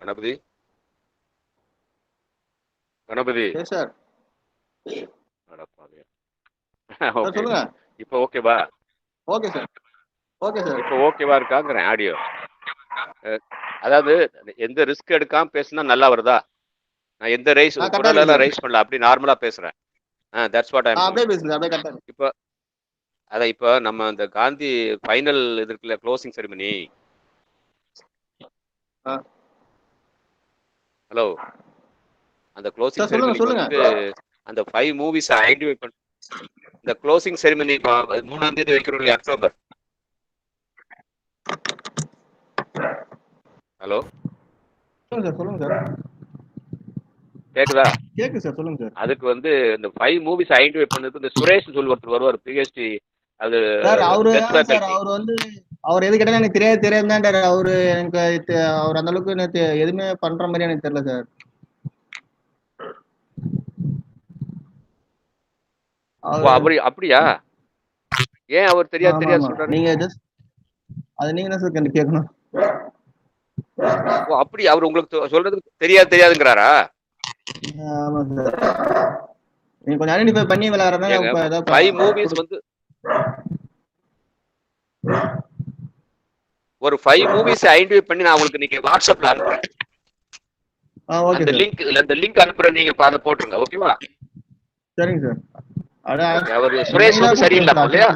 Ganapathi Ganapathi yes sir. அடப்பாவியா. Sir okay, சொல்லுங்க. இப்போ ஓகேவா? Okay sir. Okay sir. இப்போ ஓகேவா இருக்காங்கிறேன் ஆடியோ. அதாவது எந்த ரிஸ்க் எடுக்காம பேசினா நல்லா வருதா? நான் எந்த ரைஸ் கரெக்டா இருக்கு குரலெல்லாம் சார். ரைஸ் பண்ணல, அப்படி நார்மலா பேசுறேன். தட்ஸ் வாட் ஐ அம் அப்படியே டூயிங். பேசுங்க, அப்படியே கரெக்டா இருக்கு. இப்போ இப்போ நம்ம அந்த காந்தி ஃபைனல் இது இருக்குல்ல, க்ளோசிங் செரிமனி. ஆ. ஹலோ, அந்த க்ளோசிங் சார் சொல்லுங்க செரிமனிக்கு சொல்லுங்க. வந்துட்டு அந்த 5 மூவிஸ் ஐடென்டிஃபை பண்ண இந்த க்ளோசிங் செரிமனி 3ஆம் தேதி வைக்கிறோம் இல்லையா, அக்டோபர். ஹலோ, சொல்லுங்க சார், சொல்லுங்க சார். கேக்குதா? கேக்குது சார், சொல்லுங்க சார். அதுக்கு வந்து இந்த 5 மூவிஸ் ஐடென்டிஃபை பண்ணதுக்கு இந்த சுரேஷ் சொல்லி ஒருத்தர் வருவார், பிஹெச்டி. அது சார் அவரு கெஸ்ட் சார் ஃபேக்கல்டி. அவர் வந்து அவர் எது கேட்டாலும் எனக்கு தெரியாது தான். அவரு எனக்கு அவர் அந்த அளவுக்கு எனக்கு எதுவுமே பண்ற மாதிரி எனக்கு தெரியல சார். அப்படி அப்படியா? ஏன் அவர் தெரியாது ஆமா தெரியாது ஆமா, சொல்றாரு? நீங்க ஜஸ்ட் அது நீங்க தான் சார் கேட்கணும். அப்படி அவர் உங்களுக்கு சொல்றதுக்கு தெரியாதுங்கிறாரா? ஆமா சார், நீங்க கொஞ்சம் ஐடென்டிஃபை பண்ணி விளையாடுறதா ஏங்க, ஏதாவது 5 மூவிஸ் வந்து ஒரு 5 மூவிஸ் ஐடென்டிஃபை பண்ணி நான் உங்களுக்கு நீங்க வாட்ஸ்அப்ல அனுப்புறேன். Okay sir. அந்த லிங்க் அனுப்புறேன், நீங்க அதை போட்டுருங்க. ஓகேவா? சரிங்க சார். அவர் சுரேஷ் வந்து சரியில்லை இல்லையா?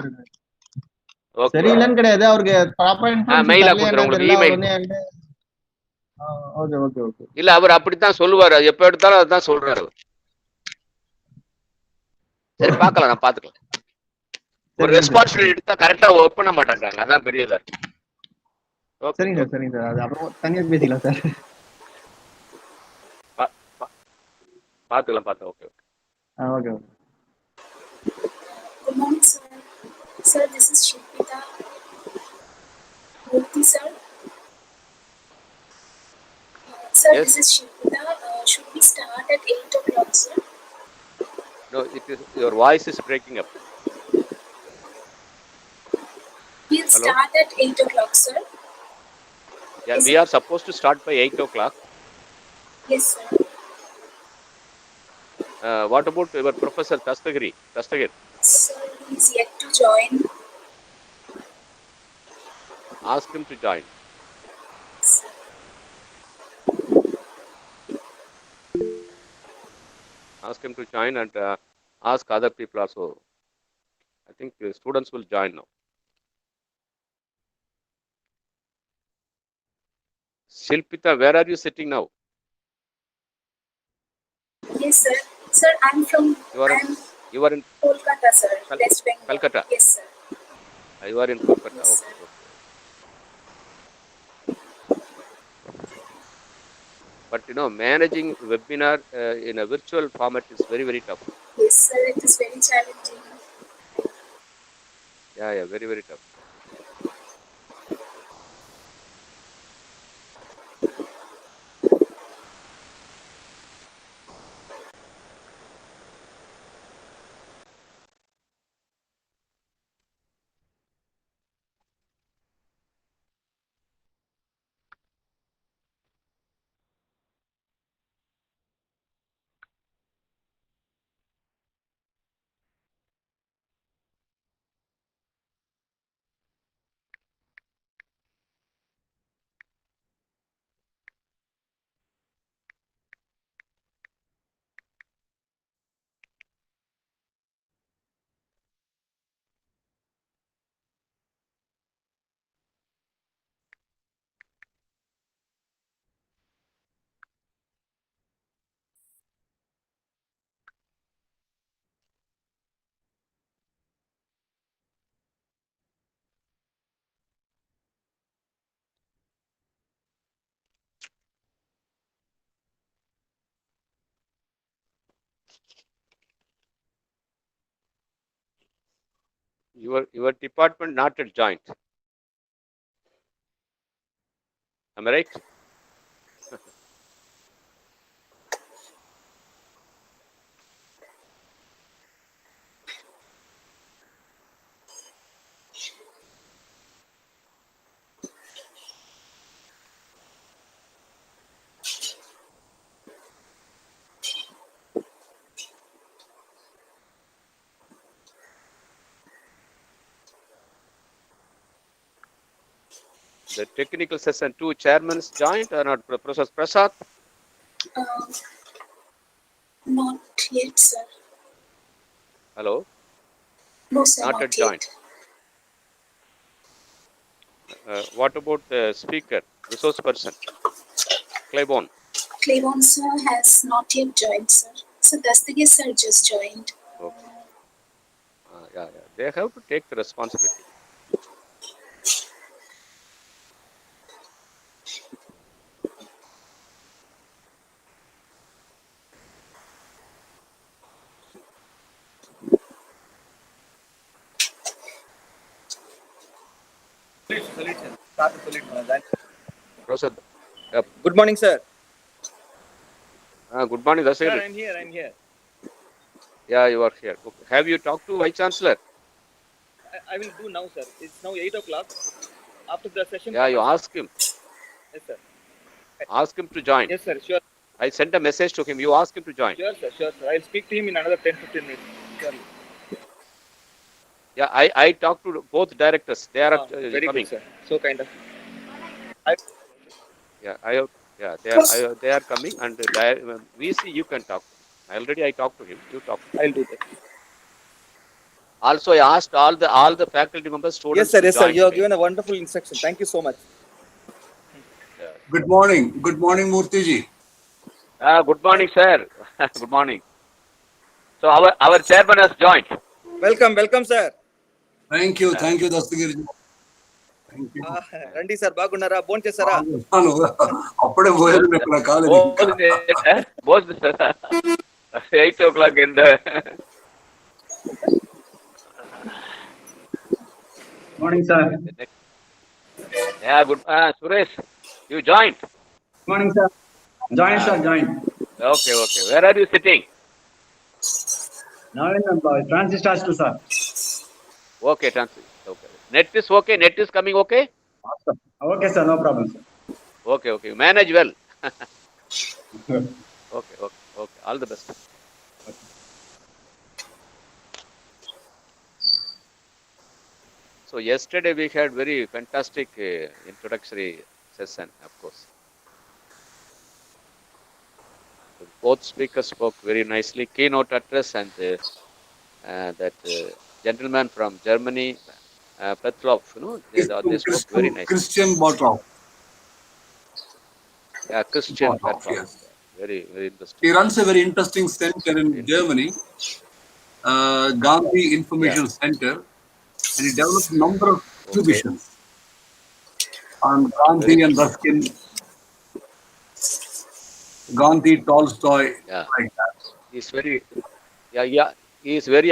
சரியில்லைன்னு கிடையாது, அவருக்கு ப்ராப்பரா இன்ஃபர்மேஷன் மெயிலா தரலையா கொடுத்துறேன் என்னன்னு உங்களுக்கு, தெரியல. அவர் இமெயில். வந்து ஓகே ஓகே ஓகே. இல்ல, அவர் அப்படித்தான் சொல்லுவாரு, எப்ப எடுத்தாலும் அதுதான் சொல்றாரு. சரி, பார்க்கலாம், நான் பாத்துக்கலாம். ஒரு ரெஸ்பான்சிபிலிட்டி எடுத்தா கரெக்டா ஒர்க் பண்ண மாட்டாங்க, அதான் பெரியதா. சரிங்க சார், சரிங்க சார். அது அப்புறம் தனியா பேசிக்கலாம் சார். பாத்துக்கலாம். Okay okay. Good morning, sir. Sir, this is Shilpita Murthy, sir. Sir, Yes. This is Shilpita. Should we start at 8 o'clock, sir? No, your voice is breaking up. We'll Hello? start at 8 o'clock, sir. Yeah, we are supposed to start by 8 o'clock. Yes, sir. What about your professor Dastagir? Sir, he is yet to join. Ask him to join. Sir. Ask him to join and ask other people also. I think students will join now. Shilpita, where are you sitting now? Yes, sir. Sir, I'm from. You are in Kolkata, sir. West Bengal. Calcutta. Yes, sir. You are in Kolkata. Yes, okay. But managing webinar in a virtual format is very, very tough. Yes, sir. It is very challenging. Yeah, very, very tough. Your department not yet joined. Am I right? the technical session 2 chairmen joined or not? Professor Prasad? Not yet, sir. Hello? No, sir, Not not joined. yet. What about the speaker, resource person? Claiborne. Claiborne, sir, has not yet joined, sir. So Dastige, sir, just joined. Okay. Yeah. They have to take the responsibility. Professor, Good morning, sir. good morning, Dasiri. Sir, I'm here. Yeah, you are here. Okay. Have you talked to Vice Chancellor? I will do now, sir. It's now 8 o'clock. After the session. Yeah, you ask him. Yes, sir. Ask him to join. Yes, sir. Sure. I sent a message to him. You ask him to join. Sure, sir. I'll speak to him in another 10-15 minutes. Surely. Yeah, I talked to both directors. They are Very coming. good, sir. So kind of. They are coming, and VC you can talk to him. Already I talked to him. You talk to him. I'll do that. Also, I asked all the faculty members, students. Yes, sir. You have today. given a wonderful instruction. Thank you so much. Yeah. Good morning, Murthy. Good morning, sir. Good morning. So our chairman has joined. Welcome, sir. Thank you, Dastigiri. Thank you. Randy, sir. Bagunara. Bon chesara. అప్పుడే పోయేది ఇక్కడ college Both 8 o'clock in the. Morning, sir. Yeah, good. Suresh, you joined. Morning, sir. Join, sir. Join. Okay. Where are you sitting? Now in the transistor, sir. Okay, transfer. Okay. Net is okay. Net is coming okay. Awesome. Okay, sir. No problem, sir. Okay. You manage well. Okay. All the best. So yesterday we had very fantastic introductory session, of course. Both speakers spoke very nicely. Keynote address and that gentleman from Germany, Petrov, they spoke very nicely. Christian Botrov. Yeah, Christian Petrov. Yes. Very interesting. He runs a very interesting center in Germany, Gandhi Information Center, and he developed a number of exhibitions on Gandhi and Ruskin, Gandhi, Tolstoy, like that. He's very, he is very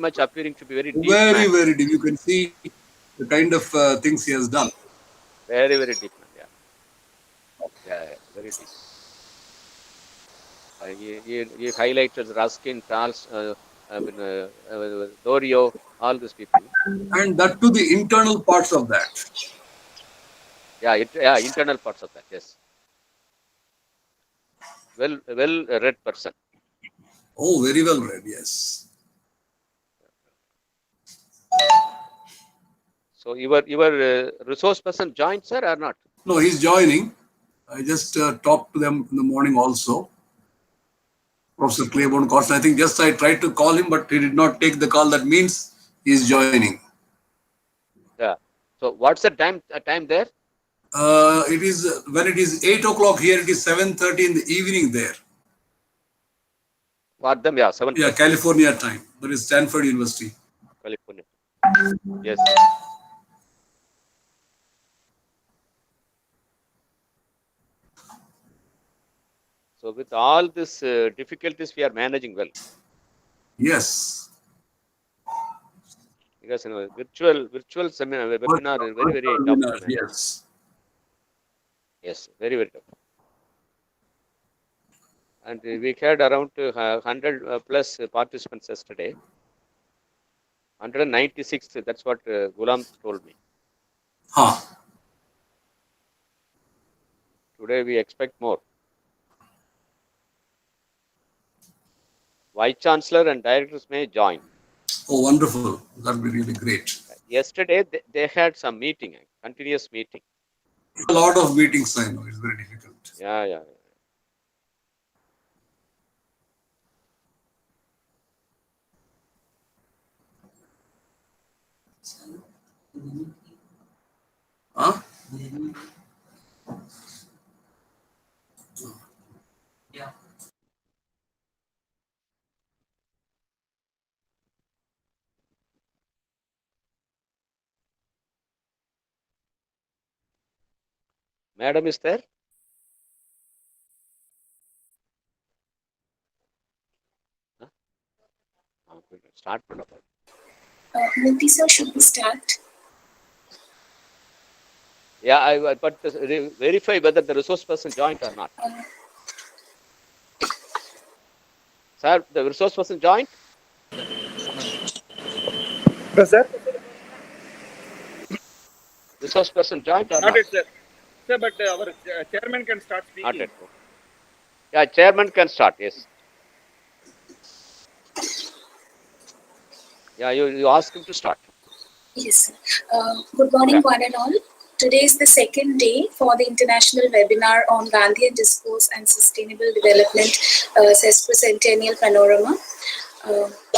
much appearing to be very deep. Very deep. You can see the kind of things he has done. Very deep man. Yeah, very deep. He highlighted Ruskin, Charles, Dorio, all these people. And that to the internal parts of that. Yeah, internal parts of that. Yes. Well read person. Oh, very well read. Yes. So your resource person joined, sir, or not? No, he's joining. I just talked to them in the morning also. Professor Claiborne Caution. I think just I tried to call him, but he did not take the call. That means he is joining. Yeah. So what's the time there? It is when it is 8 o'clock here. It is 7:30 in the evening there. For them, 7. Yeah, California time. That is Stanford University. California. Yes. So with all these difficulties, we are managing well. Yes. Because virtual seminar webinar is very tough. Yes. Yes, very tough. And we had around 100 plus participants yesterday. 196. That's what Gulam told me. Today we expect more. Vice Chancellor and directors may join. Oh, wonderful. That would be really great. Yesterday they had some meeting, continuous meeting. A lot of meetings, I know. It's very difficult. Yeah. Huh? Madam is there? Huh? Start. Murthy sir, should we start? Yeah, but verify whether the resource person joined or not. Sir, the resource person joined? No, sir. Resource person joined or Not not? yet, sir. Sir, but our chairman can start Not speaking. yet. Okay. Yeah, chairman can start. Yes. Yeah, you ask him to start. Yes, sir. Good morning, Yeah. one and all. Today is the second day for the international webinar on Gandhian Discourse and Sustainable Development, Sesquicentennial Panorama,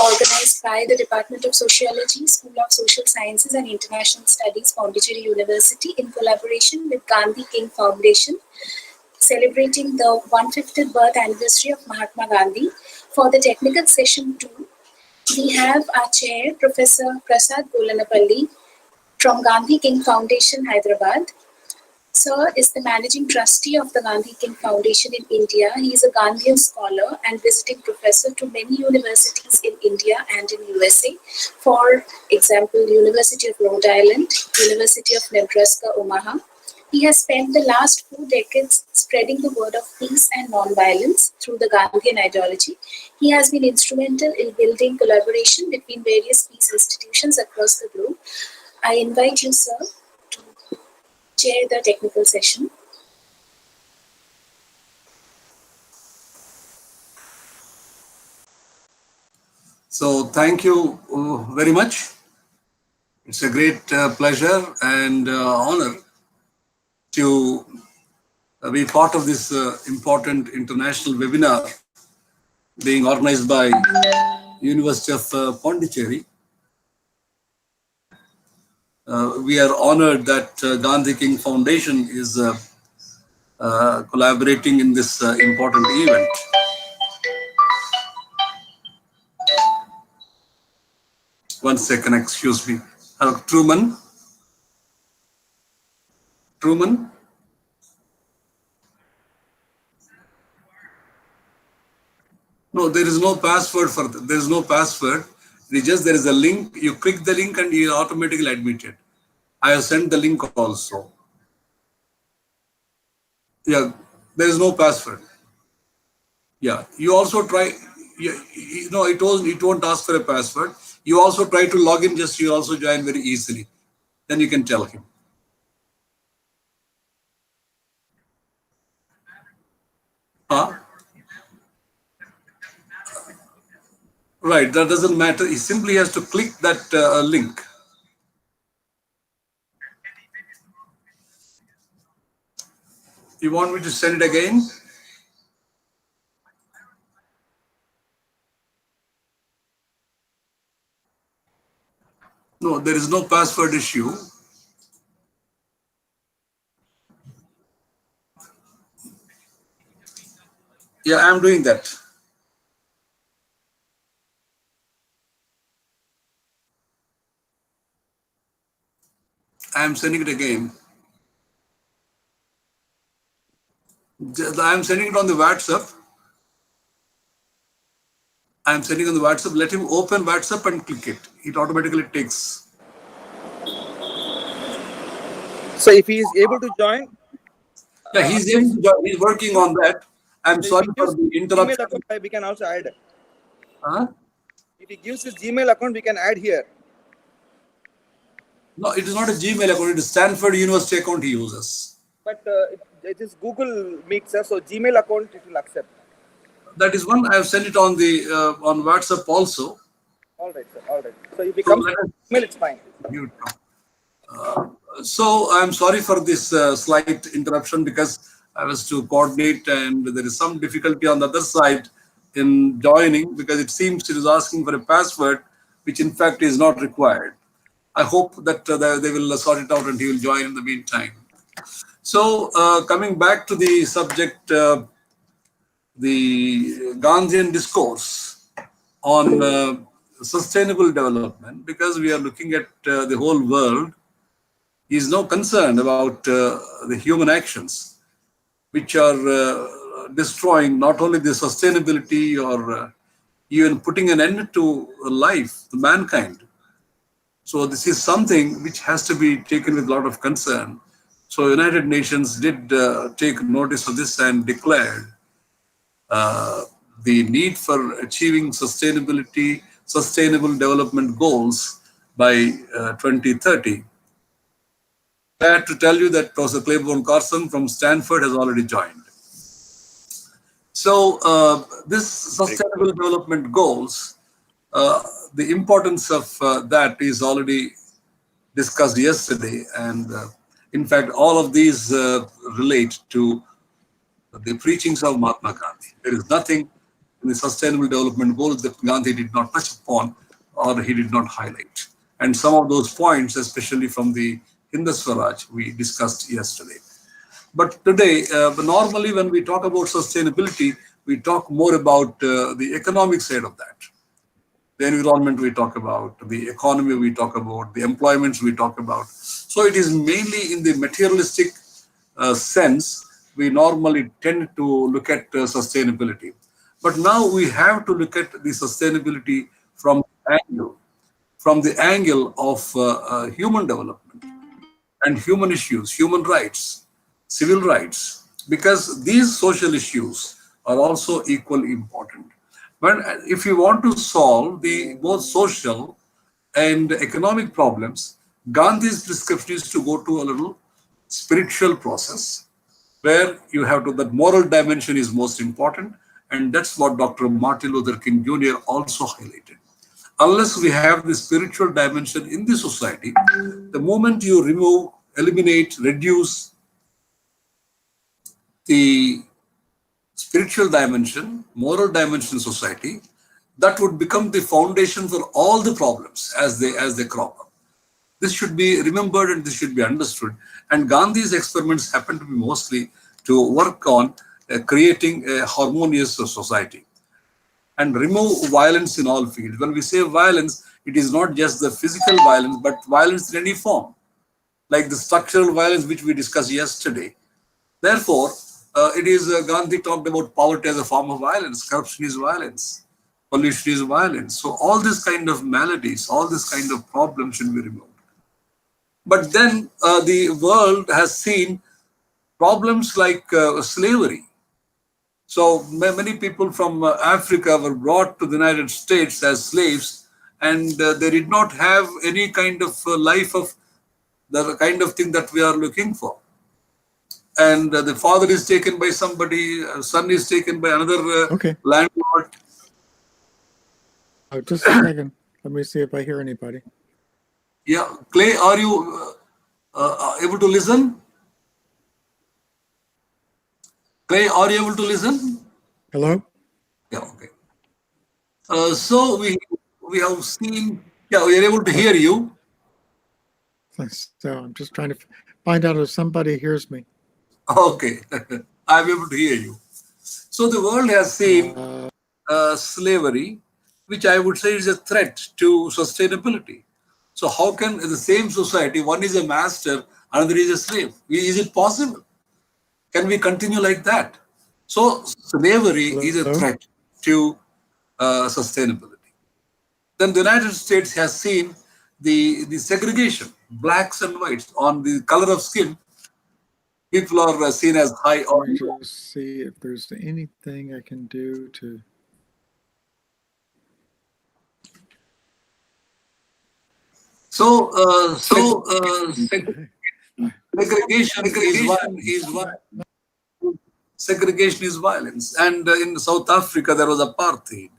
organized by the Department of Sociology, School of Social Sciences and International Studies, Pondicherry University, in collaboration with Gandhi King Foundation, celebrating the 150th birth anniversary of Mahatma Gandhi. For the technical session 2, we have our chair, Professor Prasad Golanapalli from Gandhi King Foundation, Hyderabad. Sir is the managing trustee of the Gandhi King Foundation in India. He is a Gandhian scholar and visiting professor to many universities in India and in USA. For example, University of Rhode Island, University of Nebraska, Omaha. He has spent the last 4 decades spreading the word of peace and non-violence through the Gandhian ideology. He has been instrumental in building collaboration between various peace institutions across the globe. I invite you, sir, to chair the technical session. So thank you very much. It's a great pleasure and honor to be part of this important international webinar being organized by University of Pondicherry. We are honored that Gandhi King Foundation is collaborating in this important event. One second, excuse me. Truman? Truman? No, there is no password for there is no password. It's just there is a link. You click the link and you are automatically admitted. I have sent the link also. Yeah, there is no password. Yeah, you also try. Yeah, it won't ask for a password. You also try to log in. Just you also join very easily. Then you can tell him. Huh? Right. That doesn't matter. He simply has to click that link. You want me to send it again? No, there is no password issue. Yeah, I'm doing that. I'm sending it again. I'm sending it on the WhatsApp. I'm sending on the WhatsApp. Let him open WhatsApp and click it. It automatically takes. So if he is able to join, Yeah, he's able to join. He's working on that. I'm so if sorry he for gives the Gmail interruption. account, we can also add. Huh? If he gives his Gmail account, we can add here. No, it is not a Gmail account. It is Stanford University account he uses. But it is Google Meet, sir. So Gmail account it will accept. That is one. I have sent it on the on WhatsApp also. All right, sir. All right. So if it So comes let to us email, it's fine. give it So I'm sorry for this slight interruption because I was to coordinate and there is some difficulty on the other side in joining because it seems it is asking for a password which in fact is not required. I hope that they will sort it out and he will join in the meantime. So coming back to the subject, the Gandhian discourse on sustainable development, because we are looking at the whole world, is now concerned about the human actions which are destroying not only the sustainability or even putting an end to life, to mankind. So this is something which has to be taken with a lot of concern. So United Nations did take notice of this and declared the need for achieving sustainable development goals by 2030. Glad to tell you that Professor Claiborne Carson from Stanford has already joined. So this sustainable development goals, the importance of that is already discussed yesterday. And in fact, all of these relate to the preachings of Mahatma Gandhi. There is nothing in the sustainable development goals that Gandhi did not touch upon or he did not highlight. And some of those points, especially from the Hind Swaraj, we discussed yesterday. But today, normally when we talk about sustainability, we talk more about the economic side of that. The environment we talk about, the economy we talk about, the employments we talk about. So it is mainly in the materialistic sense, we normally tend to look at sustainability. But now we have to look at the sustainability from the angle of human development and human issues, human rights, civil rights, because these social issues are also equally important. But if you want to solve the both social and economic problems, Gandhi's prescription is to go to a little spiritual process where you have to, that moral dimension is most important. And that's what Dr. Martin Luther King Jr. also highlighted. Unless we have the spiritual dimension in the society, the moment you remove, eliminate, reduce the spiritual dimension, moral dimension in society, that would become the foundation for all the problems as they crop up. This should be remembered and this should be understood. And Gandhi's experiments happen to be mostly to work on creating a harmonious society and remove violence in all fields. When we say violence, it is not just the physical violence, but violence in any form, like the structural violence which we discussed yesterday. Therefore, it is Gandhi talked about poverty as a form of violence, corruption is violence, pollution is violence. So all this kind of maladies, all this kind of problems should be removed. But then the world has seen problems like slavery. So many people from Africa were brought to the United States as slaves, and they did not have any kind of life of the kind of thing that we are looking for. And the father is taken by somebody, son is taken by another landlord. Oh, just a second. Let me see if I hear anybody. Yeah, Clay, are you able to listen? Clay, are you able to listen? Hello? Yeah, okay. So we have seen, yeah, we are able to hear you. So I'm just trying to find out if somebody hears me. Okay, I'm able to hear you. So the world has seen slavery, which I would say is a threat to sustainability. So how can the same society, one is a master, another is a slave? Is it possible? Can we continue like that? So slavery is a threat to sustainability. Then the United States has seen the segregation, blacks and whites, on the color of skin. People are seen as high or low. Let me just see if there's anything I can do to. So segregation is one. Segregation is violence. And in South Africa, there was apartheid,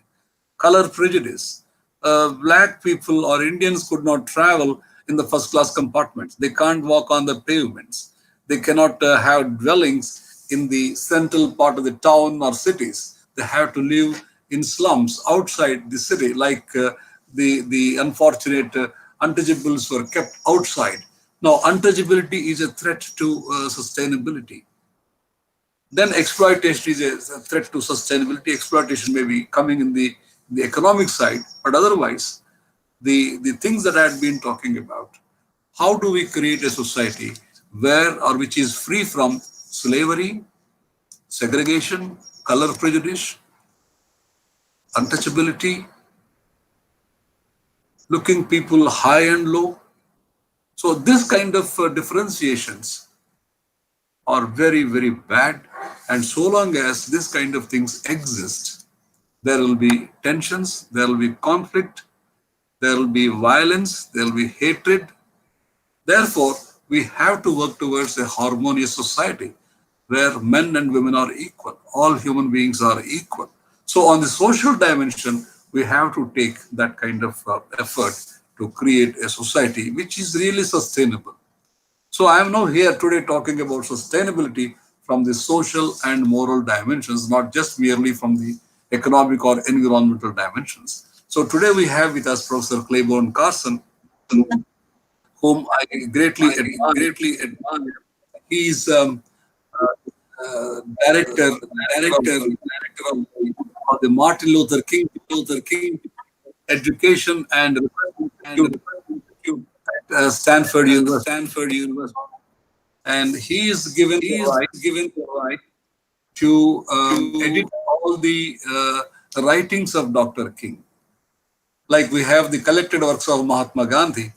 color prejudice. Black people or Indians could not travel in the first class compartments. They can't walk on the pavements. They cannot have dwellings in the central part of the town or cities. They have to live in slums outside the city, like the unfortunate untouchables were kept outside. Now, untouchability is a threat to sustainability. Then exploitation is a threat to sustainability. Exploitation may be coming in the economic side, but otherwise, the things that I had been talking about, how do we create a society where or which is free from slavery, segregation, color prejudice, untouchability, looking people high and low. So this kind of differentiations are very, very bad. And so long as this kind of things exist, there will be tensions, there will be conflict, there will be violence, there will be hatred. Therefore, we have to work towards a harmonious society where men and women are equal. All human beings are equal. So on the social dimension, we have to take that kind of effort to create a society which is really sustainable. So I am now here today talking about sustainability from the social and moral dimensions, not just merely from the economic or environmental dimensions. So today we have with us Professor Claiborne Carson, whom I greatly admire. He is director of the Martin Luther King Education and Research Institute at Stanford University. And he is given the right to edit all the writings of Dr. King. Like we have the collected works of Mahatma Gandhi,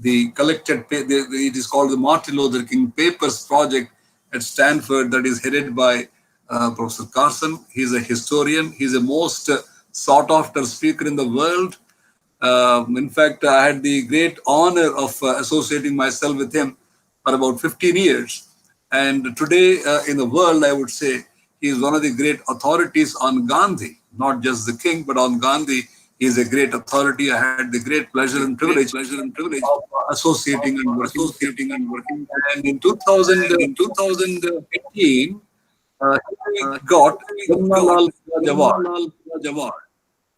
it is called the Martin Luther King Papers Project at Stanford, that is headed by Professor Carson. He is a historian. He is the most sought after speaker in the world. In fact, I had the great honor of associating myself with him for about 15 years. And today in the world, I would say he is one of the great authorities on Gandhi, not just the king, but on Gandhi. He is a great authority. I had the great pleasure and privilege of associating and working. And in 2018, he got Jawaharlal Award,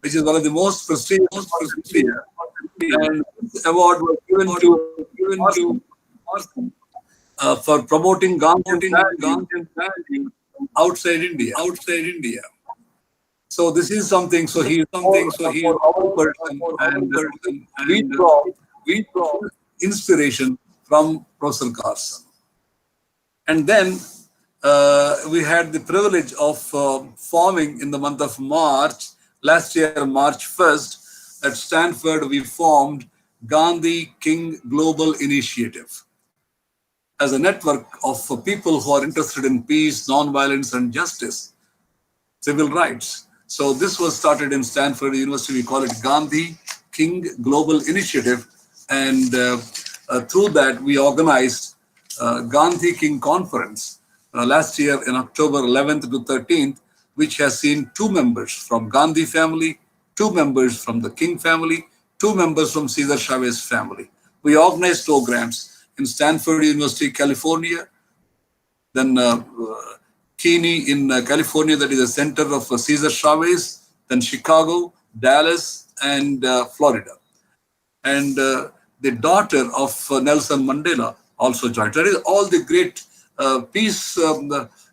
which is one of the most prestigious awards in India. And this award was given to for promoting Gandhian values outside India. So this is something. So he is a humble person, and we draw inspiration from Professor Carson. And then we had the privilege of forming in the month of March, last year, March 1st, at Stanford, we formed Gandhi King Global Initiative as a network of people who are interested in peace, nonviolence, and justice, civil rights. So this was started in Stanford University. We call it Gandhi King Global Initiative. And through that, we organized Gandhi King Conference last year in October 11th to 13th, which has seen 2 members from Gandhi family, 2 members from the King family, 2 members from Cesar Chavez family. We organized programs in Stanford University, California, then Keeney in California, that is the center of Cesar Chavez, then Chicago, Dallas, and Florida. And the daughter of Nelson Mandela also joined. That is, all the great peace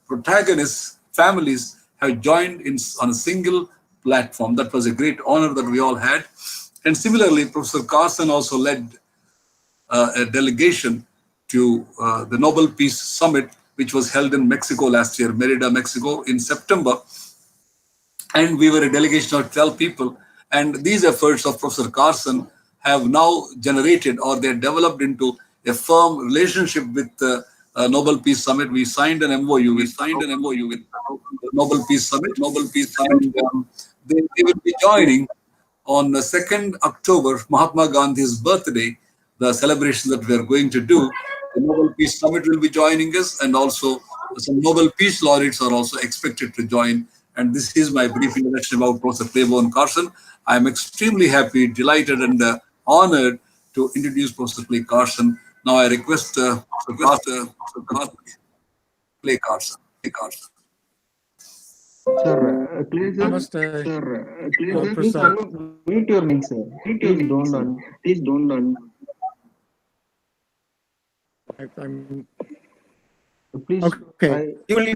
protagonists, families have joined on a single platform. That was a great honor that we all had. And similarly, Professor Carson also led a delegation to the Nobel Peace Summit, which was held in Mexico last year, Merida, Mexico, in September. And we were a delegation of 12 people. And these efforts of Professor Carson have now generated, or they're developed into a firm relationship with the Nobel Peace Summit. We signed an MOU. With the Nobel Peace Summit. And they will be joining on 2nd October, Mahatma Gandhi's birthday, the celebration that we are going to do. The Nobel Peace Summit will be joining us, and also some Nobel Peace laureates are also expected to join. And this is my brief introduction about Professor Claiborne Carson. I am extremely happy, delighted, and honored to introduce Professor Clay Carson. Now I request Clay Carson. Sir, please, sir. Namaste. Please Prasad. mute your mic, sir. Please don't on. I'm Please, okay. You will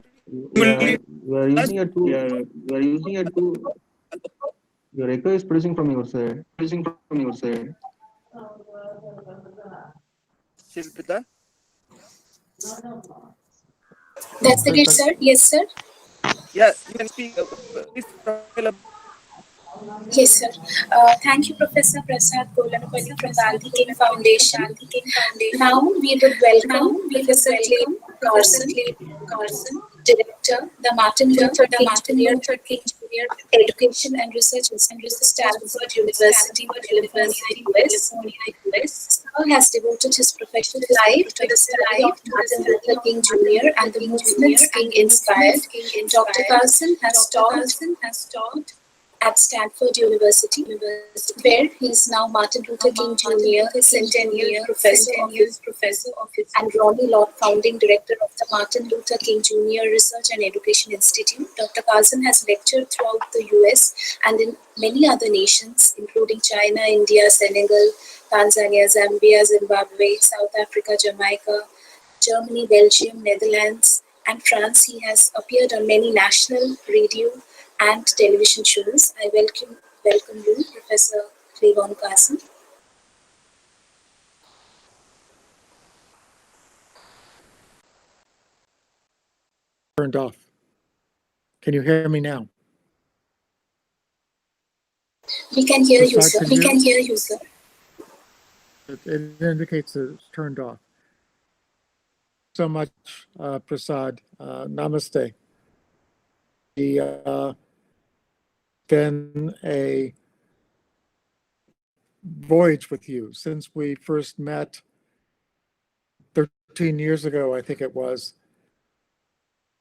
we are using a two. Your echo is producing from your side. Shilpita. That's the case, sir. Yes, sir. Yeah, you can speak. Please profile up. Yes, sir. Thank you, Professor Prasad Golanapalli from Gandhi King Foundation. Now we would welcome Professor Clay Carson, Director, the Martin Luther King Jr. Education and Research Institute, Stanford University, California, US. Sir has devoted his professional life to the study of Martin Luther King Jr. and the movements King inspired. Dr. Carson has taught at Stanford University, where he is now Martin Luther King Jr. Centennial Professor of his, and Ronnie Lott, Founding Director of the Martin Luther King Jr. Research and Education Institute. Dr. Carson has lectured throughout the US and in many other nations, including China, India, Senegal, Tanzania, Zambia, Zimbabwe, South Africa, Jamaica, Germany, Belgium, Netherlands, and France. He has appeared on many national radio and television shows. I welcome you, Professor Clay Carson. Turned off. Can you hear me now? We can hear you, sir. It indicates that it's turned off. So much, Prasad. Namaste. Been a voyage with you since we first met 13 years ago, I think it was.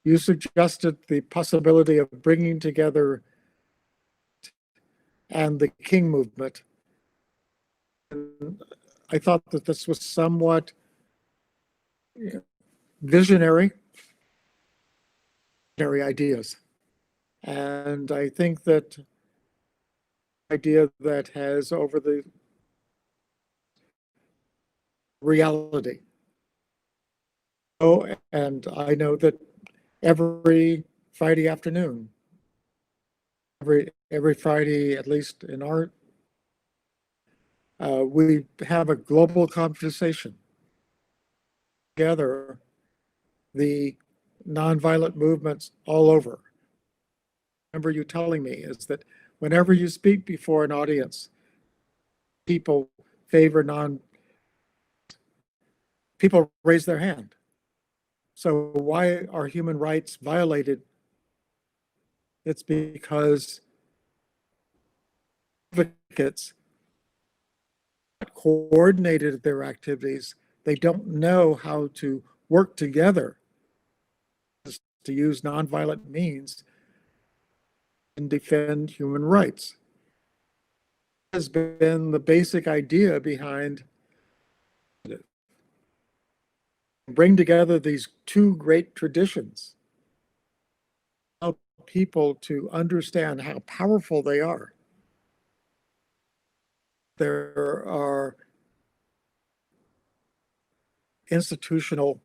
You suggested the possibility of bringing together and the King movement. And I thought that this was somewhat visionary ideas. And I think that idea that has over the reality. Oh, and I know that every Friday afternoon, every Friday, at least in our, we have a global conversation together, the nonviolent movements all over. Remember you telling me is that whenever you speak before an audience, people people raise their hand. So why are human rights violated? It's because advocates coordinated their activities. They don't know how to work together to use nonviolent means and defend human rights. Has been the basic idea behind it. Bring together these two great traditions, help people to understand how powerful they are. There are institutional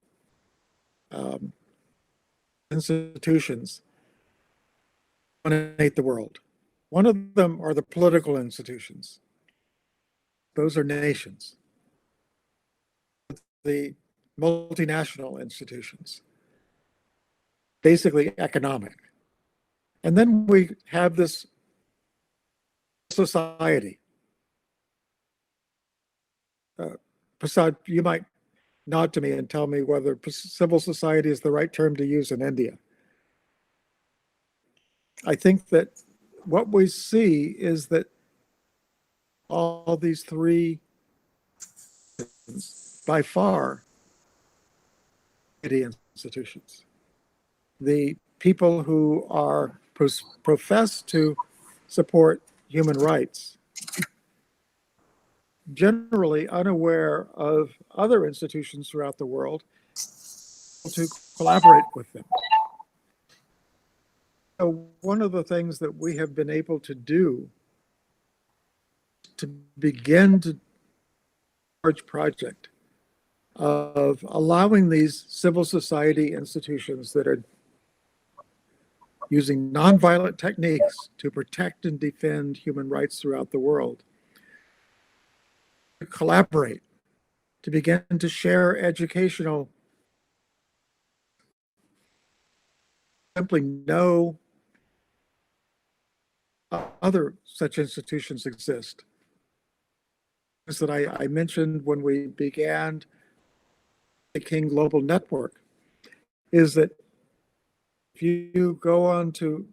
institutions dominate the world. One of them are the political institutions. Those are nations. The multinational institutions, basically economic. And then we have this society. Prasad, you might nod to me and tell me whether civil society is the right term to use in India. I think that what we see is that all these three, by far, institutions. The people who are profess to support human rights generally unaware of other institutions throughout the world to collaborate with them. So one of the things that we have been able to do to begin to large project of allowing these civil society institutions that are using nonviolent techniques to protect and defend human rights throughout the world to collaborate, to begin to share educational, simply know other such institutions exist. As that I mentioned when we began the King Global Network is that if you go on to,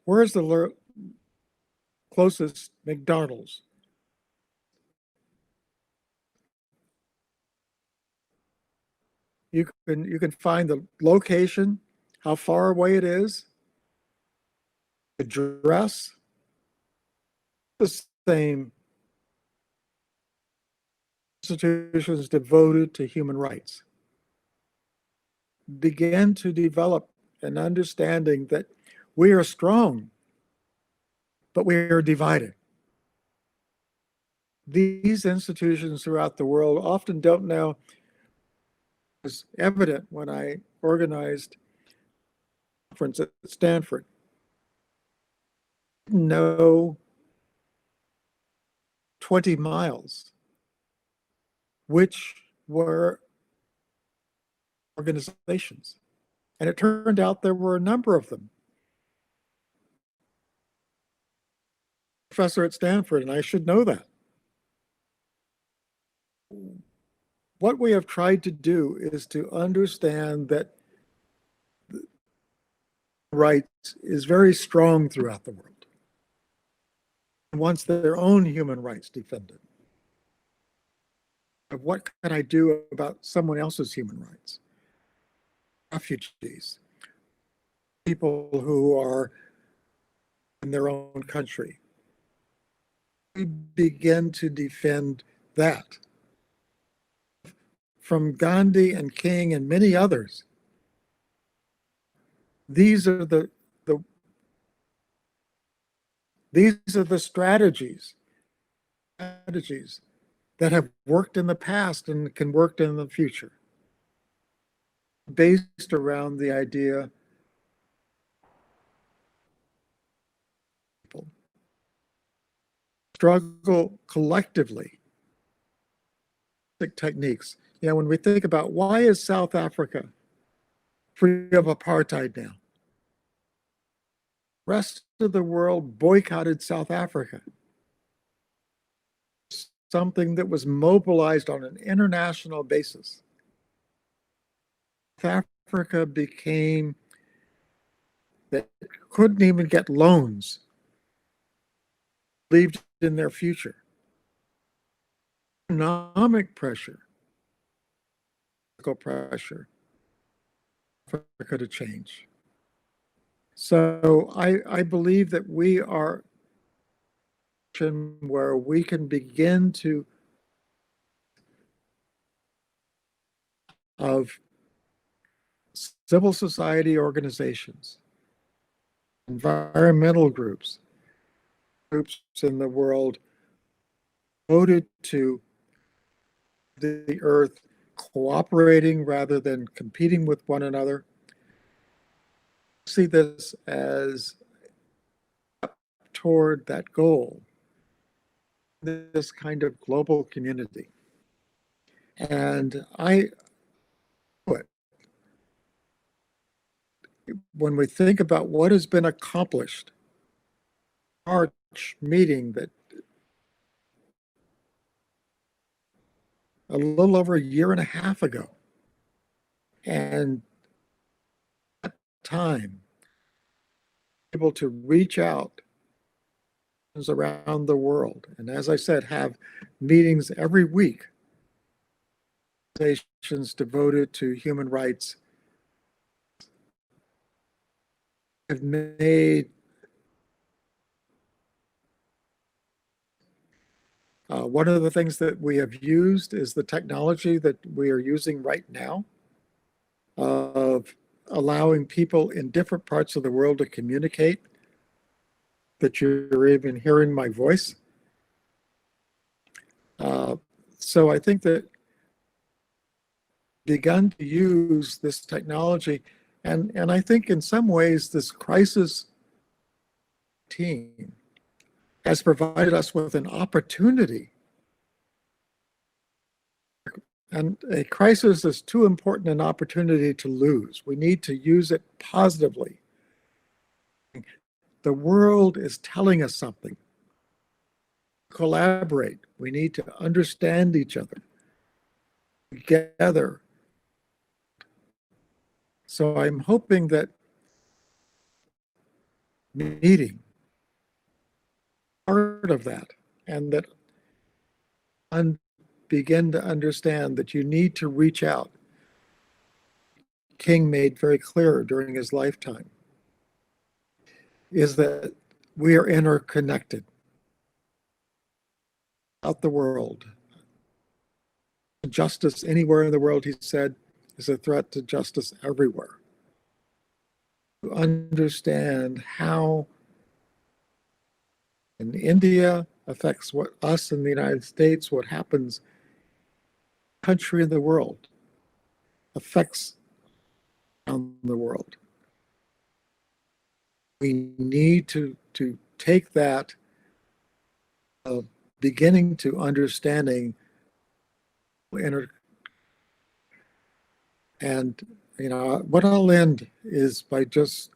where's the closest McDonald's? You can find the location, how far away it is, address, the same institutions devoted to human rights. Begin to develop an understanding that we are strong, but we are divided. These institutions throughout the world often don't know. It was evident when I organized a conference at Stanford. I didn't know 20 miles which were organizations. And it turned out there were a number of them. Professor at Stanford, and I should know that. What we have tried to do is to understand that rights is very strong throughout the world and wants their own human rights defended. What can I do about someone else's human rights? Refugees, people who are in their own country. We begin to defend that. From Gandhi and King and many others, these are the strategies that have worked in the past and can work in the future, based around the idea people struggle collectively. Techniques. You know, when we think about why is South Africa free of apartheid now? The rest of the world boycotted South Africa. Something that was mobilized on an international basis. South Africa became that couldn't even get loans, believed in their future. Economic pressure, political pressure, for Africa to change. So I believe that we are where we can begin to of civil society organizations, environmental groups in the world devoted to the earth, cooperating rather than competing with one another. See this as toward that goal, this kind of global community. And when we think about what has been accomplished, March meeting that a little over a year and a half ago, and at that time, able to reach out around the world, and as I said, have meetings every week, organizations devoted to human rights have made One of the things that we have used is the technology that we are using right now of allowing people in different parts of the world to communicate, that you're even hearing my voice. So I think that begun to use this technology, and I think in some ways this crisis team has provided us with an opportunity. And a crisis is too important an opportunity to lose. We need to use it positively. The world is telling us something. Collaborate. We need to understand each other together. So I'm hoping that meeting part of that, and that begin to understand that you need to reach out. King made very clear during his lifetime is that we are interconnected throughout the world. Justice anywhere in the world, he said, is a threat to justice everywhere. To understand how in India affects what us in the United States, what happens country in the world affects around the world. We need to take that beginning to understanding and what I'll end is by just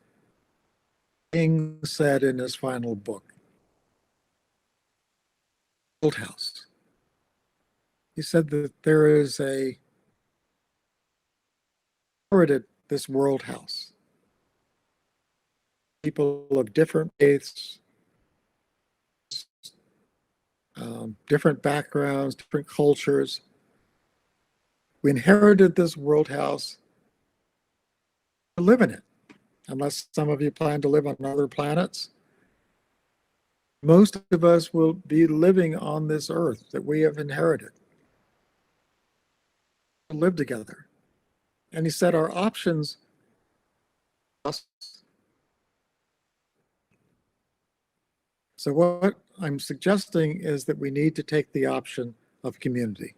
King said in his final book, Old House. He said that there is this world house. People of different faiths, different backgrounds, different cultures. We inherited this world house to live in it, unless some of you plan to live on other planets. Most of us will be living on this earth that we have inherited. Live together. And he said our options So what I'm suggesting is that we need to take the option of community.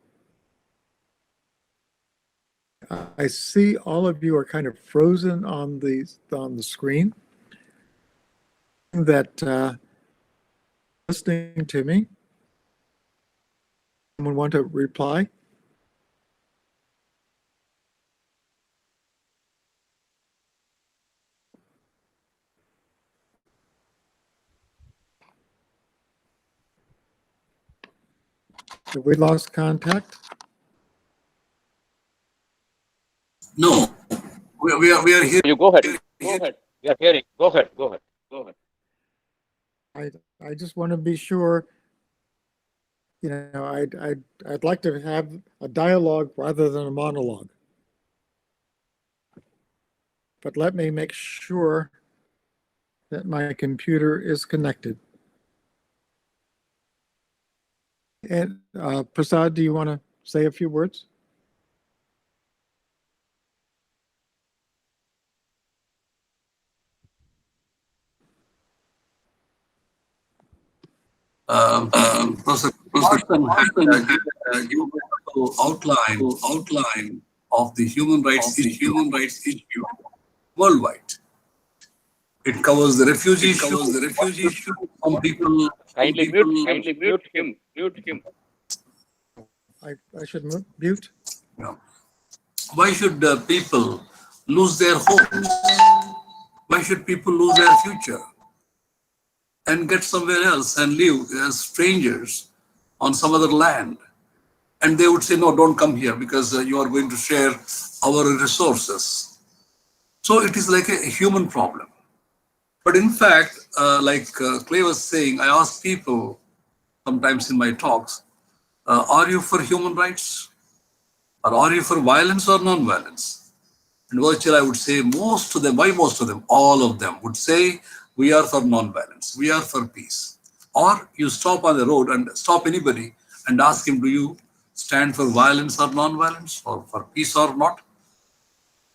I see all of you are kind of frozen on the screen. That listening to me. Someone want to reply? Have we lost contact? No, we are here. You go ahead. Go ahead. We are hearing. Go ahead. Go ahead. Go ahead. I just want to be sure. I'd like to have a dialogue rather than a monologue. But let me make sure that my computer is connected. And Prasad, do you want to say a few words? Professor Carson had given a outline of the human rights issue worldwide. It covers the refugee issue. Some people Kindly mute him. I should mute. Yeah. Why should people lose their homes? Why should people lose their future and get somewhere else and live as strangers on some other land? And they would say, no, don't come here because you are going to share our resources. So it is like a human problem. But in fact, like Clay was saying, I ask people sometimes in my talks, are you for human rights? Or are you for violence or non-violence? And virtually I would say most of them, why most of them? All of them would say, we are for non-violence, we are for peace. Or you stop on the road and stop anybody and ask him, do you stand for violence or non-violence, or for peace or not?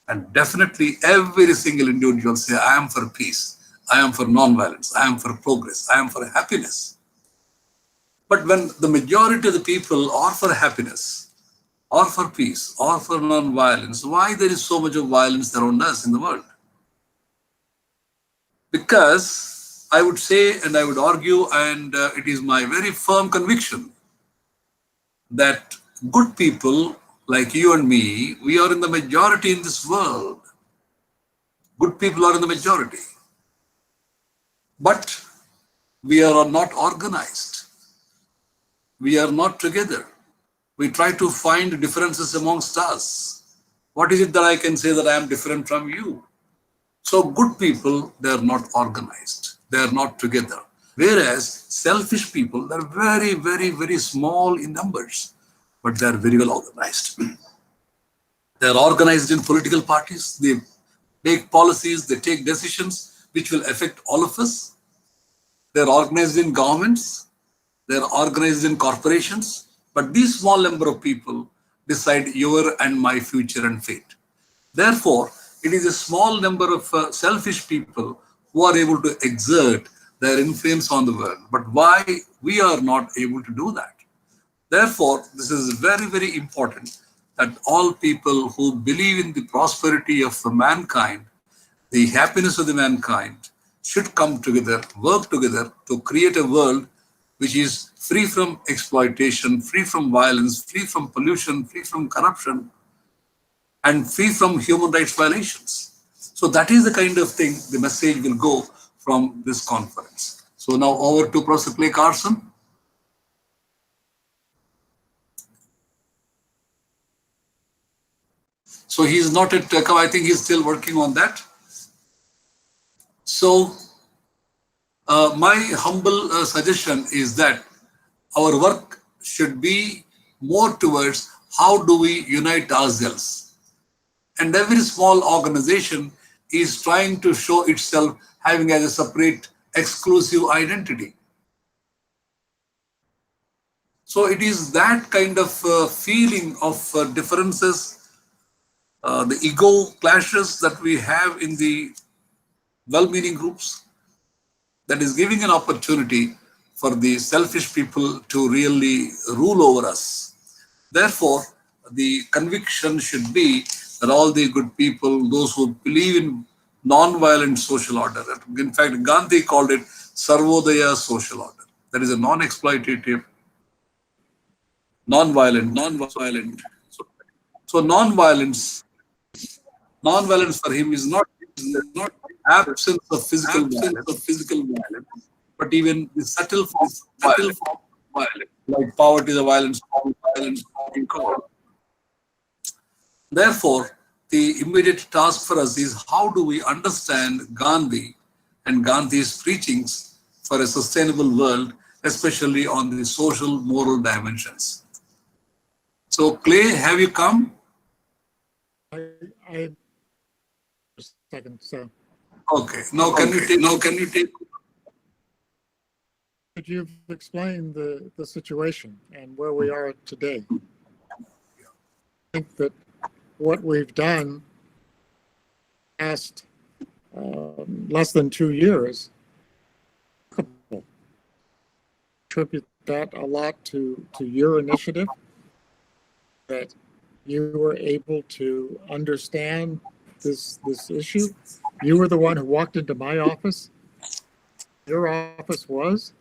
And definitely every single individual say, I am for peace, I am for non-violence, I am for progress, I am for happiness. But when the majority of the people are for happiness, or for peace, or for non-violence, why there is so much of violence around us in the world? Because I would say, and I would argue, and it is my very firm conviction, that good people like you and me, we are in the majority in this world. Good people are in the majority. But we are not organized. We are not together. We try to find differences amongst us. What is it that I can say that I am different from you? So good people, they are not organized. They are not together. Whereas selfish people, they are very, very, very small in numbers, but they are very well organized. They are organized in political parties. They make policies, they take decisions which will affect all of us. They are organized in governments. They are organized in corporations. But these small number of people decide your and my future and fate. Therefore, it is a small number of selfish people who are able to exert their influence on the world. But why we are not able to do that? Therefore, this is very, very important that all people who believe in the prosperity of mankind, the happiness of the mankind, should come together, work together to create a world which is free from exploitation, free from violence, free from pollution, free from corruption, and free from human rights violations. So that is the kind of thing, the message will go from this conference. So now over to Professor Clay Carson. So he's not at come. I think he's still working on that. So my humble suggestion is that our work should be more towards how do we unite ourselves. And every small organization is trying to show itself having as a separate, exclusive identity. So it is that kind of feeling of differences, the ego clashes that we have in the well-meaning groups, that is giving an opportunity for the selfish people to really rule over us. Therefore, the conviction should be that all the good people, those who believe in non-violent social order, in fact, Gandhi called it Sarvodaya social order. That is a non-exploitative, non-violent. So non-violence for him is not absence of physical violence, but even the subtle form of violence, like poverty is a violence form, in court. Therefore, the immediate task for us is how do we understand Gandhi and Gandhi's preachings for a sustainable world, especially on the social, moral dimensions. So, Clay, have you come? I a second. So Okay. Now, can you take? could you explain the situation and where we are today? I think that what we've done past less than 2 years, attribute that a lot to your initiative, that you were able to understand this issue. You were the one who walked into my office. Your office was,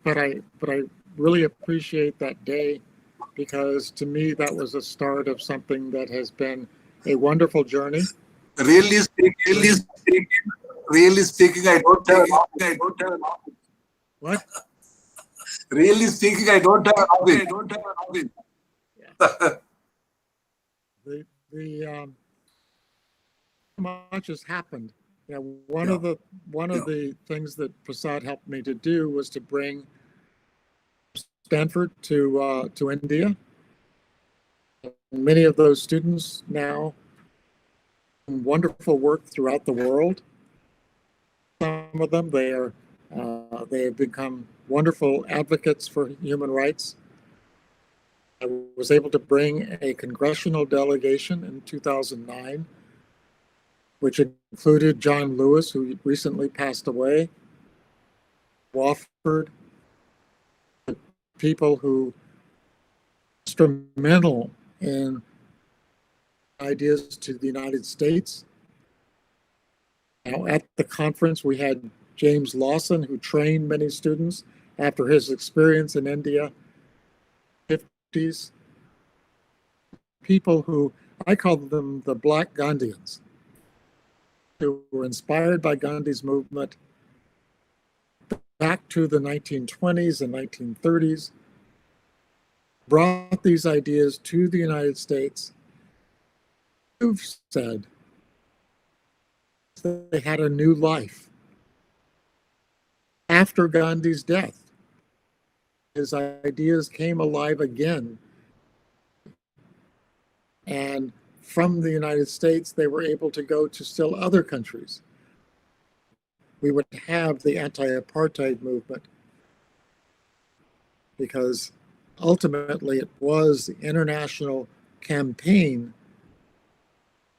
but I really appreciate that day, because to me that was a start of something that has been a wonderful journey. Really speaking, I don't have an office. What? Really speaking, I don't have an office. The much has happened. You know, one of the things that Prasad helped me to do was to bring Stanford to India. Many of those students now do wonderful work throughout the world. Some of them, they are They have become wonderful advocates for human rights. I was able to bring a congressional delegation in 2009, which included John Lewis, who recently passed away, Wofford, people who instrumental in ideas to the United States. Now, at the conference, we had James Lawson, who trained many students after his experience in India, 50s, people who I call them the Black Gandhians, who were inspired by Gandhi's movement back to the 1920s and 1930s, brought these ideas to the United States. Who've said they had a new life after Gandhi's death. His ideas came alive again. And from the United States, they were able to go to still other countries. We would have the anti-apartheid movement because ultimately it was the international campaign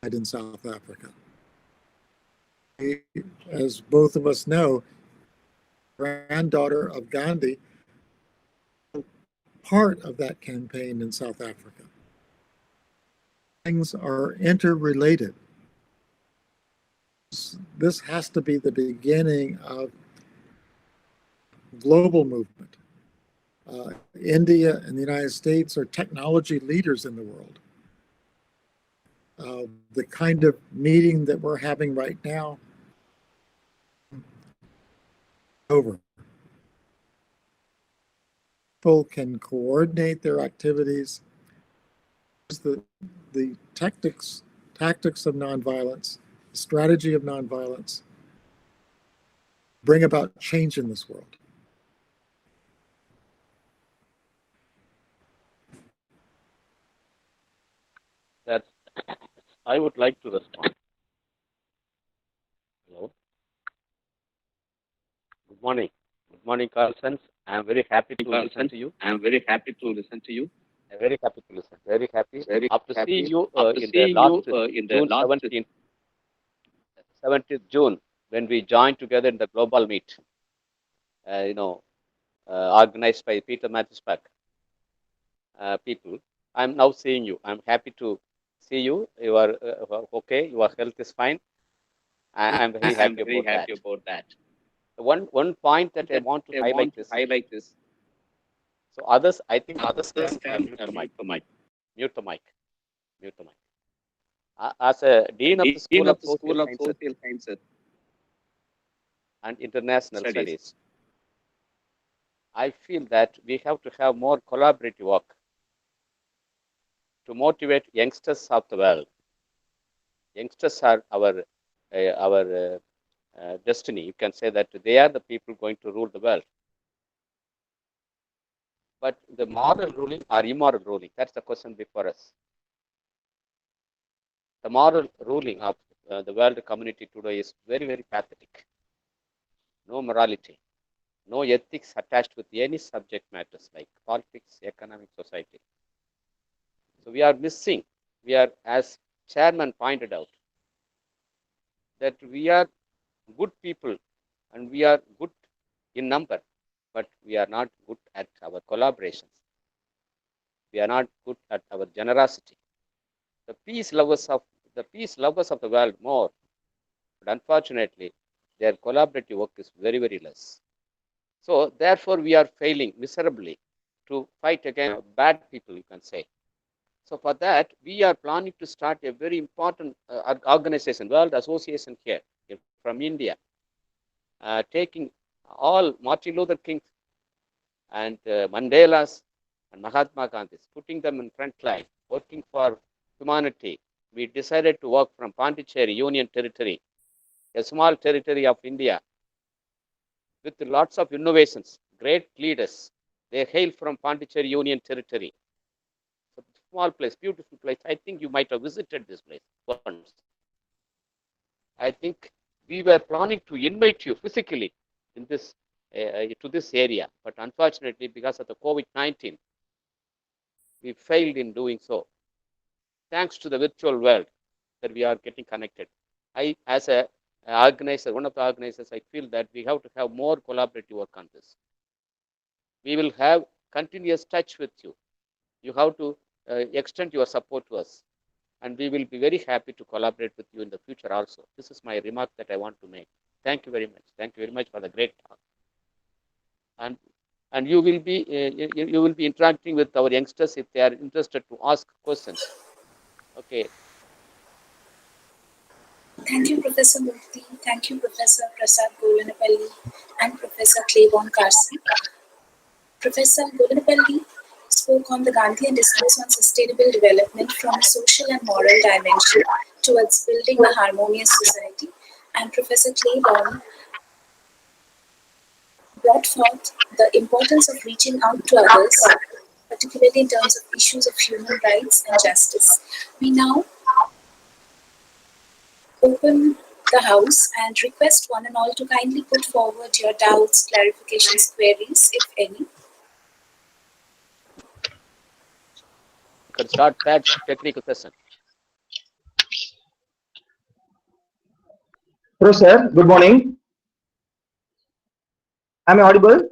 in South Africa. As both of us know, granddaughter of Gandhi, part of that campaign in South Africa. Things are interrelated. This has to be the beginning of global movement. India and the United States are technology leaders in the world. The kind of meeting that we're having right now, over. People can coordinate their activities. The tactics of nonviolence, the strategy of nonviolence, bring about change in this world. That I would like to respond. Hello. Good morning. Good morning, Carlson. I am very happy to listen to you. I'm very happy to listen to you. I'm very happy to listen. Very happy. After seeing you in the last June 17th June, when we joined together in the global meet, organized by Peter Mattisbach people. I'm now seeing you. I'm happy to see you. You are okay. Your health is fine. I'm very happy about that. One point that I want to highlight this. So others, I think others can mute the mic. Mute the mic. As a dean of the School of Social Sciences and International Studies, I feel that we have to have more collaborative work to motivate youngsters of the world. Youngsters are our destiny. You can say that they are the people going to rule the world. But the moral ruling or immoral ruling, that's the question before us. The moral ruling of the world community today is very, very pathetic. No morality, no ethics attached with any subject matters like politics, economic, society. So we are missing, as chairman pointed out, that we are good people and we are good in number, but we are not good at our collaborations. We are not good at our generosity. The peace lovers of the world more, but unfortunately, their collaborative work is very, very less. So therefore, we are failing miserably to fight against bad people, you can say. So for that, we are planning to start a very important organization, World Association here from India, taking all Martin Luther King and Mandela's and Mahatma Gandhi's, putting them in front line, working for humanity. We decided to work from Pondicherry Union Territory, a small territory of India, with lots of innovations, great leaders. They hail from Pondicherry Union Territory. So small place, beautiful place. I think you might have visited this place once. I think we were planning to invite you physically in this to this area. But unfortunately, because of the COVID-19, we failed in doing so. Thanks to the virtual world that we are getting connected. I, as a organizer, one of the organizers, I feel that we have to have more collaborative work on this. We will have continuous touch with you. You have to extend your support to us, and we will be very happy to collaborate with you in the future also. This is my remark that I want to make. Thank you very much. Thank you very much for the great talk. And you will be interacting with our youngsters if they are interested to ask questions. Okay. Thank you, Professor Murthy. Thank you, Professor Prasad Golanapalli and Professor Claiborne Carson. Professor Golanapalli spoke on the Gandhian Discourse on Sustainable Development from a social and moral dimension towards building a harmonious society, and Professor Claiborne brought forth the importance of reaching out to others, particularly in terms of issues of human rights and justice. We now open the house and request one and all to kindly put forward your doubts, clarifications, queries, if any. You can start that technical session. Hello, sir. Good morning. Am I audible?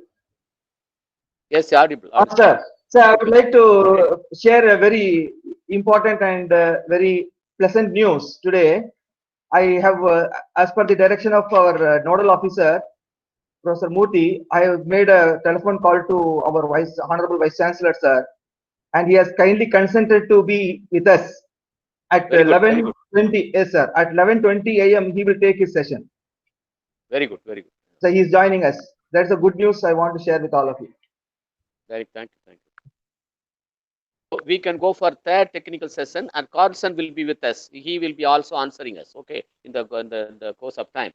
Yes, audible. Sir, I would like to share a very important and very pleasant news today. I have, as per the direction of our nodal officer, Professor Murthy, I have made a telephone call to our Honorable Vice Chancellor, sir, and he has kindly consented to be with us at 11:20. Yes, sir. At 11:20 a.m. he will take his session. Very good, very good. So he is joining us. That's a good news I want to share with all of you. Thank you. We can go for third technical session, and Carlson will be with us. He will be also answering us, okay, in the course of time.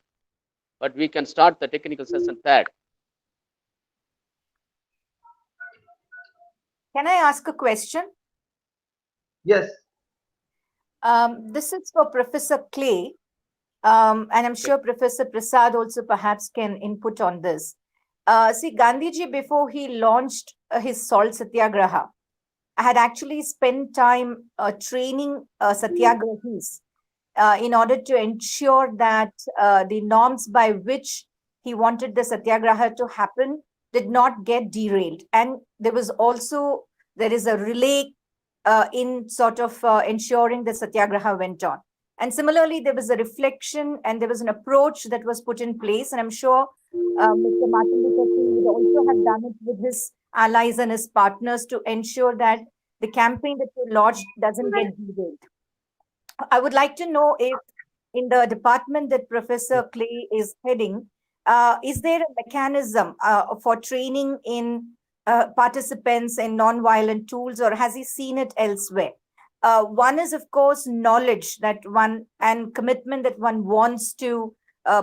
But we can start the technical session third. Can I ask a question? Yes. This is for Professor Clay, and I'm sure Professor Prasad also perhaps can input on this. See, Gandhiji, before he launched his salt satyagraha, had actually spent time training satyagrahis in order to ensure that the norms by which he wanted the satyagraha to happen did not get derailed. And there is a relay in sort of ensuring the satyagraha went on. And similarly, there was a reflection and there was an approach that was put in place. And I'm sure Mr. Martin Luther King would also have done it with his allies and his partners to ensure that the campaign that you launched doesn't get derailed. I would like to know if in the department that Professor Clay is heading, is there a mechanism for training in participants in non-violent tools, or has he seen it elsewhere? One is, of course, knowledge that one and commitment that one wants to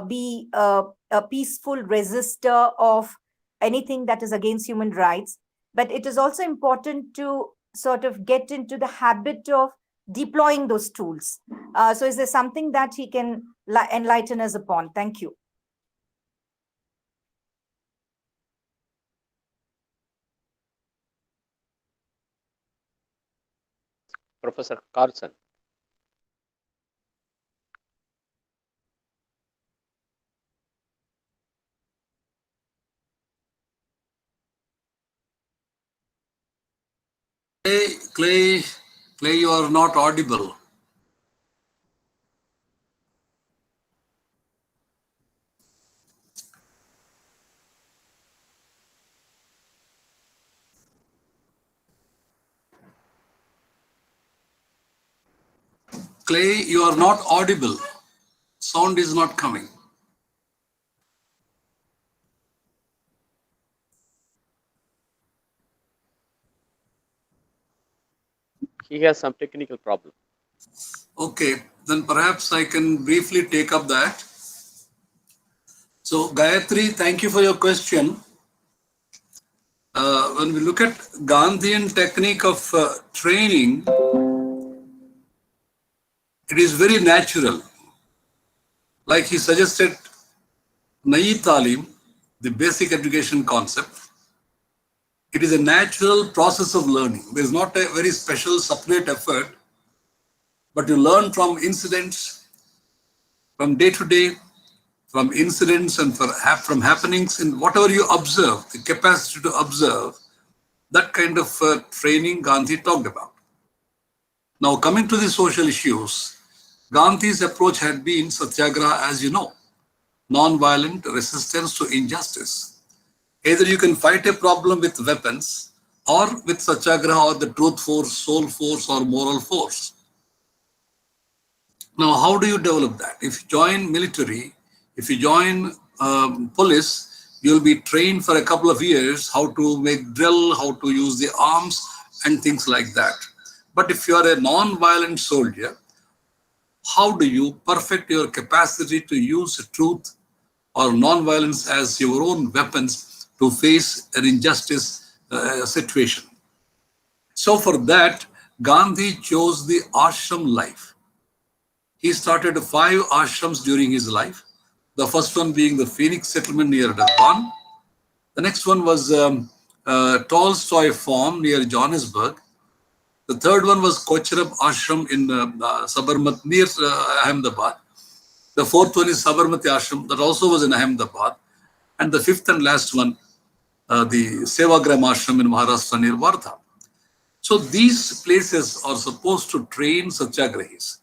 be a peaceful resistor of anything that is against human rights. But it is also important to sort of get into the habit of deploying those tools. So is there something that he can enlighten us upon? Thank you. Professor Carlson. Clay, you are not audible. Clay, you are not audible. Sound is not coming. He has some technical problem. Okay, then perhaps I can briefly take up that. So, Gayatri, thank you for your question. When we look at Gandhian technique of training, it is very natural. Like he suggested, Nayi Talim, the basic education concept. It is a natural process of learning. There is not a very special separate effort, but you learn from incidents, from day to day, from incidents and from happenings, and whatever you observe, the capacity to observe, that kind of training Gandhi talked about. Now, coming to the social issues, Gandhi's approach had been satyagraha, as you know, non-violent resistance to injustice. Either you can fight a problem with weapons or with satyagraha or the truth force, soul force or moral force. Now, how do you develop that? If you join military, if you join police, you'll be trained for a couple of years how to make drill, how to use the arms and things like that. But if you are a non-violent soldier, how do you perfect your capacity to use truth or non-violence as your own weapons to face an injustice situation? So for that, Gandhi chose the ashram life. He started 5 ashrams during his life. The first one being the Phoenix settlement near Durban. The next one was Tolstoy farm near Johannesburg. The third one was Kocharab Ashram in Sabarmati near Ahmedabad. The fourth one is Sabarmati Ashram that also was in Ahmedabad. And the fifth and last one, the Sevagram Ashram in Maharashtra near Wardha. So these places are supposed to train satyagrahis.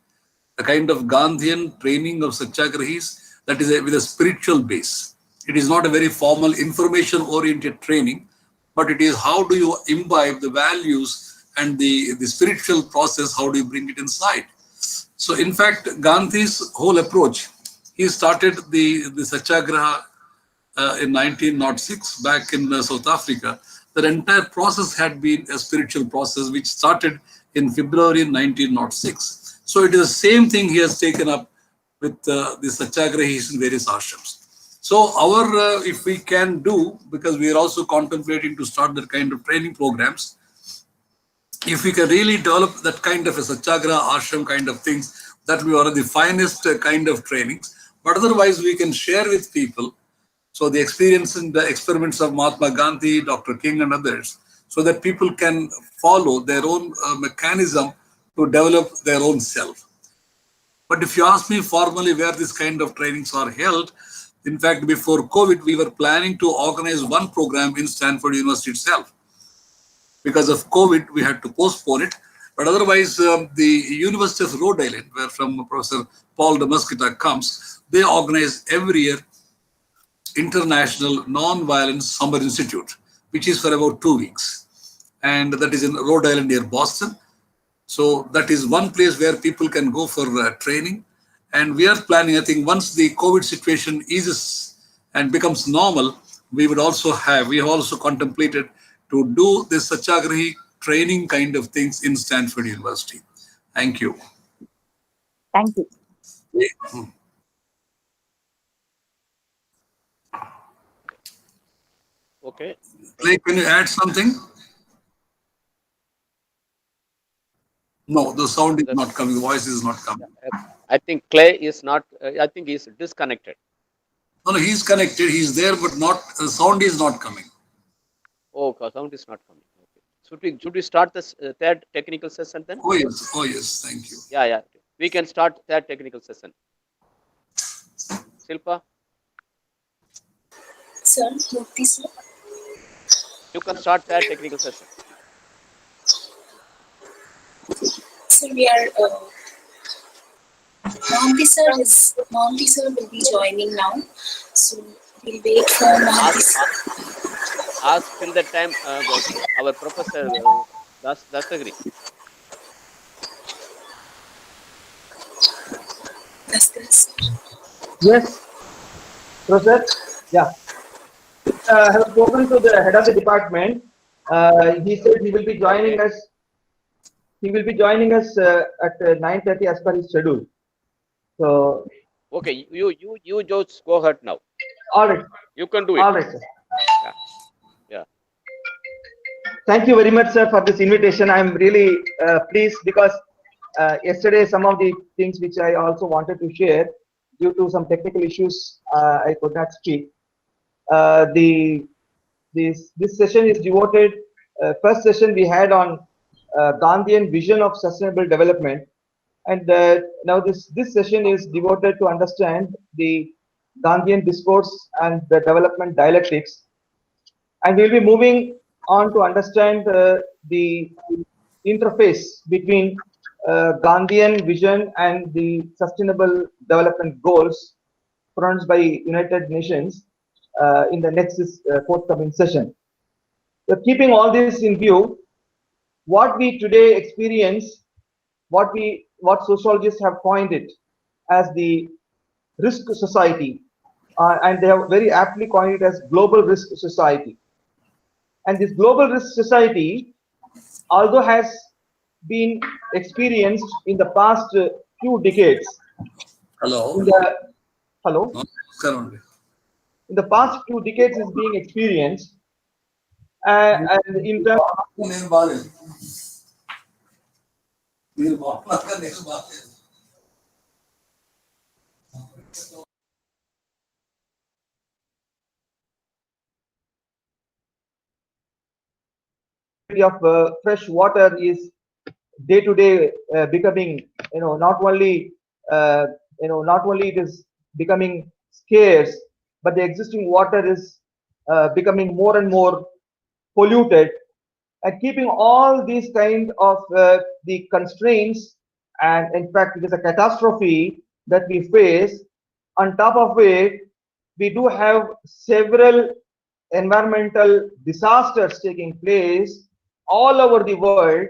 The kind of Gandhian training of satyagrahis that is with a spiritual base. It is not a very formal information-oriented training, but it is how do you imbibe the values and the spiritual process, how do you bring it inside? So in fact, Gandhi's whole approach, he started the satyagraha in 1906 back in South Africa. The entire process had been a spiritual process which started in February 1906. So it is the same thing he has taken up with the satyagrahis in various ashrams. So our, if we can do, because we are also contemplating to start that kind of training programs, if we can really develop that kind of a satyagraha ashram kind of things, that will be one of the finest kind of trainings. But otherwise, we can share with people. So the experience and the experiments of Mahatma Gandhi, Dr. King and others, so that people can follow their own mechanism to develop their own self. But if you ask me formally where this kind of trainings are held, in fact, before COVID, we were planning to organize one program in Stanford University itself. Because of COVID, we had to postpone it. But otherwise, the University of Rhode Island, where from Professor Paul Damascita comes, they organize every year International Non-Violence Summer Institute, which is for about 2 weeks. And that is in Rhode Island near Boston. So that is one place where people can go for training. And we are planning, I think, once the COVID situation eases and becomes normal, we have also contemplated to do this satyagrahi training kind of things in Stanford University. Thank you. Thank you. Okay. Clay, can you add something? No, the sound is not coming. The voice is not coming. I think Clay is not, I think he's disconnected. No, he's connected. He's there, but not. The sound is not coming. Oh, sound is not coming. Okay. Should we start this third technical session then? Oh yes. Thank you. Yeah. We can start third technical session. Silpa? Sir, Mukti sir. You can start third technical session. So we are, Monty sir will be joining now. So we'll wait for Monty sir. Ask till that time our professor Dasagri. Yes, Professor. Yeah. I have spoken to the head of the department. He said he will be joining us. He will be joining us at 9:30 as per his schedule. So. Okay, you just go ahead now. All right. You can do it. All right, sir. Yeah. Thank you very much, sir, for this invitation. I'm really pleased because yesterday some of the things which I also wanted to share due to some technical issues I could not speak. This session is devoted. First session we had on Gandhian vision of sustainable development, and now this session is devoted to understand the Gandhian discourse and the development dialectics, and we'll be moving on to understand the interface between Gandhian vision and the sustainable development goals pronounced by United Nations in the next forthcoming session. So keeping all this in view, what we today experience, what sociologists have coined it as the risk society, and they have very aptly coined it as global risk society. And this global risk society, although has been experienced in the past few decades. Hello. Hello. In the past few decades is being experienced, and in terms of fresh water is day to day becoming, not only it is becoming scarce, but the existing water is becoming more and more polluted. And keeping all these kind of the constraints, and in fact it is a catastrophe that we face. On top of it, we do have several environmental disasters taking place all over the world,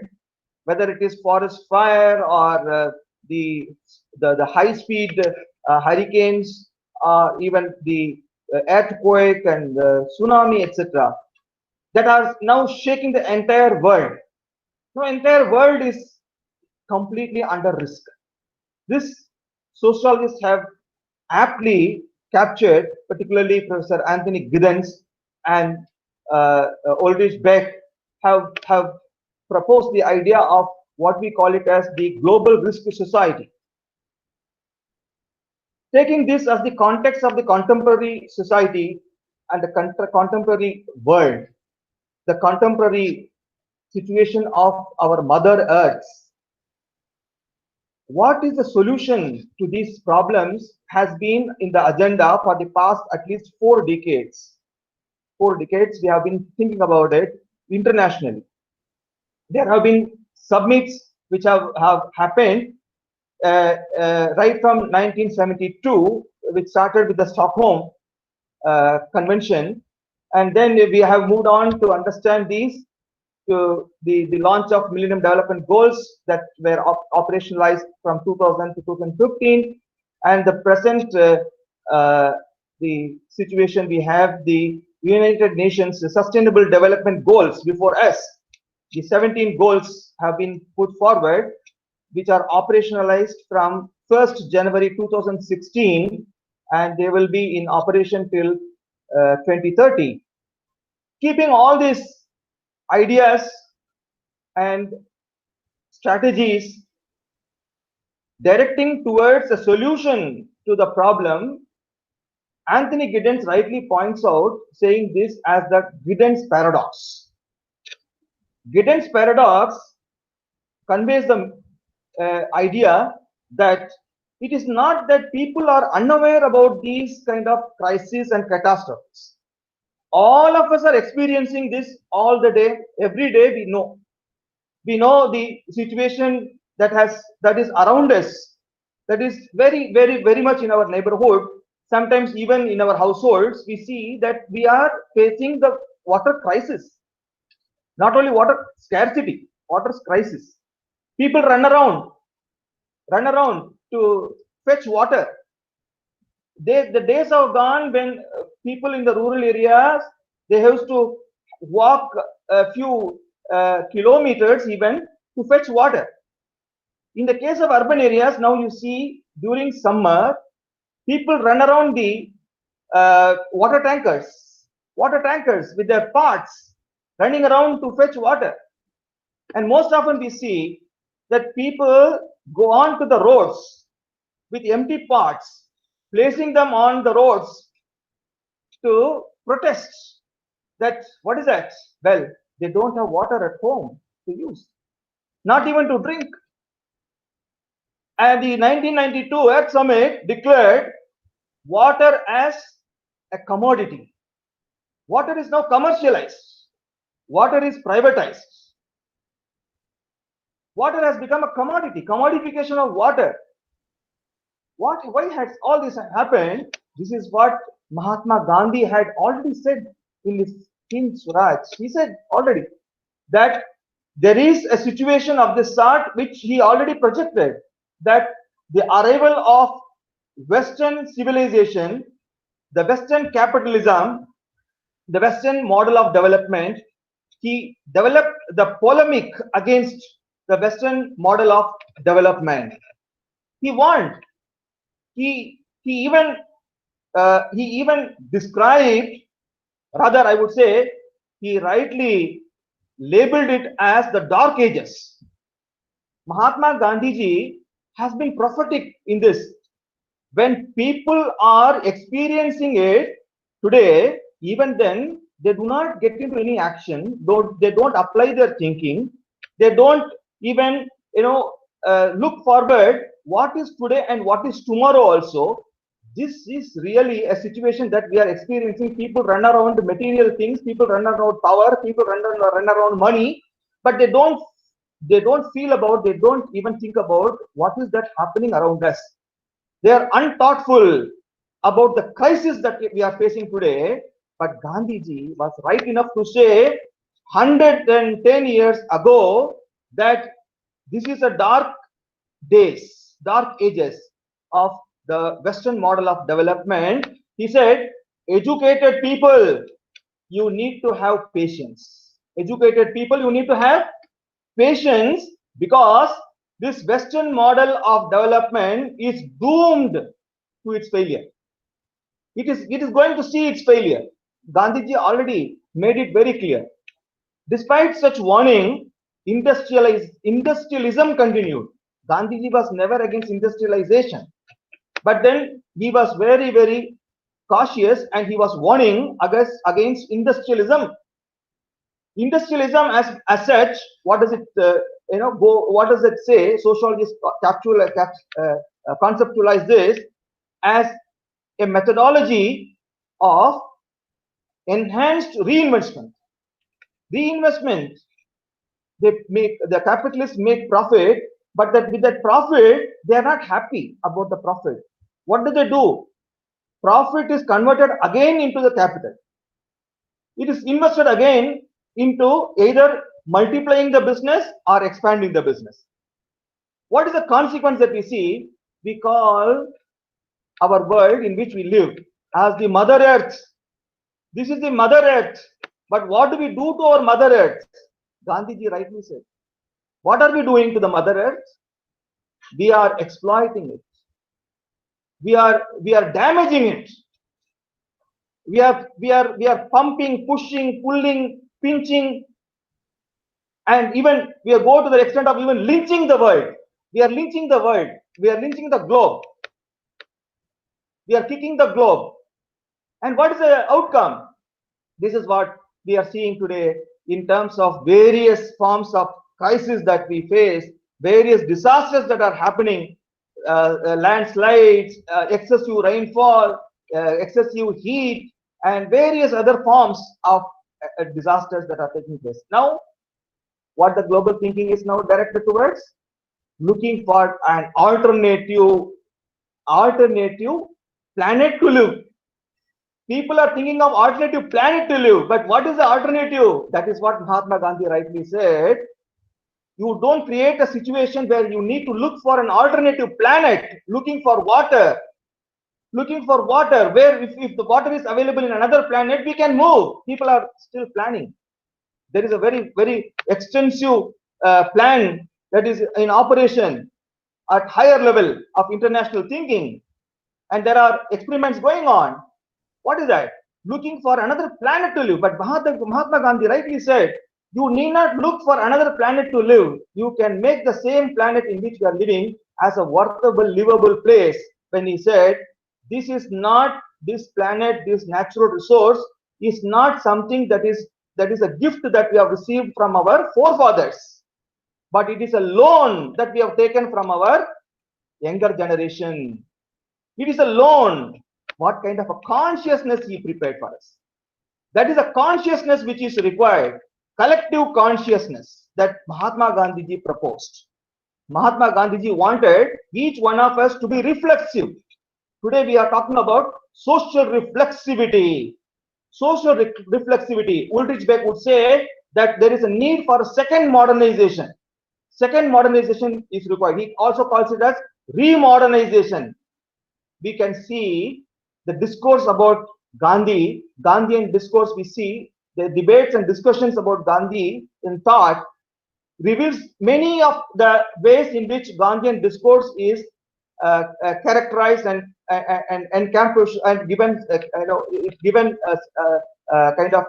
whether it is forest fire or the high speed hurricanes, even the earthquake and tsunami, etc., that are now shaking the entire world. The entire world is completely under risk. This sociologists have aptly captured, particularly Professor Anthony Giddens and Ulrich Beck have proposed the idea of what we call it as the global risk society. Taking this as the context of the contemporary society and the contemporary world, the contemporary situation of our Mother Earth, what is the solution to these problems has been in the agenda for the past at least 4 decades. 4 decades we have been thinking about it internationally. There have been summits which have happened right from 1972, which started with the Stockholm Convention, and then we have moved on to understand these, to the launch of Millennium Development Goals that were operationalized from 2000 to 2015, and the present the situation we have, the United Nations Sustainable Development Goals before us. The 17 goals have been put forward, which are operationalized from 1st January 2016, and they will be in operation till 2030. Keeping all these ideas and strategies directing towards a solution to the problem, Anthony Giddens rightly points out, saying this as the Giddens paradox. Giddens paradox conveys the idea that it is not that people are unaware about these kind of crises and catastrophes. All of us are experiencing this all the day, every day. We know the situation that is around us, that is very, very, very much in our neighborhood. Sometimes even in our households, we see that we are facing the water crisis. Not only water scarcity, water crisis. People run around to fetch water. The days are gone when people in the rural areas, they have to walk a few kilometers even to fetch water. In the case of urban areas, now you see during summer, people run around the water tankers with their parts, running around to fetch water. And most often we see that people go on to the roads with empty pots, placing them on the roads to protests that, what is that? Well, they don't have water at home to use, not even to drink. And the 1992 Earth Summit declared water as a commodity. Water is now commercialized. Water is privatized. Water has become a commodity, commodification of water. Why has all this happened? This is what Mahatma Gandhi had already said in his King Swaraj. He said already that there is a situation of this sort which he already projected, that the arrival of Western civilization, the Western capitalism, the Western model of development, he developed the polemic against the Western model of development. He warned. He even described, rather I would say, he rightly labeled it as the Dark Ages. Mahatma Gandhi ji has been prophetic in this. When people are experiencing it today, even then they do not get into any action. They don't apply their thinking. They don't even look forward what is today and what is tomorrow also. This is really a situation that we are experiencing. People run around material things, people run around power, people run around money, but they don't feel about, they don't even think about what is that happening around us. They are unthoughtful about the crisis that we are facing today. But Gandhiji was right enough to say 110 years ago that this is a dark days, dark ages of the Western model of development. He said, educated people, you need to have patience. Educated people, you need to have patience, because this Western model of development is doomed to its failure. It is going to see its failure. Gandhiji already made it very clear. Despite such warning, industrialism continued. Gandhiji was never against industrialization, but then he was very, very cautious, and he was warning against industrialism. Industrialism as such, what does it what does it say? Sociologists conceptualize this as a methodology of enhanced reinvestment. Reinvestment, the capitalists make profit, but with that profit, they are not happy about the profit. What do? Profit is converted again into the capital. It is invested again into either multiplying the business or expanding the business. What is the consequence that we see? We call our world in which we live as the Mother Earth. This is the Mother Earth. But what do we do to our Mother Earth? Gandhiji rightly said. What are we doing to the Mother Earth? We are exploiting it. We are damaging it. We are pumping, pushing, pulling, pinching, and even we are go to the extent of even lynching the world. We are lynching the world. We are lynching the globe. We are kicking the globe. And what is the outcome? This is what we are seeing today in terms of various forms of crisis that we face, various disasters that are happening, landslides, excessive rainfall, excessive heat, and various other forms of disasters that are taking place. Now, what the global thinking is now directed towards? Looking for an alternative planet to live. People are thinking of alternative planet to live, but what is the alternative? That is what Mahatma Gandhi rightly said. You don't create a situation where you need to look for an alternative planet, looking for water, where if the water is available in another planet, we can move. People are still planning. There is a very, very extensive plan that is in operation at higher level of international thinking, and there are experiments going on. What is that? Looking for another planet to live. But Mahatma Gandhi rightly said, you need not look for another planet to live. You can make the same planet in which we are living as a workable, livable place. When he said, this is not this planet, this natural resource is not something that is a gift that we have received from our forefathers, but it is a loan that we have taken from our younger generation. It is a loan. What kind of a consciousness he prepared for us? That is a consciousness which is required, collective consciousness that Mahatma Gandhiji proposed. Mahatma Gandhiji wanted each one of us to be reflexive. Today we are talking about social reflexivity. Social reflexivity. Ulrich Beck would say that there is a need for a second modernization. Second modernization is required. He also calls it as remodernization. We can see the discourse about Gandhi, Gandhian discourse. We see the debates and discussions about Gandhi in thought reveals many of the ways in which Gandhian discourse is characterized and campus and given given kind of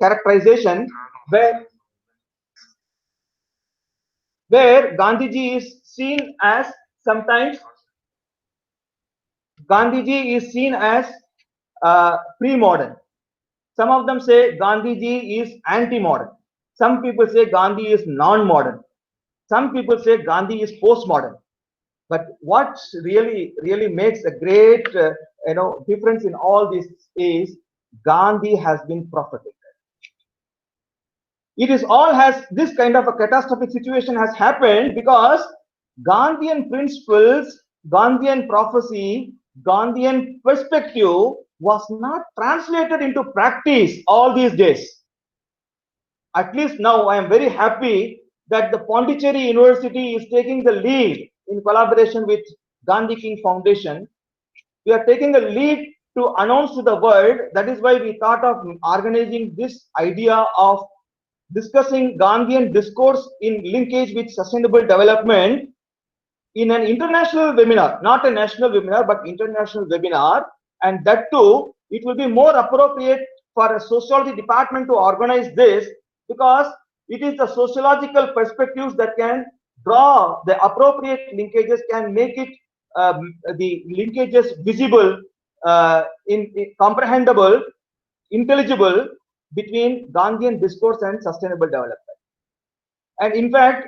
characterization where Gandhiji is seen as sometimes Gandhiji is seen as pre-modern. Some of them say Gandhiji is anti-modern. Some people say Gandhi is non-modern. Some people say Gandhi is post-modern. But what really makes a great difference in all this is Gandhi has been prophetic. It is all has this kind of a catastrophic situation has happened because Gandhian principles, Gandhian prophecy, Gandhian perspective was not translated into practice all these days. At least now I am very happy that the Pondicherry University is taking the lead in collaboration with Gandhi King Foundation. We are taking the lead to announce to the world. That is why we thought of organizing this idea of discussing Gandhian discourse in linkage with sustainable development in an international webinar, not a national webinar, but international webinar. And that too, it will be more appropriate for a sociology department to organize this because it is the sociological perspectives that can draw the appropriate linkages, can make it the linkages visible, in comprehensible, intelligible between Gandhian discourse and sustainable development. And in fact,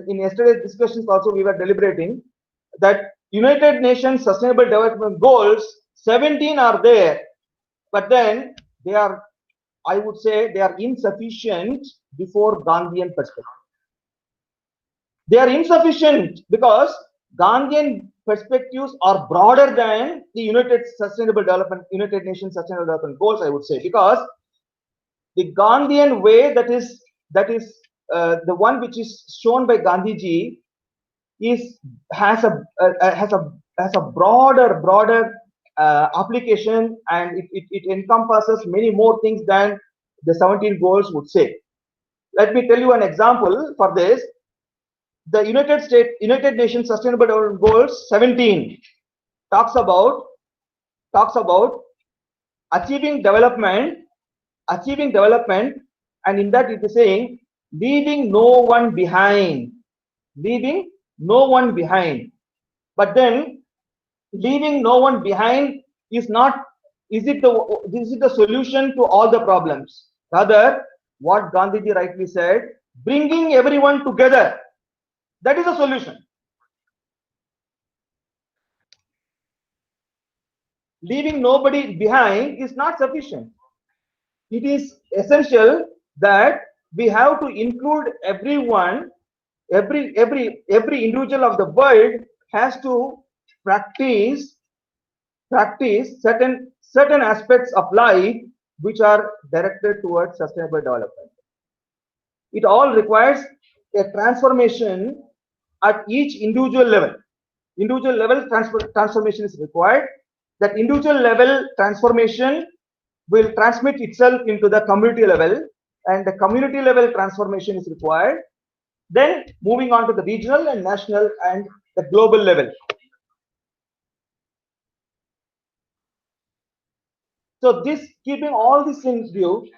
in yesterday's discussions also we were deliberating that United Nations Sustainable Development Goals 17 are there, but then they are, I would say, they are insufficient before Gandhian perspective. They are insufficient because Gandhian perspectives are broader than the United Nations Sustainable Development Goals, I would say, because the Gandhian way that is the one which is shown by Gandhiji has a broader application, and it encompasses many more things than the 17 goals would say. Let me tell you an example for this. The United Nations Sustainable Development Goals 17 talks about achieving development, and in that it is saying leaving no one behind. But then leaving no one behind is not, is it the solution to all the problems? Rather, what Gandhiji rightly said, bringing everyone together, that is a solution. Leaving nobody behind is not sufficient. It is essential that we have to include everyone. Every individual of the world has to practice certain aspects of life which are directed towards sustainable development. It all requires a transformation at each individual level. Individual level transformation is required. That individual level transformation will transmit itself into the community level, and the community level transformation is required. Then moving on to the regional and national and the global level. So this, keeping all this in view,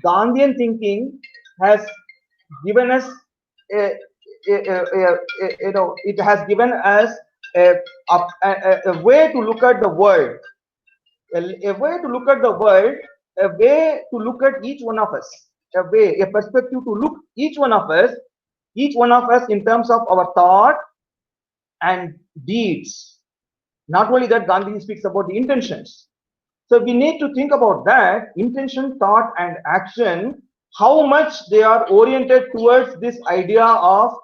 Gandhian thinking has given us it has given us a way to look at the world, a way to look at the world, a way to look at each one of us, a perspective to look each one of us in terms of our thought and deeds. Not only that, Gandhi speaks about the intentions. So we need to think about that intention, thought, and action, how much they are oriented towards this idea of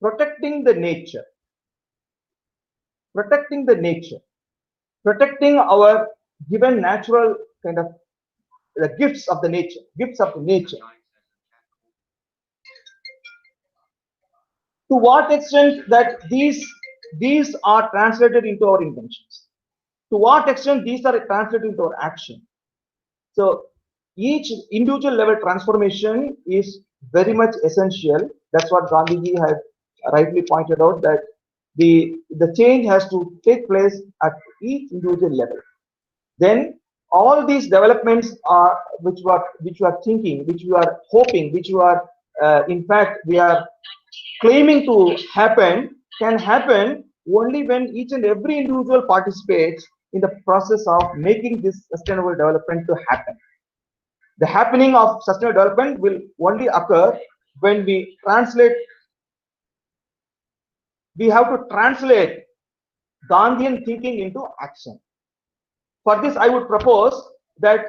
protecting the nature, protecting our given natural kind of the gifts of the nature. To what extent that these are translated into our intentions? To what extent these are translated into our action? So each individual level transformation is very much essential. That's what Gandhiji had rightly pointed out, that the change has to take place at each individual level. Then all these developments are which you are thinking, which you are hoping, which you are in fact we are claiming to happen, can happen only when each and every individual participates in the process of making this sustainable development to happen. The happening of sustainable development will only occur when we translate. We have to translate Gandhian thinking into action. For this, I would propose that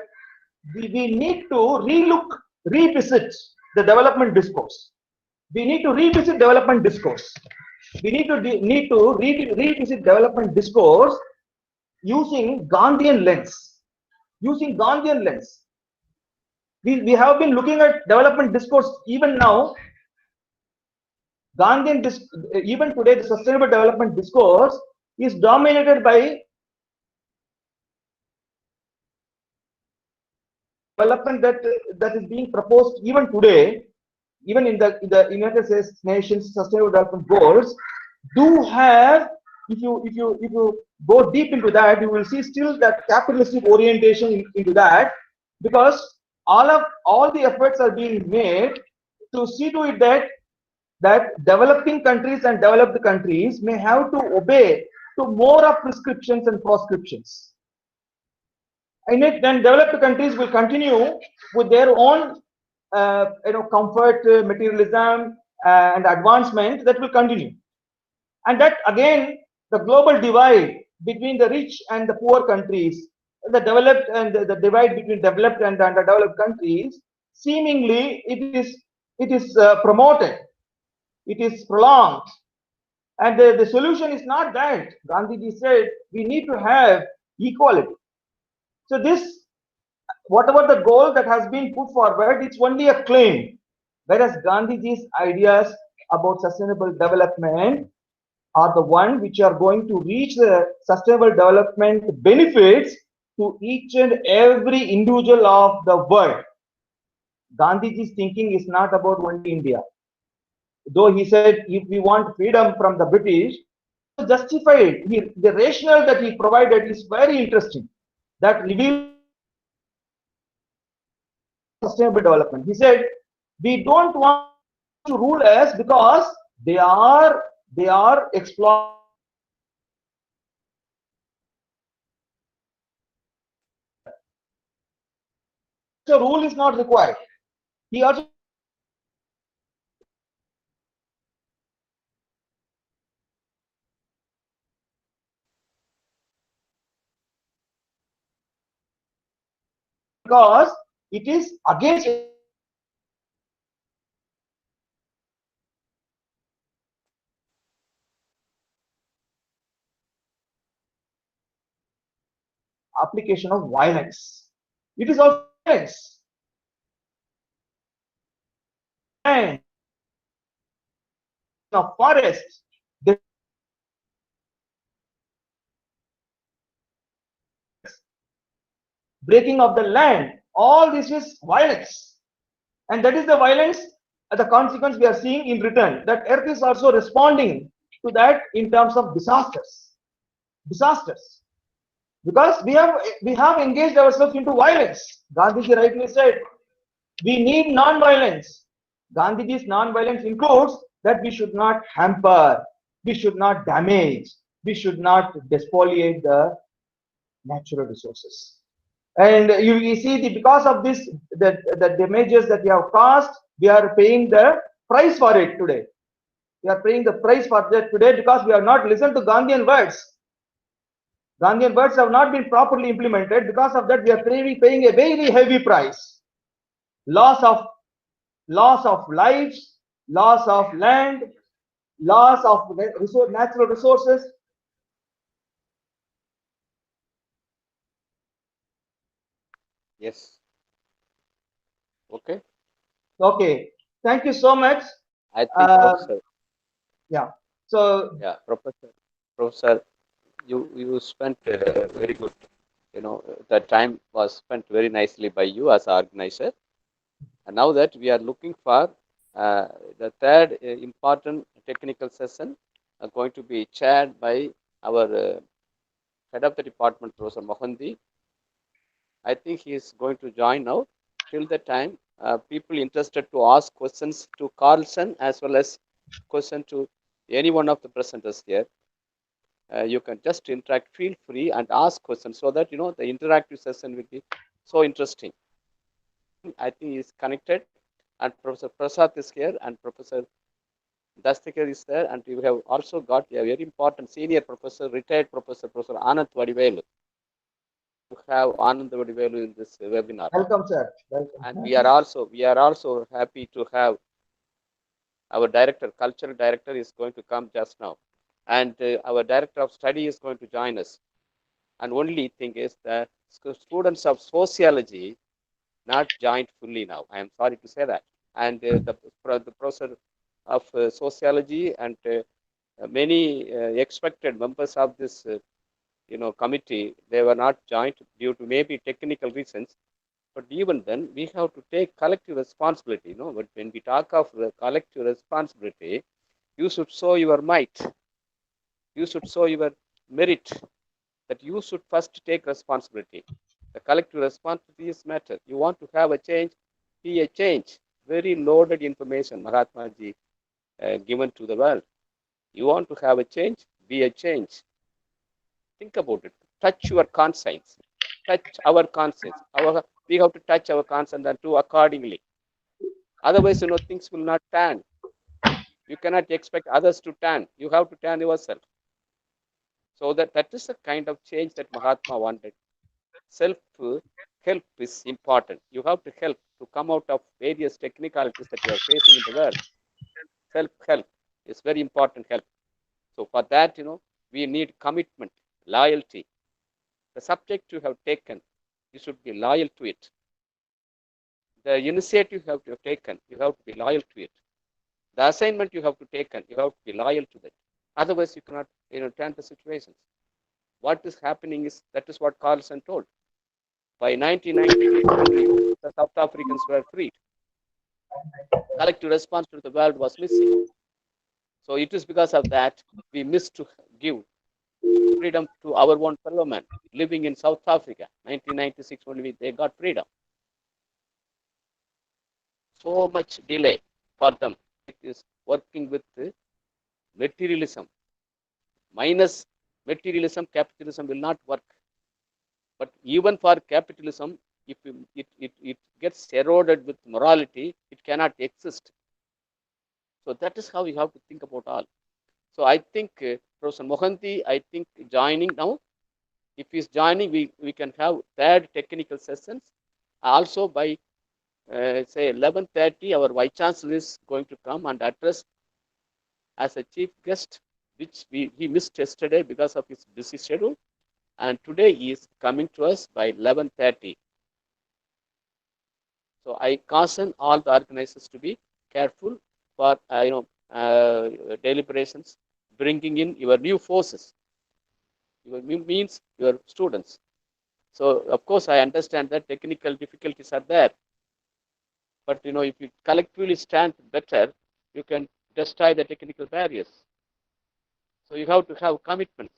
we need to revisit the development discourse. We need to revisit development discourse. We need to revisit development discourse using Gandhian lens. Using Gandhian lens. We have been looking at development discourse even now. Gandhian, even today, the sustainable development discourse is dominated by development that is being proposed even today, even in the United States Nations Sustainable Development Goals, do have, if you go deep into that, you will see still that capitalistic orientation into that, because all the efforts are being made to see to it that developing countries and developed countries may have to obey to more of prescriptions and proscriptions. And then developed countries will continue with their own comfort, materialism, and advancement that will continue. And that again, the global divide between the rich and the poor countries, the developed and the divide between developed and underdeveloped countries, seemingly it is promoted, it is prolonged. And the solution is not that. Gandhiji said we need to have equality. So this, whatever the goal that has been put forward, it's only a claim. Whereas Gandhiji's ideas about sustainable development are the one which are going to reach the sustainable development benefits to each and every individual of the world. Gandhiji's thinking is not about only India. Though he said if we want freedom from the British, justified. The rationale that he provided is very interesting. That reveals sustainable development. He said, we don't want to rule us because they are exploiting. The rule is not required. He also because it is against application of violence. It is also violence. And of forest, the breaking of the land, all this is violence. And that is the violence, the consequence we are seeing in return. That earth is also responding to that in terms of disasters. Because we have engaged ourselves into violence. Gandhiji rightly said, we need non-violence. Gandhiji's non-violence includes that we should not hamper, we should not damage, we should not despoliate the natural resources. And you see, because of this, the damages that we have caused, we are paying the price for it today. We are paying the price for that today because we have not listened to Gandhian words. Gandhian words have not been properly implemented. Because of that, we are paying a very heavy price. Loss of lives, loss of land, loss of natural resources. Yes. Okay. Okay. Thank you so much. I think, Professor. Yeah. So Yeah, Professor, you spent very good. The time was spent very nicely by you as organizer. And now that we are looking for the third important technical session, going to be chaired by our head of the department, Professor Mohanty. I think he is going to join now. Till the time, people interested to ask questions to Carlson as well as question to any one of the presenters here. You can just interact, feel free and ask questions so that the interactive session will be so interesting. I think he is connected, and Professor Prasad is here and Professor Dastikar is there, and we have also got a very important senior professor, retired Professor Anand Vadivelu. To have Anand Vadivelu in this webinar. Welcome, sir. Welcome. And we are also happy to have our director, cultural director, is going to come just now, and our director of study is going to join us. And only thing is that students of sociology not joined fully now. I am sorry to say that. And the professor of sociology and many expected members of this committee, they were not joined due to maybe technical reasons. But even then, we have to take collective responsibility. But when we talk of collective responsibility, you should show your might. You should show your merit. That you should first take responsibility. The collective responsibility is matter. You want to have a change, be a change. Very loaded information, Mahatma Ji given to the world. You want to have a change, be a change. Think about it. Touch your conscience. Touch our conscience. We have to touch our conscience and do accordingly. Otherwise, things will not turn. You cannot expect others to turn. You have to turn yourself. So that is the kind of change that Mahatma wanted. Self-help is important. You have to help to come out of various technicalities that you are facing in the world. Self-help is very important help. So for that, we need commitment, loyalty. The subject you have taken, you should be loyal to it. The initiative you have to have taken, you have to be loyal to it. The assignment you have to taken, you have to be loyal to that. Otherwise, you cannot turn the situations. What is happening is, that is what Carlson told. By 1998, only the South Africans were freed. Collective response to the world was missing. So it is because of that we missed to give freedom to our own fellow men living in South Africa. 1996 only they got freedom. So much delay for them. It is working with materialism. Minus materialism, capitalism will not work. But even for capitalism, if it gets eroded with morality, it cannot exist. So that is how we have to think about all. So I think Professor Mohanty, I think joining now. If he's joining, we can have third technical sessions. Also by say 11:30, our Vice Chancellor is going to come and address as a chief guest, which he missed yesterday because of his busy schedule. And today he is coming to us by 11:30. So I caution all the organizers to be careful for deliberations, bringing in your new forces. Your means your students. So of course I understand that technical difficulties are there, but if you collectively stand better, you can destroy the technical barriers. So you have to have commitment.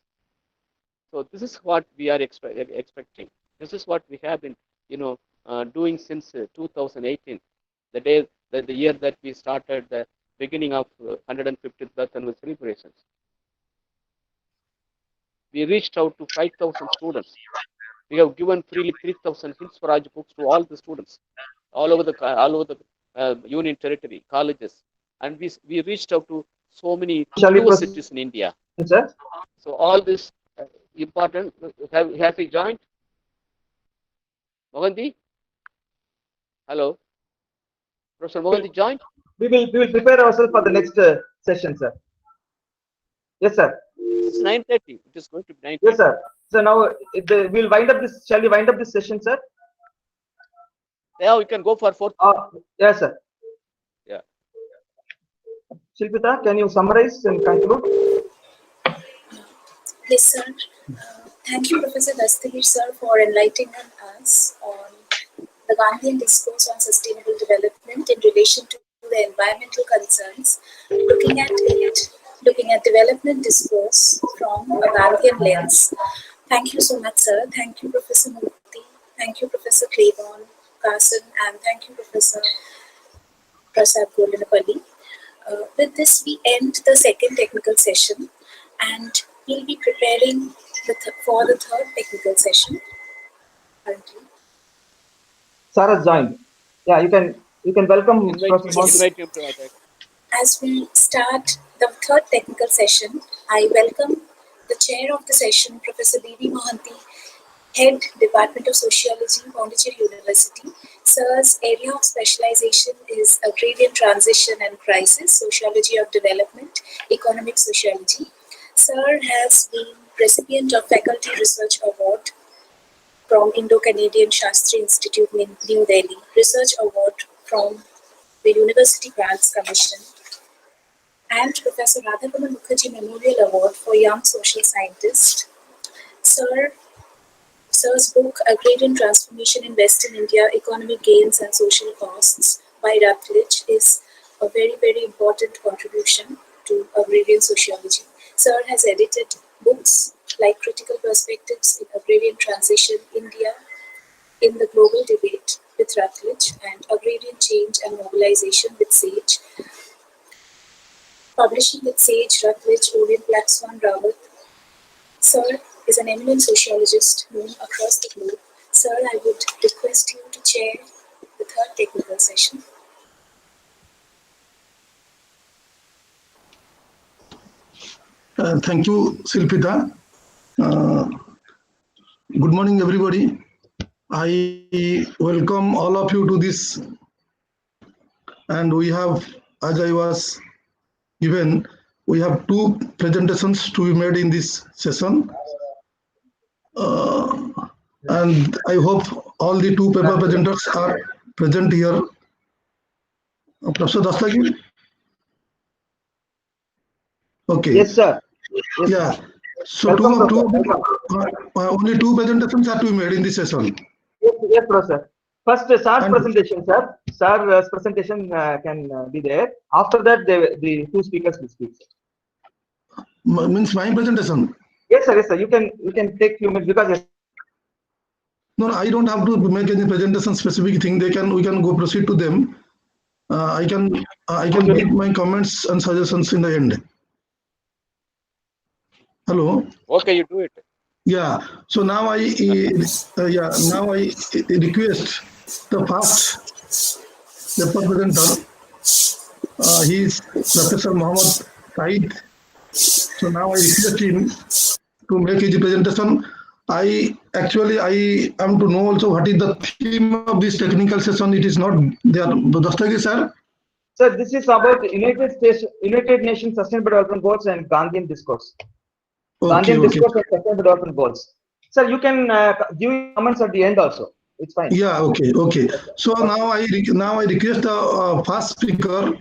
So this is what we are expecting. This is what we have been doing since 2018, the year that we started the beginning of 150th birth anniversary celebrations. We reached out to 5,000 students We have given freely 3,000 Hind Swaraj books to all the students, all over the Union Territory, colleges, and we reached out to so many Shall we universities in India. proceed, sir? So all this important. Have we joined? Mohanty? Hello? Professor Mohanty joined? We will prepare ourselves for the next session, sir. Yes, sir. It's 9:30. It is going to be 9:30. Yes, sir. So now we'll wind up this. Shall we wind up this session, sir? Yeah, we can go for fourth. Yes, sir. Yeah. Shilpita, can you summarize and conclude? Yes, sir. Thank you, Professor Dastagir, sir, for enlightening us on the Gandhian discourse on sustainable development in relation to the environmental concerns, looking at development discourse from a Gandhian lens. Thank you so much, sir. Thank you, Professor Murthy. Thank you, Professor Claiborne, Carson, and thank you, Professor Prasad Golinapalli. With this, we end the second technical session, and we'll be preparing for the third technical session currently. Sarah joined. Yeah, you can welcome Professor Yes. As we start the third technical session, I welcome the chair of the session, Professor B.V. Mohanty, Head, Department of Sociology, Pondicherry University. Sir's area of specialization is agrarian transition and crisis, sociology of development, economic sociology. Sir has been recipient of Faculty Research Award from Indo-Canadian Shastri Institute in New Delhi, Research Award from the University Grants Commission, and Professor Radhakamal Mukherjee Memorial Award for Young Social Scientist. Sir's book, Agrarian Transformation in Western India, Economic Gains and Social Costs by Rutledge is a very, very important contribution to agrarian sociology. Sir has edited books like Critical Perspectives in Agrarian Transition, India in the Global Debate with Rutledge, and Agrarian Change and Mobilization with Sage. Publishing with Sage, Rutledge, Orient Black Swan, Rawat. Sir is an eminent sociologist known across the globe. Sir, I would request you to chair the third technical session. Thank you, Silpita. Good morning, everybody. I welcome all of you to this. And we have, as I was given, we have two presentations to be made in this session. And I hope all the two paper presenters are present here. Professor Dastagir? Okay. Yes, sir. Yes, yeah. sir. So only two presentations are to be made in this session. Yes, Professor. First, Sir's presentation, sir. Sir's presentation can be there. After that, the two speakers will speak. Means my presentation? Yes, sir. Yes, sir. You can take few minutes because. No, I don't have to make any presentation specific thing. We can go proceed to them. I can give my comments and suggestions in the end. Hello. Okay, you do it. Yeah. So now I request the first paper presenter. He is Professor Muhammad Said. So now I request him to make his presentation. I am to know also what is the theme of this technical session. It is not there. Dastagir, sir. Sir, this is about United Nations Sustainable Development Goals and Gandhian Discourse. Gandhian Discourse and Sustainable Development Goals. Sir, you can give comments at the end also. It's fine. Yeah. Okay. So now I request the first speaker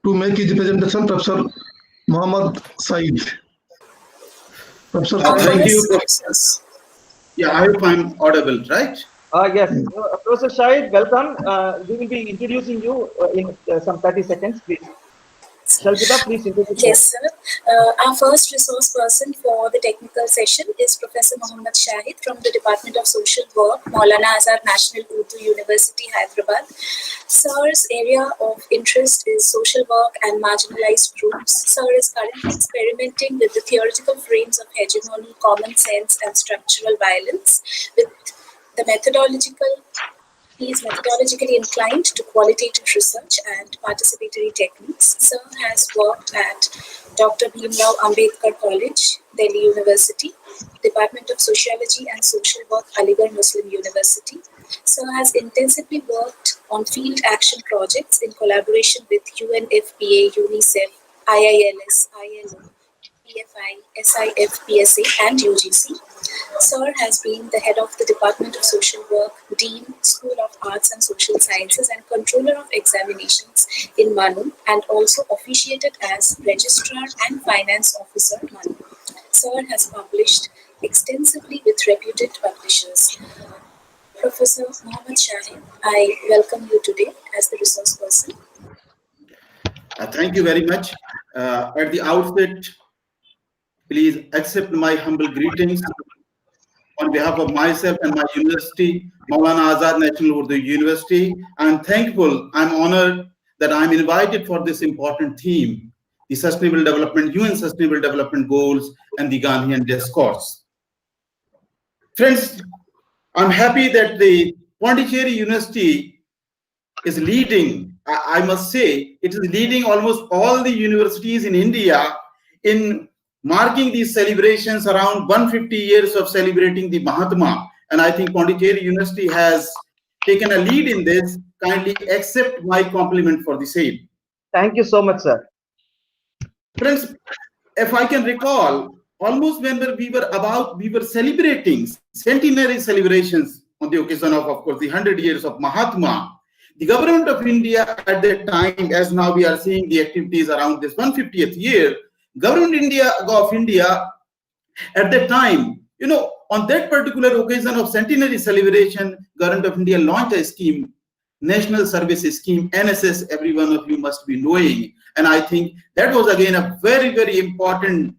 to make his presentation, Professor Muhammad Said. Professor Said. Thank you. Yeah, I hope I'm audible, right? Yes. Professor Shahid, welcome. We will be introducing you in some 30 seconds, please. Shalpita, please introduce. Yes, sir. Our first resource person for the technical session is Professor Mohammad Shahid from the Department of Social Work, Maulana Azad National Urdu University, Hyderabad. Sir's area of interest is social work and marginalized groups. Sir is currently experimenting with the theoretical frames of hegemony, common sense, and structural violence. With the he is methodologically inclined to qualitative research and participatory techniques. Sir has worked at Dr. Bhimrao Ambedkar College, Delhi University, Department of Sociology and Social Work, Aligarh Muslim University. Sir has intensively worked on field action projects in collaboration with UNFPA, UNICEF, IILS, ILO, PFI, SIF, PSA, and UGC. Sir has been the head of the Department of Social Work, Dean, School of Arts and Social Sciences, and Controller of Examinations in Manu, and also officiated as Registrar and Finance Officer, Manu. Sir has published extensively with reputed publishers. Professor Mohammad Shahid, I welcome you today as the resource person. Thank you very much. At the outset, please accept my humble greetings on behalf of myself and my university, Maulana Azad National Urdu University. I'm thankful, I'm honored that I'm invited for this important theme, the Sustainable Development, UN Sustainable Development Goals and the Gandhian Discourse. Friends, I'm happy that the Pondicherry University is leading, I must say, it is leading almost all the universities in India in marking these celebrations around 150 years of celebrating the Mahatma. And I think Pondicherry University has taken a lead in this. Kindly accept my compliment for the same. Thank you so much, sir. Friends, if I can recall, almost when we were celebrating centenary celebrations on the occasion of course, the 100 years of Mahatma. The government of India at that time, as now we are seeing the activities around this 150th year, government of India at that time, on that particular occasion of centenary celebration, government of India launched a scheme, National Service Scheme, NSS, every one of you must be knowing. And I think that was again a very, very important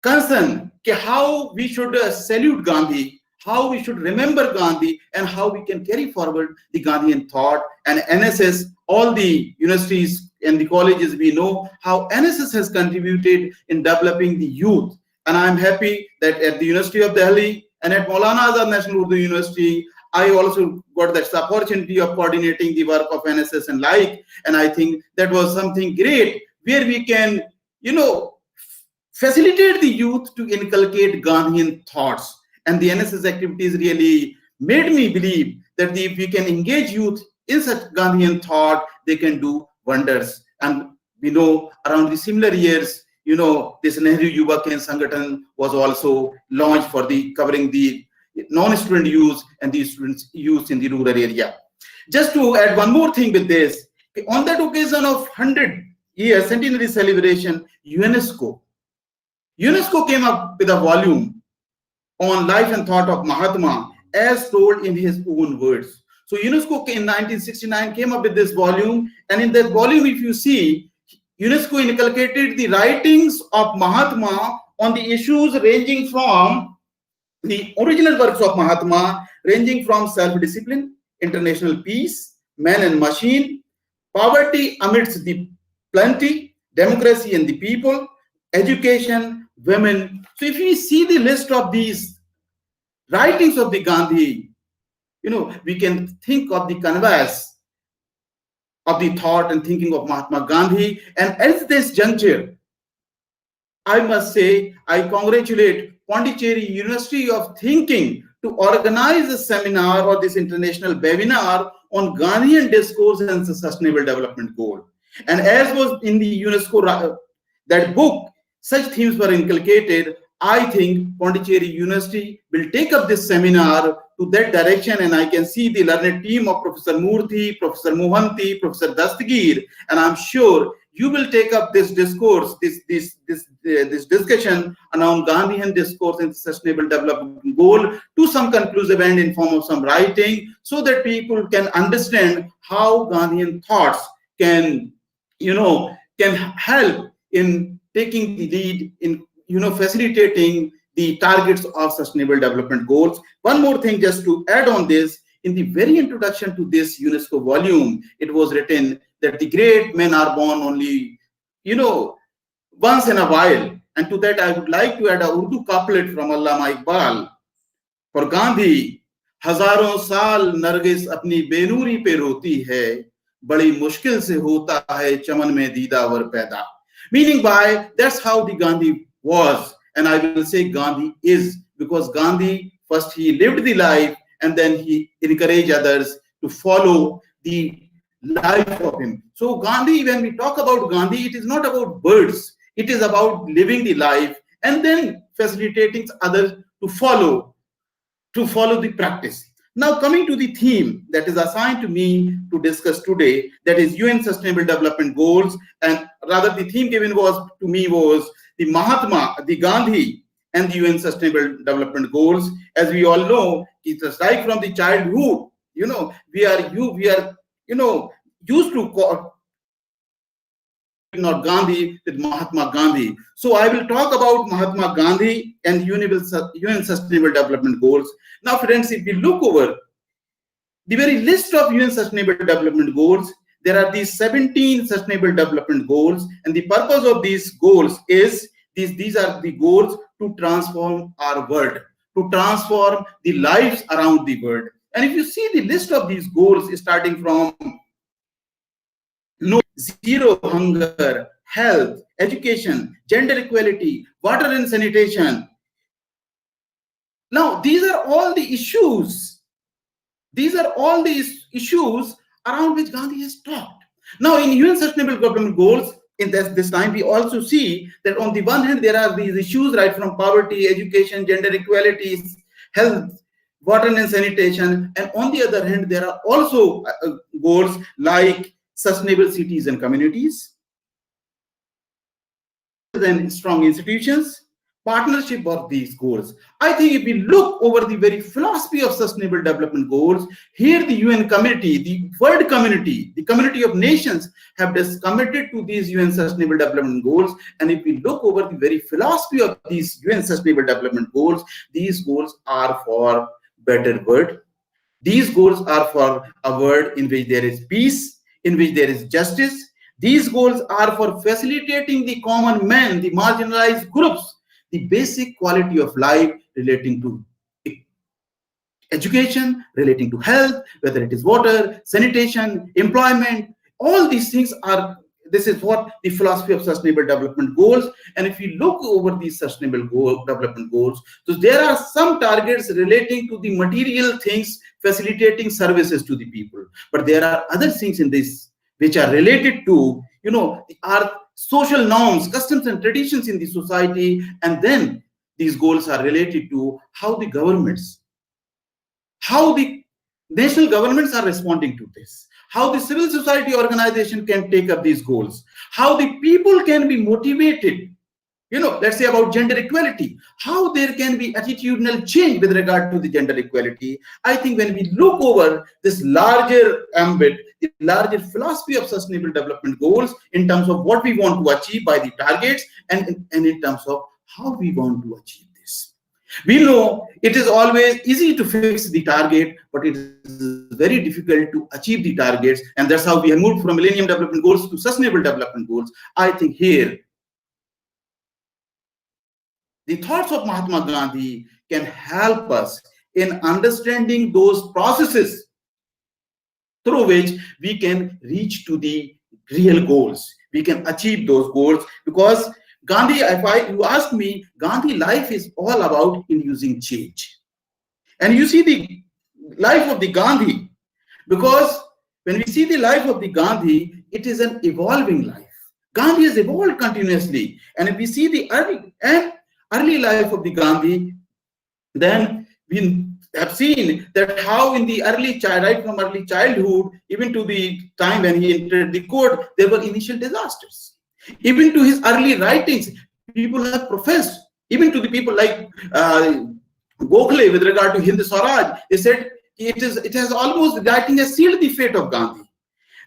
concern, how we should salute Gandhi, how we should remember Gandhi, and how we can carry forward the Gandhian thought. And NSS, all the universities and the colleges, we know how NSS has contributed in developing the youth. And I'm happy that at the University of Delhi and at Maulana Azad National Urdu University, I also got that opportunity of coordinating the work of NSS and like. And I think that was something great where we can, facilitate the youth to inculcate Gandhian thoughts. And the NSS activities really made me believe that if we can engage youth in such Gandhian thought, they can do wonders. And we know around the similar years, this Nehru Yuva Kendra Sangathan was also launched for covering the non-student youth and the students youth in the rural area. Just to add one more thing with this, on that occasion of 100-year centenary celebration, UNESCO came up with a volume on life and thought of Mahatma as told in his own words. So UNESCO in 1969 came up with this volume, and in that volume, if you see, UNESCO inculcated the writings of Mahatma on the issues ranging from the original works of Mahatma, ranging from self-discipline, international peace, man and machine, poverty amidst the plenty, democracy and the people, education, women. So if you see the list of these writings of the Gandhi, we can think of the canvas of the thought and thinking of Mahatma Gandhi. And at this juncture, I must say, I congratulate Pondicherry University of Thinking to organize a seminar or this international webinar on Gandhian discourse and the sustainable development goal. And as was in the UNESCO, that book, such themes were inculcated. I think Pondicherry University will take up this seminar to that direction, and I can see the learned team of Professor Murthy, Professor Mohanty, Professor Dastagir, and I'm sure you will take up this discourse, this discussion around Gandhian discourse and sustainable development goal to some conclusive end in form of some writing, so that people can understand how Gandhian thoughts can help in taking the lead in facilitating the targets of sustainable development goals. One more thing just to add on this, in the very introduction to this UNESCO volume, it was written that the great men are born only, once in a while. And to that, I would like to add a Urdu couplet from Allama Iqbal. For Gandhi, हजारों साल नरगिस अपनी बेनूरी पे रोती है, बड़ी मुश्किल से होता है चमन में दीदावर पैदा. Meaning by, that's how the Gandhi was. And I will say Gandhi is, because Gandhi, first he lived the life and then he encouraged others to follow the life of him. So Gandhi, when we talk about Gandhi, it is not about words. It is about living the life and then facilitating others to follow the practice. Now coming to the theme that is assigned to me to discuss today, that is UN Sustainable Development Goals, and rather the theme given was to me was the Mahatma, the Gandhi, and the UN Sustainable Development Goals. As we all know, it's right from the childhood, we are used to call not Gandhi with Mahatma Gandhi. So I will talk about Mahatma Gandhi and UN Sustainable Development Goals. Now, friends, if we look over the very list of UN Sustainable Development Goals, there are these 17 Sustainable Development Goals, and the purpose of these goals is these are the goals to transform our world, to transform the lives around the world. And if you see the list of these goals, starting from zero hunger, health, education, gender equality, water and sanitation. Now, these are all the issues. These are all the issues around which Gandhi has talked. Now, in UN Sustainable Development Goals, in this time, we also see that on the one hand, there are these issues right from poverty, education, gender equality, health, water and sanitation. And on the other hand, there are also goals like sustainable cities and communities, and strong institutions, partnership of these goals. I think if we look over the very philosophy of sustainable development goals, here the UN community, the world community, the community of nations have just committed to these UN sustainable development goals. And if we look over the very philosophy of these UN sustainable development goals, these goals are for better world. These goals are for a world in which there is peace, in which there is justice. These goals are for facilitating the common man, the marginalized groups, the basic quality of life relating to education, relating to health, whether it is water, sanitation, employment, all these things are, this is what the philosophy of sustainable development goals. And if you look over these sustainable development goals, so there are some targets relating to the material things, facilitating services to the people. But there are other things in this which are related to, our social norms, customs and traditions in the society. And then these goals are related to how the governments, how the national governments are responding to this, how the civil society organization can take up these goals, how the people can be motivated, let's say about gender equality, how there can be attitudinal change with regard to the gender equality. I think when we look over this larger ambit, the larger philosophy of sustainable development goals in terms of what we want to achieve by the targets and in terms of how we want to achieve this. We know it is always easy to fix the target, but it is very difficult to achieve the targets. And that's how we have moved from Millennium Development Goals to Sustainable Development Goals. I think here, the thoughts of Mahatma Gandhi can help us in understanding those processes through which we can reach to the real goals. We can achieve those goals, because Gandhi, if you ask me, Gandhi life is all about inducing change. And you see the life of the Gandhi, because when we see the life of the Gandhi, it is an evolving life. Gandhi has evolved continuously. And if we see the early life of the Gandhi, then we have seen that how in the right from early childhood, even to the time when he entered the court, there were initial disasters. Even to his early writings, people have professed, even to the people like Gokhale with regard to Hind Swaraj, they said it has almost writing has sealed the fate of Gandhi.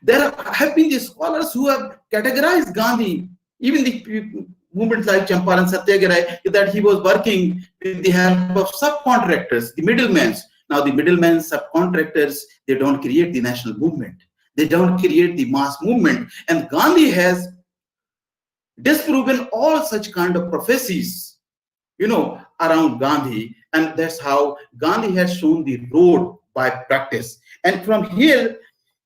There have been the scholars who have categorized Gandhi, even the movements like Champaran Satyagraha, that he was working with the help of subcontractors, the middlemen. Now the middlemen, subcontractors, they don't create the national movement. They don't create the mass movement. And Gandhi has disproven all such kind of prophecies, around Gandhi. And that's how Gandhi has shown the road by practice. And from here,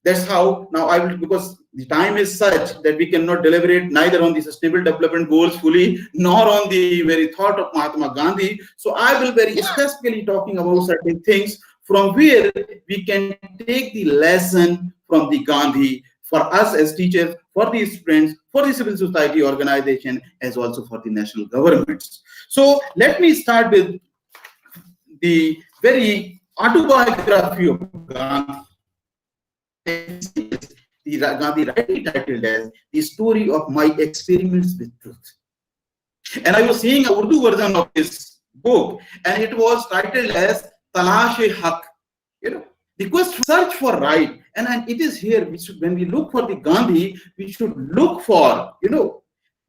that's how now I will, because the time is such that we cannot deliberate neither on the sustainable development goals fully, nor on the very thought of Mahatma Gandhi. So I will very specifically talking about certain things from where we can take the lesson from the Gandhi for us as teachers, for the students, for the civil society organization, as also for the national governments. So let me start with the very autobiography of Gandhi. The Gandhi rightly titled as The Story of My Experiments with Truth. And I was seeing a Urdu version of this book, and it was titled as Talash-e-Haq. The quest, search for right. And it is here, when we look for the Gandhi, we should look for,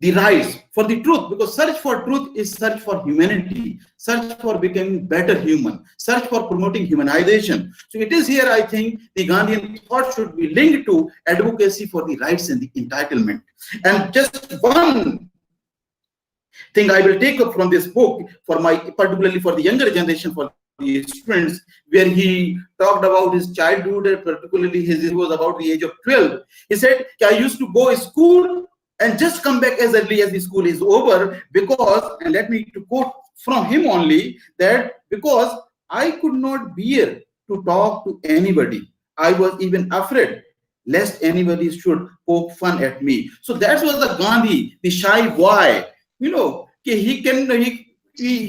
the rights, for the truth, because search for truth is search for humanity, search for becoming better human, search for promoting humanization. So it is here, I think, the Gandhian thought should be linked to advocacy for the rights and the entitlement. And just one thing I will take up from this book, particularly for the younger generation, for the students, where he talked about his childhood, and particularly he was about the age of 12. He said, I used to go to school and just come back as early as the school is over, because, and let me to quote from him only, that because I could not bear to talk to anybody. I was even afraid lest anybody should poke fun at me. So that was the Gandhi, the shy boy. He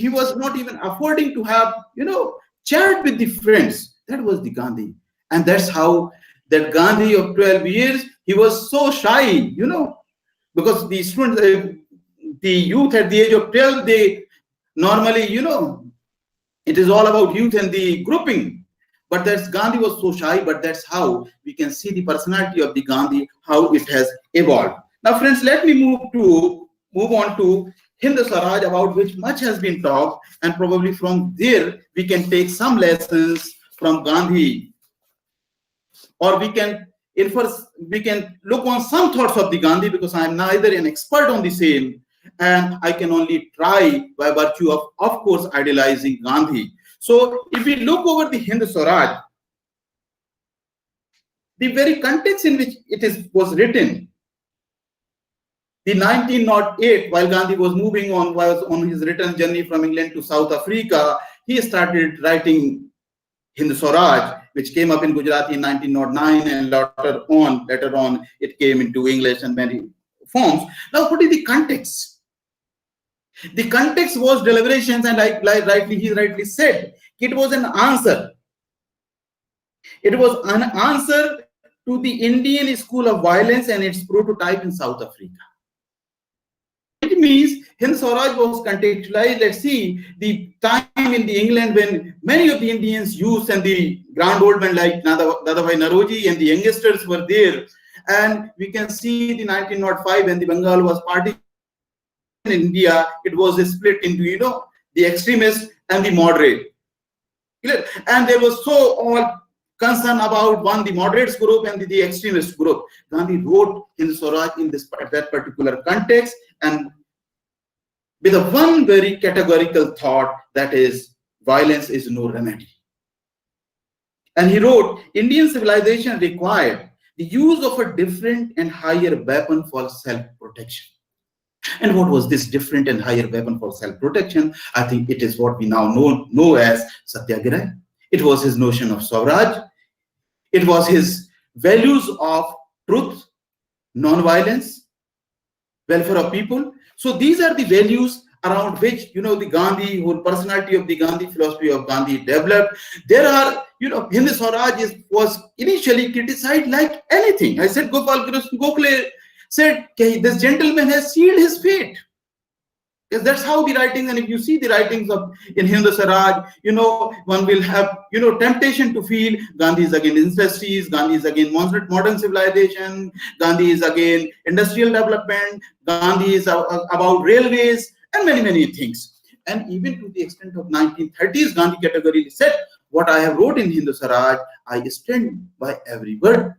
was not even affording to have, chat with the friends. That was the Gandhi. And that's how that Gandhi of 12 years, he was so shy, because the students, the youth at the age of 12, they normally, it is all about youth and the grouping. But that's Gandhi was so shy, but that's how we can see the personality of the Gandhi, how it has evolved. Now, friends, let me move on to Hind Swaraj, about which much has been talked, and probably from there we can take some lessons from Gandhi, or we can look on some thoughts of the Gandhi, because I am neither an expert on the same, and I can only try by virtue of course, idealizing Gandhi. So if we look over the Hind Swaraj, the very context in which was written, the 1908, while Gandhi was on his return journey from England to South Africa, he started writing Hind Swaraj, which came up in Gujarati in 1909, and later on it came into English and many forms. Now, what is the context? The context was deliberations, and he rightly said, it was an answer. It was an answer to the Indian school of violence and its prototype in South Africa. It means Hind Swaraj was contextualized. Let's see the time in the England when many of the Indians, youth and the grand old men like Dadabhai Naroji and the youngsters were there. And we can see the 1905 when the Bengal was party in India, it was split into, the extremists and the moderate. And there was so all concern about the moderates group and the extremist group. Gandhi wrote Hind Swaraj in that particular context, and with one very categorical thought, that is, violence is no remedy. And he wrote, Indian civilization required the use of a different and higher weapon for self-protection. And what was this different and higher weapon for self-protection? I think it is what we now know as Satyagraha. It was his notion of Swaraj. It was his values of truth, non-violence, welfare of people. So these are the values around which, the Gandhi, whole personality of the Gandhi, philosophy of Gandhi developed. There are, Hind Swaraj was initially criticized like anything. I said, Gopal Krishna Gokhale said, this gentleman has sealed his fate. Because that's how the writings, and if you see the writings of in Hind Swaraj, one will have, temptation to feel Gandhi is against industries, Gandhi is against modern civilization, Gandhi is against industrial development, Gandhi is about railways, and many, many things. And even to the extent of 1930s, Gandhi categorically said, what I have wrote in Hind Swaraj, I stand by every word.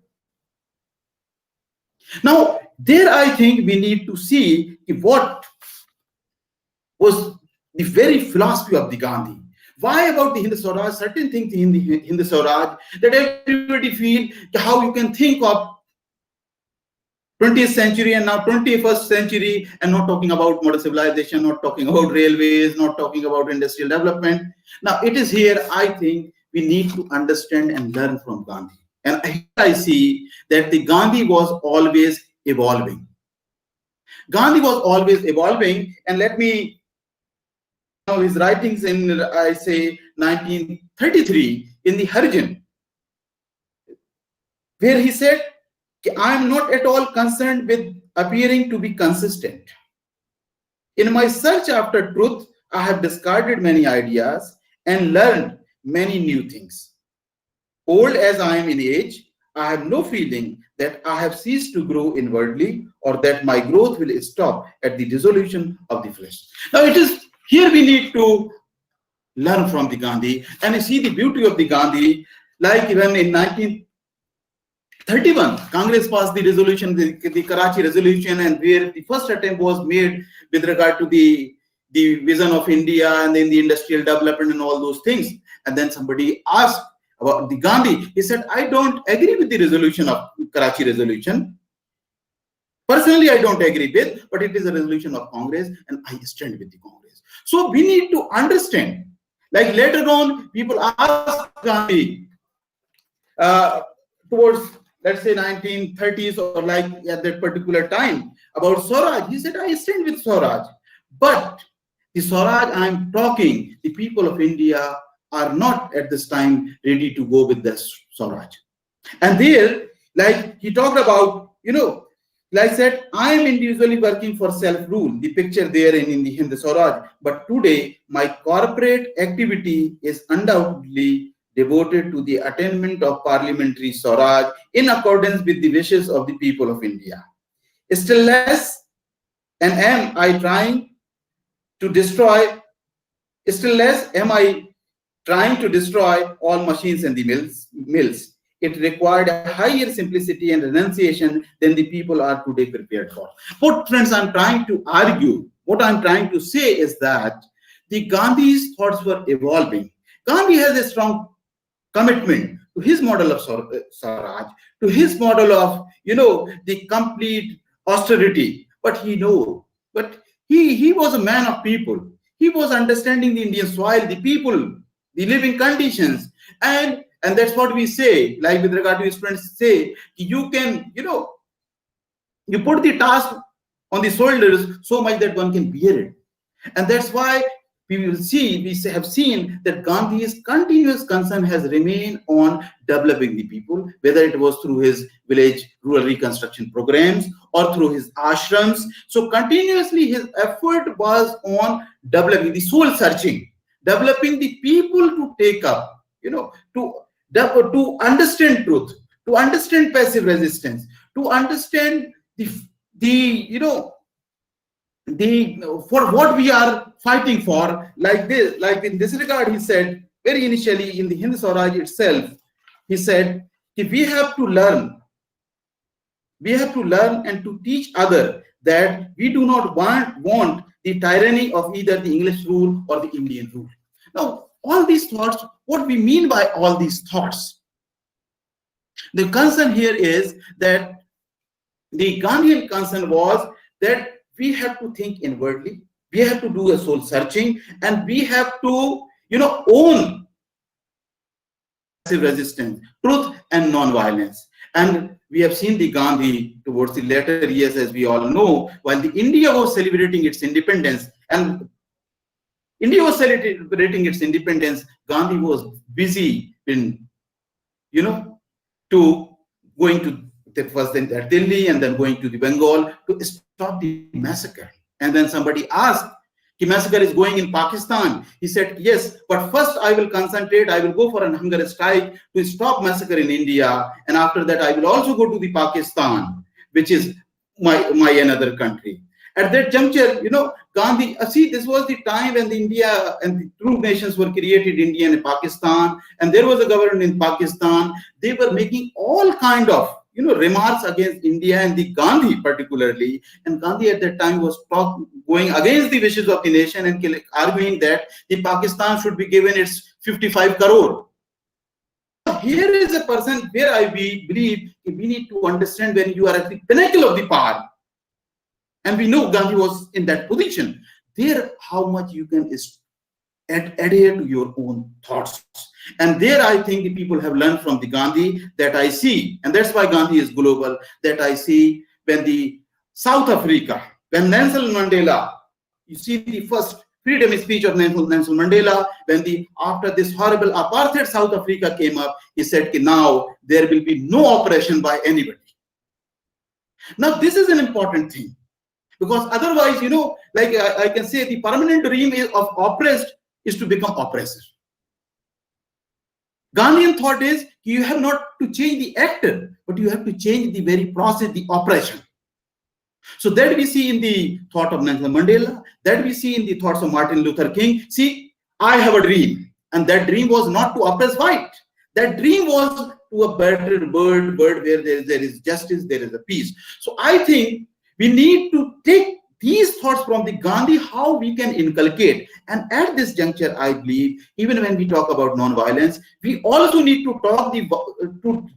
Now, there I think we need to see what was the very philosophy of the Gandhi. Why about the Hind Swaraj? Certain things in the Hind Swaraj that everybody feel how you can think of 20th century and now 21st century and not talking about modern civilization, not talking about railways, not talking about industrial development. Now it is here, I think, we need to understand and learn from Gandhi. And here I see that the Gandhi was always evolving. Gandhi was always evolving, and let me his writings in, I say, 1933 in the Harjan, where he said, I am not at all concerned with appearing to be consistent. In my search after truth, I have discarded many ideas and learned many new things. Old as I am in age, I have no feeling that I have ceased to grow inwardly or that my growth will stop at the dissolution of the flesh. Now it is here we need to learn from the Gandhi, and you see the beauty of the Gandhi, like even in 1931, Congress passed the resolution, the Karachi resolution, and where the first attempt was made with regard to the vision of India and then the industrial development and all those things. And then somebody asked about the Gandhi. He said, I don't agree with the resolution of Karachi resolution. Personally, I don't agree with, but it is a resolution of Congress and I stand with the Congress. So we need to understand, like later on, people ask Gandhi towards, let's say, 1930s or like at that particular time about Swaraj. He said, I stand with Swaraj. But the Swaraj I'm talking, the people of India are not at this time ready to go with this Swaraj. And there, like he talked about, like I said, I am individually working for self-rule, the picture there in the Swaraj. But today, my corporate activity is undoubtedly devoted to the attainment of parliamentary Swaraj in accordance with the wishes of the people of India. Still less, and am I trying to destroy, still less am I trying to destroy all machines and the mills. It required a higher simplicity and renunciation than the people are today prepared for. What, friends, I'm trying to argue, what I'm trying to say is that the Gandhi's thoughts were evolving. Gandhi has a strong commitment to his model of Swaraj, to his model of, the complete austerity. But he was a man of people. He was understanding the Indian soil, the people, the living conditions, and that's what we say, like with regard to his friends say, you can, you put the task on the shoulders so much that one can bear it. And that's why we have seen that Gandhi's continuous concern has remained on developing the people, whether it was through his village rural reconstruction programs or through his ashrams. So continuously his effort was on developing the soul searching, developing the people to take up, to understand truth, to understand passive resistance, to understand for what we are fighting for, like this. Like in this regard, he said very initially in the Hind Swaraj itself, he said, we have to learn and to teach others that we do not want the tyranny of either the English rule or the Indian rule. Now, all these thoughts, what we mean by all these thoughts? The concern here is that the Gandhian concern was that we have to think inwardly, we have to do a soul searching, and we have to, own passive resistance, truth and non-violence. And we have seen the Gandhi towards the later years, as we all know, while the India was celebrating its independence, and Gandhi was busy in, going to first then Delhi and then going to the Bengal to stop the massacre. And then somebody asked massacre is going in Pakistan. He said, yes, but first I will concentrate, I will go for an hunger strike to stop massacre in India. And after that, I will also go to the Pakistan, which is my another country. At that juncture, Gandhi, see, this was the time when the India and the two nations were created, India and Pakistan, and there was a government in Pakistan. They were making all kind of remarks against India and the Gandhi particularly. And Gandhi at that time was going against the wishes of the nation and arguing that the Pakistan should be given its 55 crore. Here is a person where I believe we need to understand when you are at the pinnacle of the power. And we know Gandhi was in that position. There, how much you can adhere to your own thoughts. And there, I think the people have learned from the Gandhi that I see, and that's why Gandhi is global, that I see when the South Africa, when Nelson Mandela, you see the first freedom speech of Nelson Mandela, when after this horrible apartheid South Africa came up, he said, now there will be no oppression by anybody. Now, this is an important thing. Because otherwise, like I can say, the permanent dream of oppressed is to become oppressor. Gandhian thought is you have not to change the actor, but you have to change the very process, the oppression. So that we see in the thought of Nelson Mandela, that we see in the thoughts of Martin Luther King. See, I have a dream, and that dream was not to oppress white. That dream was to a better world where there is justice, there is a peace. So I think we need to take these thoughts from the Gandhi, how we can inculcate. And at this juncture, I believe, even when we talk about non-violence, we also need to to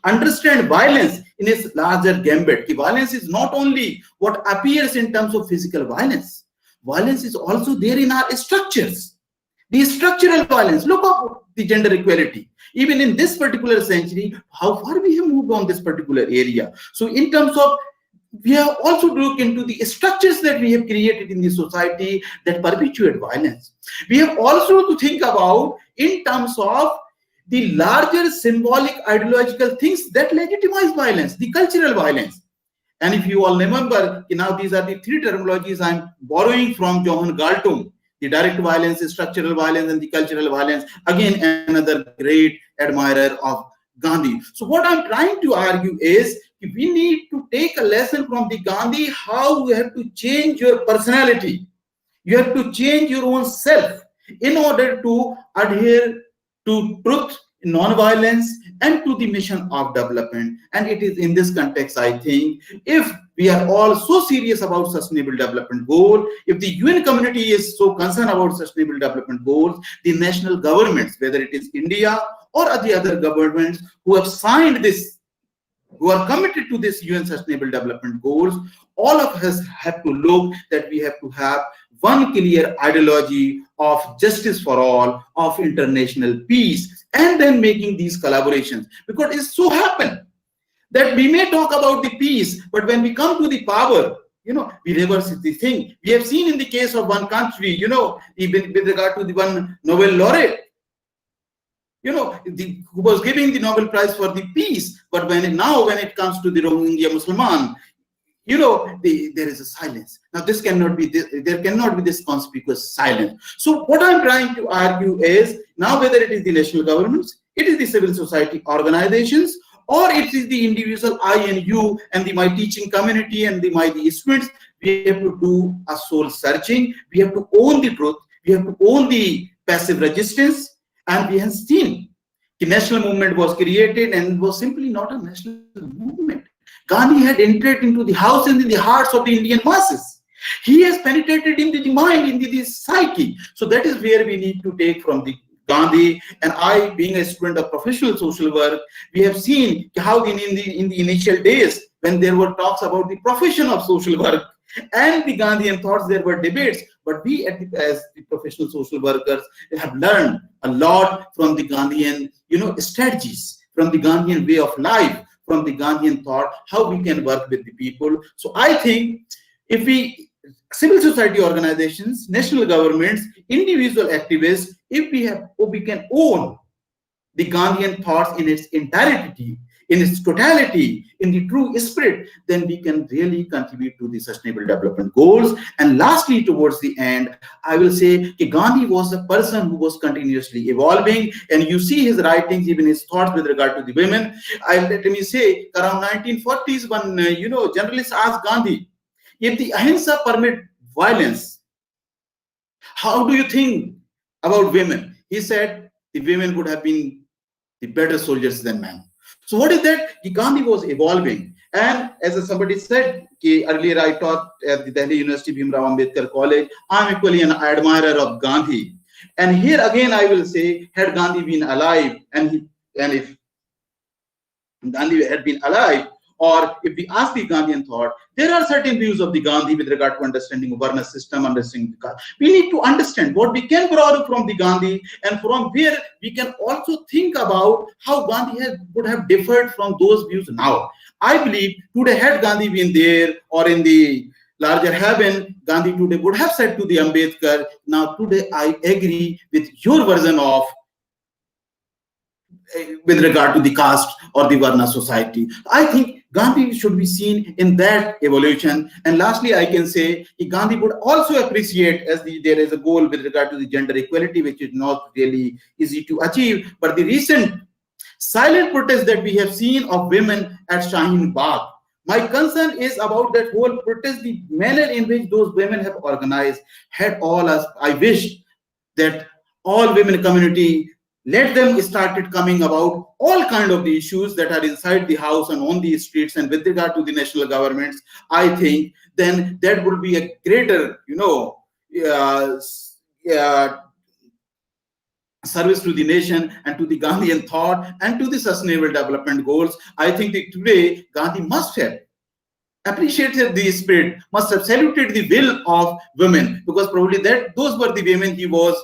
understand violence in its larger gambit. Violence is not only what appears in terms of physical violence. Violence is also there in our structures. The structural violence, look at the gender equality. Even in this particular century, how far we have moved on this particular area. So in terms of, we have also to look into the structures that we have created in the society that perpetuate violence. We have also to think about in terms of the larger symbolic ideological things that legitimize violence, the cultural violence. And if you all remember, now these are the three terminologies I'm borrowing from Johann Galtung: the direct violence, the structural violence, and the cultural violence. Again, another great admirer of Gandhi. So what I'm trying to argue is, we need to take a lesson from the Gandhi, how you have to change your personality. You have to change your own self in order to adhere to truth, non-violence, and to the mission of development. And it is in this context, I think, if we are all so serious about sustainable development goal, if the UN community is so concerned about sustainable development goals, the national governments, whether it is India or the other governments who have signed this, who are committed to this UN Sustainable Development Goals, all of us have to look that we have to have one clear ideology of justice for all, of international peace, and then making these collaborations. Because it so happens that we may talk about the peace, but when we come to the power, we reverse the thing. We have seen in the case of one country, even with regard to the one Nobel laureate, who was giving the Nobel Prize for the peace, but when it comes to the Rohingya Musliman, there is a silence. Now this cannot be there cannot be this conspicuous silence. So what I'm trying to argue is, now whether it is the national governments, it is the civil society organizations, or it is the individual I and you and my teaching community and my students, we have to do a soul searching. We have to own the truth. We have to own the passive resistance. And we have seen the national movement was created, and it was simply not a national movement. Gandhi had entered into the house and in the hearts of the Indian masses. He has penetrated into the mind, into the psyche. So that is where we need to take from the Gandhi. And I, being a student of professional social work, we have seen how in the initial days, when there were talks about the profession of social work and the Gandhian thoughts, there were debates. But we, as the professional social workers, have learned a lot from the Gandhian, strategies, from the Gandhian way of life, from the Gandhian thought, how we can work with the people. So I think if civil society organizations, national governments, individual activists, if we can own the Gandhian thoughts in its entirety, in its totality, in the true spirit, then we can really contribute to the sustainable development goals. And lastly, towards the end, I will say Gandhi was a person who was continuously evolving, and you see his writings, even his thoughts with regard to the women. Let me say, around 1940s, when journalists asked Gandhi, if the ahimsa permit violence, how do you think about women? He said the women would have been the better soldiers than men. So what is that? Gandhi was evolving. And as somebody said, earlier I taught at the Delhi University Bhimrao Ambedkar College, I'm equally an admirer of Gandhi. And here again I will say, had Gandhi been alive, and if Gandhi had been alive, or if we ask the Gandhian thought, there are certain views of the Gandhi with regard to understanding of Varna system, understanding the caste. We need to understand what we can borrow from the Gandhi, and from where we can also think about how Gandhi would have differed from those views now. I believe today, had Gandhi been there or in the larger heaven, Gandhi today would have said to the Ambedkar, now today I agree with your version of with regard to the caste or the Varna society. I think Gandhi should be seen in that evolution. And lastly, I can say Gandhi would also appreciate, as there is a goal with regard to the gender equality, which is not really easy to achieve, but the recent silent protest that we have seen of women at Shaheen Bagh. My concern is about that whole protest, the manner in which those women have organized. I wish that all women community, let them started coming about all kind of the issues that are inside the house and on the streets and with regard to the national governments. I think then that would be a greater, service to the nation and to the Gandhian thought and to the sustainable development goals. I think that today Gandhi must have appreciated the spirit, must have saluted the will of women, because probably those were the women he was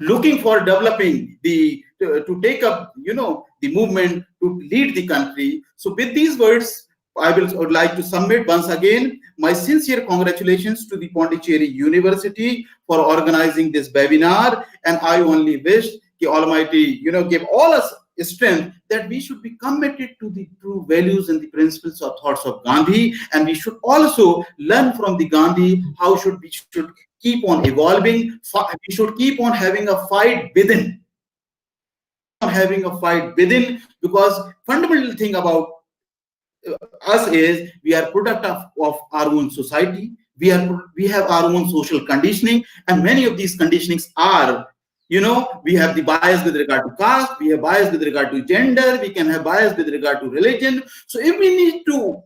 looking for developing to take up the movement to lead the country. So with these words, would like to submit once again my sincere congratulations to the Pondicherry University for organizing this webinar, and I only wish the Almighty give all us strength that we should be committed to the true values and the principles or thoughts of Gandhi, and we should also learn from the Gandhi how we should keep on evolving. We should keep on having a fight within. Because fundamental thing about us is we are product of our own society. We have our own social conditioning, and many of these conditionings are, we have the bias with regard to caste, we have bias with regard to gender, we can have bias with regard to religion. So if we need to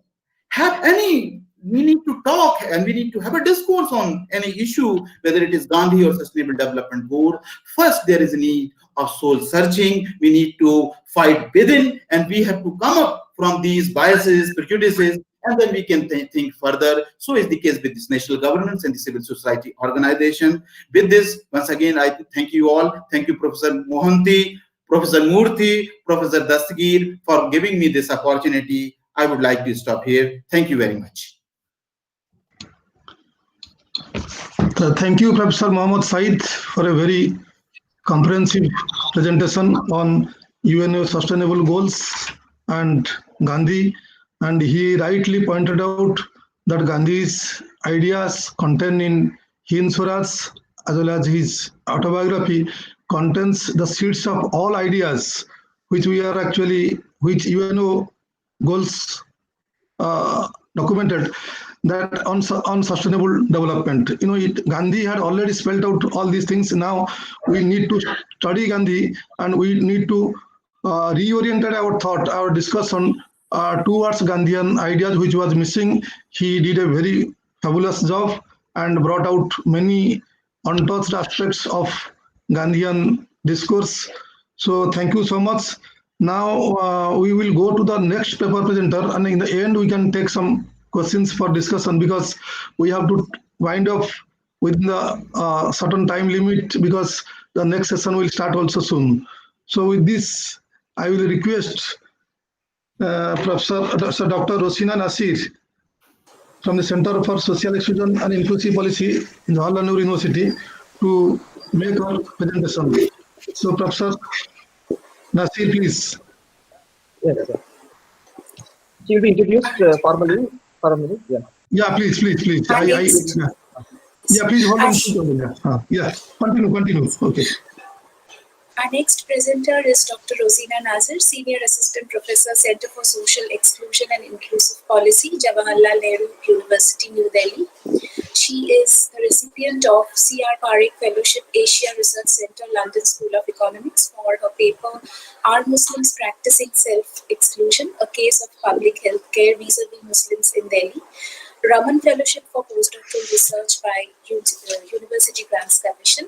we need to talk and we need to have a discourse on any issue, whether it is Gandhi or Sustainable Development Goal. First, there is a need of soul searching. We need to fight within, and we have to come up from these biases, prejudices, and then we can think further. So is the case with this national governance and the civil society organization. With this, once again, I thank you all. Thank you, Professor Mohanty, Professor Murthy, Professor Dastagir, for giving me this opportunity. I would like to stop here. Thank you very much. Thank you, Professor Mohammad Said, for a very comprehensive presentation on UNO Sustainable Goals and Gandhi. And he rightly pointed out that Gandhi's ideas contained in Hind Swaraj as well as his autobiography contains the seeds of all ideas which UNO goals documented that on sustainable development. Gandhi had already spelled out all these things. Now we need to study Gandhi, and we need to reorient our thought, our discussion towards Gandhian ideas, which was missing. He did a very fabulous job and brought out many untouched aspects of Gandhian discourse. So thank you so much. Now we will go to the next paper presenter, and in the end we can take some questions for discussion, because we have to wind up within the certain time limit, because the next session will start also soon. So with this, I will request Professor Dr. Rosina Nasir from the Center for Social Exclusion and Inclusive Policy in Jawaharlal Nehru University to make our presentation. So Professor Nasir, please. Yes, sir. She will be introduced formally for a minute. Yeah. Yeah, please, please, please. Our next, Yeah, please hold our, on. Yeah, continue. Okay. our next presenter is Dr. Rosina Nazir, Senior Assistant Professor, Center for Social Exclusion and Inclusive Policy, Jawaharlal Nehru University, New Delhi. She is the recipient of C.R. Parekh Fellowship, Asia Research Center, London School of Economics, for her paper, Are Muslims Practicing Self-Exclusion? A Case of Public Healthcare Vis-a-vis Muslims in Delhi. Raman Fellowship for Postdoctoral Research by University Grants Commission.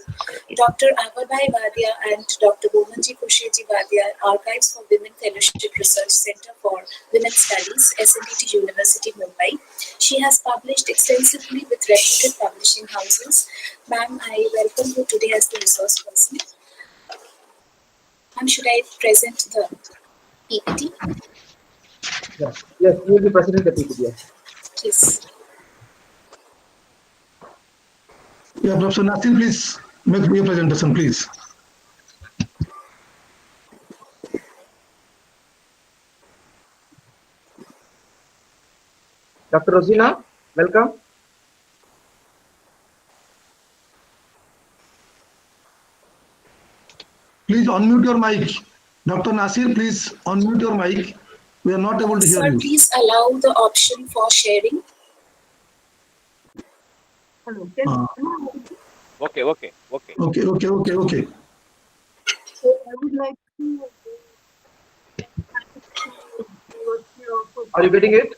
Dr. Avabai Vadia and Dr. Bomanji Kusheji Vadia, Archives for Women Fellowship Research Center for Women's Studies, SNDT University, Mumbai. She has published extensively with reputed publishing houses. Ma'am, I welcome you today as the resource person. Ma'am, should I present the PPT? Yes, you will be presenting the PPT. Yes. Yes. Yeah, Professor Nasir, please make your presentation, please. Dr. Rosina, welcome. Please unmute your mic. Dr. Nasir, please unmute your mic. We are not able to hear Sir, you. please allow the option for sharing. Hello. Okay. Okay. So I would like to. Are you getting it?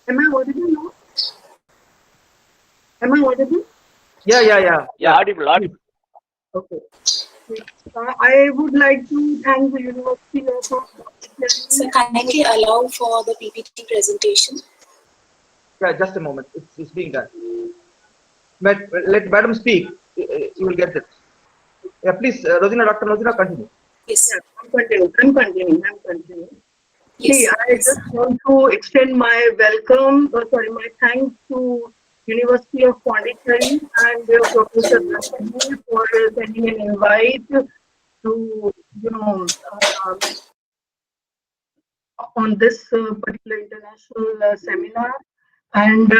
Am I audible now? Am I audible? Yeah. Audible. Okay. I would like to thank the University of. Sir, kindly allow for the PPT presentation. Yeah, just a moment. It's being done. Let Madam speak. You will get it. Yeah, please, Dr. Rosina, continue. Yes. Yeah, I'm continuing. Yes. See, I just want to extend my welcome, my thanks to University of Pondicherry and Professor Gandhian for sending an invite to, on this particular international seminar. And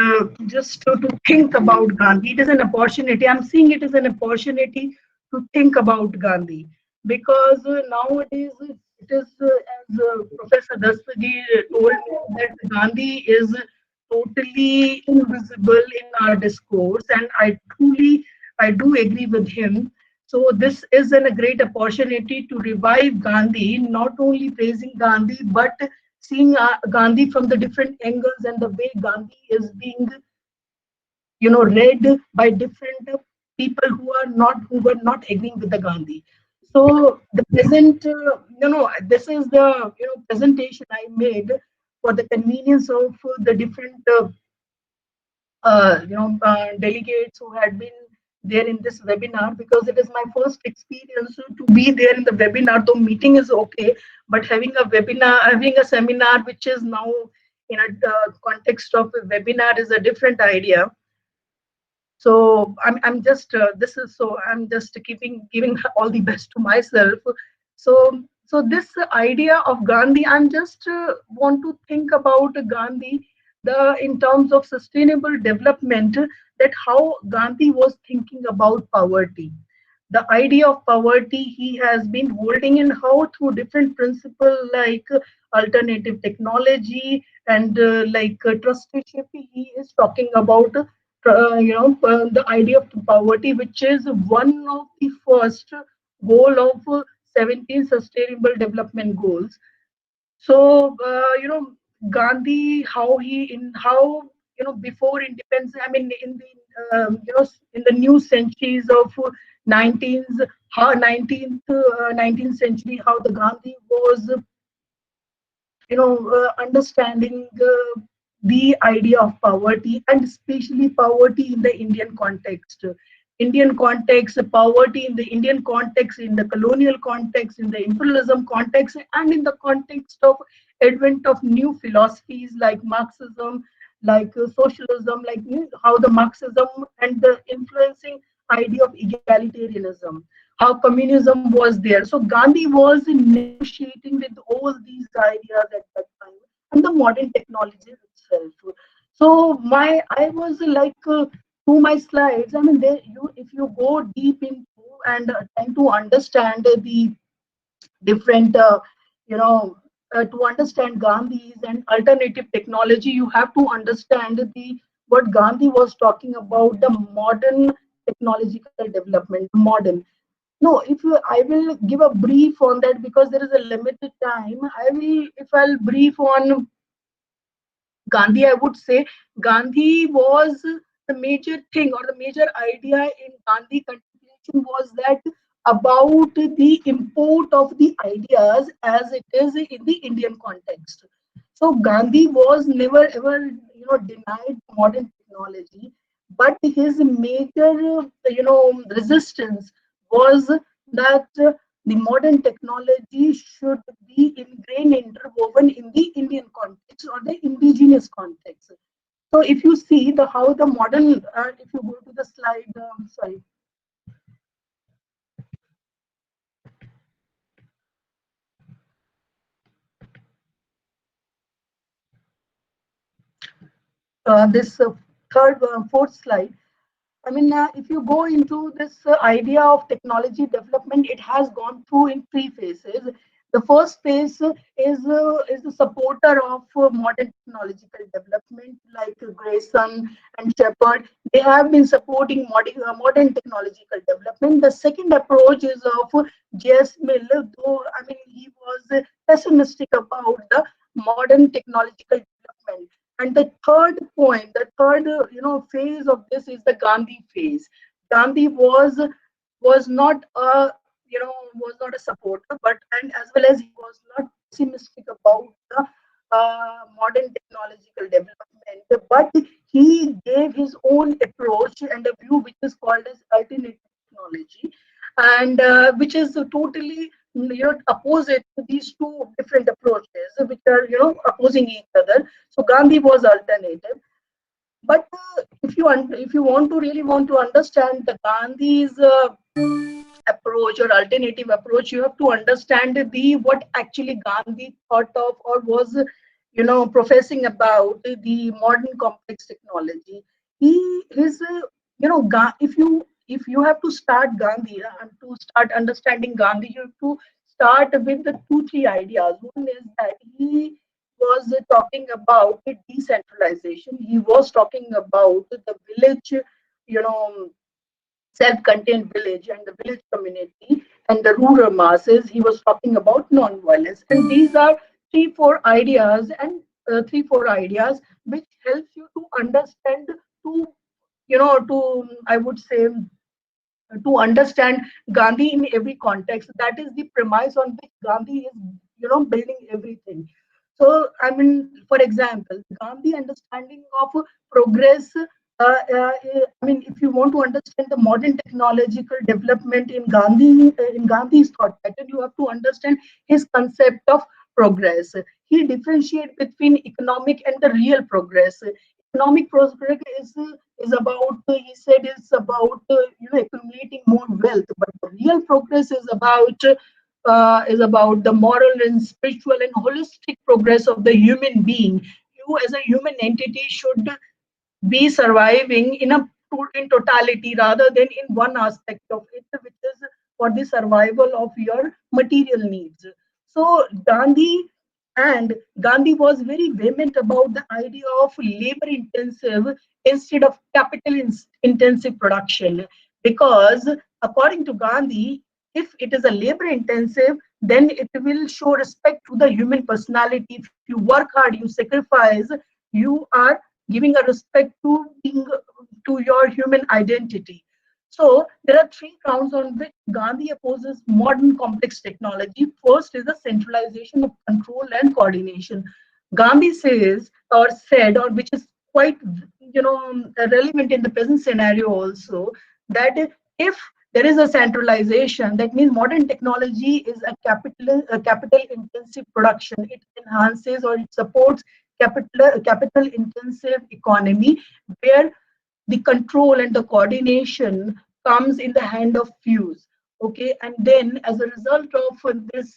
just to think about Gandhi, it is an opportunity. I'm seeing it as an opportunity to think about Gandhi, because nowadays it is, as Professor Dastagi told me, that Gandhi is totally invisible in our discourse, and I do agree with him. So this is a great opportunity to revive Gandhi, not only praising Gandhi, but seeing Gandhi from the different angles, and the way Gandhi is being, read by different people who were not agreeing with the Gandhi. So the present, this is the presentation I made for the convenience of the different delegates who had been there in this webinar, because it is my first experience to be there in the webinar. Though meeting is okay, but having a seminar which is now in a context of a webinar is a different idea. So I'm just I'm just giving all the best to myself. So this idea of Gandhi, I'm just want to think about Gandhi, in terms of sustainable development, that how Gandhi was thinking about poverty, the idea of poverty he has been holding, and how through different principles like alternative technology and trusteeship, he is talking about the idea of poverty, which is one of the first goal of 17 sustainable development goals. So Gandhi, how before independence, I mean in the in the new centuries of 19th century, how the Gandhi was understanding the idea of poverty, and especially poverty in the Indian context. Poverty in the Indian context, in the colonial context, in the imperialism context, and in the context of advent of new philosophies like Marxism, like socialism, how the Marxism and the influencing idea of egalitarianism. how communism was there. So Gandhi was negotiating with all these ideas at that time and the modern technology itself. So I was like to my slides. I mean, if you go deep into and trying to understand the different, to understand Gandhi's and alternative technology, you have to understand the what Gandhi was talking about, the modern technological development, modern. No, if you, I will give a brief on that because there is a limited time. If I'll brief on Gandhi, I would say Gandhi was the major thing or the major idea in Gandhi contribution was that about the import of the ideas as it is in the Indian context. So Gandhi was never ever denied modern technology, but his major resistance was that the modern technology should be ingrained, interwoven in the Indian context or the indigenous context. So if you see the how the modern, if you go to the slide, sorry. This fourth slide. I mean, if you go into this idea of technology development, it has gone through in three phases. The first phase is the supporter of modern technological development, like Grayson and Shepard. They have been supporting modern technological development. The second approach is of J.S. Mill, though I mean he was pessimistic about the modern technological development. And the third point, the third phase of this is the Gandhi phase. Gandhi was not a was not a supporter, but and as well as he was not pessimistic about the modern technological development, but he gave his own approach and a view which is called as alternative technology, and which is totally opposite to these two different approaches, which are opposing each other. So Gandhi was alternative. But if you want to really want to understand the Gandhi's approach or alternative approach, you have to understand the what actually Gandhi thought of or was professing about the modern complex technology. He is if you have to start Gandhi and to start understanding Gandhi, you have to start with the three ideas. One is that he was talking about decentralization. He was talking about the village, you know, self-contained village and the village community and the rural masses. He was talking about non-violence, and these are three four ideas which helps you to understand, to to I would say to understand Gandhi in every context. That is the premise on which Gandhi is, building everything. So, I mean, for example, Gandhi understanding of progress. I mean, if you want to understand the modern technological development in Gandhi's thought pattern, you have to understand his concept of progress. He differentiates between economic and the real progress. Economic progress is about, he said, is about accumulating more wealth, but the real progress is about the moral and spiritual and holistic progress of the human being. You as a human entity should be surviving in totality rather than in one aspect of it, which is for the survival of your material needs. So Gandhi was very vehement about the idea of labor intensive instead of capital intensive production, because according to Gandhi, if it is a labor intensive, then it will show respect to the human personality. If you work hard, you sacrifice, you are giving a respect to your human identity. So there are three grounds on which Gandhi opposes modern complex technology. First is the centralization of control and coordination. Gandhi says or said, or which is quite relevant in the present scenario also, that if there is a centralization, that means modern technology is a capital intensive production. It enhances or it supports capital intensive economy where the control and the coordination comes in the hand of few. Okay, and then as a result of this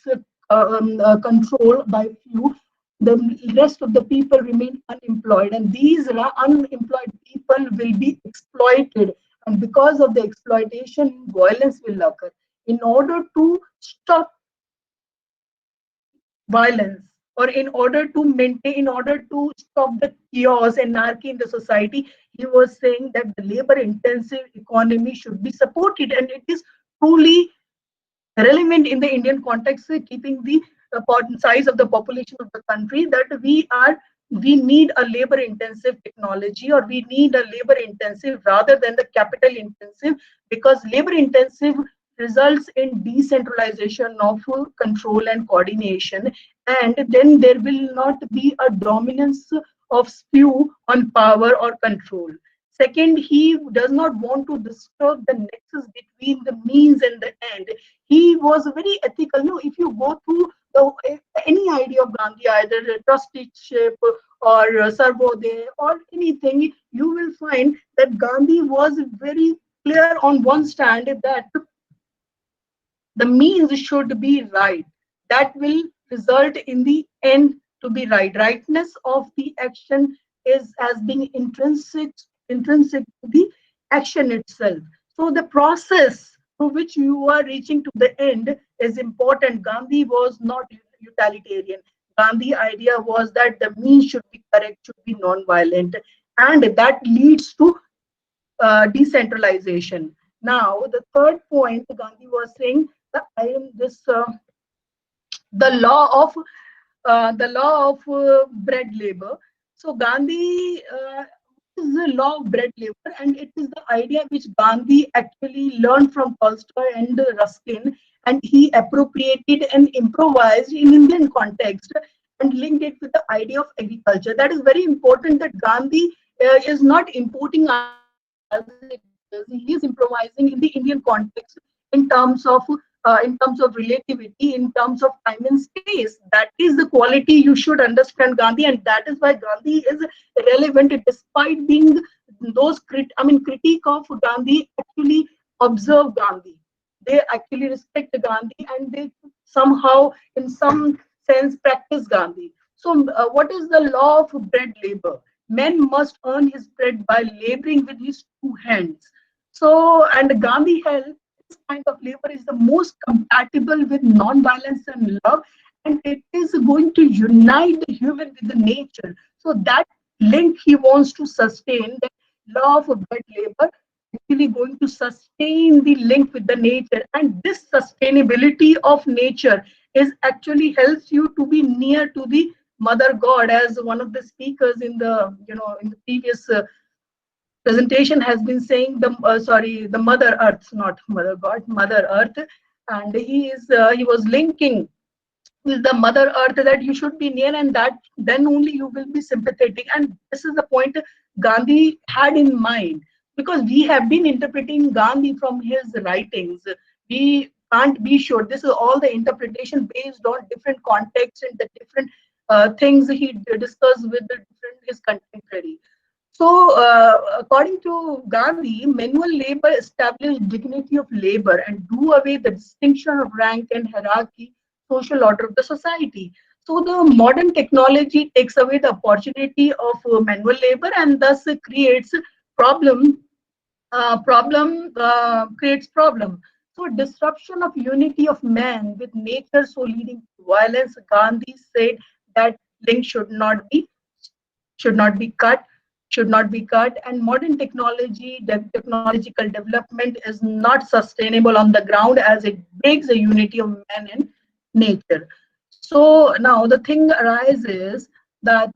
control by few, the rest of the people remain unemployed, and these unemployed people will be exploited, and because of the exploitation, violence will occur. In order to stop violence, or in order to maintain, in order to stop the chaos, anarchy in the society, he was saying that the labor intensive economy should be supported, and it is truly relevant in the Indian context, keeping the size of the population of the country, that we need a labor intensive technology, or we need a labor intensive rather than the capital intensive, because labor intensive results in decentralization of control and coordination, and then there will not be a dominance of few on power or control. Second, he does not want to disturb the nexus between the means and the end. He was very ethical. No, if you go through any idea of Gandhi, either trusteeship or Sarvodaya or anything, you will find that Gandhi was very clear on one stand, that the means should be right. That will result in the end to be right. Rightness of the action is as being intrinsic to the action itself. So the process through which you are reaching to the end is important. Gandhi was not utilitarian. Gandhi idea was that the means should be correct, should be non-violent, and that leads to decentralization. Now, the third point Gandhi was saying, that I am this the law of bread labor. So Gandhi is the law of bread labor, and it is the idea which Gandhi actually learned from Tolstoy and Ruskin, and he appropriated and improvised in Indian context and linked it with the idea of agriculture. That is very important. That Gandhi is not importing as it is. He is improvising in the Indian context in terms of relativity, in terms of time and space. That is the quality you should understand Gandhi, and that is why Gandhi is relevant, despite being those critique of Gandhi actually observe Gandhi. They actually respect Gandhi, and they somehow, in some sense, practice Gandhi. So, what is the law of bread labor? Man must earn his bread by laboring with his two hands. So, and Gandhi held this kind of labor is the most compatible with non-violence and love, and it is going to unite the human with the nature. So that link he wants to sustain, the law of bread labor, actually going to sustain the link with the nature, and this sustainability of nature is actually helps you to be near to the mother god, as one of the speakers in the in the previous presentation has been saying, the mother earth, not mother god, mother earth. And he was linking with the mother earth, that you should be near, and that then only you will be sympathetic. And this is the point Gandhi had in mind, because we have been interpreting Gandhi from his writings. We can't be sure. This is all the interpretation based on different contexts and the different things he discussed with the different his contemporary. So, according to Gandhi, manual labor established dignity of labor and do away the distinction of rank and hierarchy, social order of the society. So, the modern technology takes away the opportunity of manual labor, and thus creates problem. Creates problem. So, disruption of unity of man with nature, so leading to violence. Gandhi said that link should not be cut, and modern technological development is not sustainable on the ground, as it breaks the unity of man and nature. So now the thing arises that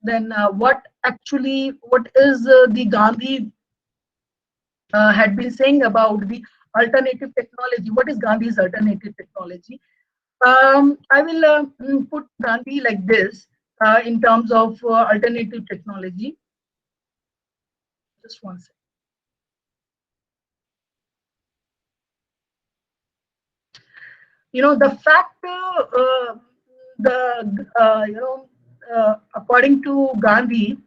then what is the Gandhi had been saying about the alternative technology? What is Gandhi's alternative technology? I will put Gandhi like this in terms of alternative technology. Just one second. The fact, according to Gandhi,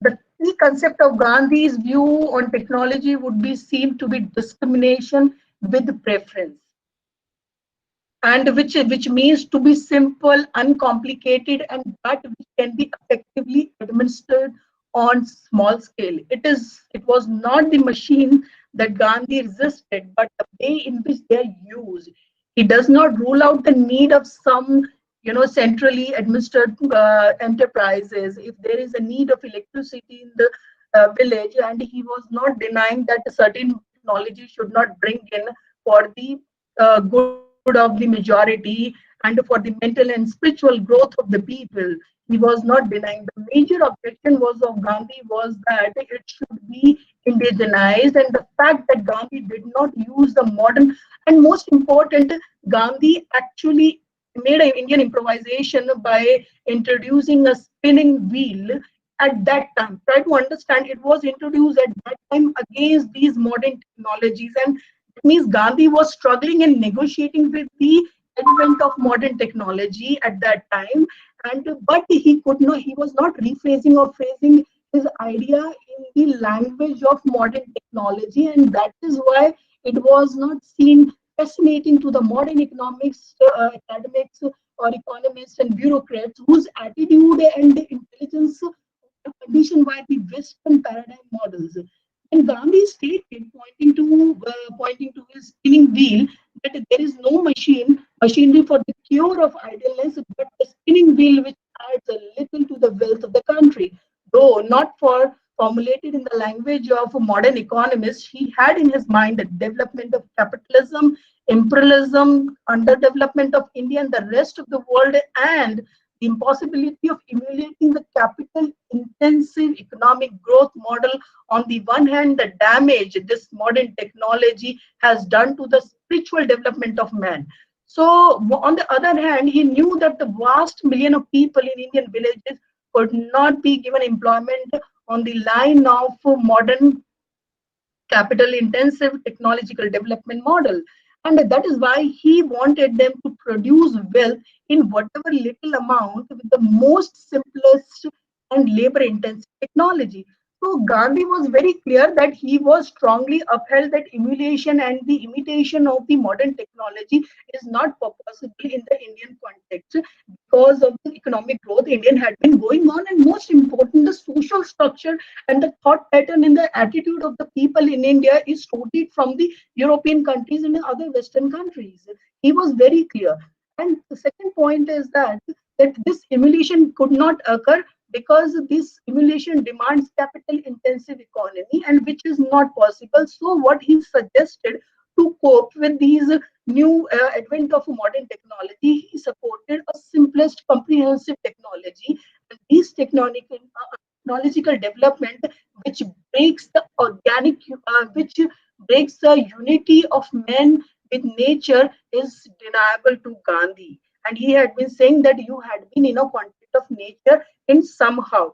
the The concept of Gandhi's view on technology would be seen to be discrimination with preference, and which means to be simple, uncomplicated, and that which can be effectively administered on small scale. It was not the machine that Gandhi resisted, but the way in which they are used. He does not rule out the need of some, centrally administered enterprises if there is a need of electricity in the village, and he was not denying that a certain technology should not bring in for the good of the majority and for the mental and spiritual growth of the people. He was not denying. The major objection was of Gandhi was that it should be indigenized, and the fact that Gandhi did not use the modern, and most important, Gandhi actually made an Indian improvisation by introducing a spinning wheel at that time. Try to understand, it was introduced at that time against these modern technologies, and it means Gandhi was struggling and negotiating with the advent of modern technology at that time, and but he could not. He was not rephrasing or phrasing his idea in the language of modern technology, and that is why it was not seen fascinating to the modern economics academics or economists and bureaucrats whose attitude and intelligence are conditioned by the Western paradigm models. And Gandhi stated, pointing to his spinning wheel, that there is no machinery for the cure of idleness, but a spinning wheel which adds a little to the wealth of the country. Though not for formulated in the language of a modern economist, he had in his mind the development of capitalism, imperialism, underdevelopment of India and the rest of the world, and the impossibility of emulating the capital intensive economic growth model on the one hand, the damage this modern technology has done to the spiritual development of man. So, on the other hand, he knew that the vast million of people in Indian villages could not be given employment on the line of modern capital intensive technological development model. And that is why he wanted them to produce wealth in whatever little amount with the most simplest and labor intensive technology. So Gandhi was very clear that he was strongly upheld that emulation and the imitation of the modern technology is not possible in the Indian context because of the economic growth Indian had been going on, and most important, the social structure and the thought pattern and the attitude of the people in India is totally from the European countries and other Western countries. He was very clear. And the second point is that this emulation could not occur because this emulation demands capital intensive economy, and which is not possible. So what he suggested to cope with these new advent of modern technology, he supported a simplest comprehensive technology. And these technological development which breaks the which breaks the unity of men with nature is deniable to Gandhi. And he had been saying that you had been in a conflict of nature in somehow.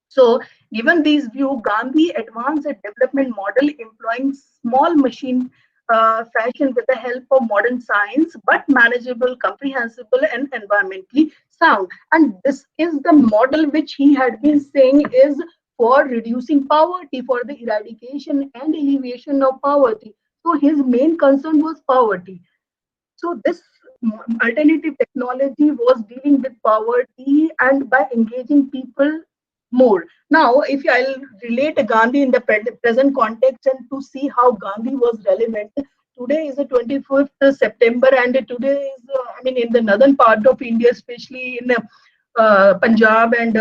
So, given these views, Gandhi advanced a development model employing small machine fashion with the help of modern science, but manageable, comprehensible, and environmentally sound. And this is the model which he had been saying is for reducing poverty, for the eradication and alleviation of poverty. So his main concern was poverty. So this alternative technology was dealing with poverty and by engaging people more. Now, if I'll relate Gandhi in the present context and to see how Gandhi was relevant, today is the 25th September, and today is, I mean, in the northern part of India, especially in Punjab and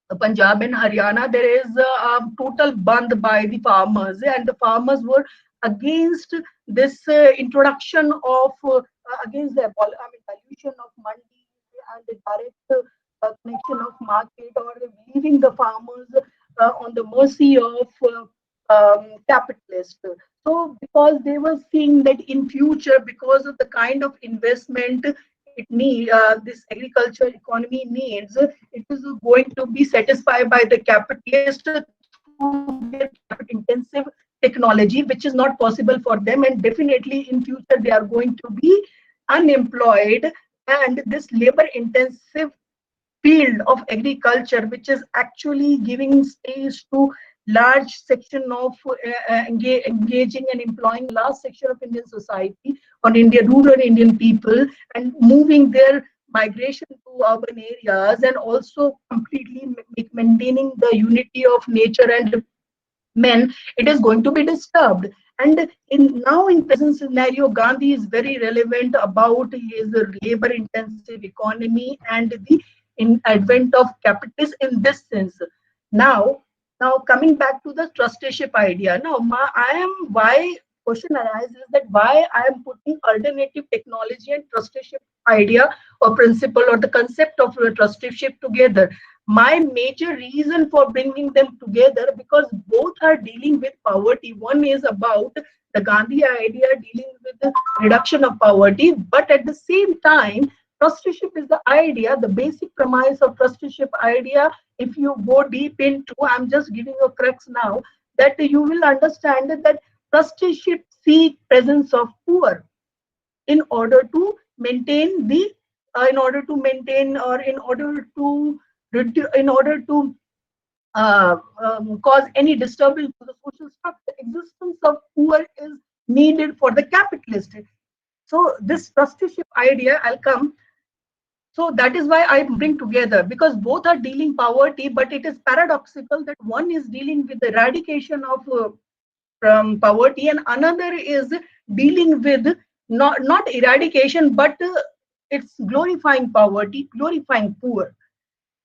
Haryana, there is a total band by the farmers, and the farmers were against this introduction of against the dilution of mandi and the direct connection of market, or leaving the farmers on the mercy of capitalists. So because they were seeing that in future, because of the kind of investment this agriculture economy needs, it is going to be satisfied by the capitalist through their capital intensive technology, which is not possible for them, and definitely in future they are going to be unemployed, and this labor intensive field of agriculture, which is actually giving space to large section of engaging and employing large section of Indian society, on Indian rural Indian people, and moving their migration to urban areas, and also completely maintaining the unity of nature and men, it is going to be disturbed. And in present scenario, Gandhi is very relevant about his labor intensive economy and the advent of capitalists in this sense. Now, coming back to the trusteeship idea. Now, I am why question arises that why I am putting alternative technology and trusteeship idea or principle or the concept of trusteeship together. My major reason for bringing them together, because both are dealing with poverty. One is about the Gandhi idea dealing with the reduction of poverty, but at the same time, trusteeship is the idea, the basic premise of trusteeship idea. If you go deep into, I'm just giving a crux now, that you will understand that trusteeship seek presence of poor in order to maintain the in order to maintain or in order to cause any disturbance to the social structure. Existence of poor is needed for the capitalist. So this trusteeship idea, I'll come. So that is why I bring together, because both are dealing poverty, but it is paradoxical that one is dealing with the eradication of from poverty, and another is dealing with not eradication, but it's glorifying poverty, glorifying poor.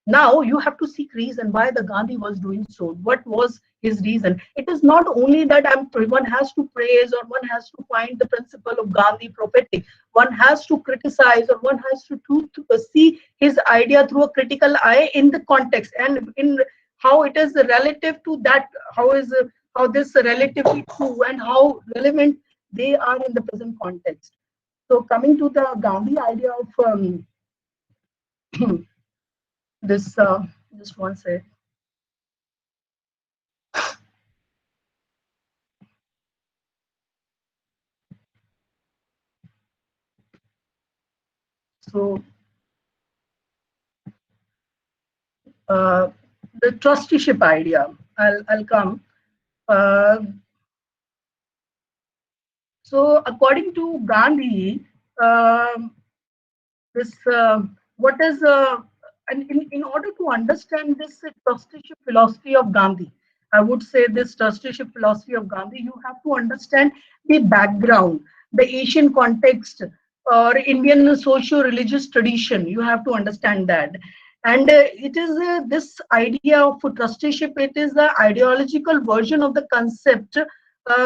Now you have to seek reason why the Gandhi was doing so. What was his reason? It is not only that one has to praise or one has to find the principle of Gandhi prophetic. One has to criticize or one has to see his idea through a critical eye in the context and in how it is relative to that, how this relatively true and how relevant they are in the present context. So coming to the Gandhi idea of this, just one sec. So the trusteeship idea, I'll come. So according to Gandhi, this what is and in order to understand this trusteeship philosophy of Gandhi, I would say this trusteeship philosophy of Gandhi, you have to understand the background, the Asian context or Indian socio-religious tradition. You have to understand that. And it is this idea of trusteeship, it is the ideological version of the concept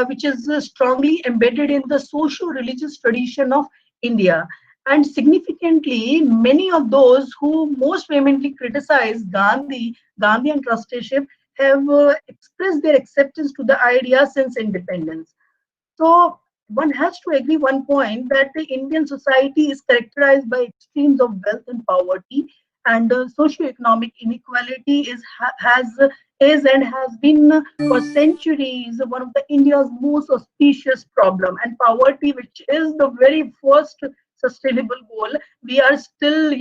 which is strongly embedded in the socio-religious tradition of India. And significantly, many of those who most vehemently criticize Gandhi and trusteeship have expressed their acceptance to the idea since independence. So one has to agree one point that the Indian society is characterized by extremes of wealth and poverty, and socioeconomic inequality is and has been for centuries one of the India's most auspicious problem. And poverty, which is the very first sustainable goal, we are still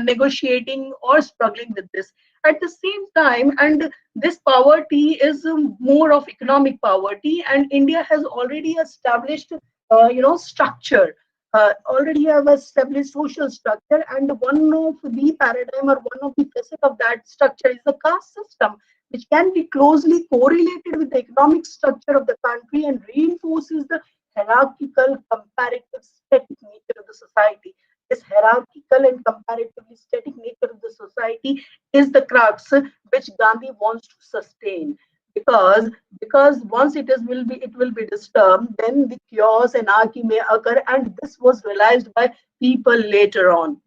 negotiating or struggling with this. At the same time, and this poverty is more of economic poverty, and India has already established structure, already have established social structure, and one of the paradigm or one of the facet of that structure is the caste system, which can be closely correlated with the economic structure of the country and reinforces the hierarchical comparative static nature of the society. This hierarchical and comparatively static nature of the society is the crux which Gandhi wants to sustain, because once it will be disturbed, then the chaos and anarchy may occur, and this was realized by people later on.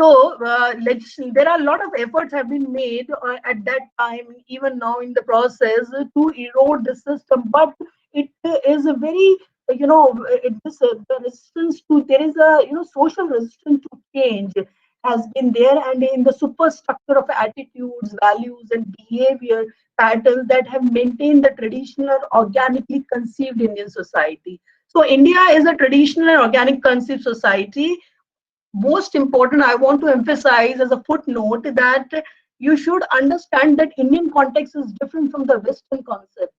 So there are a lot of efforts have been made at that time, even now in the process, to erode the system, but it is a very the resistance to, there is a social resistance to change has been there, and in the superstructure of attitudes, values, and behavior patterns that have maintained the traditional organically conceived Indian society. So India is a traditional and organic conceived society. most important, I want to emphasize as a footnote that you should understand that Indian context is different from the Western concept.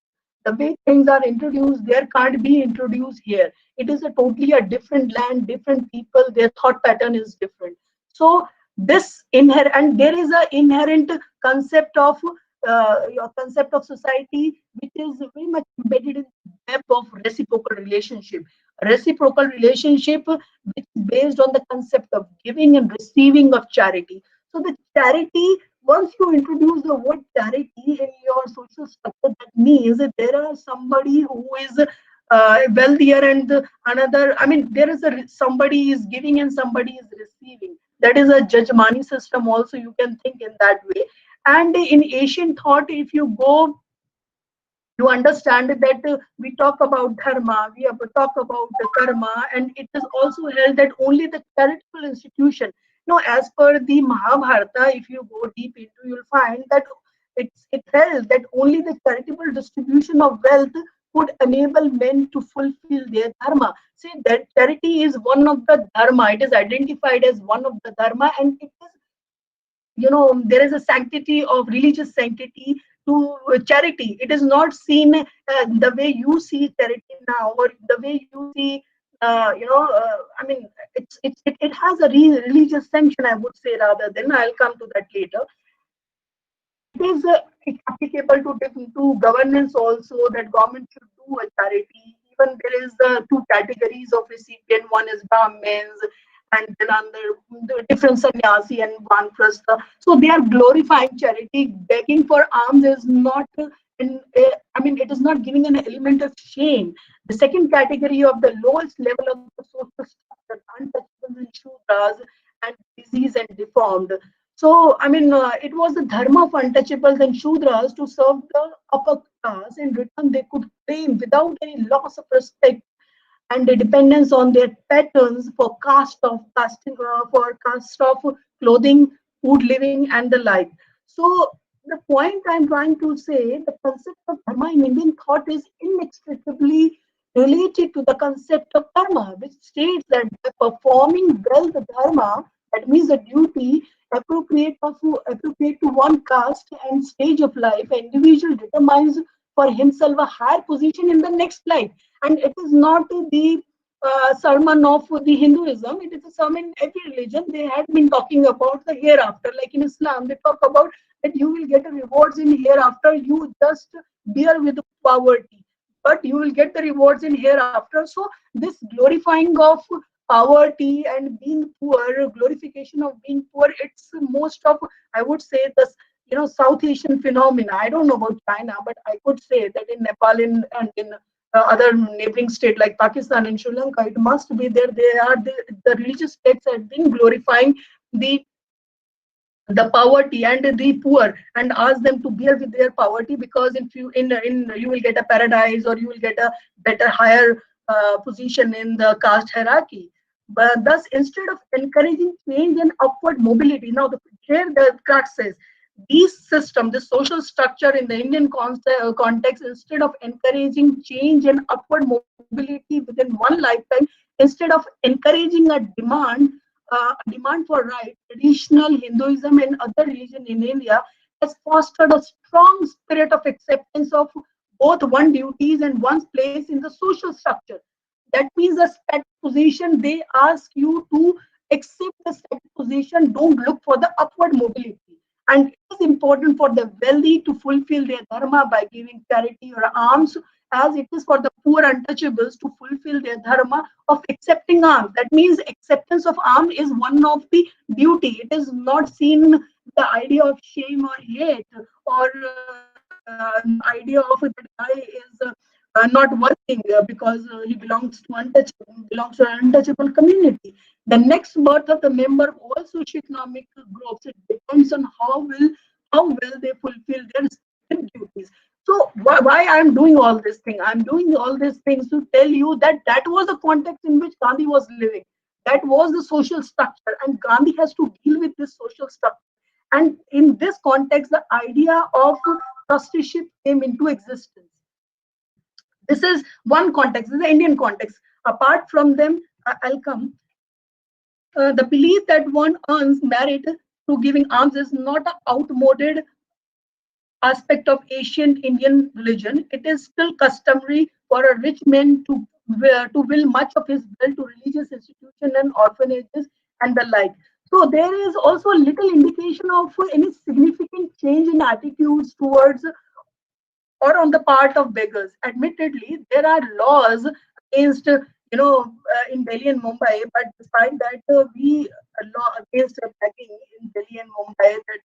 The way things are introduced there can't be introduced here. It is a totally a different land, different people, their thought pattern is different. So this inherent, and there is a inherent concept of your concept of society which is very much embedded in the web of reciprocal relationship. Reciprocal relationship which is based on the concept of giving and receiving of charity. So the charity, once you introduce the word charity in your social structure, that means that there are somebody who is wealthier and another. I mean, there is a somebody is giving and somebody is receiving. That is a judgmani system. Also, you can think in that way. And in Asian thought, if you go, you understand that we talk about dharma, we have to talk about the karma, and it is also held that only the charitable institution. No, as per the Mahabharata, if you go deep into, you'll find that it held that only the charitable distribution of wealth could enable men to fulfill their dharma. See, that charity is one of the dharma. It is identified as one of the dharma, and it is, there is a sanctity of religious sanctity to charity. It is not seen the way you see charity now, or the way you see, I mean, it has a religious sanction, I would say, rather than, I'll come to that later. It is applicable to governance also, that government should do a charity. Even there is two categories of recipient. One is Brahmins, and then under different sannyasi and vanprastha. So they are glorifying charity. Begging for alms is not, I mean, it is not giving an element of shame. The second category of the lowest level of the social structure, untouchables and shudras, and disease and deformed. So, I mean, it was the dharma of untouchables and shudras to serve the upper class. In return, they could claim without any loss of respect and the dependence on their patterns for caste of clothing, food, living, and the like. So the point I'm trying to say, the concept of dharma in Indian thought is inextricably related to the concept of karma, which states that by performing well the dharma, that means the duty appropriate to one caste and stage of life, an individual determines for himself a higher position in the next life. And it is not the sermon of the Hinduism, it is a sermon in every religion. They had been talking about the hereafter. Like in Islam, they talk about that you will get rewards in hereafter, you just bear with poverty, but you will get the rewards in hereafter. So this glorifying of poverty and being poor, glorification of being poor, it's most of, I would say, this, South Asian phenomena. I don't know about China, but I could say that in Nepal and in other neighboring state like Pakistan and Sri Lanka, it must be there. They are the religious texts have been glorifying the poverty and the poor, and ask them to bear with their poverty, because if you you will get a paradise, or you will get a better, higher position in the caste hierarchy. But thus, instead of encouraging change and upward mobility, now here the crux says, these system, the social structure in the Indian context, instead of encouraging change and upward mobility within one lifetime, instead of encouraging a demand for right, traditional Hinduism and other religion in India has fostered a strong spirit of acceptance of both one duties and one's place in the social structure. That means a static position, they ask you to accept the static position, don't look for the upward mobility. And it is important for the wealthy to fulfill their dharma by giving charity or alms, as it is for the poor untouchables to fulfill their dharma of accepting alms. That means acceptance of alms is one of the duty. It is not seen the idea of shame or hate, or idea of that guy is not working because he belongs to an untouchable community. The next birth of the member of all socioeconomic groups, it depends on how well they fulfill their respective duties. So why I'm doing all this thing? I'm doing all these things to tell you that that was the context in which Gandhi was living. That was the social structure, and Gandhi has to deal with this social structure. And in this context, the idea of trusteeship came into existence. This is one context. This is the Indian context. Apart from them, I'll come. The belief that one earns merit through giving alms is not an outmoded aspect of ancient Indian religion. It is still customary for a rich man to will much of his wealth to religious institutions and orphanages and the like. So there is also little indication of any significant change in attitudes towards or on the part of beggars. Admittedly, there are laws against, in Delhi and Mumbai, but despite that, we law against begging in Delhi and Mumbai that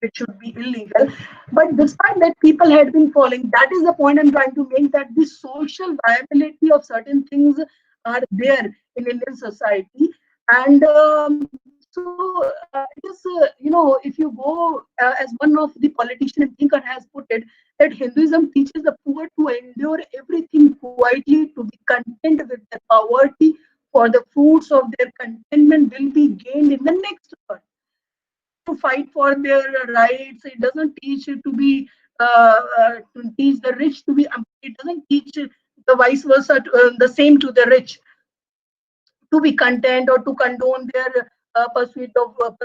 it should be illegal. But despite that, people had been falling. That is the point I'm trying to make, that the social viability of certain things are there in Indian society. And it is, if you go as one of the politician and thinker has put it, that Hinduism teaches the poor to endure everything quietly, to be content with their poverty, for the fruits of their contentment will be gained in the next birth. To fight for their rights, it doesn't teach you to be to teach the rich to be. It doesn't teach the vice versa, the same to the rich, to be content or to condone their pursuit of wealth,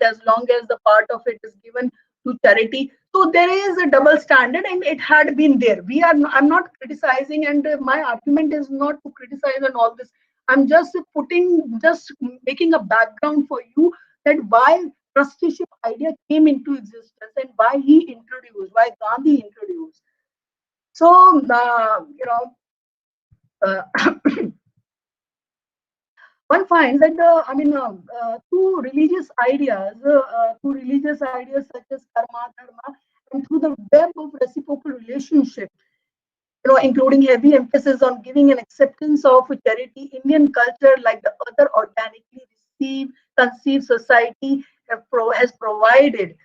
as long as the part of it is given to charity. So there is a double standard, and it had been there. I'm not criticizing, and my argument is not to criticize and all this. I'm just making a background for you, that why trusteeship idea came into existence and why Gandhi introduced. So uh, one finds that through religious ideas such as karma, dharma, and through the web of reciprocal relationship, including heavy emphasis on giving and acceptance of charity, Indian culture, like the other organically conceived society, has provided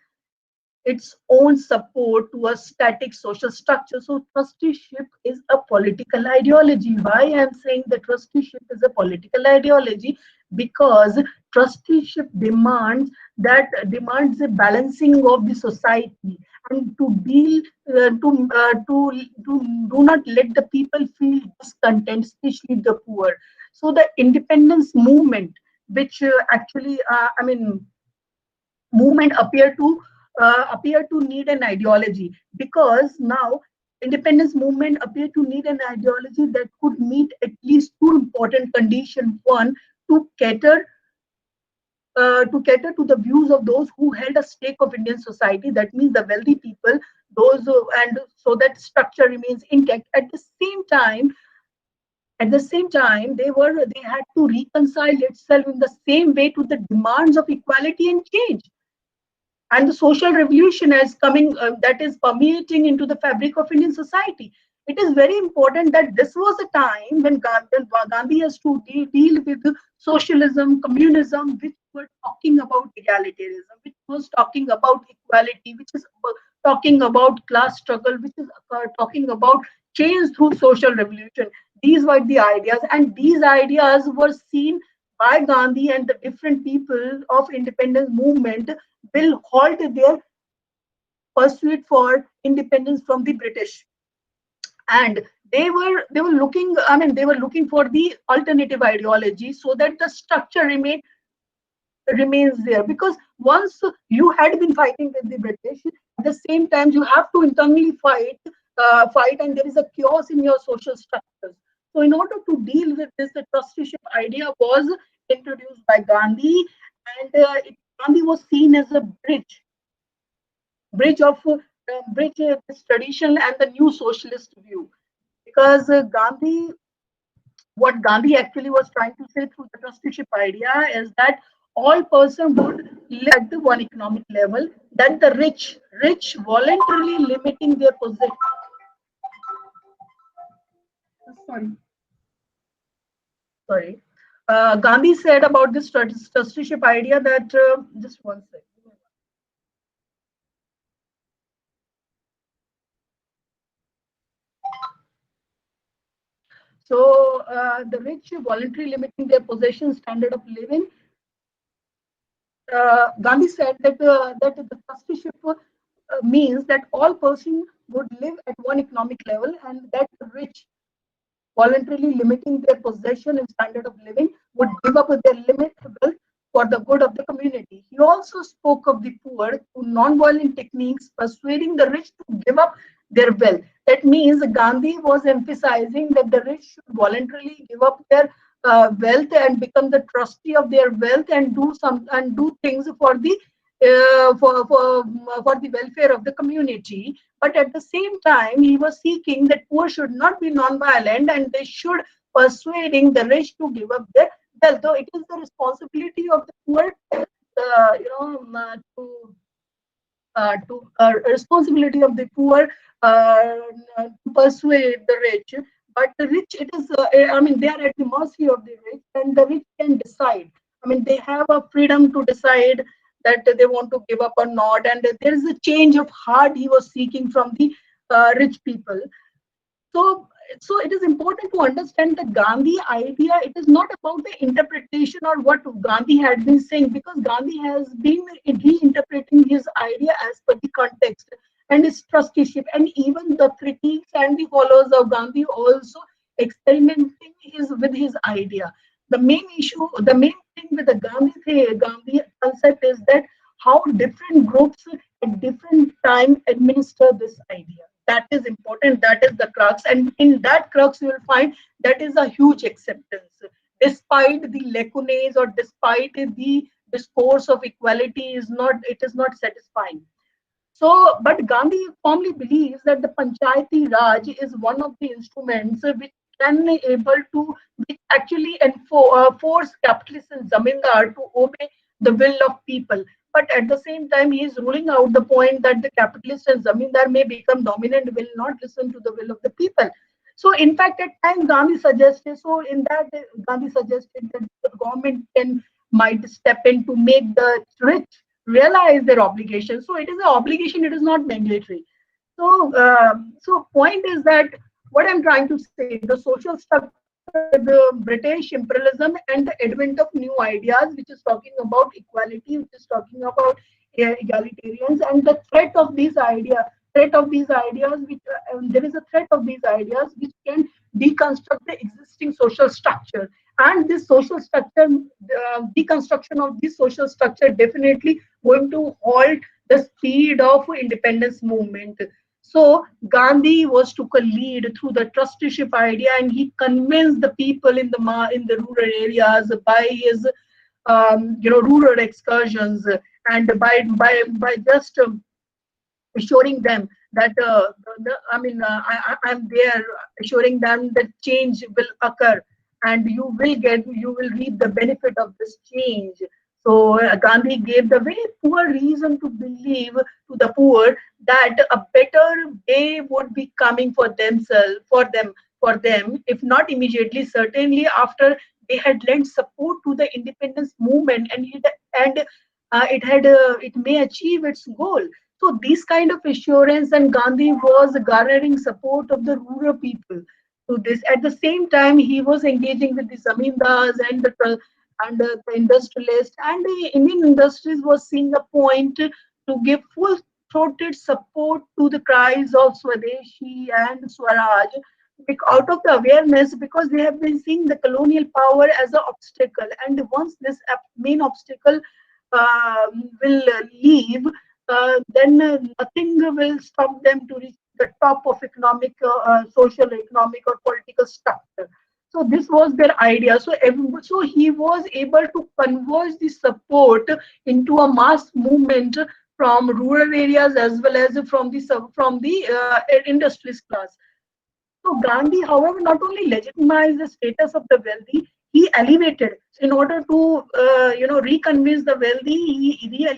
its own support to a static social structure. So trusteeship is a political ideology. Why I'm saying that trusteeship is a political ideology? Because trusteeship demands a balancing of the society, and to deal to do not let the people feel discontent, especially the poor. So the independence movement, which movement appear to need an ideology, because now independence movement appear to need an ideology that could meet at least two important conditions. One, to cater to the views of those who held a stake of Indian society, that means the wealthy people, and so that structure remains intact. At the same time, they had to reconcile itself in the same way to the demands of equality and change, and the social revolution is coming, that is permeating into the fabric of Indian society. It is very important that this was a time when Gandhi has to deal with socialism, communism, which were talking about egalitarianism, which was talking about equality, which is talking about class struggle, which is talking about change through social revolution. These were the ideas, and these ideas were seen by Gandhi and the different people of independence movement will halt their pursuit for independence from the British. And they were looking for the alternative ideology, so that the structure remains there. Because once you had been fighting with the British, at the same time you have to internally fight, and there is a chaos in your social structures. So in order to deal with this, the trusteeship idea was introduced by Gandhi, and Gandhi was seen as a bridge this tradition and the new socialist view. Because what Gandhi actually was trying to say through the trusteeship idea is that all person would live at the one economic level, that the rich voluntarily limiting their possession. Sorry. Gandhi said about this trusteeship idea that, just one second. So the rich voluntarily limiting their possession standard of living. Gandhi said that the trusteeship means that all persons would live at one economic level, and that the rich voluntarily limiting their possession and standard of living, would give up their limited wealth for the good of the community. He also spoke of the poor through non-violent techniques, persuading the rich to give up their wealth. That means Gandhi was emphasizing that the rich should voluntarily give up their wealth and become the trustee of their wealth and do things for the for the welfare of the community. But at the same time, he was seeking that poor should not be non-violent and they should persuading the rich to give up their wealth. Though it is the responsibility of the poor, responsibility of the poor to persuade the rich. But the rich, it is, I mean, they are at the mercy of the rich, and the rich can decide. I mean, they have a freedom to decide that they want to give up or not. And there is a change of heart he was seeking from the rich people. So it is important to understand the Gandhi idea. It is not about the interpretation or what Gandhi had been saying, because Gandhi has been reinterpreting his idea as per the context and his trusteeship, and even the critics and the followers of Gandhi also experimenting with his idea. The main issue, the main thing with the Gandhi concept is that how different groups at different time administer this idea. That is important. That is the crux, and in that crux you will find that is a huge acceptance, despite the lacunae or despite the discourse of equality is not, it is not satisfying. So, but Gandhi firmly believes that the Panchayati Raj is one of the instruments which can be able to, which actually force capitalists and zamindar to obey the will of people. But at the same time, he is ruling out the point that the capitalist and zamindar may become dominant, will not listen to the will of the people. So, in fact, at times Gandhi suggested, Gandhi suggested that the government might step in to make the rich realize their obligation. So it is an obligation, it is not mandatory. So point is that what I'm trying to say, the social structure with the British imperialism and the advent of new ideas, which is talking about equality, which is talking about egalitarians, and the threat of these ideas, which there is a threat of these ideas which can deconstruct the existing social structure. And this social structure, deconstruction of this social structure definitely going to halt the speed of independence movement. So Gandhi took a lead through the trusteeship idea, and he convinced the people in the rural areas by his rural excursions, and by just assuring them that I'm there, assuring them that change will occur and you will reap the benefit of this change. So Gandhi gave the very poor reason to believe to the poor that a better day would be coming for themselves, for them, if not immediately, certainly after they had lent support to the independence movement, and it may achieve its goal. So this kind of assurance, and Gandhi was garnering support of the rural people to this. At the same time, he was engaging with the zamindars and the industrialists, and the Indian industries was seeing a point to give full-throated support to the cries of Swadeshi and Swaraj, out of the awareness, because they have been seeing the colonial power as an obstacle, and once this main obstacle will leave, then nothing will stop them to reach the top of economic, social, economic, or political structure. So this was their idea. So he was able to converge the support into a mass movement from rural areas as well as from the industrialist class. So Gandhi, however, not only legitimized the status of the wealthy, he elevated. In order to reconvince the wealthy, he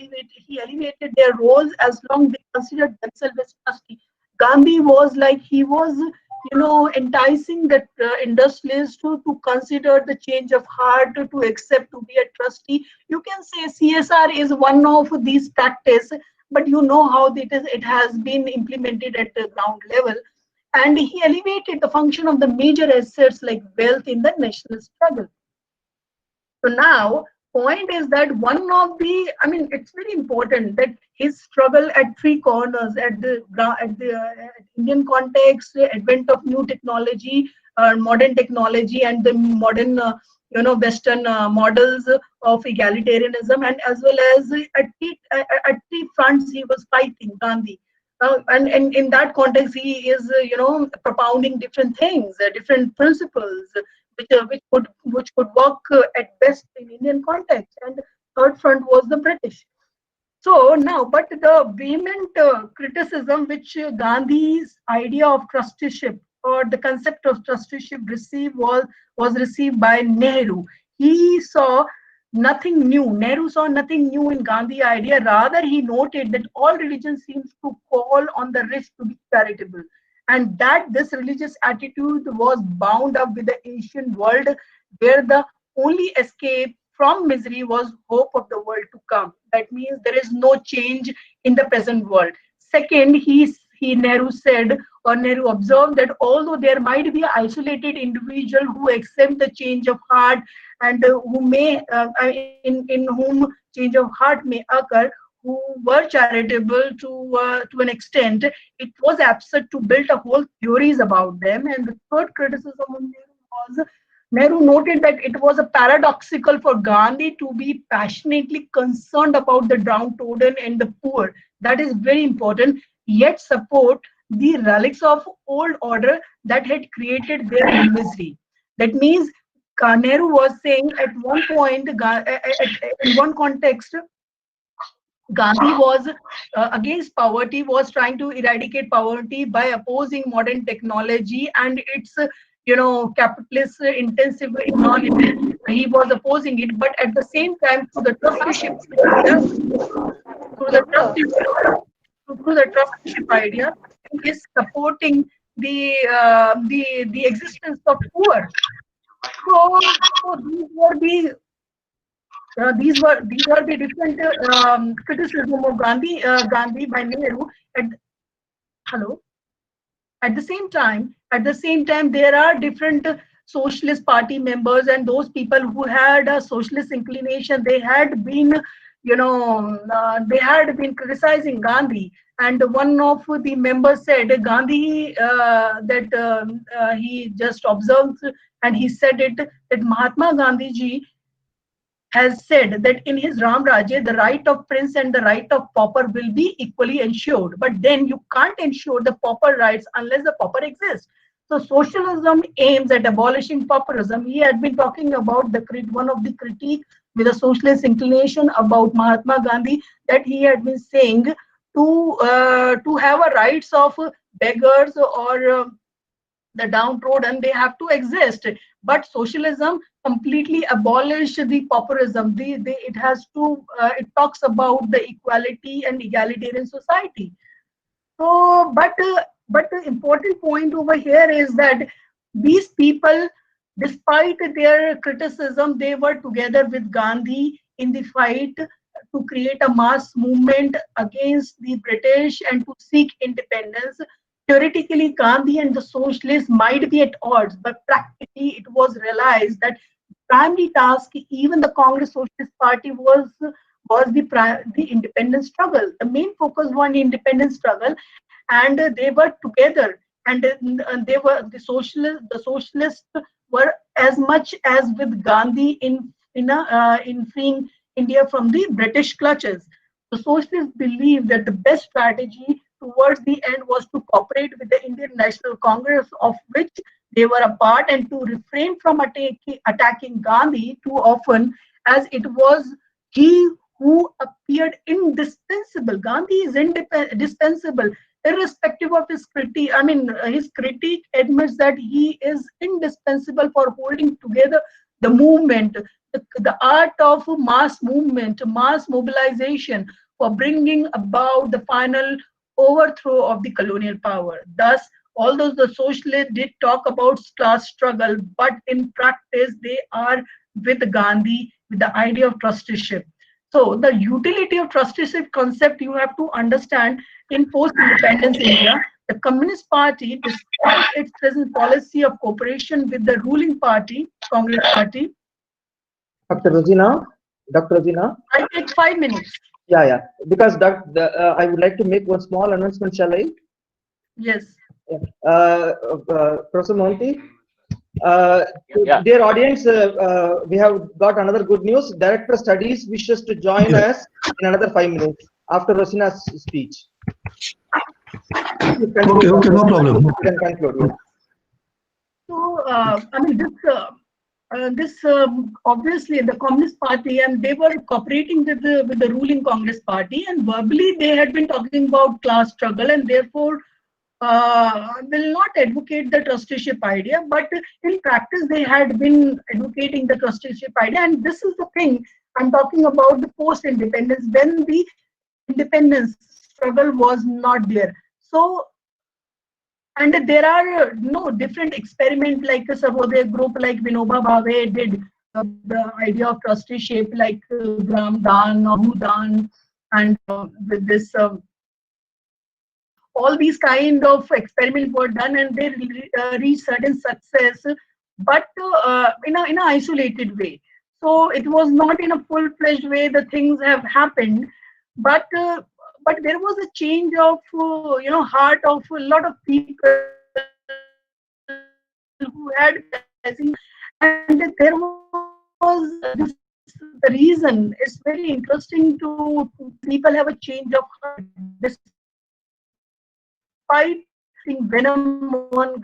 elevated their roles as long they considered themselves as trustee. Gandhi was like, he was enticing the industrialists to consider the change of heart, to accept to be a trustee. You can say CSR is one of these tactics, but you know how it has been implemented at the ground level. And he elevated the function of the major assets like wealth in the national struggle. So now, point is that it's very important that his struggle at three corners, at the Indian context, the advent of new technology, modern technology, and the modern Western models of egalitarianism, and as well as at three fronts he was fighting Gandhi. And in that context, he is, propounding different things, different principles, which could work at best in Indian context. And third front was the British. So now, but the vehement criticism which Gandhi's idea of trusteeship or the concept of trusteeship was received by Nehru. He saw nothing new. Nehru saw nothing new in Gandhi idea. Rather, he noted that all religion seems to call on the rich to be charitable, and that this religious attitude was bound up with the ancient world, where the only escape from misery was hope of the world to come. That means there is no change in the present world. Second, Nehru said, or Nehru observed, that although there might be isolated individual who accept the change of heart and who may in whom change of heart may occur, who were charitable to an extent, it was absurd to build a whole theories about them. And the third criticism of Nehru was, Nehru noted that it was a paradoxical for Gandhi to be passionately concerned about the downtrodden and the poor. That is very important, yet support the relics of old order that had created their misery. That means Nehru was saying at one point, in one context, Gandhi was against poverty, was trying to eradicate poverty by opposing modern technology and its, capitalist intensive economy. He was opposing it, but at the same time, through the trusteeship idea, he is supporting the existence of poor. So these were the different criticism of Gandhi by Nehru. Hello. At the same time, there are different socialist party members and those people who had a socialist inclination. They had been, criticizing Gandhi. And one of the members said Gandhi he just observed, and he said that Mahatma Gandhi ji has said that in his Ram Rajya, the right of prince and the right of pauper will be equally ensured. But then you can't ensure the pauper rights unless the pauper exists. So socialism aims at abolishing pauperism. He had been talking about one of the critique with a socialist inclination about Mahatma Gandhi, that he had been saying to have a rights of beggars or the downtrodden, they have to exist. But socialism completely abolish the pauperism. It talks about the equality and egalitarian society. So, but the important point over here is that these people, despite their criticism, they were together with Gandhi in the fight to create a mass movement against the British and to seek independence. Theoretically, Gandhi and the socialists might be at odds, but practically it was realized that primary task, even the Congress Socialist Party, was the independence struggle. The main focus was the independence struggle, and they were together. And they were the socialists were as much as with Gandhi in freeing India from the British clutches. The socialists believed that the best strategy towards the end was to cooperate with the Indian National Congress, of which they were a part, and to refrain from attacking Gandhi too often, as it was he who appeared indispensable. Gandhi is indispensable, irrespective of his critique. I mean, his critique admits that he is indispensable for holding together the movement, the art of mass movement, mass mobilization, for bringing about the final overthrow of the colonial power. Thus, although the socialists did talk about class struggle, but in practice they are with Gandhi, with the idea of trusteeship. So the utility of trusteeship concept you have to understand. In post-independence India, the Communist Party, despite its present policy of cooperation with the ruling party, Congress Party. Dr. Rosina? I take 5 minutes. Yeah. Because I would like to make one small announcement, shall I? Yes. Professor Monty, Yeah. Dear audience, we have got another good news. Director of Studies wishes to join Yes. us in another 5 minutes after Rosina's speech. Okay, okay, no problem. You can conclude. Yes. So, I mean, this obviously the Communist Party, and they were cooperating with the ruling Congress Party, and verbally they had been talking about class struggle, and therefore will not advocate the trusteeship idea, but in practice they had been advocating the trusteeship idea. And this is the thing I'm talking about, the post-independence, when the independence struggle was not there. So, and there are no different experiment like a Sarvodaya group like Vinoba Bhave did the idea of trusteeship like Gram Dan or Bhudan, and with this all these kind of experiments were done, and they reached certain success, but in an isolated way. So it was not in a full-fledged way the things have happened, but there was a change of heart of a lot of people who had, and there was this. The reason is very interesting to people have a change of heart despite venom on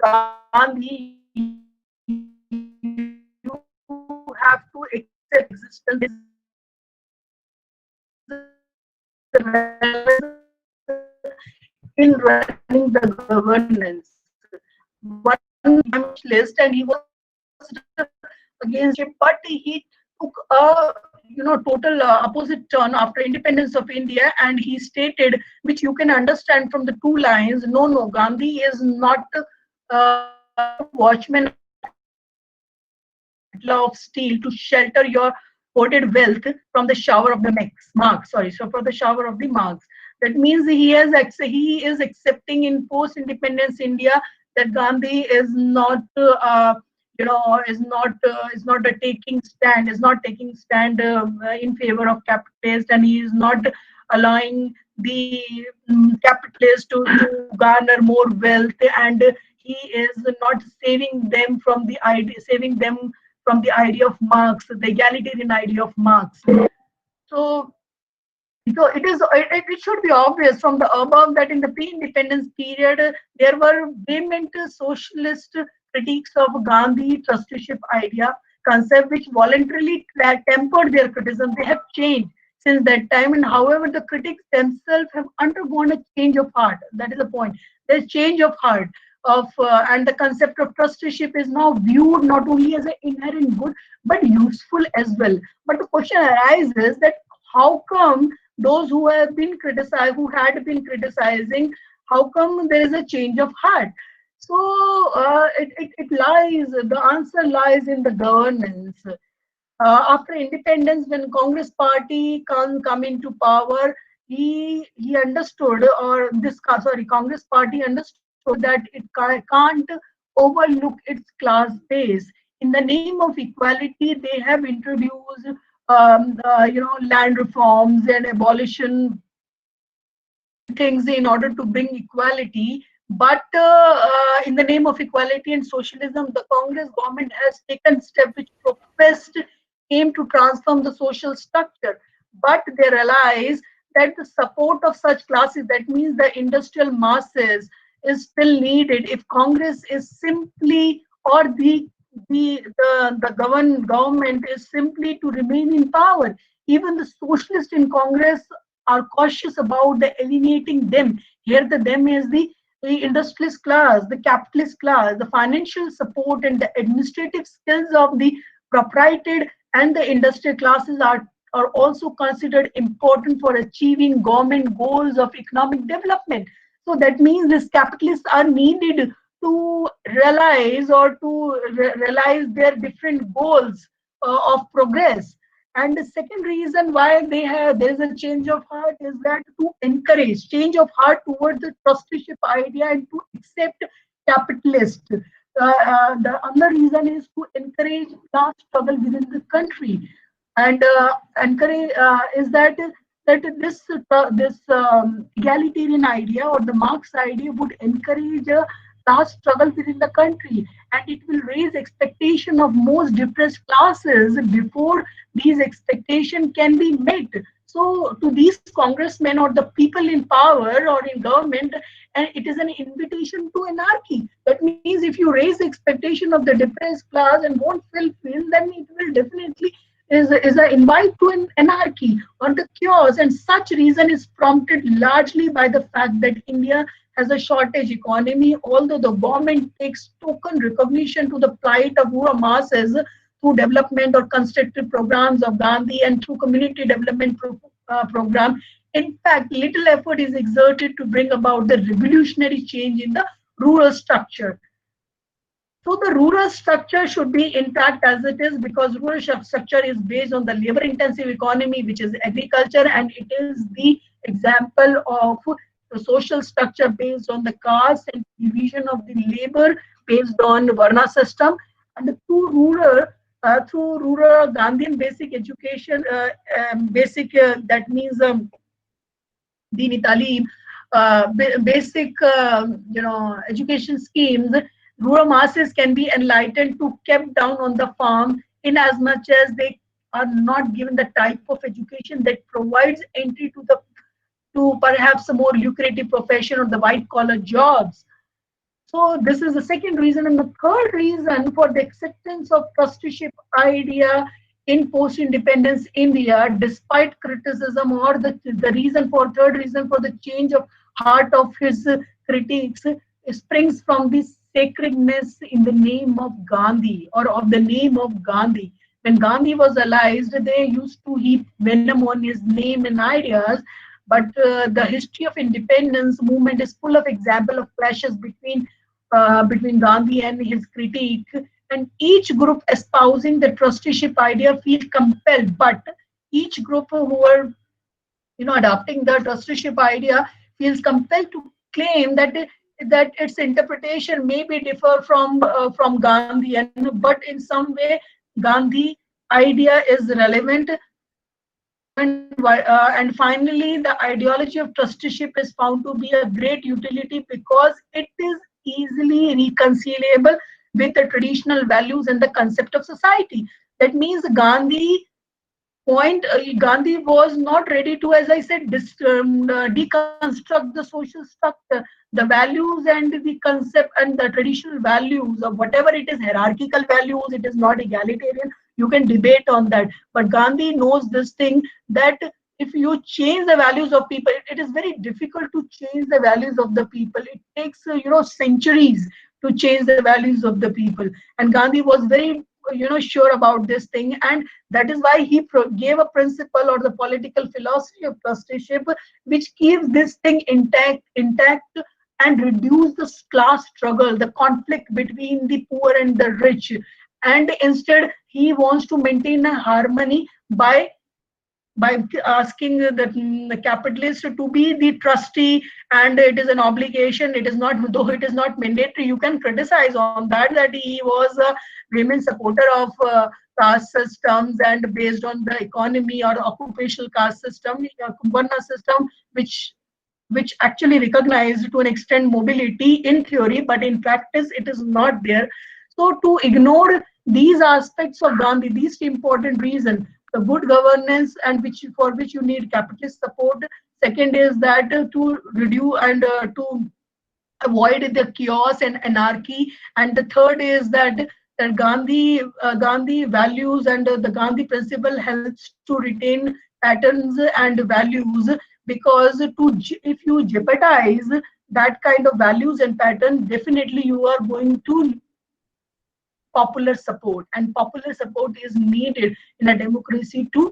Gandhi. You have to accept existence in running the governance. One list, and he was against it, but he took a total opposite turn after independence of India, and he stated, which you can understand from the two lines, no, Gandhi is not watchman of steel to shelter your hoarded wealth from the shower of the marks. Sorry, so for the shower of the marks. That means he is accepting in post-independence India that Gandhi is not is not taking stand in favor of capitalists, and he is not allowing the capitalists to garner more wealth, and he is not saving them from the idea of Marx, the egalitarian idea of Marx. So it should be obvious from the above that in the pre-independence period, there were vehement socialist critiques of Gandhi trusteeship idea concept, which voluntarily tempered their criticism. They have changed since that time, and however, the critics themselves have undergone a change of heart. That is the point. There's change of heart and the concept of trusteeship is now viewed not only as an inherent good but useful as well. But the question arises that how come those who have been criticized, who had been criticizing, how come there is a change of heart? So the answer lies in the governance. After independence, when Congress Party come into power, he understood, or Congress Party understood that it can't overlook its class base. In the name of equality, they have introduced land reforms and abolition things in order to bring equality. But in the name of equality and socialism, the Congress government has taken steps which professed aim to transform the social structure. But they realize that the support of such classes, that means the industrial masses, is still needed if Congress is simply, or the government is simply to remain in power. Even the socialists in Congress are cautious about the alienating them. Here the them is the industrialist class, the capitalist class, the financial support and the administrative skills of the proprietor and the industrial classes are also considered important for achieving government goals of economic development. So that means these capitalists are needed to realize realize their different goals of progress. And the second reason why there is a change of heart is that to encourage change of heart towards the trusteeship idea and to accept capitalists. The other reason is to encourage class struggle within the country, and encourage is that this egalitarian idea or the Marx idea would encourage class struggle within the country, and it will raise expectation of most depressed classes before these expectations can be met. So to these congressmen or the people in power or in government, and it is an invitation to anarchy. That means if you raise the expectation of the depressed class and won't fulfill, then it will definitely is an invite to an anarchy or the chaos. And such reason is prompted largely by the fact that India has a shortage economy, although the government takes token recognition to the plight of rural masses through development or constructive programs of Gandhi and through community development program. In fact, little effort is exerted to bring about the revolutionary change in the rural structure. So the rural structure should be intact as it is, because rural structure is based on the labor-intensive economy, which is agriculture, and it is the example of the social structure based on the caste and division of the labor based on Varna system. And through rural Gandhian basic education, that means Dini Talim, basic education schemes, rural masses can be enlightened to kept down on the farm in as much as they are not given the type of education that provides entry to perhaps a more lucrative profession or the white collar jobs. So this is the second reason. And the third reason for the acceptance of trusteeship idea in post-independence India, despite criticism, or the reason for third reason for the change of heart of his critiques, springs from this sacredness in the name of Gandhi, or of the name of Gandhi. When Gandhi was alive, they used to heap venom on his name and ideas. But the history of independence movement is full of example of clashes between Gandhi and his critique, and each group espousing the trusteeship idea feel compelled. But each group who are adopting the trusteeship idea feels compelled to claim that its interpretation may be differ from Gandhian, but in some way Gandhi idea is relevant. And finally, the ideology of trusteeship is found to be a great utility because it is easily reconcilable with the traditional values and the concept of society. That means Gandhi was not ready to, as I said, deconstruct the social structure, the values and the concept and the traditional values of whatever it is, hierarchical values, it is not egalitarian. You can debate on that. But Gandhi knows this thing, that if you change the values of people, it is very difficult to change the values of the people. It takes, centuries to change the values of the people. And Gandhi was very, sure about this thing. And that is why he gave a principle or the political philosophy of trusteeship, which keeps this thing intact, and reduce the class struggle, the conflict between the poor and the rich. And instead, he wants to maintain a harmony by asking the capitalist to be the trustee, and it is an obligation. It is not, though it is not mandatory. You can criticize on that he was a remain supporter of caste systems, and based on the economy or occupational caste system, Varna system, which actually recognized to an extent mobility in theory, but in practice it is not there. So to ignore these aspects of Gandhi, these important reasons, the good governance, and for which you need capitalist support. Second is that to reduce and to avoid the chaos and anarchy. And the third is that Gandhi values and the Gandhi principle helps to retain patterns and values, because if you jeopardize that kind of values and patterns, definitely you are going to popular support, and popular support is needed in a democracy to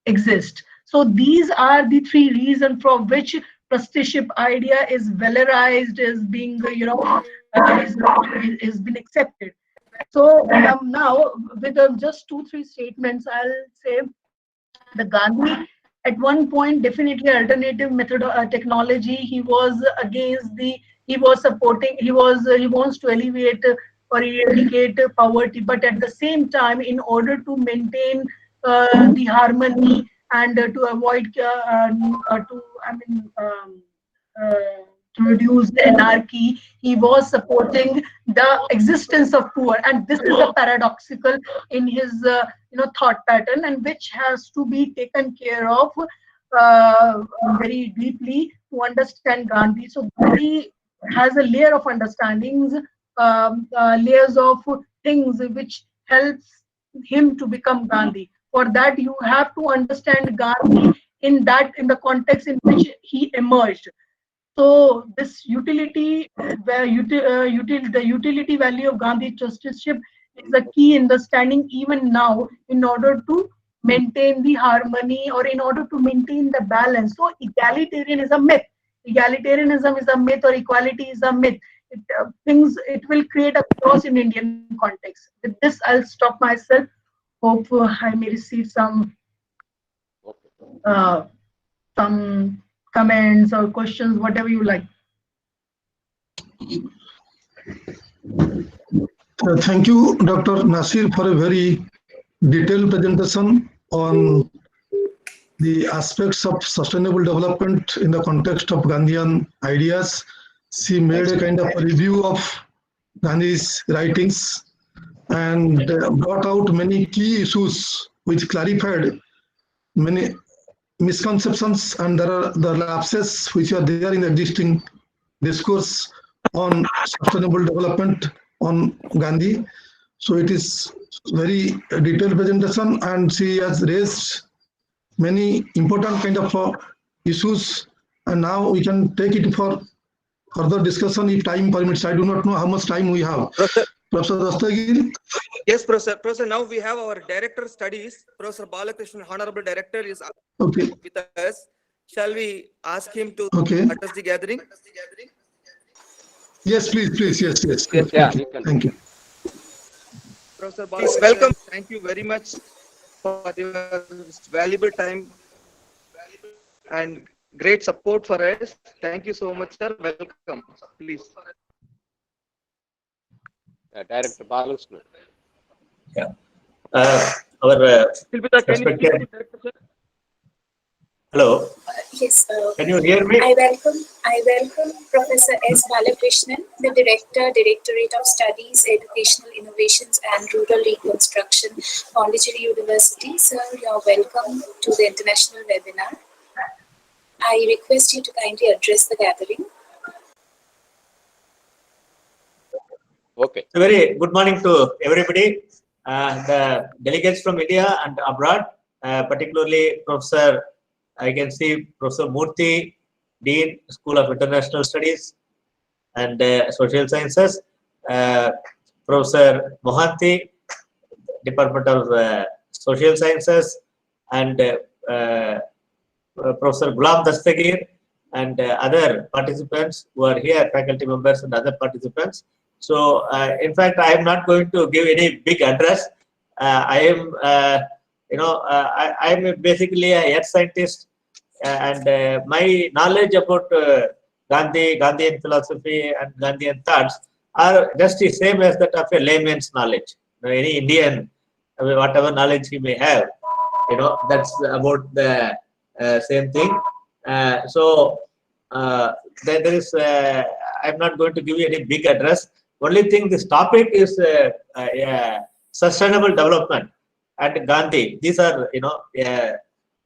exist. So these are the three reasons for which trusteeship idea is valorized, is being is been accepted. So now with just 2-3 statements, I'll say the Gandhi at one point definitely alternative method technology. He was against he was supporting, he wants to alleviate or eradicate poverty, but at the same time, in order to maintain the harmony and to avoid uh, reduce the anarchy. He was supporting the existence of poor, and this is a paradoxical in his thought pattern, and which has to be taken care of very deeply to understand Gandhi. So Gandhi has a layer of understandings, layers of things which helps him to become Gandhi. For that, you have to understand Gandhi in the context in which he emerged. So this utility, the utility value of Gandhi justiceship is a key understanding even now in order to maintain the harmony or in order to maintain the balance. So egalitarian is a myth. Egalitarianism is a myth, or equality is a myth. It will create a chaos in Indian context. With this, I'll stop myself. Hope I may receive uh, some comments or questions, whatever you like. Thank you, Dr. Nasir, for a very detailed presentation on the aspects of sustainable development in the context of Gandhian ideas. She made a kind of a review of Gandhi's writings and brought out many key issues which clarified many misconceptions, and there are the lapses which are there in the existing discourse on sustainable development on Gandhi. So it is very detailed presentation, and she has raised many important kind of issues, and now we can take it for further discussion if time permits. I do not know how much time we have. Professor Dastagir? Yes, Professor. Professor, now we have our Director Studies, Professor Balakrishnan, Honorable Director, is Okay. with us. Shall we ask him to Okay. address the gathering? Yes, please, yes. Yes, Good. yeah, Thank you. you can. Thank you. Professor Balakrishnan, welcome. Thank you very much for your valuable time and great support for us. Thank you so much, sir. Welcome. Please. Director Balakrishnan. Yeah. Our respected. Director, sir? Hello. Yes. Can you hear me? I welcome Professor S. Balakrishnan, the Director, Directorate of Studies, Educational Innovations and Rural Reconstruction, Pondicherry University. Sir, you're welcome to the international webinar. I request you to kindly address the gathering. Okay. So very good morning to everybody, the delegates from India and abroad, particularly Professor, I can see Professor Murthy, Dean, School of International Studies and Social Sciences, Professor Mohanty, Department of Social Sciences, and Professor Ghulam Dastagir, and other participants who are here, faculty members and other participants. So, in fact, I am not going to give any big address. I am, I am basically a earth scientist, and my knowledge about Gandhian philosophy and Gandhian thoughts are just the same as that of a layman's knowledge. Any Indian, whatever knowledge he may have, that's about the same thing. There is, I'm not going to give you any big address. Only thing, this topic is sustainable development and Gandhi. These are,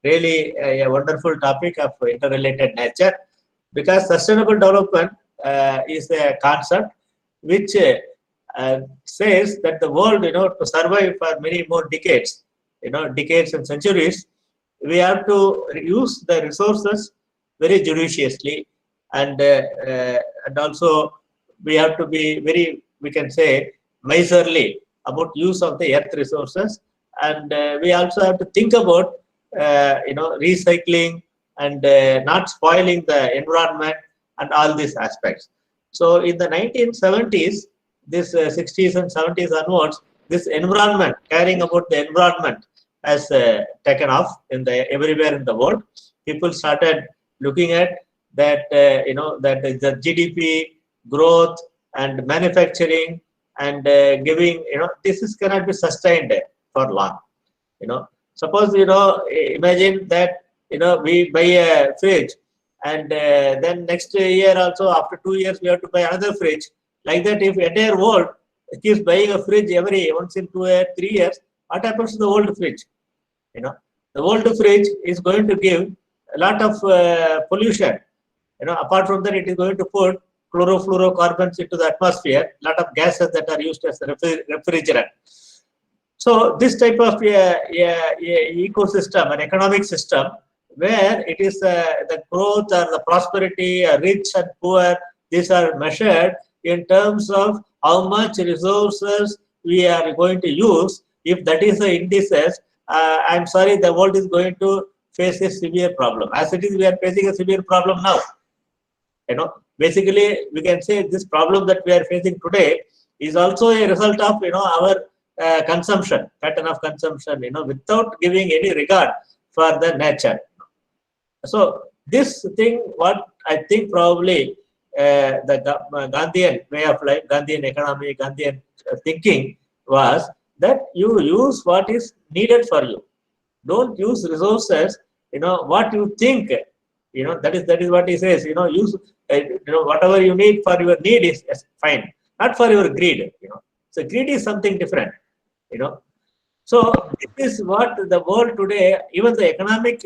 really a wonderful topic of interrelated nature, because sustainable development is a concept which says that the world, to survive for many more decades, decades and centuries, we have to use the resources very judiciously, and also we have to be very, we can say, miserly about use of the earth resources, and we also have to think about recycling and not spoiling the environment and all these aspects. So in the 1970s, this 60s and 70s onwards, this environment, caring about the environment, has taken off everywhere in the world. People started looking at that, that the GDP growth and manufacturing and giving, this cannot be sustained for long. Suppose, imagine that, we buy a fridge and then next year also, after 2 years, we have to buy another fridge. Like that, if entire world keeps buying a fridge every once in 2 years, 3 years, what happens to the old fridge? You know, the old fridge is going to give a lot of pollution. You know, apart from that, it is going to put chlorofluorocarbons into the atmosphere, a lot of gases that are used as refrigerant. So this type of ecosystem, an economic system, where it is the growth or the prosperity, rich and poor, these are measured in terms of how much resources we are going to use. If that is the indices, I'm sorry, the world is going to face a severe problem. As it is, we are facing a severe problem now. You know, basically, we can say this problem that we are facing today is also a result of, you know, our consumption, pattern of consumption, you know, without giving any regard for the nature. So this thing, what I think probably the Gandhian way of life, Gandhian economy, Gandhian thinking was that you use what is needed for you. Don't use resources, you know, what you think, you know, that is what he says, you know, use, you know, whatever you need for your need is fine, not for your greed, you know. So greed is something different, you know. So this is what the world today, even the economic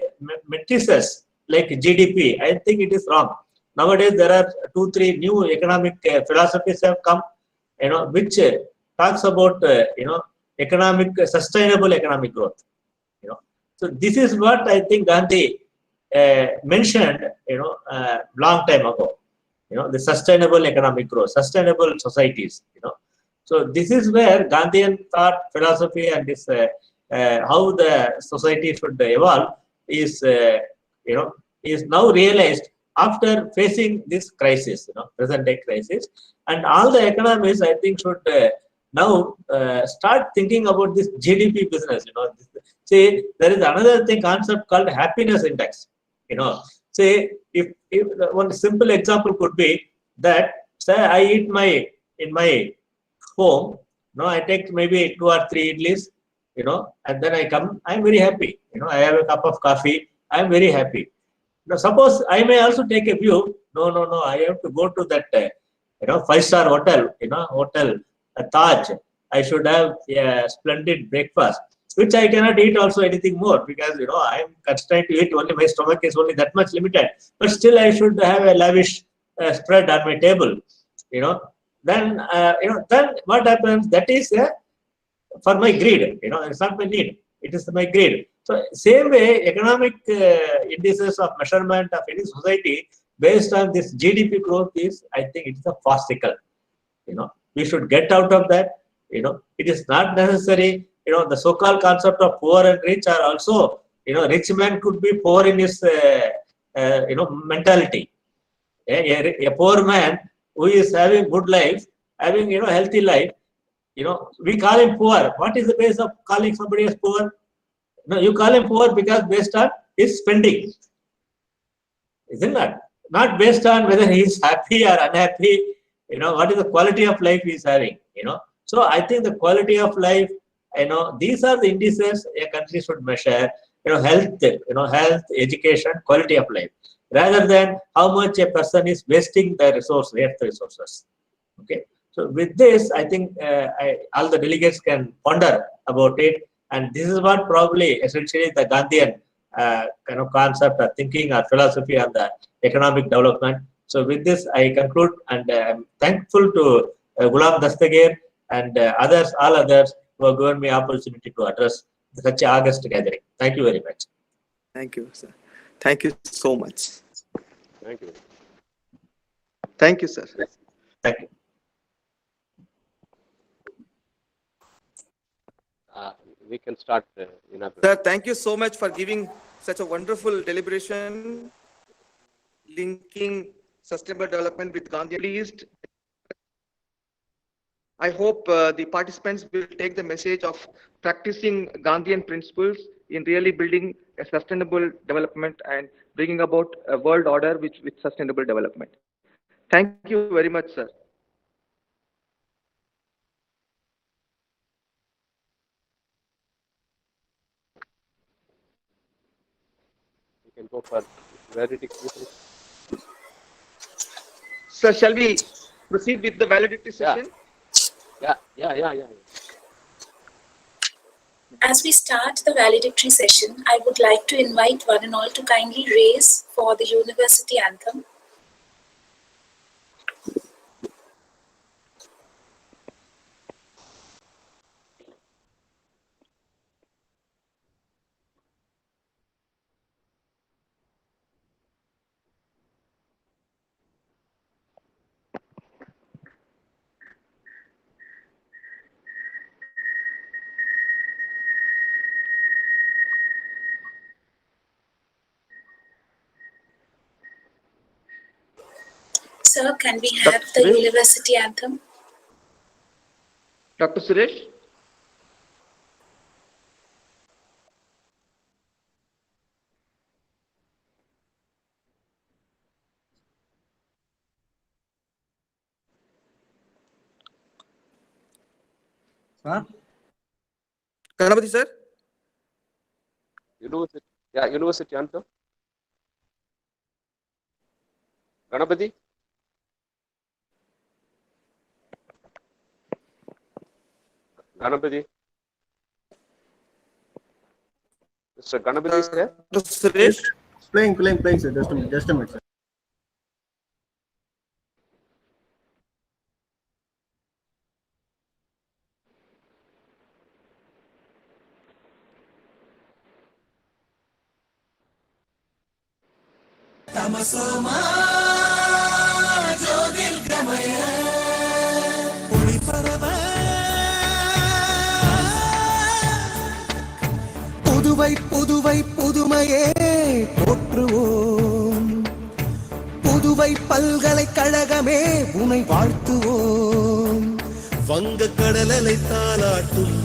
matrices like GDP, I think it is wrong. Nowadays, there are 2-3 new economic philosophies have come, you know, which talks about, you know, sustainable economic growth. You know, so this is what I think Gandhi mentioned, you know, long time ago. You know, the sustainable economic growth, sustainable societies. You know, so this is where Gandhian thought, philosophy, and this how the society should evolve is, you know, is now realized after facing this crisis, you know, present day crisis, and all the economists, I think, should now start thinking about this GDP business. You know, see, there is another thing, concept called happiness index. You know, say if one simple example could be that, say, I eat in my home. You know, I take maybe 2 or 3 idlis. You know, and then I come. I'm very happy. You know, I have a cup of coffee. I'm very happy. Now, suppose I may also take a view. No. I have to go to that, you know, 5-star hotel. You know, hotel Taj. I should have a splendid breakfast, which I cannot eat also anything more because, you know, I am constrained to eat. Only my stomach is only that much limited. But still, I should have a lavish spread on my table. You know, then you know, then what happens? That is for my greed. You know, it's not my need. It is my greed. So same way, economic indices of measurement of any society based on this GDP growth is, I think, it is a farcical. You know, we should get out of that. You know, it is not necessary. You know, the so-called concept of poor and rich are also, you know, rich man could be poor in his, you know, mentality. A poor man who is having good life, having, you know, healthy life, you know, we call him poor. What is the base of calling somebody as poor? No, you call him poor because based on his spending, isn't that? Not based on whether he is happy or unhappy. You know, what is the quality of life he is having? You know, so I think the quality of life, you know, these are the indices a country should measure. You know, health, education, quality of life, rather than how much a person is wasting the earth resources. Okay. So with this, I think all the delegates can ponder about it, and this is what probably essentially the Gandhian kind of concept or thinking or philosophy on the economic development. So with this, I conclude, and I'm thankful to Ghulam Dastagir and others, all others who have given me opportunity to address such an August gathering. Thank you very much. Thank you, sir. Thank you so much. Thank you. Thank you, sir. Thank you. We can start Sir, thank you so much for giving such a wonderful deliberation, linking sustainable development with Gandhi. Pleased. I hope the participants will take the message of practicing Gandhian principles in really building a sustainable development and bringing about a world order with sustainable development. Thank you very much, sir. We can go for veridict. Sir, shall we proceed with the validity session? Yeah. As we start the valedictory session, I would like to invite one and all to kindly raise for the university anthem. Sir, can we have the university anthem? Dr. Suresh? Sir? Ganapati sir? University anthem. Ganapati? Ganapati? Mr. Ganapati is there? Dr. Suresh? Playing, sir. Just a minute, sir. Puduvai Puduvai புதுமையே போற்றுவோம், புதுவை பல்கலைக்கழகமே உனை வாழ்த்துவோம். வங்க கடலலை தாளாட்டும்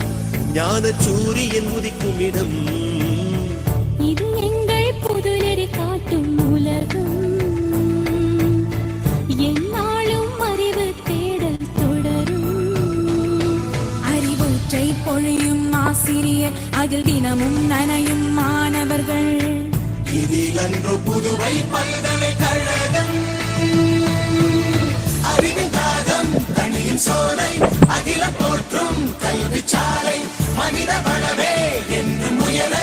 ஞான சூரியன் உதிக்கும் இடம், இது எங்கள் புதுநெறி காட்டும் உலகம். எந்நாளும் அறிவு தேடல் தொடரும், அறிவொற்றை பொழியும் ஆசிரியர், அதில் தினமும் நனையும் மாணவர்கள். இதில் அன்று புதுவை பல்கலைக்கழகம், அறிவின் தாகம் தனியின் சோலை, அகில போற்றும் கல்வி சாலை. மனித வளமே என்று முயல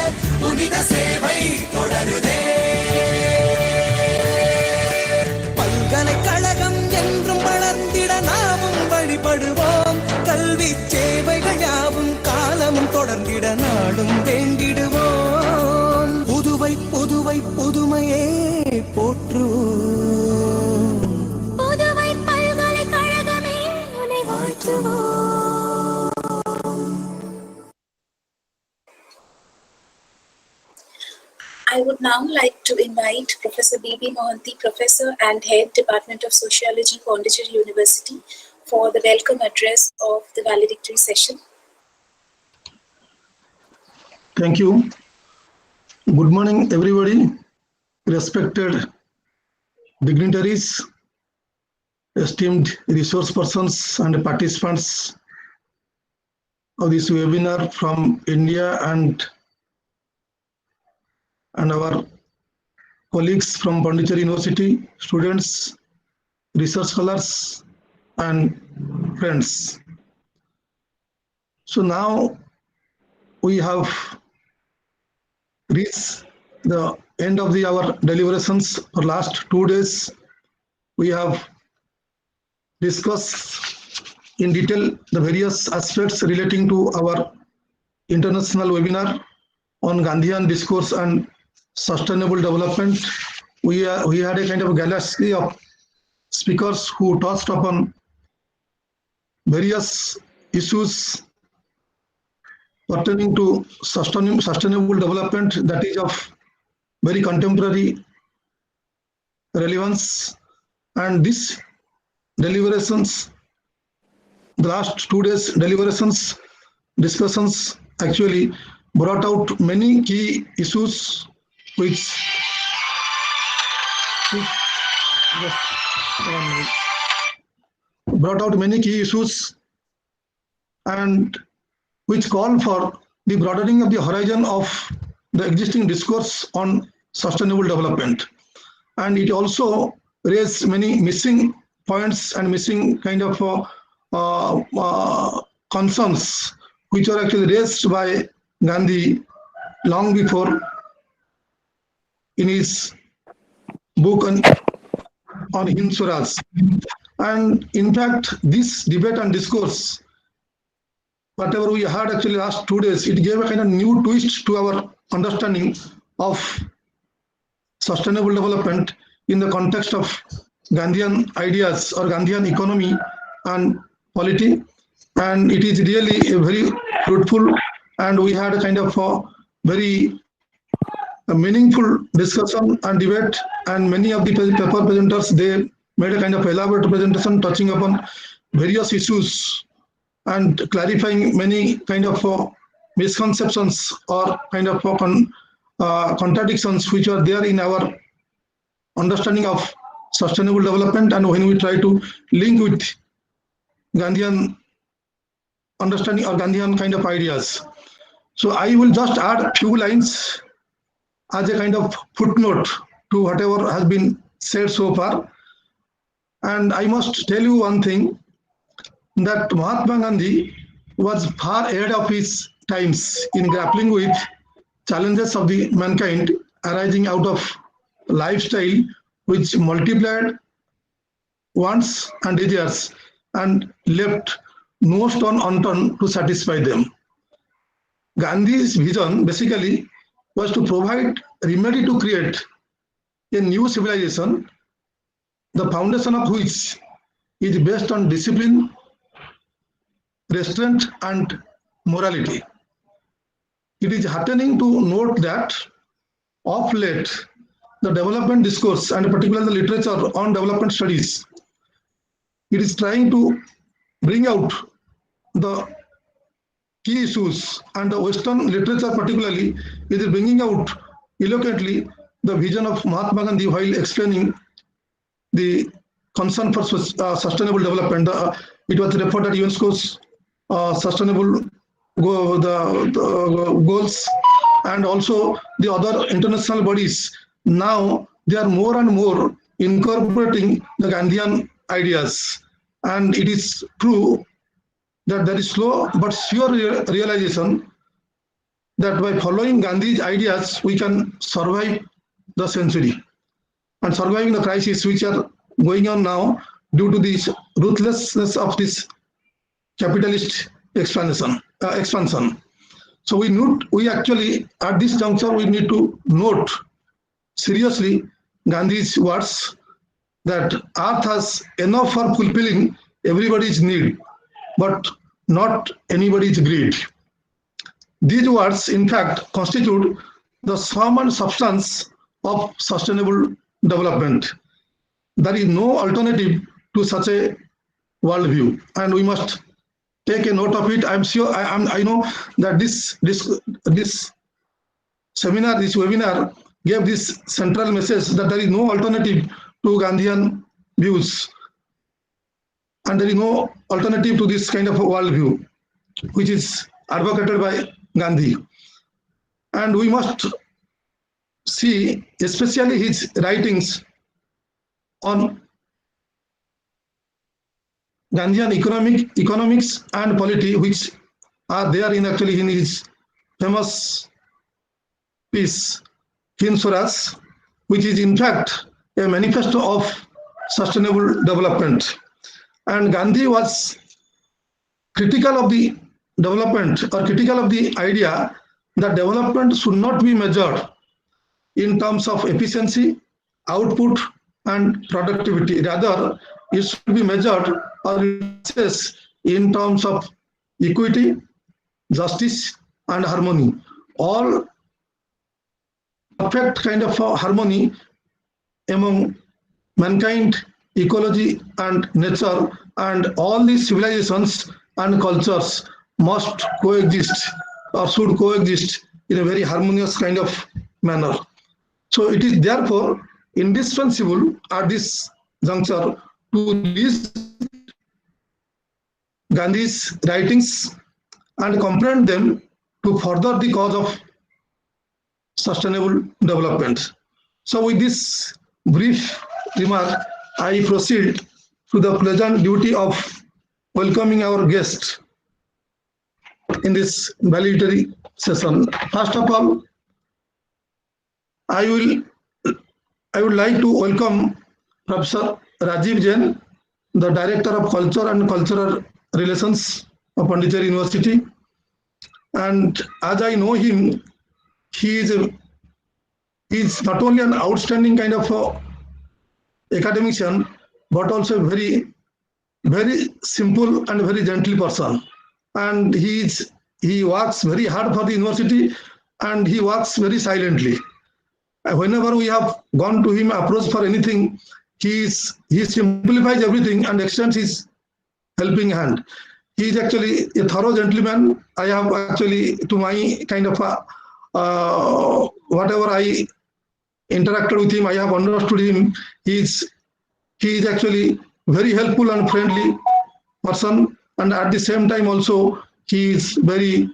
புனித சேவை தொடருதே. பல்கலைக்கழகம் என்றும் வளர்ந்திட நாமும் வழிபடுவோம், கல்வி சேவைகள் யாவும் காலமும் தொடர்ந்திட நாடும் வேண்டிடுவோம். புதுவை புதுவை புதுமையே போற்றுவோம், புதுவை பல்கலைக்கழகமே உன்னை வாழ்த்துவோம். I would now like to invite Professor B.B. Mohanty, Professor and Head, Department of Sociology, Pondicherry University, for the welcome address of the valedictory session. Thank you. Good morning, everybody. Respected dignitaries, esteemed resource persons and participants of this webinar from India and our colleagues from Pondicherry University, students, research scholars, and friends. So now we have reached the end of our deliberations for last 2 days. We have discussed in detail the various aspects relating to our international webinar on Gandhian discourse and sustainable development. We had a kind of galaxy of speakers who touched upon various issues pertaining to sustainable development that is of very contemporary relevance. And this deliberations, the last 2 days deliberations, discussions actually brought out many key issues which and which call for the broadening of the horizon of the existing discourse on sustainable development. And it also raised many missing points and missing kind of concerns which were actually raised by Gandhi long before in his book on Hind Swaraj. And in fact, this debate and discourse, whatever we had actually last 2 days, it gave a kind of new twist to our understanding of sustainable development in the context of Gandhian ideas or Gandhian economy and polity. And it is really a very fruitful, and we had a kind of a very meaningful discussion and debate, and many of the paper presenters, they made a kind of elaborate presentation touching upon various issues and clarifying many kind of misconceptions or kind of contradictions which are there in our understanding of sustainable development, and when we try to link with Gandhian understanding or Gandhian kind of ideas. So I will just add a few lines as a kind of footnote to whatever has been said so far. And I must tell you one thing, that Mahatma Gandhi was far ahead of his times in grappling with challenges of the mankind arising out of lifestyle which multiplied wants and desires and left no stone unturned to satisfy them. Gandhi's vision basically was to provide remedy to create a new civilization, the foundation of which is based on discipline, restraint, and morality. It is heartening to note that of late, the development discourse, and particularly the literature on development studies, it is trying to bring out the key issues, and the Western literature particularly is bringing out eloquently the vision of Mahatma Gandhi while explaining the concern for sustainable development. It was referred at UNESCO's sustainable goals, and also the other international bodies. Now they are more and more incorporating the Gandhian ideas, and it is true that there is slow but sure realization that by following Gandhi's ideas, we can survive the century and surviving the crisis which are going on now due to this ruthlessness of this capitalist expansion. So we actually at this juncture we need to note seriously Gandhi's words that Earth has enough for fulfilling everybody's need, but not anybody's greed. These words, in fact, constitute the sum and substance of sustainable development. There is no alternative to such a worldview, and we must take a note of it. I'm sure I know that this seminar, this webinar gave this central message that there is no alternative to Gandhian views, and there is no alternative to this kind of a worldview which is advocated by Gandhi. And we must see especially his writings on Gandhian economics and polity, which are there in actually in his famous piece Hind Swaraj, which is in fact a manifesto of sustainable development. And Gandhi was critical of the development or critical of the idea that development should not be measured in terms of efficiency, output, and productivity. Rather, it should be measured or in terms of equity, justice, and harmony. All perfect kind of harmony among mankind, ecology, and nature, and all these civilizations and cultures must coexist or should coexist in a very harmonious kind of manner. So it is therefore indispensable at this juncture to read Gandhi's writings and comprehend them to further the cause of sustainable development. So with this brief remark, I proceed to the pleasant duty of welcoming our guest in this valedictory session. First of all, I would like to welcome Professor Rajiv Jain, the Director of Culture and Cultural Relations of Pondicherry University. And as I know him, he is not only an outstanding kind of academician, but also very simple and very gentle person. And he works very hard for the university, and he works very silently. Whenever we have gone to him, approached for anything, he simplifies everything and extends his helping hand. He is actually a thorough gentleman. I have actually, to my kind of whatever I interacted with him, I have understood him. He is actually very helpful and friendly person, and at the same time also he is very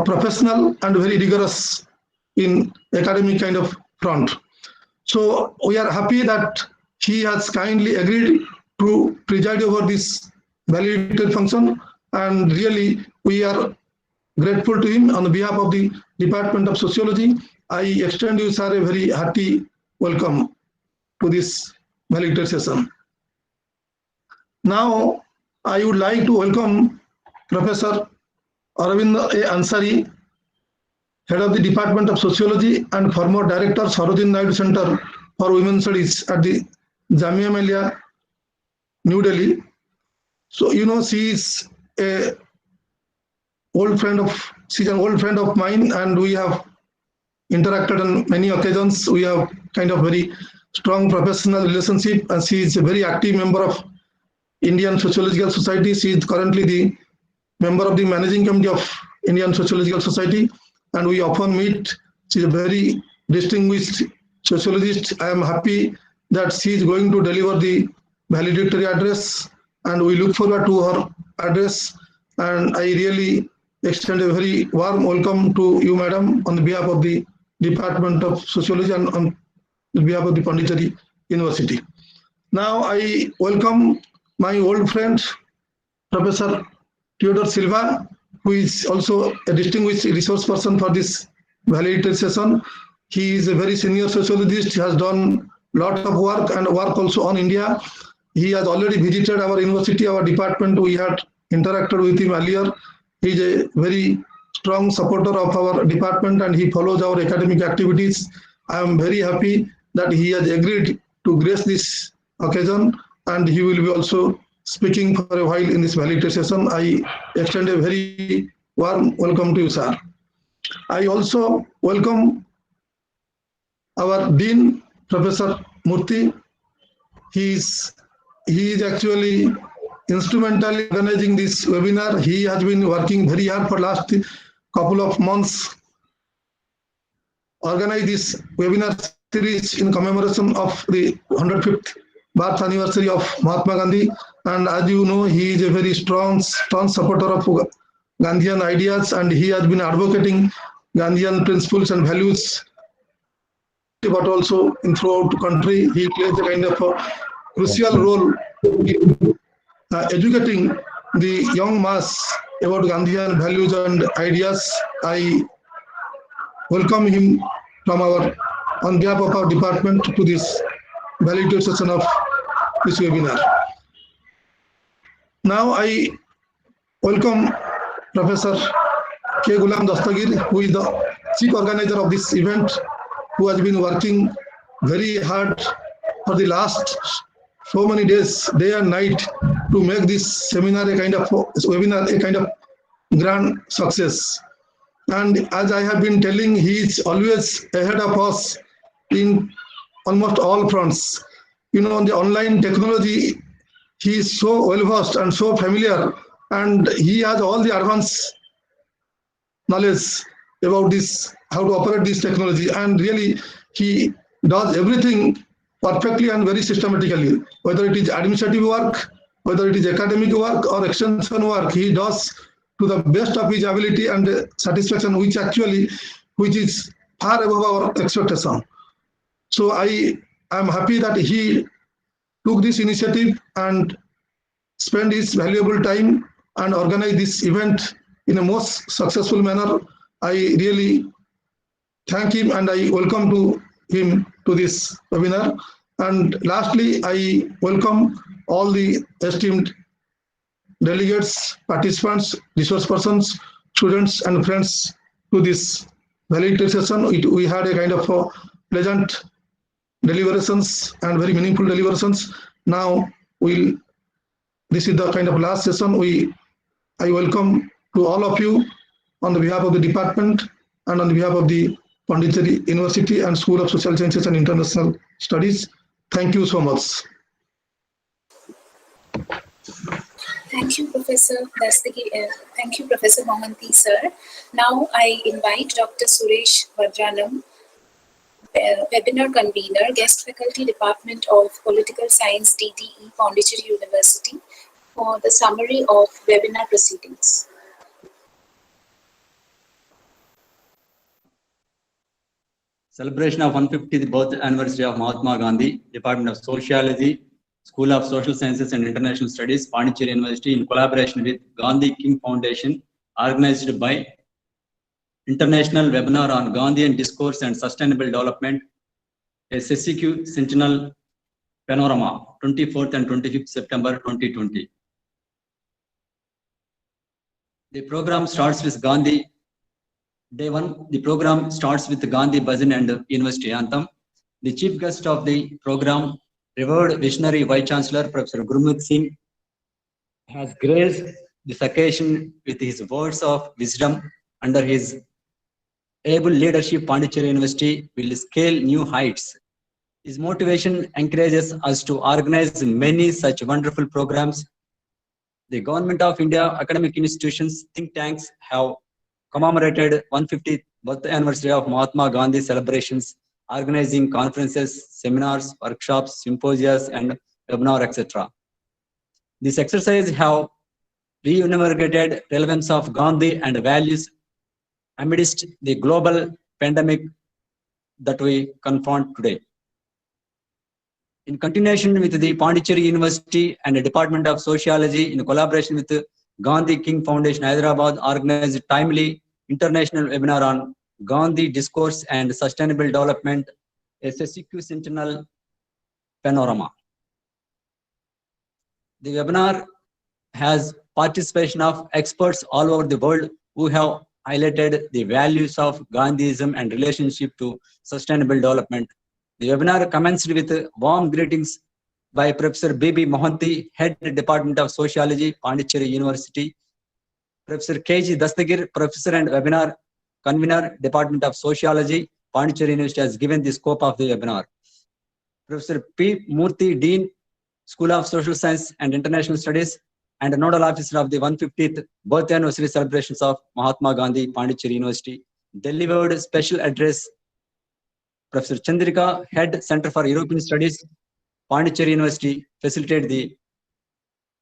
professional and very rigorous in academic kind of front. So we are happy that he has kindly agreed to preside over this valedictory function, and really we are grateful to him. On behalf of the Department of Sociology, I extend you, sir, a very hearty welcome to this valedictory session. Now, I would like to welcome Professor Aravind A. Ansari, Head of the Department of Sociology and former Director, Sarojini Naidu Center for Women's Studies at the Jamia Millia, New Delhi. So, you know, she's an old friend of mine, and we have interacted on many occasions. We have kind of very strong professional relationship, and she is a very active member of Indian Sociological Society. She is currently the member of the Managing Committee of Indian Sociological Society, and we often meet. She is a very distinguished sociologist. I am happy that she is going to deliver the valedictory address, and we look forward to her address. And I really extend a very warm welcome to you, madam, on behalf of the Department of Sociology and on behalf of the Pondicherry University. Now I welcome my old friend, Professor Theodore Silva, who is also a distinguished resource person for this valedictory session. He is a very senior sociologist. He has done a lot of work and work also on India. He has already visited our university, our department. We had interacted with him earlier. He is a very strong supporter of our department, and he follows our academic activities. I am very happy that he has agreed to grace this occasion, and he will be also speaking for a while in this valedictory session. I extend a very warm welcome to you, sir. I also welcome our Dean, Professor Murthy. He is actually instrumental in organizing this webinar. He has been working very hard for last couple of months, organize this webinar series in commemoration of the 105th birth anniversary of Mahatma Gandhi. And as you know, he is a very strong supporter of Gandhian ideas, and he has been advocating Gandhian principles and values, but also in throughout the country. He plays a kind of a crucial role in educating the young mass about Gandhian values and ideas. I welcome him on behalf of our department to this valedictory session of this webinar. Now I welcome Professor K. Gulam Dastagir, who is the chief organizer of this event, who has been working very hard for the last so many days, day and night, to make this seminar a kind of webinar, a kind of grand success. And as I have been telling, he is always ahead of us in almost all fronts. You know, on the online technology, he is so well versed and so familiar, and he has all the advanced knowledge about this, how to operate this technology, and really he does everything perfectly and very systematically. Whether it is administrative work, whether it is academic work or extension work, he does to the best of his ability and satisfaction, which is far above our expectation. So I am happy that he took this initiative and spent his valuable time and organized this event in a most successful manner. I really thank him and I welcome him to this webinar. And lastly, I welcome all the esteemed delegates, participants, resource persons, students and friends to this valedictory session. We had a kind of a pleasant deliberations and very meaningful deliberations. Now this is the kind of last session. I welcome to all of you on the behalf of the department and on behalf of the Pondicherry University and School of Social Sciences and International Studies. Thank you so much. Thank you, Professor Dastagi. Thank you, Professor Mohanty, sir. Now I invite Dr. Suresh Vajranam, webinar convener, guest faculty, Department of Political Science, DTE, Pondicherry University, for the summary of webinar proceedings. Celebration of 150th birth anniversary of Mahatma Gandhi, Department of Sociology, School of Social Sciences and International Studies, Pondicherry University, in collaboration with Gandhi King Foundation, organized by International Webinar on Gandhian Discourse and Sustainable Development, a Sesquicentennial Panorama, 24th and 25th September 2020. The program starts with Gandhi. Day one, the program starts with the Gandhi Bhajan and University Anthem. The chief guest of the program, revered visionary Vice Chancellor Professor Gurmukh Singh, has graced this occasion with his words of wisdom. Under his able leadership, Pondicherry University will scale new heights. His motivation encourages us to organize many such wonderful programs. The Government of India, academic institutions, think tanks have commemorated 150th birth anniversary of Mahatma Gandhi celebrations, organizing conferences, seminars, workshops, symposia, and webinar, etc. This exercise have reinvigorated relevance of Gandhi and values amidst the global pandemic that we confront today. In continuation with the Pondicherry University and the Department of Sociology, in collaboration with the Gandhi King Foundation, Hyderabad, organized timely international webinar on Gandhi Discourse and Sustainable Development, a Sesquicentennial Panorama. The webinar has participation of experts all over the world who have highlighted the values of Gandhism and relationship to sustainable development. The webinar commenced with warm greetings by Professor B.B. Mohanty, Head Department of Sociology, Pondicherry University. Professor K.G. Dastagir, Professor and Webinar Convener, Department of Sociology, Pondicherry University, has given the scope of the webinar. Professor P. Murthy, Dean, School of Social Science and International Studies, and a Nodal Officer of the 150th birth anniversary celebrations of Mahatma Gandhi, Pondicherry University, delivered a special address. Professor Chandrika, Head Center for European Studies, Pondicherry University, facilitated the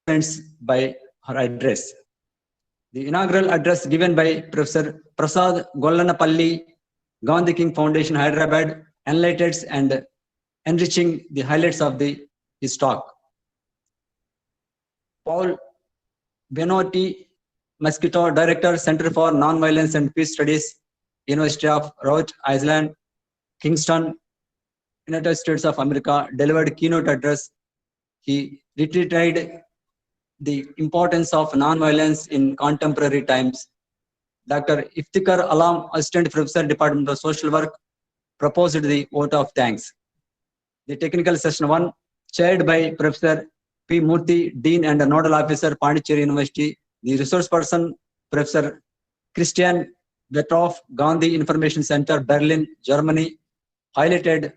events by her address. The inaugural address given by Professor Prasad Gollanapalli, Gandhi King Foundation, Hyderabad, enlightens and enriching the highlights of his talk. Paul Benotti Mosquito, Director, Center for Nonviolence and Peace Studies, University of Rhode Island, Kingston, United States of America, delivered keynote address. He reiterated the importance of nonviolence in contemporary times. Dr. Iftikhar Alam, Assistant Professor, Department of Social Work, proposed the vote of thanks. The technical session 1, chaired by Professor P. Murthy, Dean and Nodal Officer, Pondicherry University. The resource person, Professor Christian Vetroff, Gandhi Information Center, Berlin, Germany, highlighted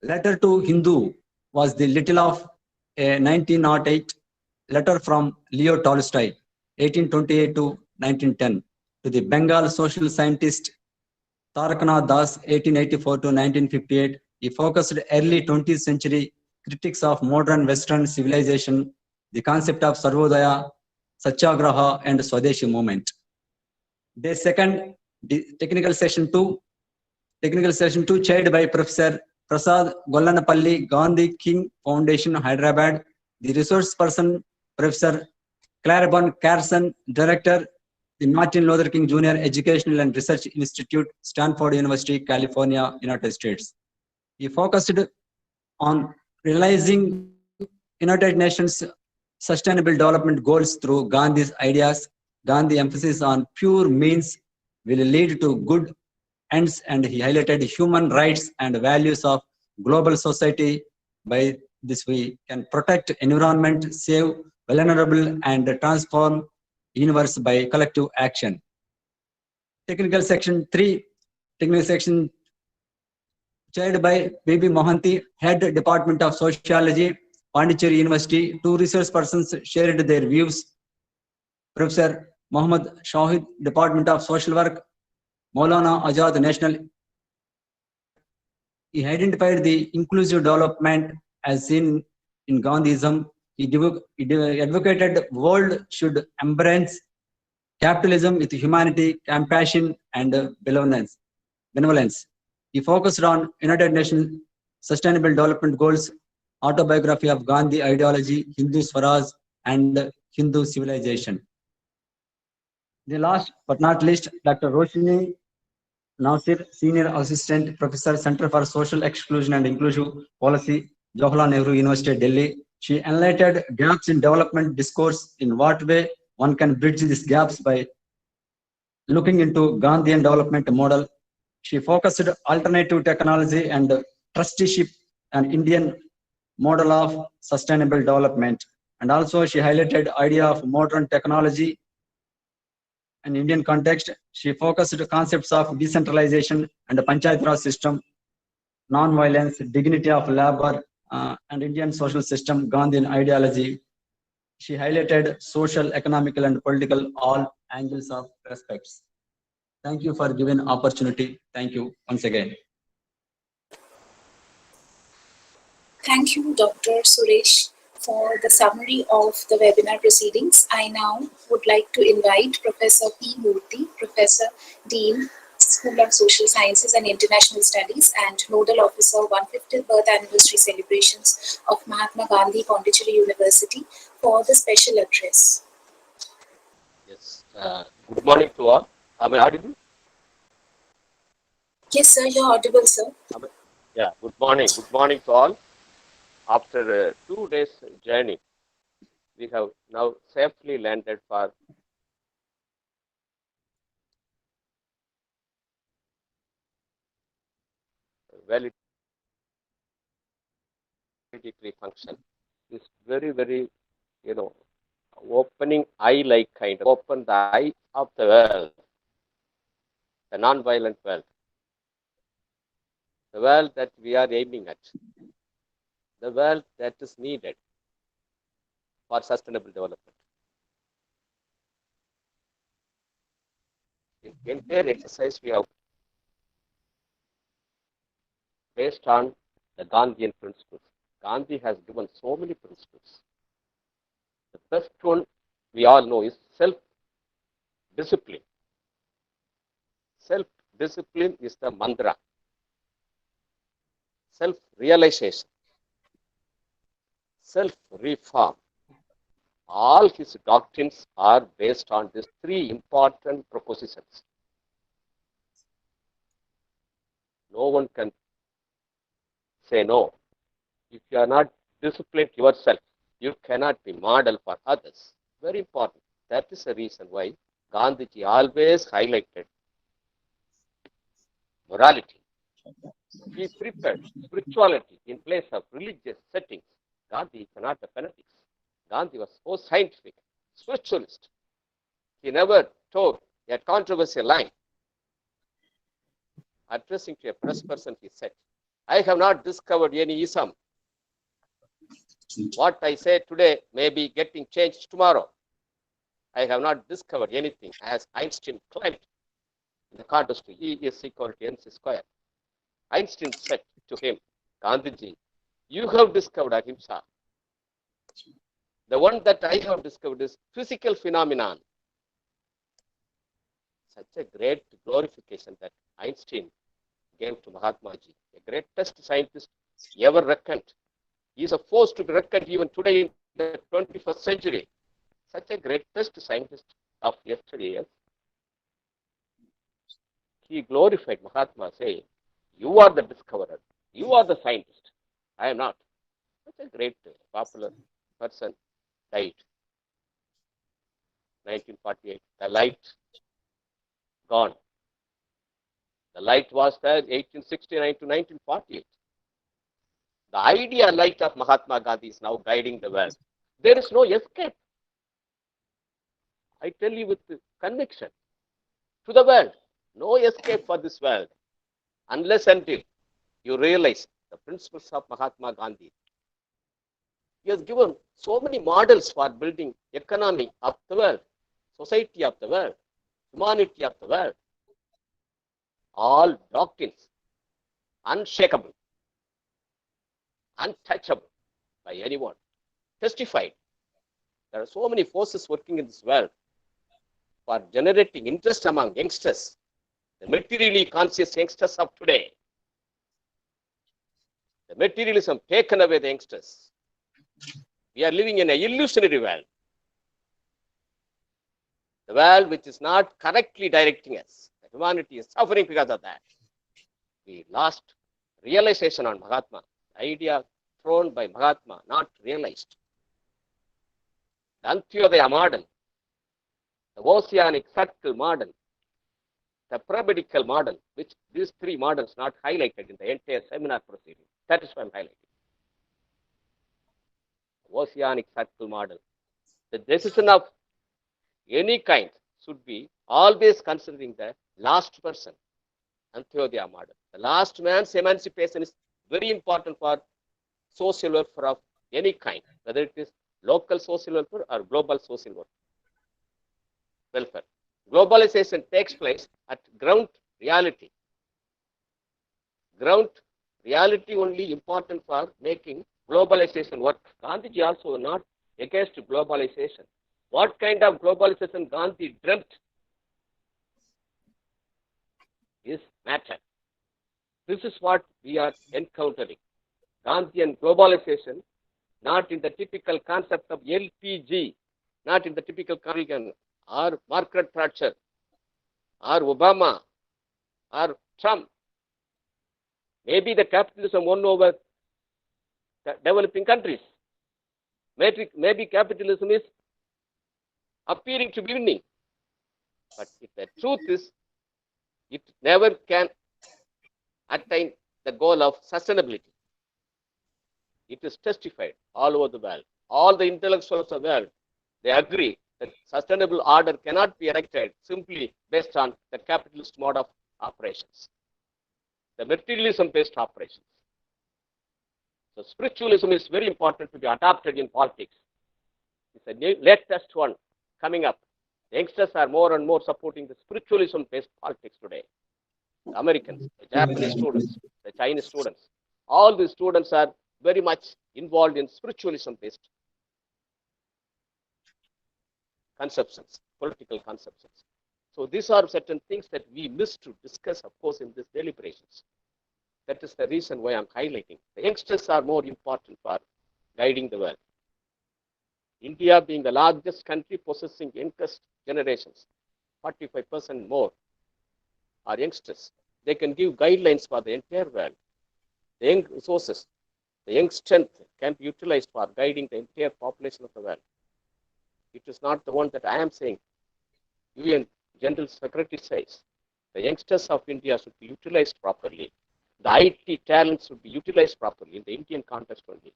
Letter to Hindu was the title of a 1908 letter from Leo Tolstoy, 1828 to 1910, to the Bengal social scientist Taraknath Das, 1884 to 1958. He focused early 20th century critics of modern Western civilization, the concept of Sarvodaya, Satyagraha, and Swadeshi movement. Day second, the technical session 2, chaired by Professor Prasad Gollanapalli, Gandhi King Foundation, Hyderabad. The resource person, Professor Clarabon Carson, Director, the Martin Luther King Jr. Educational and Research Institute, Stanford University, California, United States. He focused on realizing United Nations Sustainable Development Goals through Gandhi's ideas. Gandhi emphasis on pure means will lead to good ends, and he highlighted human rights and values of global society. By this we can protect environment, save vulnerable, and transform universe by collective action. Technical section 3, technical section chaired by B.B. Mohanty, Head Department of Sociology, Pondicherry University. Two research persons shared their views. Professor Mohammad Shahid, Department of Social Work, Maulana Azad National. He identified the inclusive development as seen in Gandhism. He advocated world should embrace capitalism with humanity, compassion, and benevolence. He focused on United Nations Sustainable Development Goals, autobiography of Gandhi ideology, Hindu Swaraj, and Hindu civilization. The last but not least, Dr. Roshini Nasir, Senior Assistant Professor, Center for Social Exclusion and Inclusive Policy, Jawaharlal Nehru University, Delhi. She enlightened gaps in development discourse. In what way one can bridge these gaps by looking into Gandhian development model. She focused alternative technology and trusteeship and Indian model of sustainable development. And also she highlighted idea of modern technology and Indian context. She focused concepts of decentralization and the Panchayat Raj system, non-violence, dignity of labor, and Indian social system, Gandhian ideology. She highlighted social, economical, and political all angles of respects. Thank you for giving opportunity. Thank you once again. Thank you, Dr. Suresh, for the summary of the webinar proceedings. I now would like to invite Professor P. Murthy, Professor, Dean, School of Social Sciences and International Studies, and Nodal Officer, 150th Birth Anniversary Celebrations of Mahatma Gandhi, Pondicherry University, for the special address. Yes. Good morning to all. Am I audible? Yes, sir, you're audible, sir. Yeah, good morning. Good morning to all. After a 2 days journey, we have now safely landed for valedictory function. It's very, opening eye-like kind of open the eye of the world, the non-violent world, the world that we are aiming at, the world that is needed for sustainable development. In the entire exercise, we have based on the Gandhian principles. Gandhi has given so many principles. The first one we all know is self-discipline. Self-discipline is the mantra. Self-realization, self-reform. All his doctrines are based on these three important propositions. No one can say no. If you are not disciplined yourself, you cannot be model for others. Very important. That is the reason why Gandhiji always highlighted morality. He prepared spirituality in place of religious settings. Gandhi is not a fanatic. Gandhi was so scientific, spiritualist. He never told a controversial line. Addressing to a press person, he said, I have not discovered any ism. What I say today may be getting changed tomorrow. I have not discovered anything, as Einstein claimed in the contest to E is equal to mc square. Einstein said to him, Gandhiji, you have discovered ahimsa. The one that I have discovered is physical phenomenon. Such a great glorification that Einstein gave to Mahatma Ji, the greatest scientist ever reckoned. He is a force to be reckoned even today in the 21st century. Such a greatest scientist of yesterday. He glorified Mahatma, saying, "You are the discoverer. You are the scientist. I am not." Such a great, popular person died. 1948. The light gone. The light was there 1869 to 1948. The idea light of Mahatma Gandhi is now guiding the world. There is no escape. I tell you with conviction. To the world. No escape for this world. Unless until you realize the principles of Mahatma Gandhi. He has given so many models for building economy of the world, society of the world, humanity of the world. All doctrines, unshakable, untouchable by anyone, testified. There are so many forces working in this world for generating interest among youngsters, the materially conscious youngsters of today. The materialism taken away the youngsters. We are living in an illusionary world. The world which is not correctly directing us. The humanity is suffering because of that. We lost realization on Mahatma. The idea thrown by Mahatma, not realized. The Antyodaya model, the oceanic circle model, the pyramidal model, which these three models not highlighted in the entire seminar proceeding. That is why I'm highlighting. Oceanic circle model. The decision of any kind should be always considering the last person, Antyodaya model. The last man's emancipation is very important for social welfare of any kind, whether it is local social welfare or global social welfare. Globalization takes place at ground reality. Ground reality only important for making globalization work. Gandhiji also not against globalization. What kind of globalization Gandhi dreamt is matter. This is what we are encountering. Gandhian globalization, not in the typical concept of LPG, not in the typical Reagan or Margaret Thatcher or Obama or Trump. Maybe the capitalism won over the developing countries. Maybe capitalism is appearing to be winning. But if the truth is, it never can attain the goal of sustainability. It is testified all over the world. All the intellectuals of the world, they agree that sustainable order cannot be erected simply based on the capitalist mode of operations, the materialism-based operations. So spiritualism is very important to be adopted in politics. It's a new, latest one coming up. The youngsters are more and more supporting the spiritualism-based politics today. The Americans, the Japanese students, the Chinese students, all these students are very much involved in spiritualism-based conceptions, political conceptions. So these are certain things that we miss to discuss, of course, in these deliberations. That is the reason why I'm highlighting. The youngsters are more important for guiding the world. India being the largest country possessing youngest generations, 45% more are youngsters. They can give guidelines for the entire world. The young resources, the young strength can be utilized for guiding the entire population of the world. It is not the one that I am saying. UN General Secretary says the youngsters of India should be utilized properly. The IT talents should be utilized properly in the Indian context only.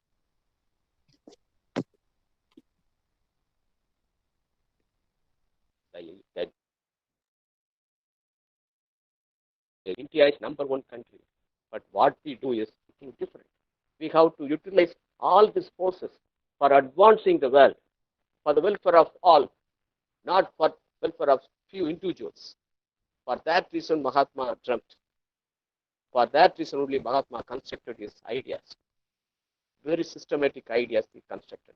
India is #1 country, but what we do is something different. We have to utilize all these forces for advancing the world, for the welfare of all, not for welfare of few individuals. For that reason, Mahatma dreamt. For that reason, only Mahatma constructed his ideas. Very systematic ideas he constructed.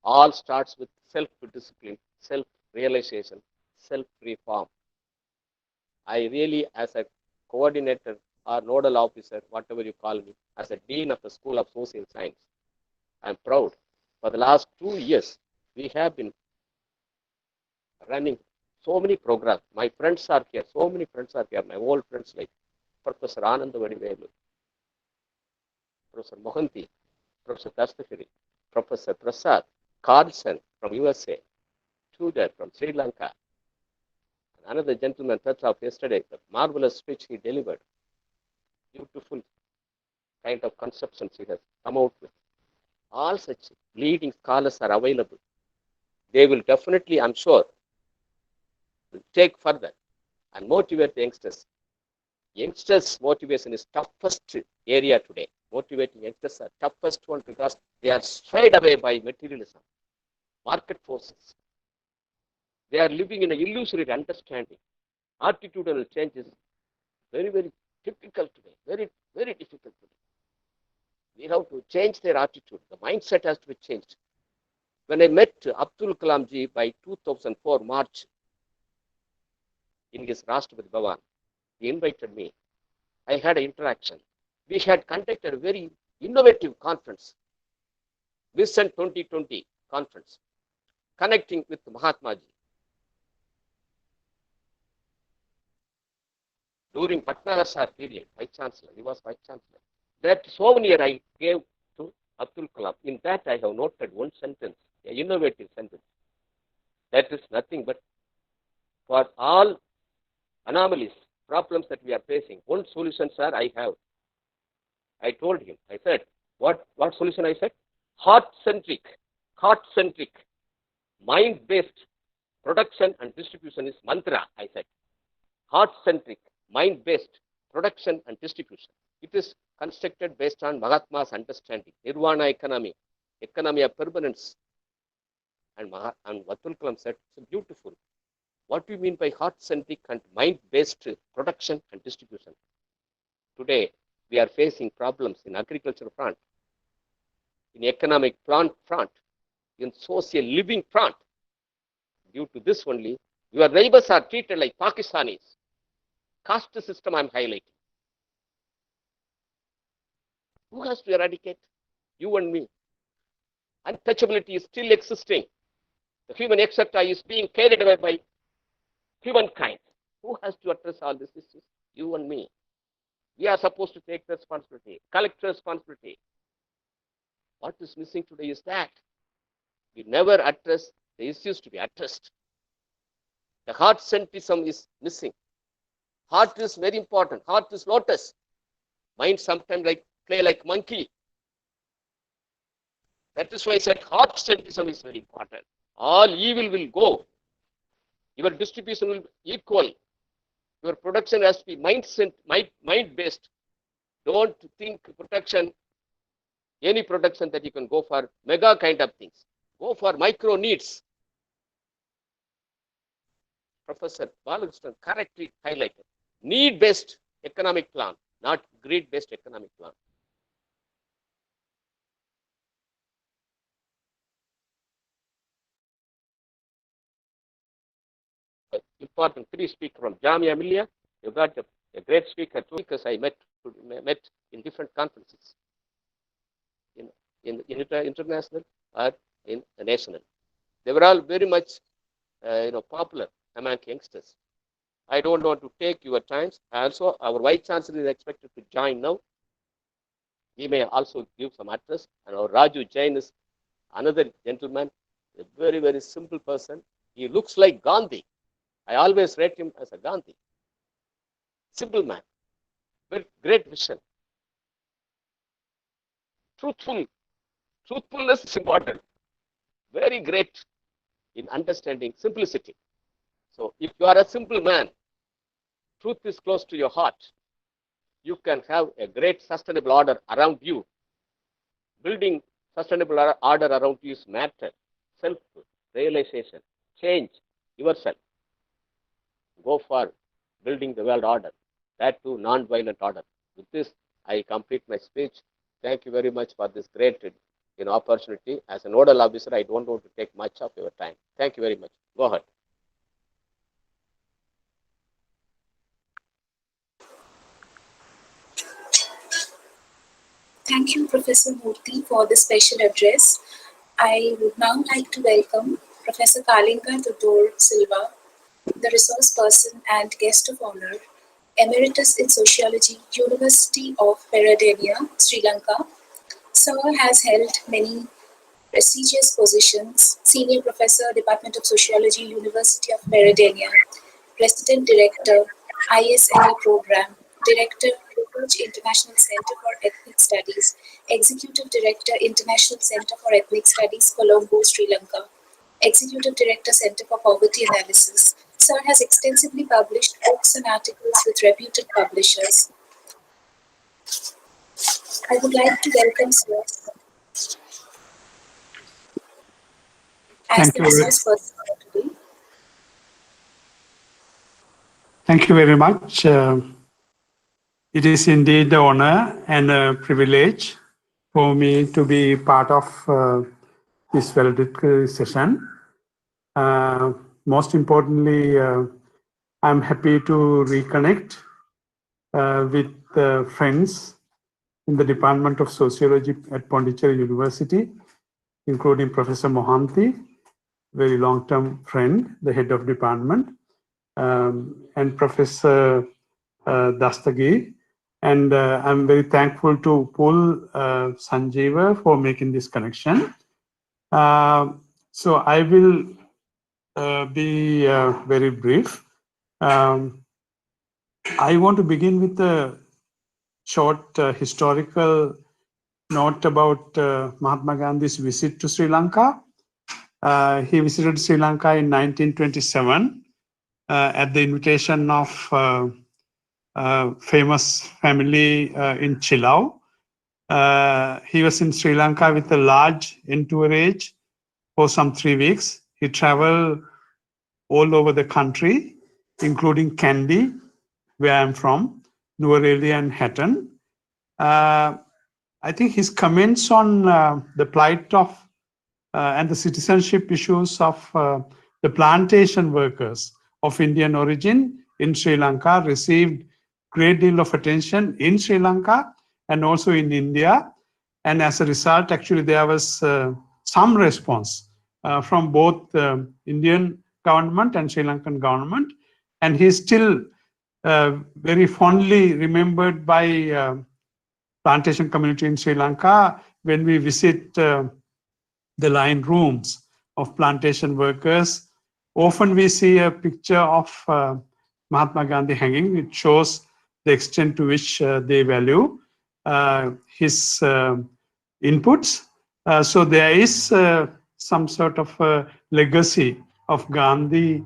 All starts with self-discipline, self-realization, self-reform. I really, as a coordinator or nodal officer, whatever you call me, as a dean of the School of Social Science. I'm proud. For the last 2 years, we have been running so many programs. My friends are here. So many friends are here. My old friends like Professor Anand Vadivelu, Professor Mohanty, Professor Dastagiri, Professor Prasad, Carlson from USA, Tudor from Sri Lanka. And another gentleman touched off yesterday, the marvelous speech he delivered. Beautiful kind of conceptions he has come out with. All such leading scholars are available. They will definitely, I'm sure, will take further and motivate the youngsters. Youngsters' motivation is toughest area today. Motivating youngsters are toughest one because they are swayed away by materialism, market forces. They are living in an illusory understanding. Attitudinal change is very, very difficult today. Very, very difficult today. We have to change their attitude. The mindset has to be changed. When I met Abdul Kalam ji by 2004 March in his Rashtrapati Bhavan, he invited me. I had an interaction. We had conducted a very innovative conference, Vision 2020 conference, connecting with Mahatma ji. During Patnagar period, Vice Chancellor, he was Vice Chancellor. That souvenir I gave to Abdul Kalam. In that I have noted one sentence, an innovative sentence. That is nothing but for all anomalies, problems that we are facing, one solution, sir, I have. I told him, I said, what solution I said? Heart-centric, mind-based production and distribution is mantra, I said. Heart-centric, mind-based production and distribution. It is constructed based on Mahatma's understanding, Nirvana economy, economy of permanence. And Abdul Kalam said, it's beautiful. What do you mean by heart-centric and mind-based production and distribution? Today, we are facing problems in agriculture front, in economic front, in social living front. Due to this only, your neighbors are treated like Pakistanis. Caste system I'm highlighting. Who has to eradicate? You and me. Untouchability is still existing. The human etc. is being carried away by humankind. Who has to address all these issues? You and me. We are supposed to take responsibility, collect responsibility. What is missing today is that we never address the issues to be addressed. The heart centrism is missing. Heart is very important. Heart is lotus. Mind sometimes play like monkey. That is why I said heart centrism is very important. All evil will go. Your distribution will be equal. Your production has to be mind-based. Don't think production, any production that you can go for mega kind of things. Go for micro needs. Professor Balakrishnan correctly highlighted. Need-based economic plan, not greed-based economic plan. Important 3 speakers from Jamia Millia. You got a great speaker, 2 speakers I met in different conferences, in international or in the national. They were all very much popular among youngsters. I don't want to take your time. Also, our Vice Chancellor is expected to join now. He may also give some address. And our Raju Jain is another gentleman, a very, very simple person. He looks like Gandhi. I always rate him as a Gandhi. Simple man, very great vision. Truthfulness is important. Very great in understanding simplicity. So if you are a simple man, truth is close to your heart, you can have a great sustainable order around you. Building sustainable order around you is matter, self-realization, change yourself. Go for building the world order, that too non-violent order. With this, I complete my speech. Thank you very much for this great opportunity. As a nodal officer, I don't want to take much of your time. Thank you very much. Go ahead. Thank you, Professor Murthy, for the special address. I would now like to welcome Professor Kalinga Tudor Silva, the resource person and guest of honor, Emeritus in Sociology, University of Peradeniya, Sri Lanka. Sir has held many prestigious positions: Senior Professor, Department of Sociology, University of Peradeniya, Resident Director, ISLE Program, Director, Research International Center for Ethnic Studies, Executive Director, International Center for Ethnic Studies, Colombo, Sri Lanka, Executive Director, Center for Poverty Analysis. Sir has extensively published books and articles with reputed publishers. I would like to welcome Sir as the resource person today. Thank you very much. It is indeed an honor and a privilege for me to be part of this valedictory session. Most importantly, I'm happy to reconnect with friends in the Department of Sociology at Pondicherry University, including Professor Mohanty, very long-term friend, the head of department, and Professor Dastagi. And I'm very thankful to Paul Sanjeeva for making this connection. So I will be very brief. I want to begin with a short historical note about Mahatma Gandhi's visit to Sri Lanka. He visited Sri Lanka in 1927 at the invitation of famous family in Chilau. He was in Sri Lanka with a large entourage for some 3 weeks. He traveled all over the country, including Kandy, where I'm from, Nuwara and Hatton. I think his comments on the plight of and the citizenship issues of the plantation workers of Indian origin in Sri Lanka received great deal of attention in Sri Lanka and also in India. And as a result, actually, there was some response from both Indian government and Sri Lankan government. And he's still very fondly remembered by plantation community in Sri Lanka when we visit the line rooms of plantation workers. Often we see a picture of Mahatma Gandhi hanging. It shows the extent to which they value his inputs. So there is some sort of legacy of Gandhi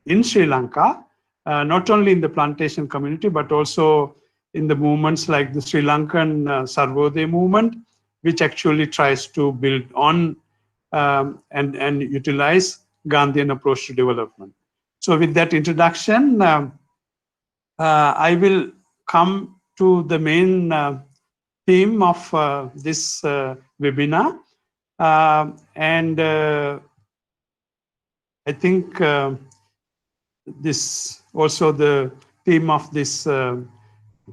in Sri Lanka, not only in the plantation community, but also in the movements like the Sri Lankan Sarvodaya movement, which actually tries to build on and utilize Gandhian approach to development. So with that introduction, I will come to the main theme of this webinar. And I think this also the theme of this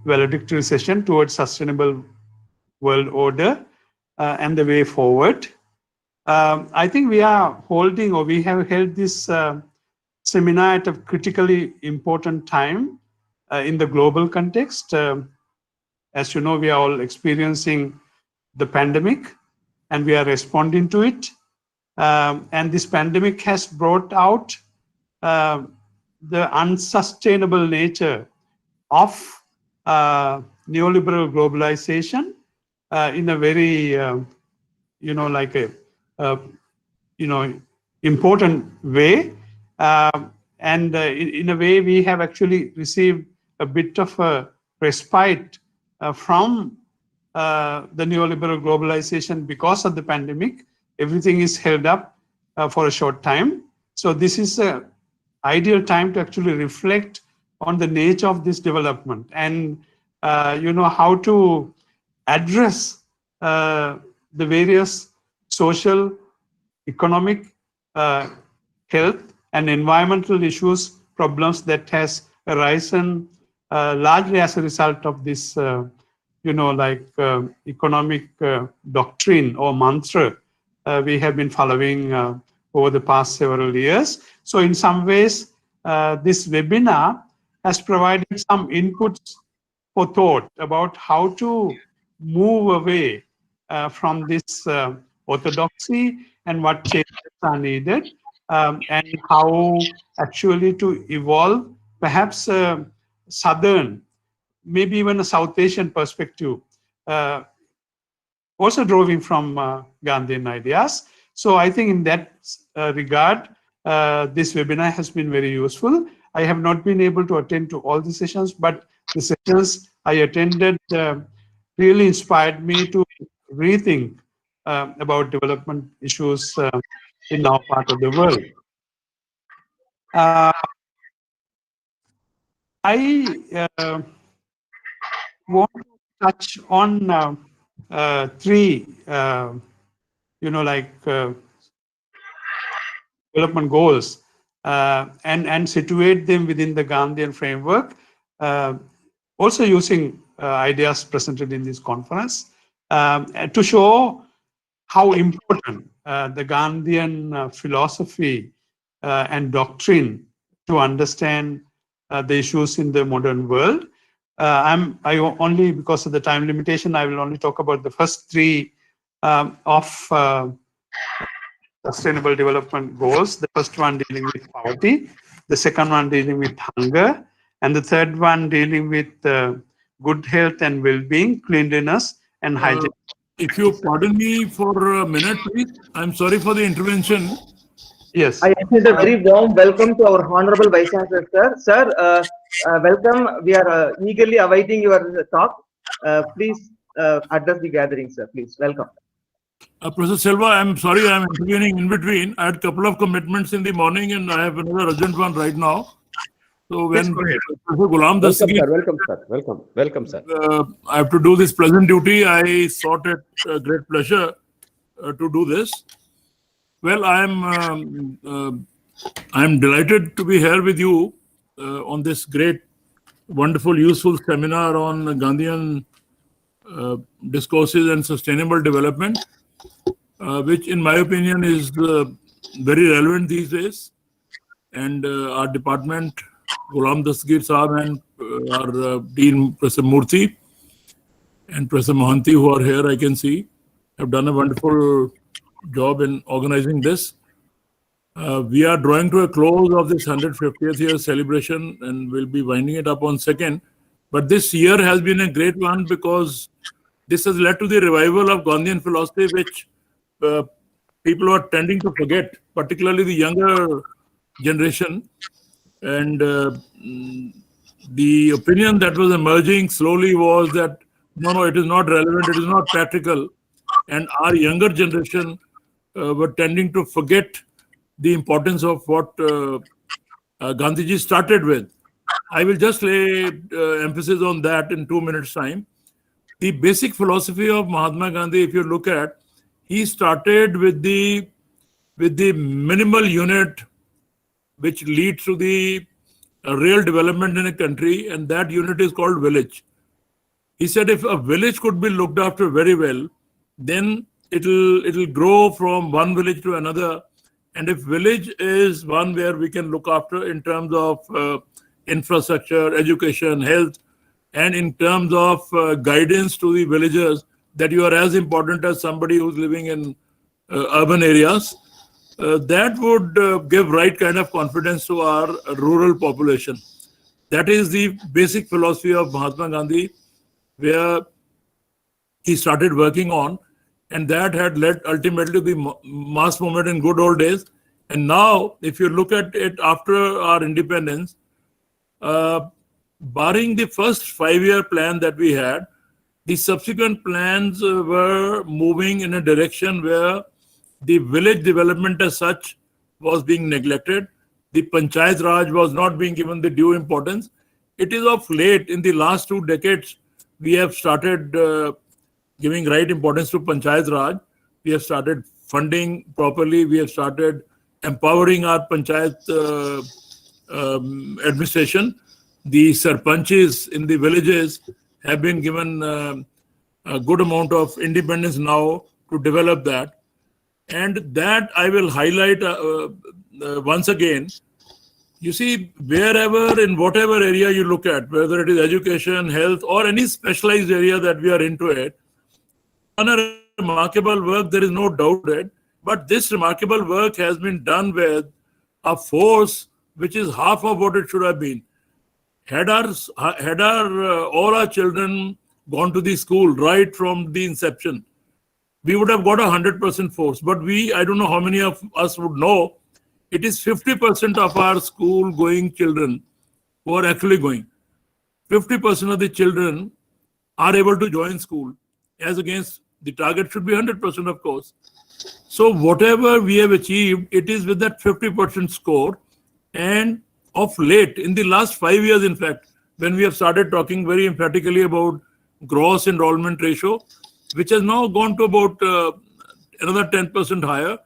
valedictory session towards sustainable world order and the way forward. I think we are holding, or we have held this seminar at a critically important time in the global context. As you know, we are all experiencing the pandemic and we are responding to it. And this pandemic has brought out the unsustainable nature of neoliberal globalization in a very, like a important way. And in a way, we have actually received a bit of a respite from the neoliberal globalization because of the pandemic. Everything is held up for a short time. So this is an ideal time to actually reflect on the nature of this development and how to address the various social, economic, health and environmental issues, problems that has arisen largely as a result of this like economic doctrine or mantra we have been following over the past several years. So in some ways, this webinar has provided some inputs for thought about how to move away from this orthodoxy and what changes are needed, and how actually to evolve perhaps Southern, maybe even a South Asian perspective, also drawing from Gandhian ideas. So I think in that regard, this webinar has been very useful. I have not been able to attend to all the sessions, but the sessions I attended really inspired me to rethink about development issues in our part of the world. I want to touch on three, development goals and situate them within the Gandhian framework, also using ideas presented in this conference to show how important the Gandhian philosophy and doctrine to understand the issues in the modern world. I only, because of the time limitation, I will only talk about the first three of Sustainable Development Goals. The first one dealing with poverty, the second one dealing with hunger, and the third one dealing with good health and well-being, cleanliness, and hygiene. If you pardon me for a minute, please. I'm sorry for the intervention. Yes. I extend a very warm welcome to our Honorable Vice Chancellor, sir. Sir, welcome. We are eagerly awaiting your talk. Please address the gathering, sir. Please, welcome. Professor Silva, I'm sorry I'm intervening in between. I had a couple of commitments in the morning and I have another urgent one right now. So when Professor Ghulam Dastagir, welcome, sir. I have to do this pleasant duty. I thought it a great pleasure to do this. Well, I'm delighted to be here with you on this great, wonderful, useful seminar on Gandhian discourses and sustainable development, which in my opinion is very relevant these days. And our department, Ghulam Dastagir Saab and our Dean, Professor Murthy and Professor Mohanty, who are here, I can see, have done a wonderful job in organizing this. We are drawing to a close of this 150th year celebration and we'll be winding it up on 2nd. But this year has been a great one because this has led to the revival of Gandhian philosophy, which people are tending to forget, particularly the younger generation. And the opinion that was emerging slowly was that, no, it is not relevant, it is not practical. And our younger generation were tending to forget the importance of what Gandhiji started with. I will just lay emphasis on that in 2 minutes' time. The basic philosophy of Mahatma Gandhi, if you look at, he started with the minimal unit which leads to the real development in a country, and that unit is called village. He said if a village could be looked after very well, then it'll grow from one village to another. And if village is one where we can look after in terms of infrastructure, education, health, and in terms of guidance to the villagers, that you are as important as somebody who's living in urban areas, that would give right kind of confidence to our rural population. That is the basic philosophy of Mahatma Gandhi, where he started working on, and that had led ultimately to the mass movement in good old days. And now, if you look at it after our independence, barring the first 5-year plan that we had, the subsequent plans were moving in a direction where the village development as such was being neglected. The Panchayat Raj was not being given the due importance. It is of late, in the last 2 decades, we have started giving right importance to Panchayat Raj. We have started funding properly. We have started empowering our Panchayat administration. The sarpanches in the villages have been given a good amount of independence now to develop that. And that I will highlight once again. You see, wherever, in whatever area you look at, whether it is education, health, or any specialized area that we are into it, done a remarkable work, there is no doubt that. But this remarkable work has been done with a force which is half of what it should have been. Had all our children gone to the school right from the inception, we would have got 100% force. But I don't know how many of us would know, it is 50% of our school-going children who are actually going. 50% of the children are able to join school, as against the target should be 100%, of course. So whatever we have achieved, it is with that 50% score. And of late, in the last 5 years, in fact, when we have started talking very emphatically about gross enrollment ratio, which has now gone to about another 10% higher.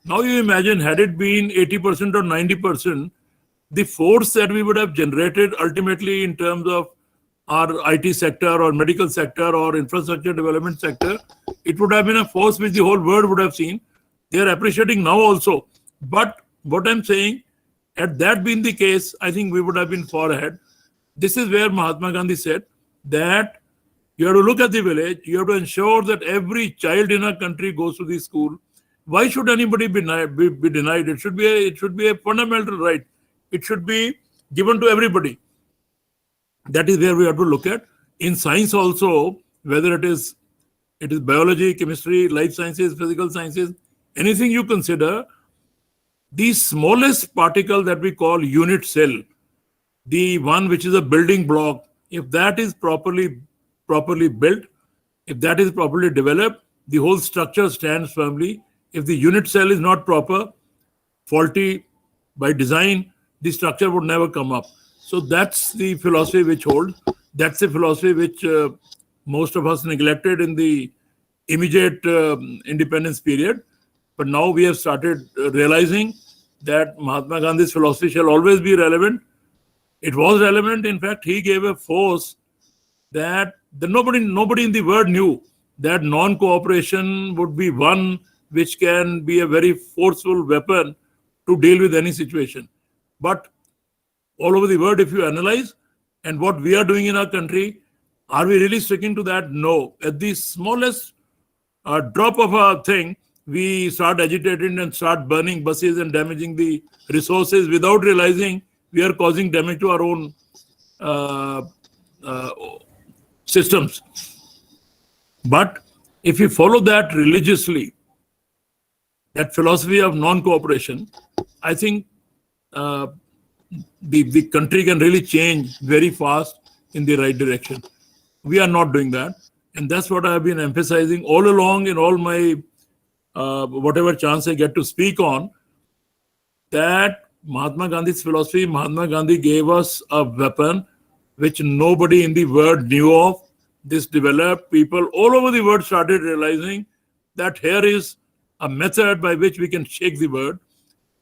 Now you imagine, had it been 80% or 90%, the force that we would have generated ultimately in terms of our IT sector or medical sector or infrastructure development sector, it would have been a force which the whole world would have seen. They are appreciating now also. But what I'm saying, had that been the case, I think we would have been far ahead. This is where Mahatma Gandhi said that you have to look at the village, you have to ensure that every child in our country goes to the school. Why should anybody be denied? It should be a fundamental right. It should be given to everybody. That is where we have to look at. In science also, whether it is biology, chemistry, life sciences, physical sciences, anything you consider, the smallest particle that we call unit cell, the one which is a building block, if that is properly built, if that is properly developed, the whole structure stands firmly. If the unit cell is not proper, faulty by design, the structure would never come up. So that's the philosophy which holds. That's the philosophy which most of us neglected in the immediate independence period. But now we have started realizing that Mahatma Gandhi's philosophy shall always be relevant. It was relevant. In fact, he gave a force that nobody in the world knew that non-cooperation would be one which can be a very forceful weapon to deal with any situation. But all over the world, if you analyze, and what we are doing in our country, are we really sticking to that? No. At the smallest drop of a thing, we start agitating and start burning buses and damaging the resources without realizing we are causing damage to our own systems. But if we follow that religiously, that philosophy of non-cooperation, I think the country can really change very fast in the right direction. We are not doing that. And that's what I have been emphasizing all along in all my, whatever chance I get to speak on, that Mahatma Gandhi's philosophy, Mahatma Gandhi gave us a weapon which nobody in the world knew of. This developed, people all over the world started realizing that here is a method by which we can shake the world.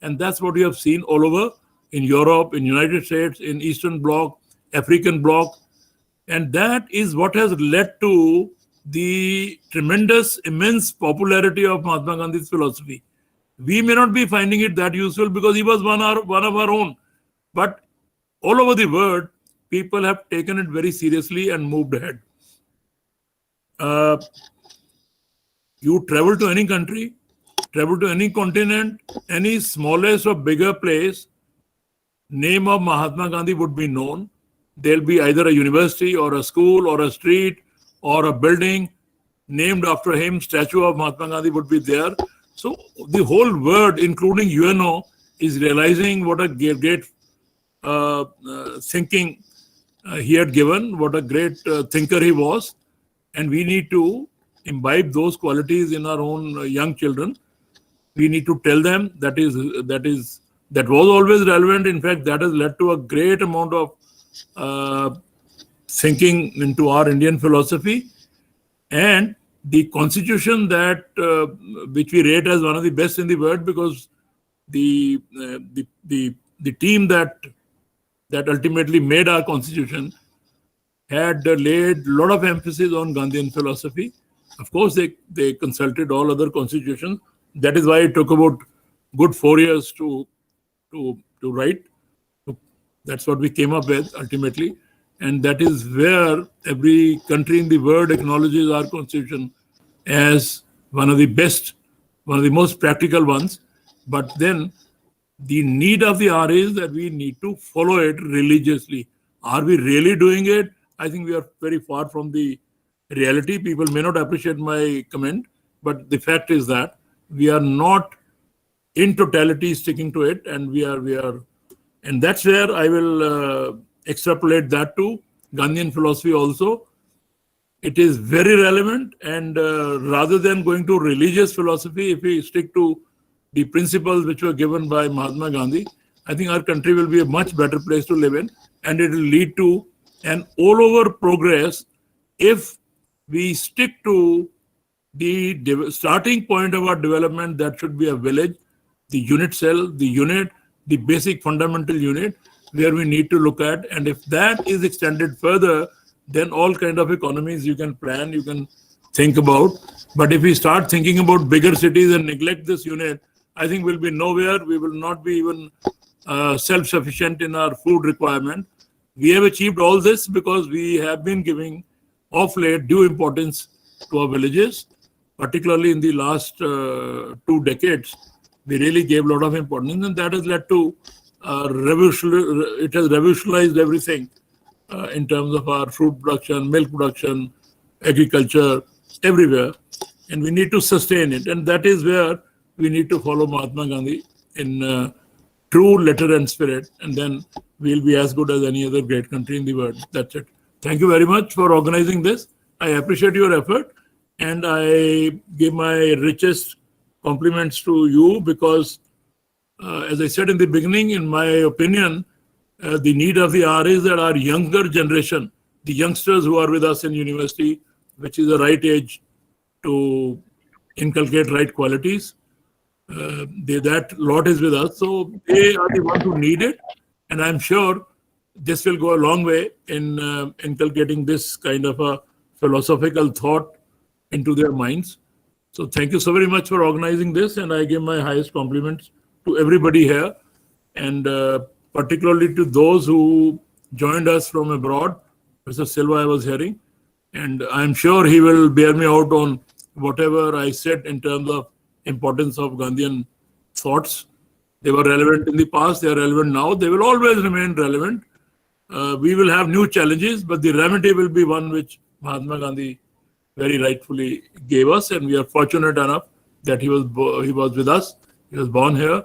And that's what we have seen all over in Europe, in United States, in Eastern Bloc, African Bloc. And that is what has led to the tremendous, immense popularity of Mahatma Gandhi's philosophy. We may not be finding it that useful because he was one of our own. But all over the world, people have taken it very seriously and moved ahead. You travel to any country, travel to any continent, any smallest or bigger place, name of Mahatma Gandhi would be known. There'll be either a university or a school or a street or a building named after him. Statue of Mahatma Gandhi would be there. So the whole world, including UNO, is realizing what a great thinking he had given, what a great thinker he was. And we need to imbibe those qualities in our own young children. We need to tell them that was always relevant. In fact, that has led to a great amount of thinking into our Indian philosophy. And the constitution that which we rate as one of the best in the world, because the team that ultimately made our constitution had laid a lot of emphasis on Gandhian philosophy. Of course, they consulted all other constitutions. That is why it took about good 4 years to write. That's what we came up with ultimately. And that is where every country in the world acknowledges our constitution as one of the best, one of the most practical ones. But then the need of the hour is that we need to follow it religiously. Are we really doing it? I think we are very far from the reality. People may not appreciate my comment, but the fact is that we are not in totality sticking to it, and we are, and that's where I will extrapolate that to Gandhian philosophy also. It is very relevant, and rather than going to religious philosophy, if we stick to the principles which were given by Mahatma Gandhi, I think our country will be a much better place to live in, and it will lead to an all-over progress if we stick to the starting point of our development. That should be a village, the unit cell, the unit, the basic fundamental unit where we need to look at. And if that is extended further, then all kind of economies you can plan, you can think about. But if we start thinking about bigger cities and neglect this unit, I think we'll be nowhere. We will not be even self-sufficient in our food requirement. We have achieved all this because we have been giving of late due importance to our villages, particularly in the last 2 decades. We really gave a lot of importance, and that has led to it has revolutionized everything in terms of our food production, milk production, agriculture, everywhere. And we need to sustain it. And that is where we need to follow Mahatma Gandhi in true letter and spirit. And then we'll be as good as any other great country in the world. That's it. Thank you very much for organizing this. I appreciate your effort. And I give my richest compliments to you because, as I said in the beginning, in my opinion, the need of the hour is that our younger generation, the youngsters who are with us in university, which is the right age to inculcate right qualities, that lot is with us. So they are the ones who need it. And I'm sure this will go a long way in inculcating this kind of a philosophical thought into their minds. So thank you so very much for organizing this, and I give my highest compliments to everybody here, and particularly to those who joined us from abroad. Mr. Silva, I was hearing, and I'm sure he will bear me out on whatever I said in terms of importance of Gandhian thoughts. They were relevant in the past, they are relevant now, they will always remain relevant. We will have new challenges, but the remedy will be one which Mahatma Gandhi very rightfully gave us, and we are fortunate enough that he was with us. He was born here,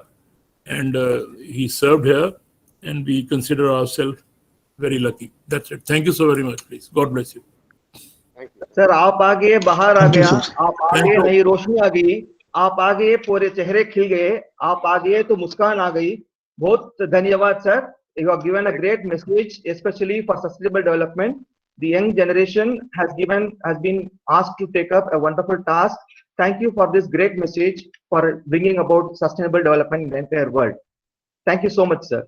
and he served here, and we consider ourselves very lucky. That's it. Thank you so very much, please. God bless you. Sir आप आ गए, बाहर आ गया, आप आ गए, नई रोशनी आ गई, आप आ गए, पूरे चेहरे खिल गए, आप आ गए तो मुस्कान आ गई. बहुत धन्यवाद sir. You have given a great message, especially for sustainable development. The young generation has been asked to take up a wonderful task. Thank you for this great message for bringing about sustainable development in the entire world. Thank you so much, sir.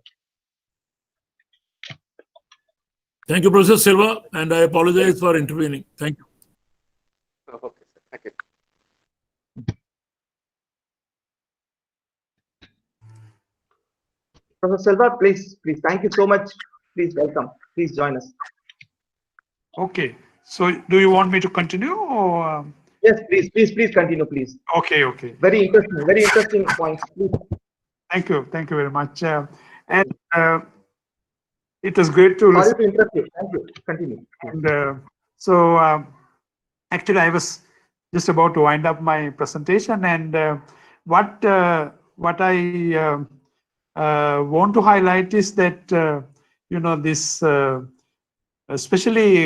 Thank you, Professor Silva, and I apologize for intervening. Thank you. Okay, sir. Thank you. Professor Silva, please, thank you so much. Please welcome. Please join us. Okay. So do you want me to continue or? Yes, please continue, please. Okay. Very interesting points. Please. Thank you very much. And it was great to listen. Sorry to interrupt you. Thank you. Continue. And so actually I was just about to wind up my presentation, and what I want to highlight is that this especially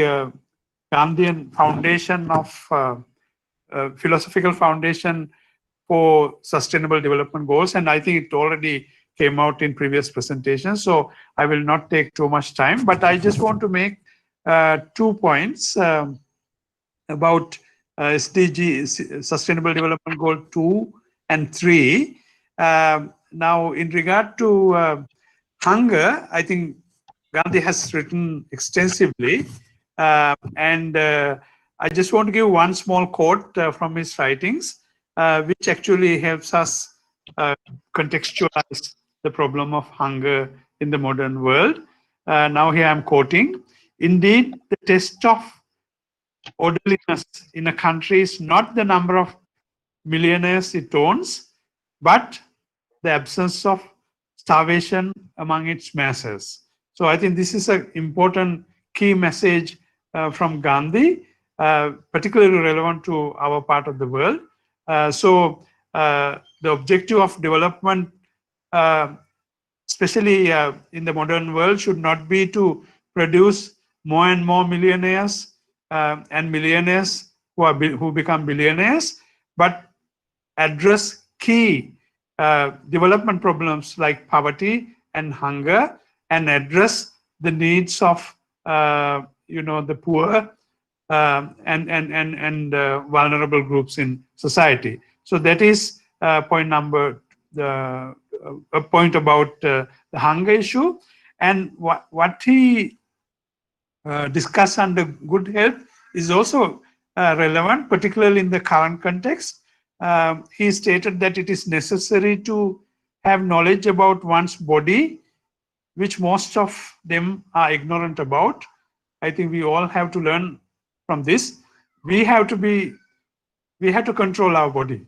Gandhian foundation of philosophical foundation for sustainable development goals, and I think it already came out in previous presentations, so I will not take too much time, but I just want to make 2 points about SDG, Sustainable Development Goal 2 and 3. Now, in regard to hunger, I think Gandhi has written extensively, And I just want to give one small quote from his writings, which actually helps us contextualize the problem of hunger in the modern world. Now here I'm quoting, "Indeed, the test of orderliness in a country is not the number of millionaires it owns, but the absence of starvation among its masses." So I think this is an important key message from Gandhi, particularly relevant to our part of the world. The objective of development, especially in the modern world, should not be to produce more and more millionaires and millionaires who become billionaires, but address key development problems like poverty and hunger, and address the needs of the poor and vulnerable groups in society. So that is point number, a point about the hunger issue. And what he discussed under good health is also relevant, particularly in the current context. He stated that it is necessary to have knowledge about one's body, which most of them are ignorant about. I think we all have to learn from this. We have to control our body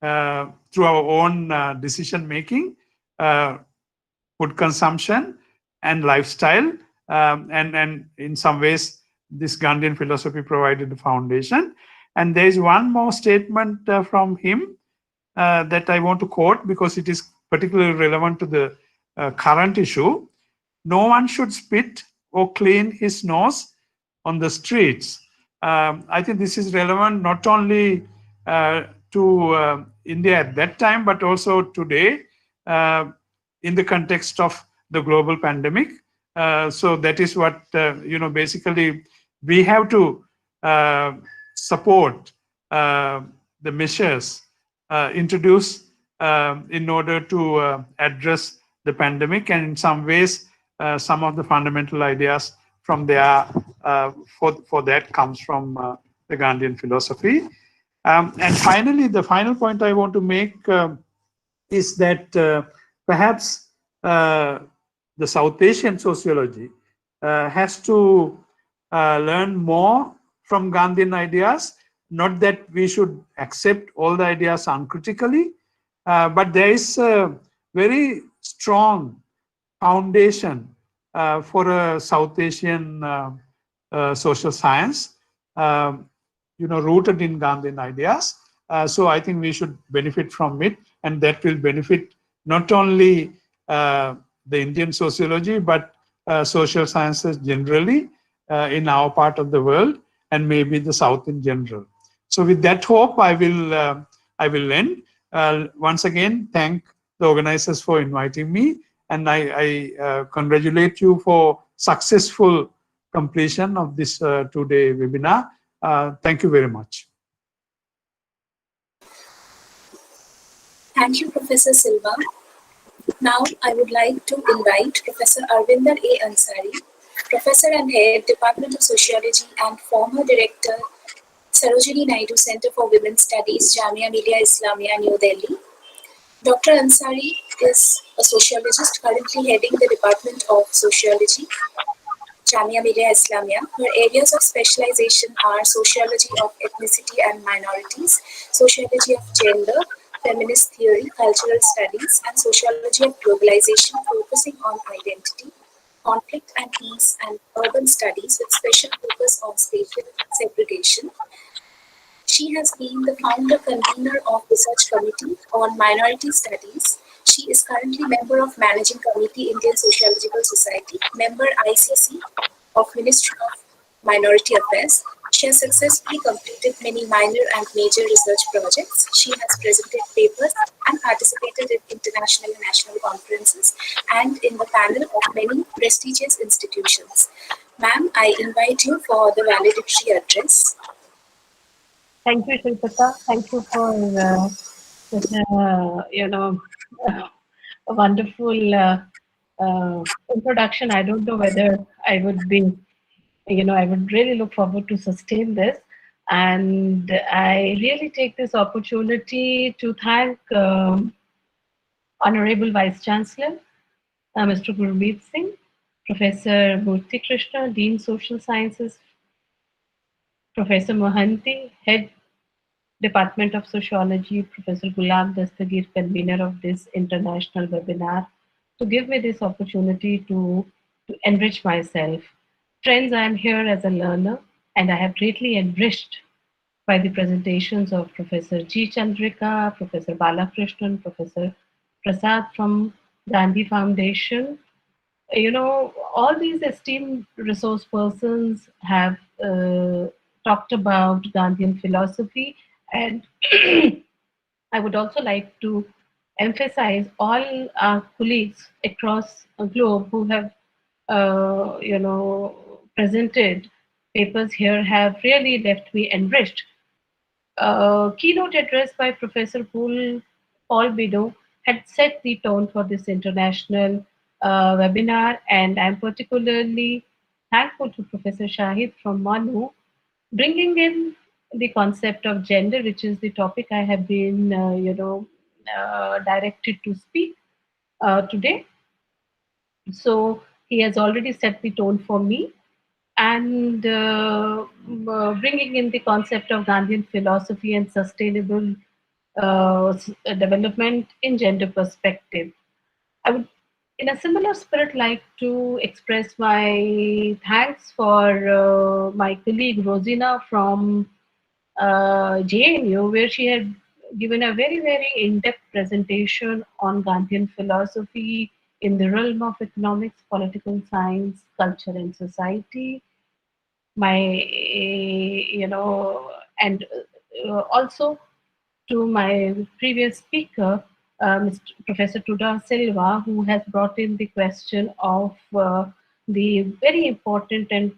through our own decision making, food consumption, and lifestyle. And in some ways, this Gandhian philosophy provided the foundation. And there is one more statement from him that I want to quote because it is particularly relevant to the current issue. "No one should spit or clean his nose on the streets." I think this is relevant not only to India at that time, but also today in the context of the global pandemic. So that is what, basically we have to support the measures introduced in order to address the pandemic, and in some ways some of the fundamental ideas from there for that comes from the Gandhian philosophy. And finally, the final point I want to make is that perhaps the South Asian sociology has to learn more from Gandhian ideas. Not that we should accept all the ideas uncritically, but there is a very strong foundation for a South Asian social science, rooted in Gandhian ideas. So I think we should benefit from it, and that will benefit not only the Indian sociology, but social sciences generally in our part of the world, and maybe the South in general. So with that hope, I will end. Once again, thank the organizers for inviting me, and I congratulate you for successful completion of this two-day webinar. Thank you very much. Thank you, Professor Silva. Now, I would like to invite Professor Arvinder A. Ansari, Professor and Head, Department of Sociology and former Director, Sarojini Naidu Center for Women's Studies, Jamia Millia Islamia, New Delhi. Dr. Ansari is a sociologist currently heading the Department of Sociology, Jamia Millia Islamia. Her areas of specialization are sociology of ethnicity and minorities, sociology of gender, feminist theory, cultural studies, and sociology of globalization, focusing on identity, conflict and peace, and urban studies with special focus on spatial segregation. She has been the founder-convener of Research Committee on Minority Studies. She is currently member of Managing Committee, Indian Sociological Society, member ICC of Ministry of Minority Affairs. She has successfully completed many minor and major research projects. She has presented papers and participated in international and national conferences and in the panel of many prestigious institutions. Ma'am, I invite you for the valedictory address. Thank you, Shilpata. Thank you for a wonderful introduction. I don't know whether I would be I would really look forward to sustain this. And I really take this opportunity to thank Honorable Vice Chancellor, Mr. Gurmeet Singh, Professor Murthy Krishna, Dean Social Sciences, Professor Mohanty, Head Department of Sociology, Professor Gulab Dastagir, convener of this international webinar, to give me this opportunity to enrich myself. Friends, I am here as a learner, and I have greatly enriched by the presentations of Professor G. Chandrika, Professor Balakrishnan, Professor Prasad from Gandhi Foundation. All these esteemed resource persons have talked about Gandhian philosophy, and I would also like to emphasize all our colleagues across the globe who have, presented papers here have really left me enriched. Keynote address by Professor Paul Bido had set the tone for this international webinar, and I'm particularly thankful to Professor Shahid from Manu, bringing in the concept of gender, which is the topic I have been, directed to speak today. So he has already set the tone for me, and bringing in the concept of Gandhian philosophy and sustainable development in gender perspective. I would, in a similar spirit, like to express my thanks for my colleague Rosina from JNU, where she had given a very, very in-depth presentation on Gandhian philosophy in the realm of economics, political science, culture, and society. And also to my previous speaker, Mr. Professor Tuda Silva, who has brought in the question of the very important and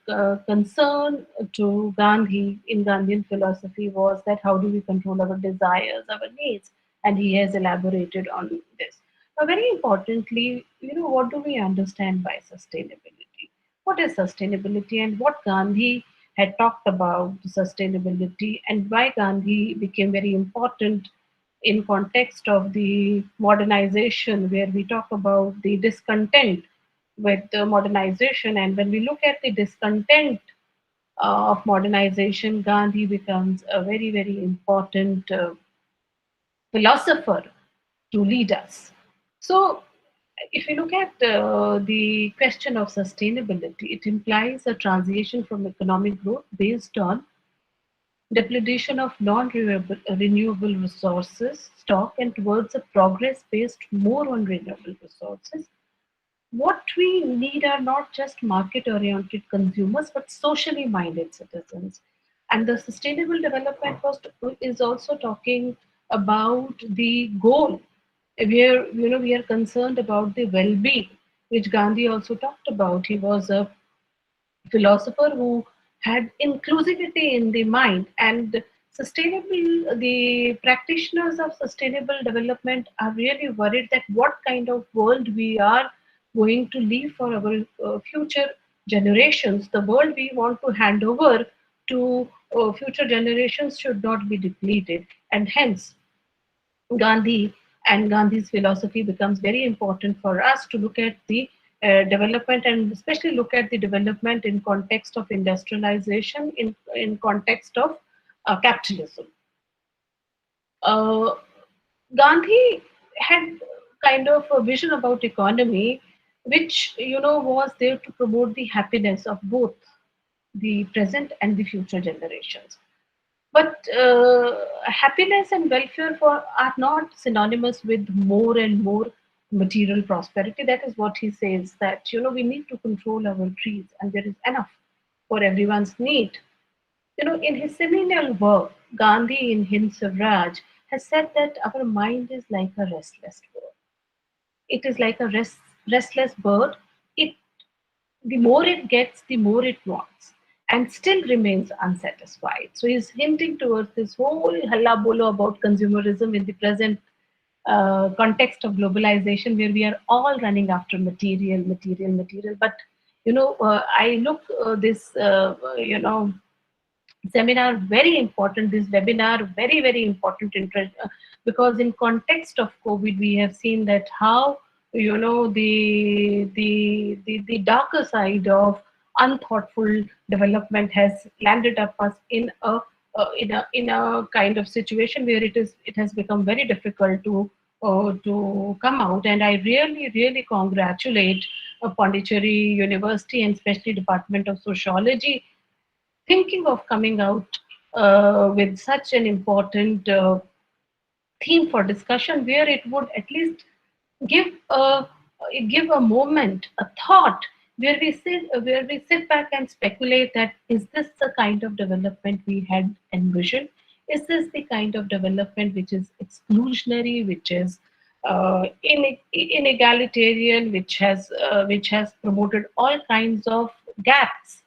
concern to Gandhi in Gandhian philosophy was that how do we control our desires, our needs, and he has elaborated on this. Now, very importantly, what do we understand by sustainability? What is sustainability, and what Gandhi had talked about sustainability, and why Gandhi became very important in context of the modernization, where we talk about the discontent with the modernization. And when we look at the discontent of modernization, Gandhi becomes a very, very important philosopher to lead us. So if you look at the question of sustainability, it implies a transition from economic growth based on depletion of non-renewable resources stock and towards a progress based more on renewable resources. What we need are not just market-oriented consumers, but socially minded citizens. And the sustainable development is also talking about the goal where we are concerned about the well-being, which Gandhi also talked about. He was a philosopher who had inclusivity in the mind, and the practitioners of sustainable development are really worried that what kind of world we are going to leave for our future generations. The world we want to hand over to future generations should not be depleted, and hence Gandhi and Gandhi's philosophy becomes very important for us to look at the development, and especially look at the development in context of industrialization, in context of capitalism. Gandhi had kind of a vision about economy, which was there to promote the happiness of both the present and the future generations. But happiness and welfare are not synonymous with more and more material prosperity. That is what he says, that we need to control our greed, and there is enough for everyone's need. In his seminal work, Gandhi in Hind Swaraj has said that our mind is like a restless bird. It is like a restless bird. The more it gets, the more it wants, and still remains unsatisfied. So he's hinting towards this whole halla about consumerism in the present context of globalization, where we are all running after material. But I look this, seminar very important, this webinar very, very important, because in context of COVID, we have seen that how, the darker side of unthoughtful development has landed up us in a kind of situation where it has become very difficult to come out. And I really, really congratulate Pondicherry University and especially Department of Sociology thinking of coming out with such an important theme for discussion, where it would at least give a moment, a thought, where we sit back and speculate that is this the kind of development we had envisioned? Is this the kind of development which is exclusionary, which is inegalitarian, which has promoted all kinds of gaps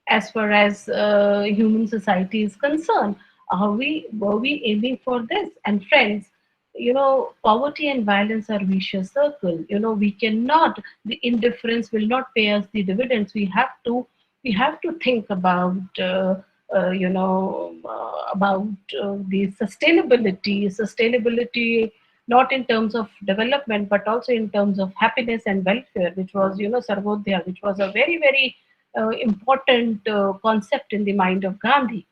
as far as human society is concerned? Were we aiming for this? And friends, poverty and violence are vicious circle. We cannot, the indifference will not pay us the dividends. We have to think about the sustainability, not in terms of development but also in terms of happiness and welfare, which was Sarvodaya, which was a very, very important concept in the mind of Gandhi.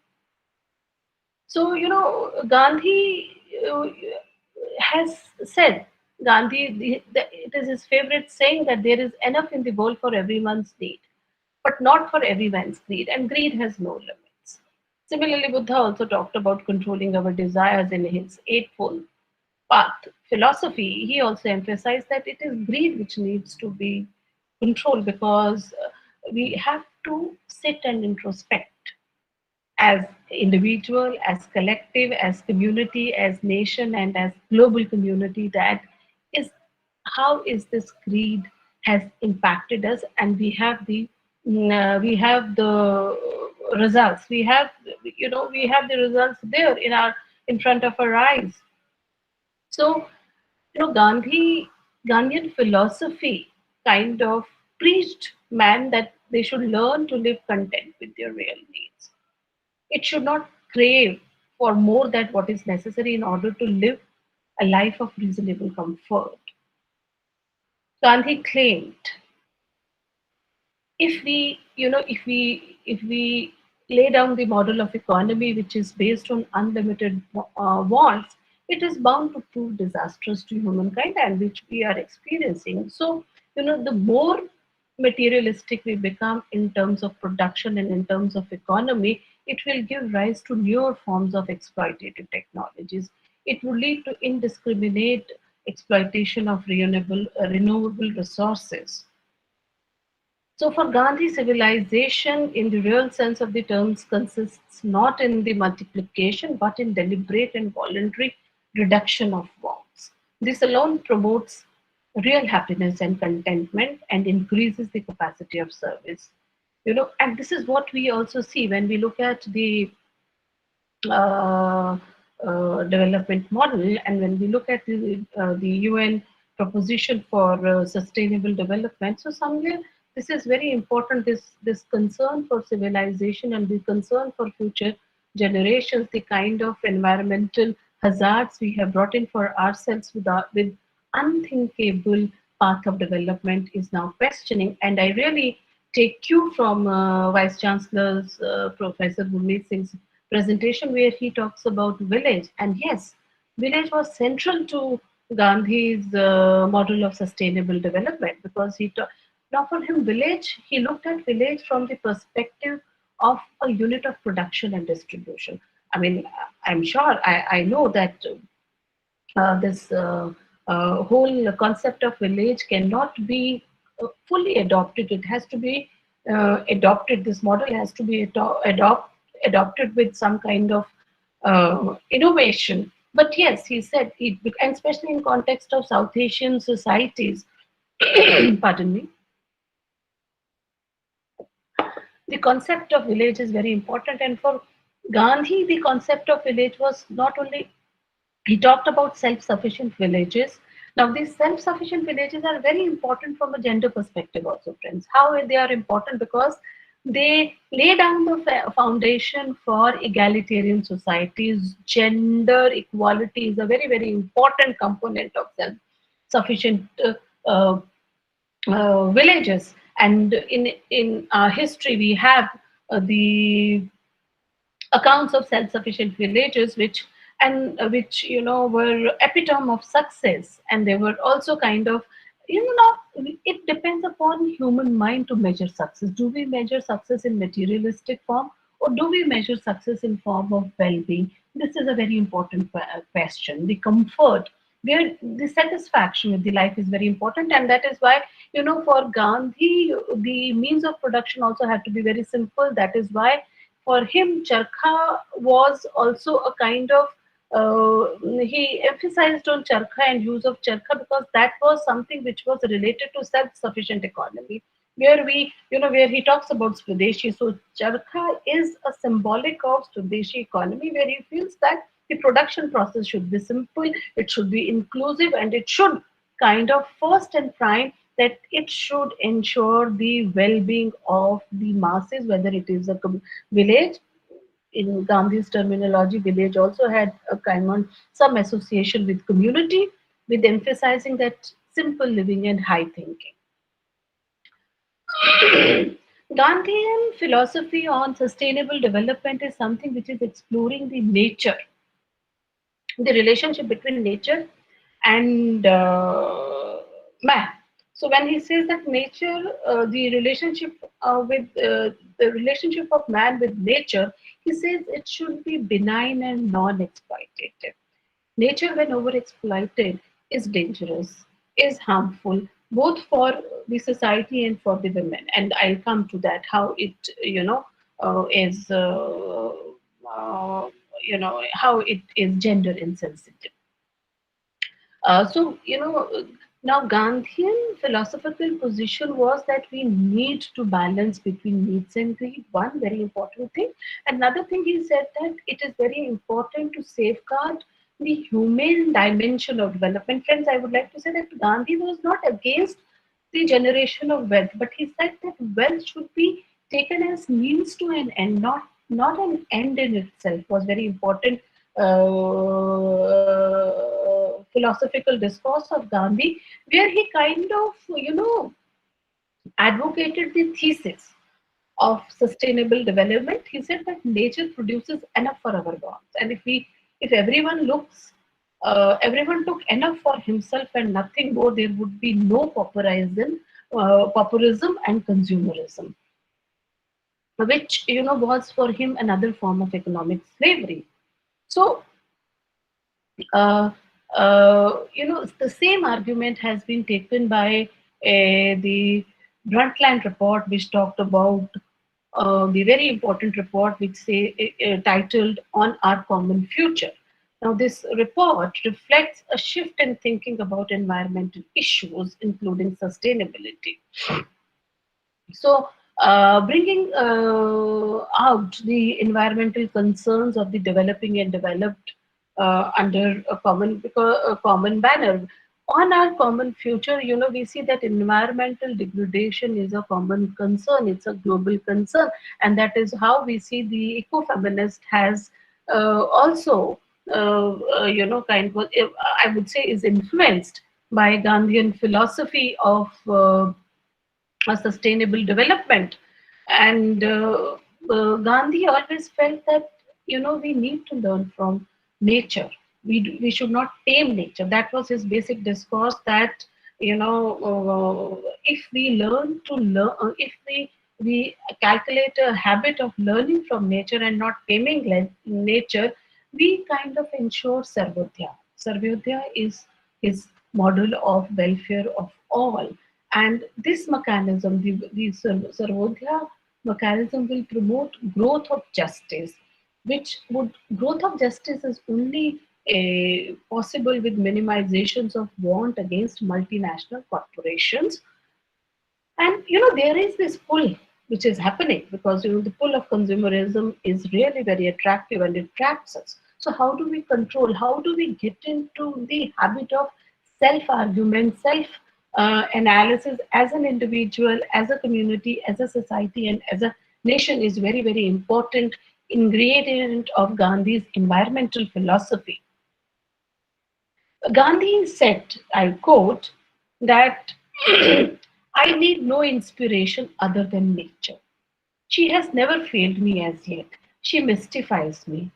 So, Gandhi has said, it is his favorite saying that there is enough in the world for everyone's need, but not for everyone's greed, and greed has no limits. Similarly, Buddha also talked about controlling our desires in his Eightfold Path philosophy. He also emphasized that it is greed which needs to be controlled, because we have to sit and introspect as individual, as collective, as community, as nation, and as global community, that is how is this greed has impacted us. And we have the results. We have the results there in front of our eyes. So, Gandhian philosophy kind of preached man that they should learn to live content with their real needs. It should not crave for more than what is necessary in order to live a life of reasonable comfort. Gandhi claimed, if we lay down the model of economy which is based on unlimited wants, it is bound to prove disastrous to humankind, and which we are experiencing. So, the more materialistic we become in terms of production and in terms of economy, it will give rise to newer forms of exploitative technologies. It will lead to indiscriminate exploitation of renewable resources. So for Gandhi, civilization in the real sense of the terms consists not in the multiplication but in deliberate and voluntary reduction of wants. This alone promotes real happiness and contentment and increases the capacity of service. And this is what we also see when we look at the development model, and when we look at the UN proposition for sustainable development. So somewhere this is very important, this concern for civilization and the concern for future generations, the kind of environmental hazards we have brought in for ourselves with unthinkable path of development is now questioning. And I really take cue from Vice Chancellor's Professor Gurmeet Singh's presentation, where he talks about village. And yes, village was central to Gandhi's model of sustainable development, because now for him village, he looked at village from the perspective of a unit of production and distribution. I mean, I'm sure, I know that this whole concept of village cannot be fully adopted. It has to be adopted. This model has to be adopted with some kind of innovation. But yes, he said, and especially in context of South Asian societies, pardon me, the concept of village is very important. And for Gandhi, the concept of village was not only, he talked about self-sufficient villages Now, these self-sufficient villages are very important from a gender perspective also, friends. How they are important? Because they lay down the foundation for egalitarian societies. Gender equality is a very, very important component of self-sufficient villages. And in our history, we have the accounts of self-sufficient villages which were epitome of success, and they were also kind of, it depends upon human mind to measure success. Do we measure success in materialistic form, or do we measure success in form of well-being? This is a very important question. The comfort, where the satisfaction with the life is very important, and that is why, for Gandhi, the means of production also had to be very simple. That is why for him, charkha was also a kind of, he emphasized on charkha and use of charkha, because that was something which was related to self-sufficient economy, where he talks about Swadeshi. So charkha is a symbolic of Swadeshi economy, where he feels that the production process should be simple, it should be inclusive, and it should kind of first and prime that it should ensure the well-being of the masses, whether it is a village. In Gandhi's terminology, village also had a kind of some association with community, with emphasizing that simple living and high thinking. Gandhian philosophy on sustainable development is something which is exploring the nature, the relationship between nature and man. So when he says that nature, the relationship the relationship of man with nature, he says it should be benign and non-exploitative. Nature, when overexploited, is dangerous, is harmful, both for the society and for the women. And I'll come to that, how it, is, how it is gender insensitive. Now Gandhian philosophical position was that we need to balance between needs and greed, one very important thing. Another thing, he said that it is very important to safeguard the human dimension of development. Friends, I would like to say that Gandhi was not against the generation of wealth, but he said that wealth should be taken as means to an end, not an end in itself. Was very important philosophical discourse of Gandhi, where he kind of, advocated the thesis of sustainable development. He said that nature produces enough for our wants, and if everyone everyone took enough for himself and nothing more, there would be no pauperism and consumerism, which was for him another form of economic slavery. So the same argument has been taken by the Brundtland report, which talked about the very important report which titled "On Our Common Future." Now, this report reflects a shift in thinking about environmental issues, including sustainability. So, bringing out the environmental concerns of the developing and developed under a common banner. On our common future, we see that environmental degradation is a common concern. It's a global concern, and that is how we see the ecofeminist has also, kind of, I would say, is influenced by Gandhian philosophy of a sustainable development. And Gandhi always felt that we need to learn from nature. We should not tame nature. That was his basic discourse, that if we learn to learn, if we calculate a habit of learning from nature and not taming nature, we kind of ensure Sarvodaya. Sarvodaya is his model of welfare of all. And this mechanism, the Sarvodaya mechanism, will promote growth of justice, growth of justice is only possible with minimizations of want against multinational corporations. And there is this pull which is happening, because the pull of consumerism is really very attractive and it traps us. So how do we control? How do we get into the habit of self-argument, self-analysis as an individual, as a community, as a society, and as a nation is very, very important ingredient of Gandhi's environmental philosophy. Gandhi said, I quote, that I need no inspiration other than nature. She has never failed me as yet. She mystifies me.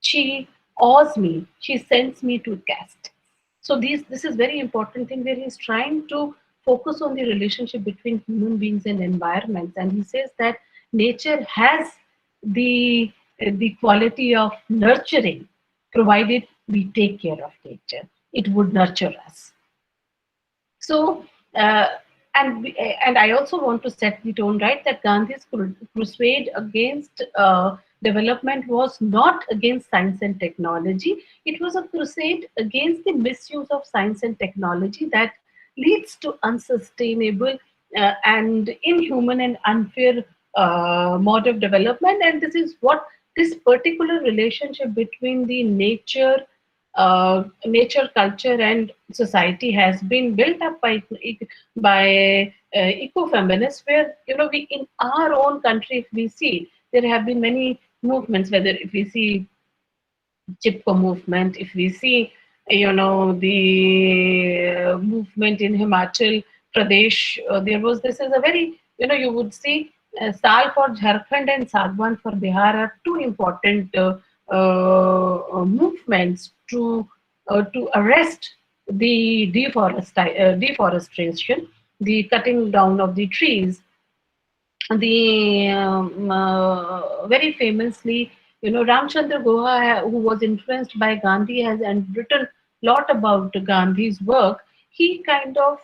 She awes me. She sends me to test. So this is very important thing where he's trying to focus on the relationship between human beings and environments. And he says that nature has the quality of nurturing, provided we take care of nature. It would nurture us. So, and I also want to set the tone right that Gandhi's crusade against development was not against science and technology. It was a crusade against the misuse of science and technology that leads to unsustainable and inhuman and unfair mode of development. And this is what this particular relationship between the nature, culture, and society has been built up by ecofeminists. Where we in our own country, if we see, there have been many movements. Whether if we see Chipko movement, if we see the movement in Himachal Pradesh, there was this is a very you would see Sal for Jharkhand and Sagwan for Bihar are two important movements to arrest the deforestation, the cutting down of the trees. The very famously, Ramchandra Guha, who was influenced by Gandhi, has and written a lot about Gandhi's work. He kind of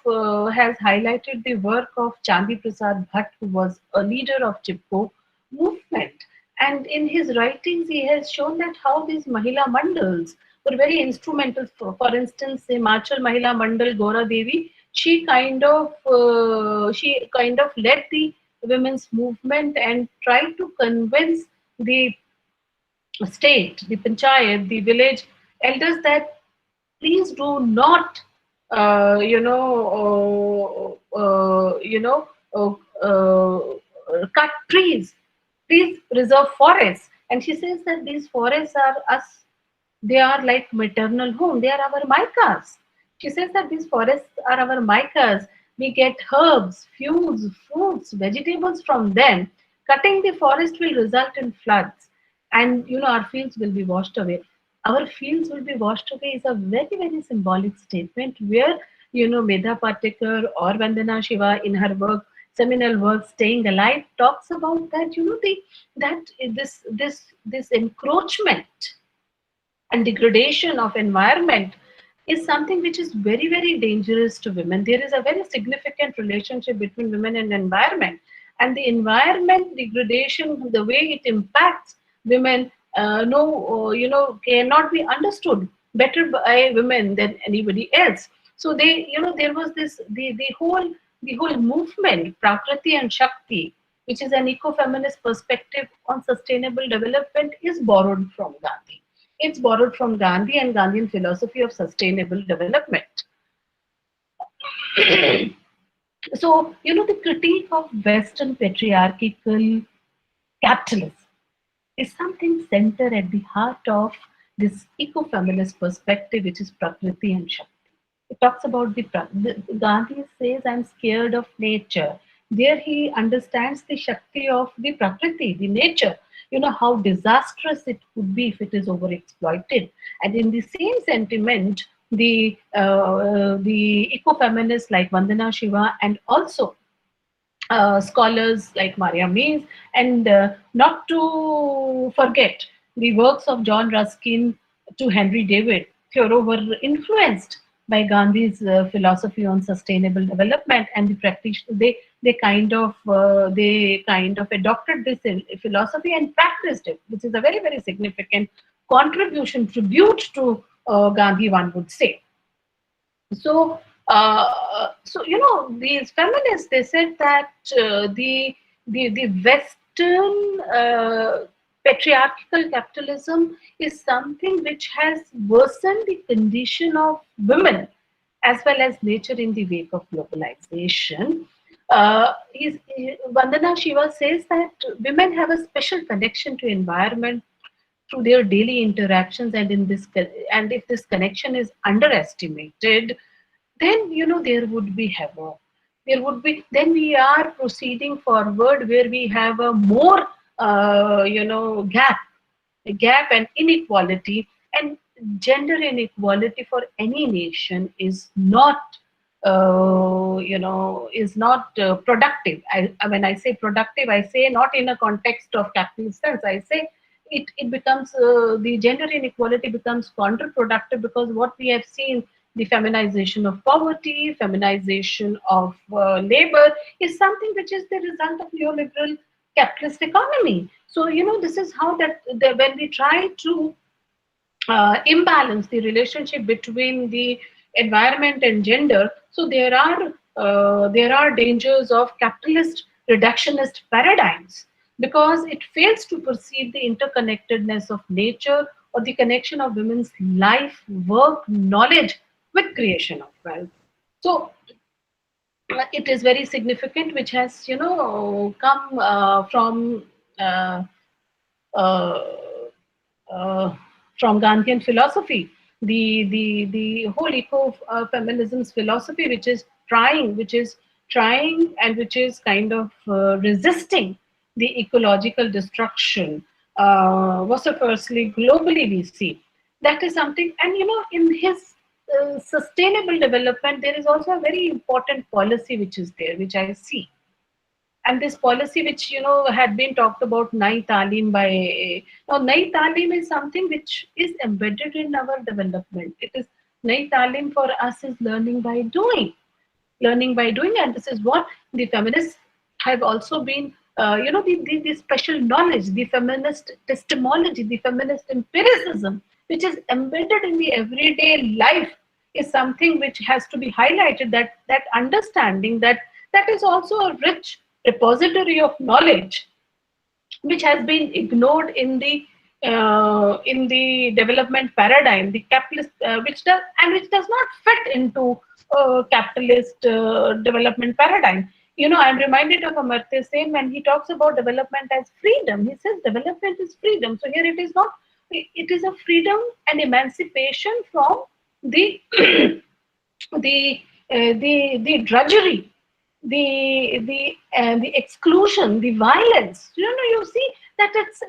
has highlighted the work of Chandi Prasad Bhatt, who was a leader of Chipko movement. And in his writings, he has shown that how these Mahila Mandals were very instrumental. For instance, Himachal Mahila Mandal Gora Devi, she kind of led the women's movement and tried to convince the state, the panchayat, the village elders that please do not, cut trees. Please preserve forests. And she says that these forests are us. They are like maternal home. They are our micas. She says that these forests are our micas. We get herbs, fuels, fruits, vegetables from them. Cutting the forest will result in floods, and our fields will be washed away. Our fields will be washed away is a very, very symbolic statement where Medha Patekar or Vandana Shiva in her work, seminal work Staying Alive, talks about that this encroachment and degradation of environment is something which is very, very dangerous to women. There is a very significant relationship between women and environment, and the environment degradation, the way it impacts women, cannot be understood better by women than anybody else. So there was this the whole movement, Prakriti and Shakti, which is an eco-feminist perspective on sustainable development, is borrowed from Gandhi. It's borrowed from Gandhi and Gandhian philosophy of sustainable development. So, the critique of Western patriarchal capitalism is something centered at the heart of this eco-feminist perspective, which is Prakriti and Shakti. It talks about Gandhi says, I'm scared of nature. There he understands the Shakti of the Prakriti, the nature. How disastrous it could be if it is overexploited. And in the same sentiment, the eco-feminists like Vandana Shiva and also scholars like Maria Mies, and not to forget the works of John Ruskin to Henry David Thoreau were influenced by Gandhi's philosophy on sustainable development, and the practitioners they kind of adopted this philosophy and practiced it, which is a very, very significant contribution, tribute to Gandhi, one would say. So, these feminists, they said that the Western patriarchal capitalism is something which has worsened the condition of women as well as nature in the wake of globalization. Vandana Shiva says that women have a special connection to environment through their daily interactions, and and if this connection is underestimated, then there would be havoc. There would be, then we are proceeding forward where we have a more gap and inequality, and gender inequality for any nation is not productive. When I say productive, I say not in a context of capitalist sense. I say it becomes the gender inequality becomes counterproductive, because what we have seen, the feminization of poverty, feminization of labor, is something which is the result of neoliberal capitalist economy. So this is how when we try to imbalance the relationship between the environment and gender, so there are dangers of capitalist reductionist paradigms, because it fails to perceive the interconnectedness of nature or the connection of women's life, work, knowledge with creation of wealth. So it is very significant, which has come uh, uh, uh, from Gandhian philosophy, the whole eco feminism's philosophy, which is trying and which is kind of resisting the ecological destruction, vociferously globally we see. That is something, and in his sustainable development, there is also a very important policy which is there, which I see. And this policy, which had been talked about, Nai Talim by now, Nai Talim is something which is embedded in our development. It is Nai Talim for us is learning by doing, and this is what the feminists have also been. The special knowledge, the feminist epistemology, the feminist empiricism, which is embedded in the everyday life, is something which has to be highlighted. That understanding that is also a rich repository of knowledge, which has been ignored in the development paradigm, the capitalist, which does not fit into capitalist development paradigm. I'm reminded of Amartya Sen when he talks about development as freedom. He says development is freedom. So here it is not. It is a freedom and emancipation from the the drudgery, the exclusion, the violence. You see that it's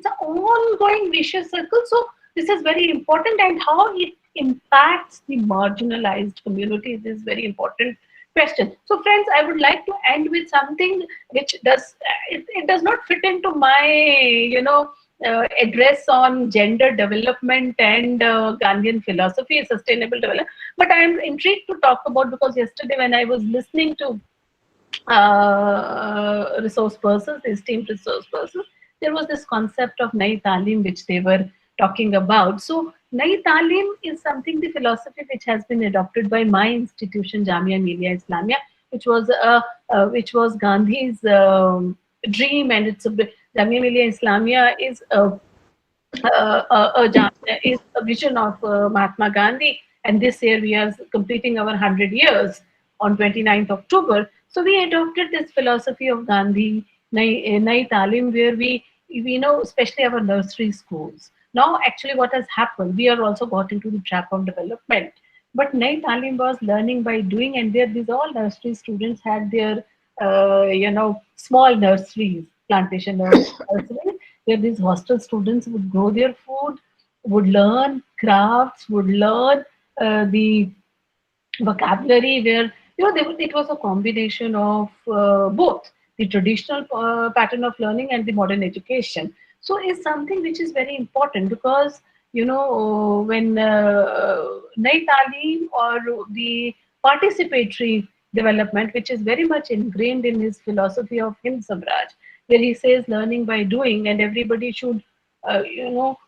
an ongoing vicious circle. So this is very important, and how it impacts the marginalized communities is very important question. So friends, I would like to end with something which it does not fit into my address on gender development and Gandhian philosophy, sustainable development. But I am intrigued to talk about, because yesterday when I was listening to resource persons, esteemed resource persons, there was this concept of Nai Talim which they were talking about. So Nai Talim is something, the philosophy which has been adopted by my institution, Jamia Millia Islamia, which was Gandhi's dream, and it's Jamia Millia Islamia is is a vision of Mahatma Gandhi, and this year we are completing our 100 years on 29th October. So we adopted this philosophy of Gandhi, Nai Talim, where we know, especially our nursery schools. Now, actually, what has happened, we are also got into the trap of development. But Nai Talim was learning by doing, and there these all nursery students had their, small nurseries, plantation nurseries, where these hostel students would grow their food, would learn crafts, would learn the vocabulary, where it was a combination of both the traditional pattern of learning and the modern education. So it's something which is very important, because when Nai Talim, or the participatory development, which is very much ingrained in his philosophy of Hind Samraj, where he says learning by doing, and everybody should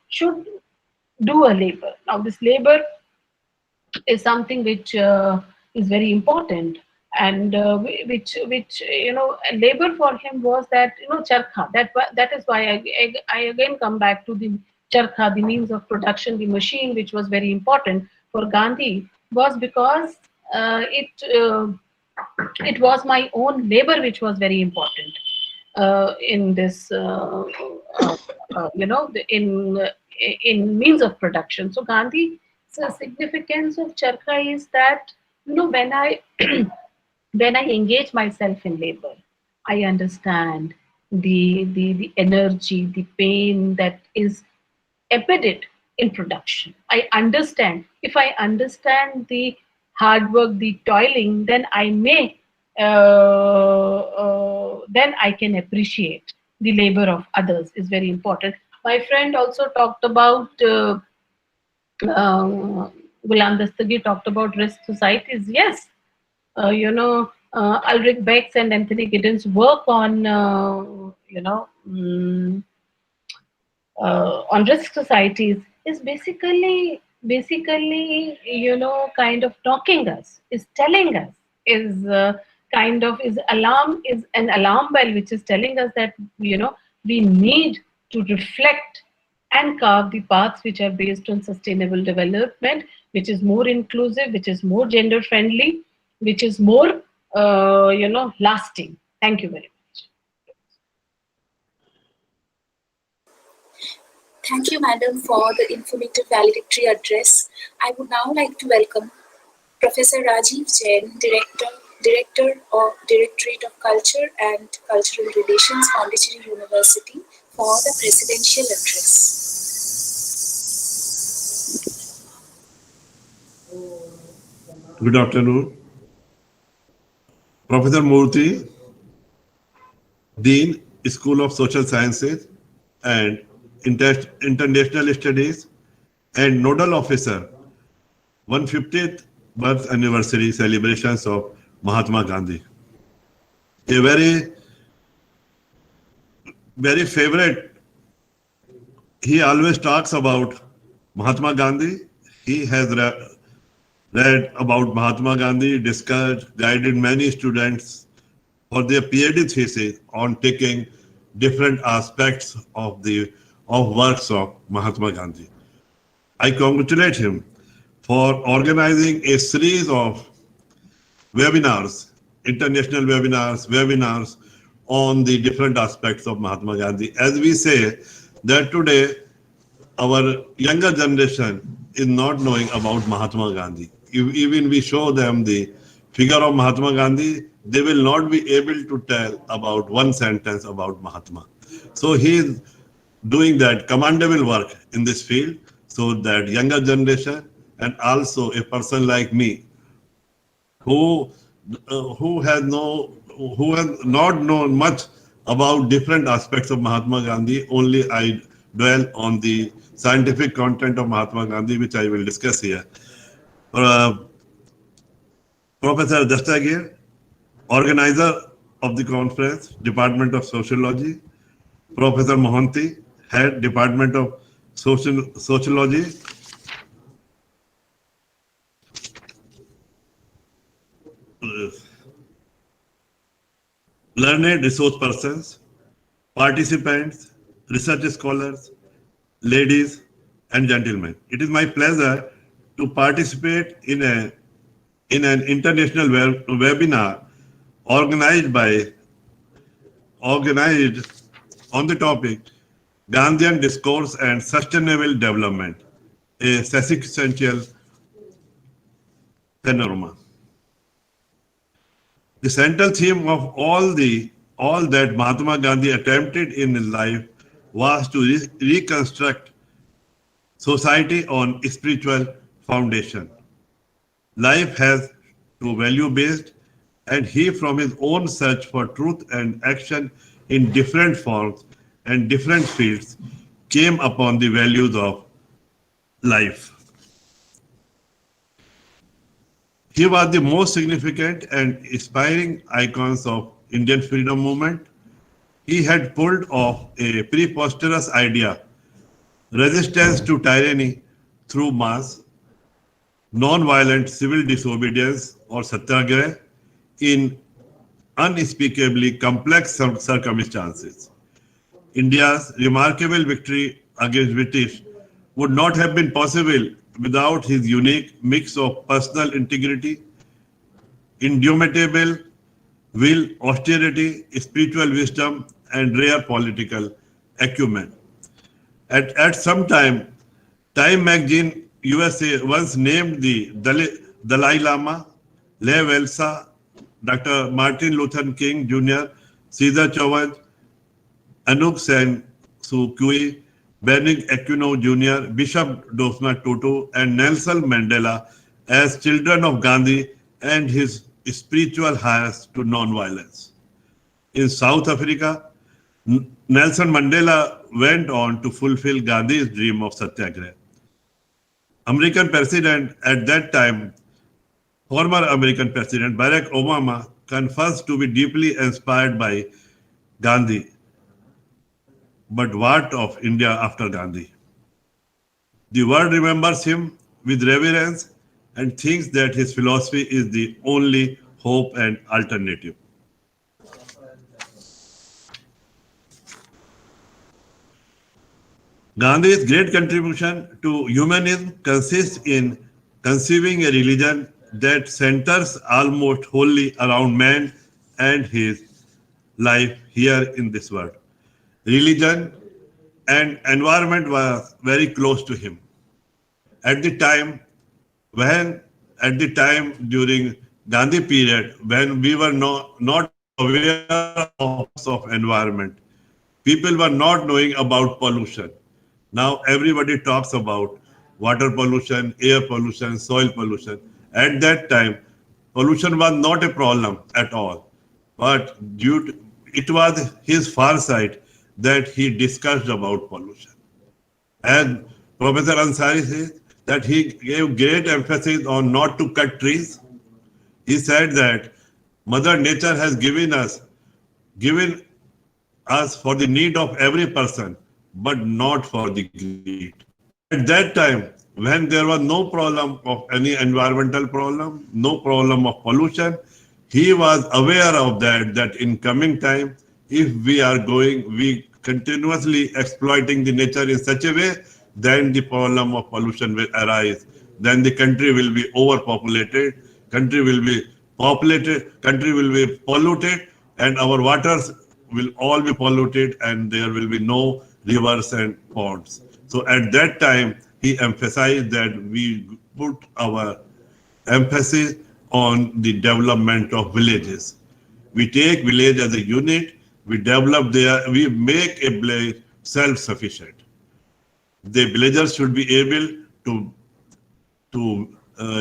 should do a labor. Now this labor is something which is very important, and which labor for him was that charkha. That is why I again come back to the charkha, the means of production, the machine, which was very important for Gandhi, was because it was my own labor which was very important in this, in means of production. So Gandhi's significance of charkha is that, when I when I engage myself in labor, I understand the energy, the pain that is embedded in production. I understand. If I understand the hard work, the toiling, then I may, then I can appreciate the labor of others. Is very important. My friend also talked about. Ghulam Dastagir talked about risk societies. Yes, Ulrich Beck's and Anthony Giddens' work on, on risk societies is basically, kind of talking us, is telling us, is is an alarm bell which is telling us that, we need to reflect and carve the paths which are based on sustainable development, which is more inclusive, which is more gender friendly, which is more, lasting. Thank you very much. Thank you, Madam, for the informative valedictory address. I would now like to welcome Professor Rajiv Jain, Director of Directorate of Culture and Cultural Relations, Pondicherry University, for the presidential address. Good afternoon. Professor Murthy, Dean, School of Social Sciences and International Studies, and Nodal Officer, 150th birth anniversary celebrations of Mahatma Gandhi. A very favorite, he always talks about Mahatma Gandhi. He has read about Mahatma Gandhi, discussed, guided many students for their PhD thesis on taking different aspects of works of Mahatma Gandhi. I congratulate him for organizing a series of webinars, international webinars on the different aspects of Mahatma Gandhi. As we say that today, our younger generation is not knowing about Mahatma Gandhi. Even we show them the figure of Mahatma Gandhi, they will not be able to tell about one sentence about Mahatma. So he is doing that commendable work in this field, so that younger generation and also a person like me who has not known much about different aspects of Mahatma Gandhi, only I dwell on the scientific content of Mahatma Gandhi, which I will discuss here. Professor Dastagir, organizer of the conference, Department of Sociology. Professor Mohanty, head, Department of Sociology. Learned resource persons, participants, research scholars, ladies and gentlemen. It is my pleasure to participate in an international webinar organized on the topic Gandhian Discourse and Sustainable Development, a Sesquicentennial Panorama. The central theme of all that Mahatma Gandhi attempted in his life was to reconstruct society on spiritual foundation. Life has to value-based, and he, from his own search for truth and action in different forms and different fields, came upon the values of life. He was the most significant and inspiring icons of Indian freedom movement. He had pulled off a preposterous idea, resistance to tyranny through mass, non-violent civil disobedience or satyagraha in unspeakably complex circumstances. India's remarkable victory against British would not have been possible without his unique mix of personal integrity, indomitable will, austerity, spiritual wisdom, and rare political acumen. At some time, Time magazine USA once named the Dalai Lama, Lev Elsa, Dr. Martin Luther King Jr., Caesar Chavez, Anouk Sen Suu Kyi, Benedict Aquino Jr., Bishop Desmond Tutu, and Nelson Mandela as children of Gandhi and his spiritual heirs to non-violence. In South Africa, Nelson Mandela went on to fulfill Gandhi's dream of Satyagraha. American president at that time, former American President Barack Obama, confessed to be deeply inspired by Gandhi. But what of India after Gandhi? The world remembers him with reverence and thinks that his philosophy is the only hope and alternative. Gandhi's great contribution to humanism consists in conceiving a religion that centers almost wholly around man and his life here in this world. Religion and environment was very close to him. At the time during Gandhi period, when we were not aware of environment, people were not knowing about pollution. Now everybody talks about water pollution, air pollution, soil pollution. At that time, pollution was not a problem at all. But it was his foresight that he discussed about pollution. And Professor Ansari says that he gave great emphasis on not to cut trees. He said that Mother Nature has given us for the need of every person, but not for the greed. At that time, when there was no problem of any environmental problem, no problem of pollution, he was aware of that in coming time, if we continuously exploiting the nature in such a way, then the problem of pollution will arise. Then the country will be overpopulated, country will be polluted, and our waters will all be polluted, and there will be no rivers and ponds. So at that time, he emphasized that we put our emphasis on the development of villages. We take village as a unit, we develop there, we make a village self-sufficient. The villagers should be able to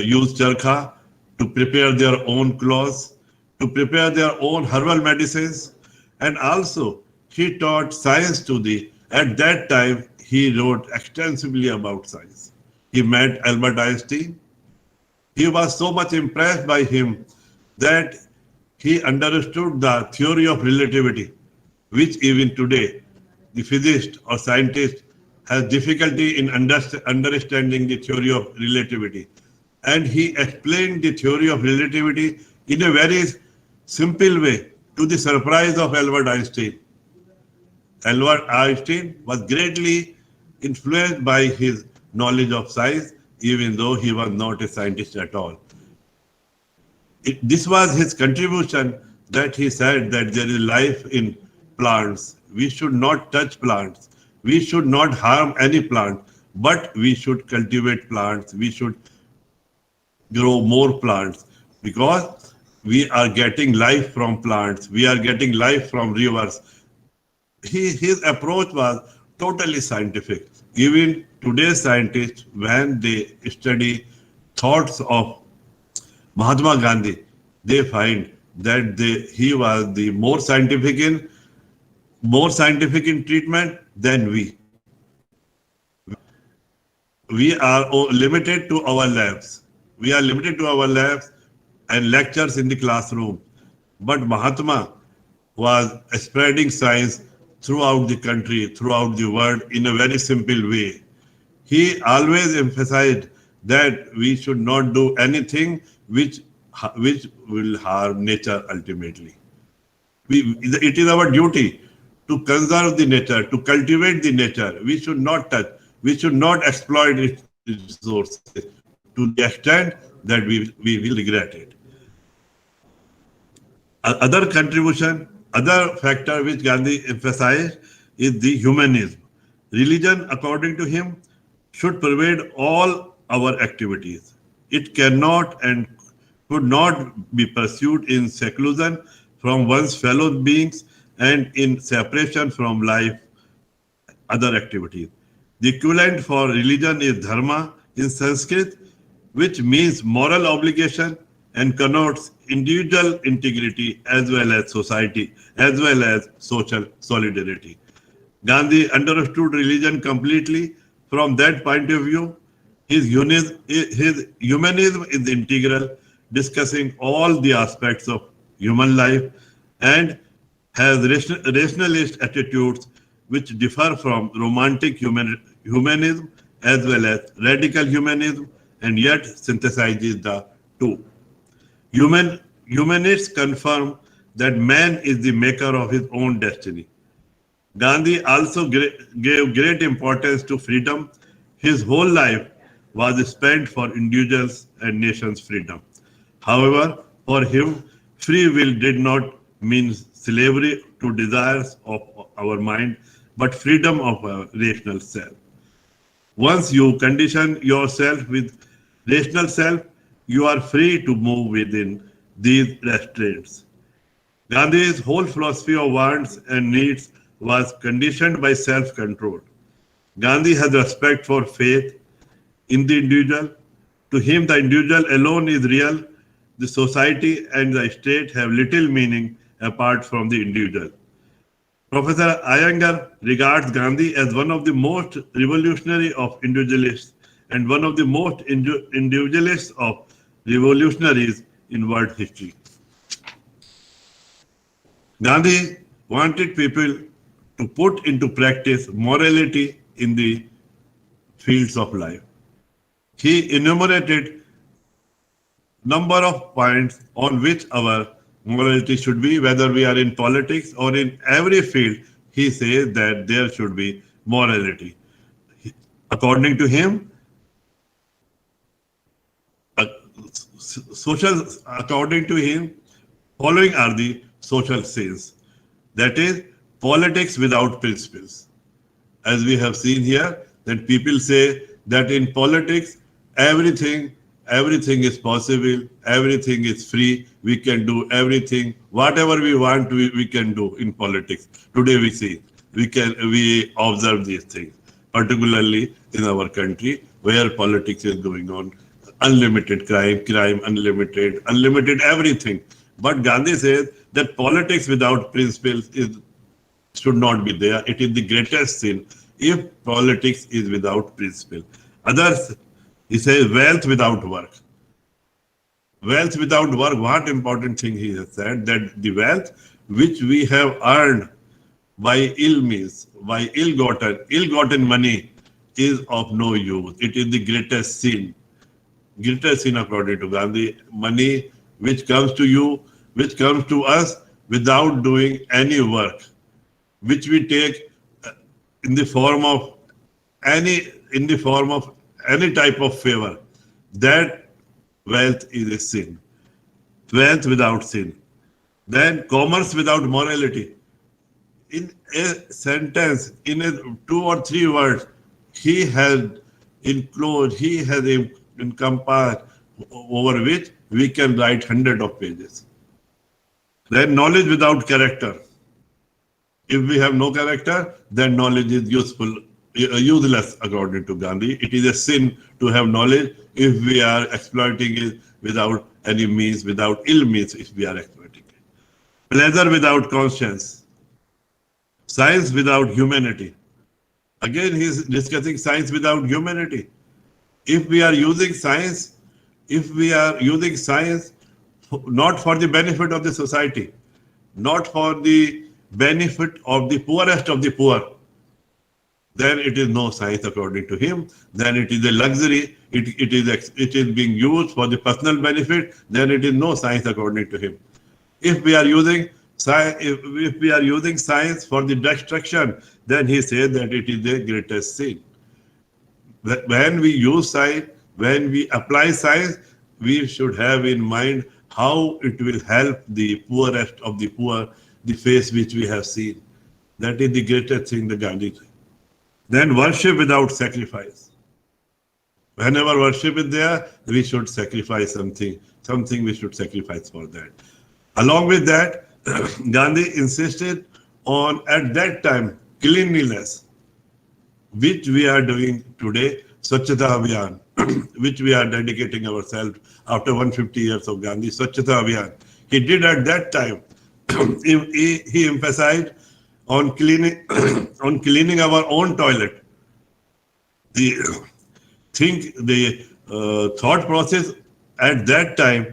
use charkha, to prepare their own clothes, to prepare their own herbal medicines, and also he taught science at that time, he wrote extensively about science. He met Albert Einstein. He was so much impressed by him that he understood the theory of relativity, which even today, the physicist or scientist has difficulty in understanding the theory of relativity. And he explained the theory of relativity in a very simple way, to the surprise of Albert Einstein. Albert Einstein was greatly influenced by his knowledge of science, even though he was not a scientist at all. This was his contribution, that he said that there is life in plants. We should not touch plants. We should not harm any plant, but we should cultivate plants. We should grow more plants, because we are getting life from plants. We are getting life from rivers. His approach was totally scientific. Even today's scientists, when they study thoughts of Mahatma Gandhi, they find that he was the more scientific in treatment than we. We are limited to our labs. We are limited to our labs and lectures in the classroom. But Mahatma was spreading science throughout the country, throughout the world in a very simple way. He always emphasized that we should not do anything which will harm nature ultimately. It is our duty to conserve the nature, to cultivate the nature. We should not touch, we should not exploit its resources to the extent that we will regret it. Other contribution, other factor which Gandhi emphasized is the humanism. Religion, according to him, should pervade all our activities. It cannot and could not be pursued in seclusion from one's fellow beings and in separation from life, other activities. The equivalent for religion is dharma in Sanskrit, which means moral obligation and connotes individual integrity as well as society, as well as social solidarity. Gandhi understood religion completely. From that point of view, his humanism is integral, discussing all the aspects of human life, and has rationalist attitudes which differ from romantic humanism as well as radical humanism, and yet synthesizes the two. Humanists confirm that man is the maker of his own destiny. Gandhi also gave great importance to freedom. His whole life was spent for individuals and nations' freedom. However, for him, free will did not mean slavery to desires of our mind, but freedom of a rational self. Once you condition yourself with rational self, you are free to move within these restraints. Gandhi's whole philosophy of wants and needs was conditioned by self-control. Gandhi has respect for faith in the individual. To him, the individual alone is real. The society and the state have little meaning apart from the individual. Professor Iyengar regards Gandhi as one of the most revolutionary of individualists and one of the most individualists of revolutionaries in world history. Gandhi wanted people to put into practice morality in the fields of life. He enumerated number of points on which our morality should be, whether we are in politics or in every field. He says that there should be morality. According to him, following are the social sins. That is, politics without principles. As we have seen here, that people say that in politics, everything is possible, everything is free, we can do everything, whatever we want, we can do in politics. Today we see, we observe these things, particularly in our country where politics is going on. Unlimited crime unlimited everything. But Gandhi says that politics without principles should not be there. It is the greatest sin if politics is without principle. Others, he says, wealth without work. Wealth without work, what important thing he has said, that the wealth which we have earned by ill means, by ill-gotten money is of no use. It is the greatest sin. Greatest sin according to Gandhi. Money which comes to you, which comes to us without doing any work, which we take in the form of any type of favor, that wealth is a sin. Wealth without sin. Then commerce without morality. In a sentence, in 2 or 3 words, he has enclosed, he has encompassed, over which we can write hundreds of pages. Then knowledge without character. If we have no character, then knowledge is useless according to Gandhi. It is a sin to have knowledge if we are exploiting it without any means, without ill means if we are exploiting it. Pleasure without conscience. Science without humanity. Again, he is discussing science without humanity. If we are using science, not for the benefit of the society, not for the benefit of the poorest of the poor, then it is no science according to him. Then it is a luxury. It is being used for the personal benefit. Then it is no science according to him. If we are using science for the destruction, then he says that it is the greatest sin. When we use science, when we apply science, we should have in mind how it will help the poorest of the poor, the face which we have seen. That is the greatest thing the Gandhi said. Then worship without sacrifice. Whenever worship is there, we should sacrifice something we should sacrifice for that. Along with that, Gandhi insisted on, at that time, cleanliness, which we are doing today, Swachhata Abhiyan, which we are dedicating ourselves after 150 years of Gandhi, Swachhata Abhiyan. He did at that time. he emphasized on cleaning on cleaning our own toilet. The thought process at that time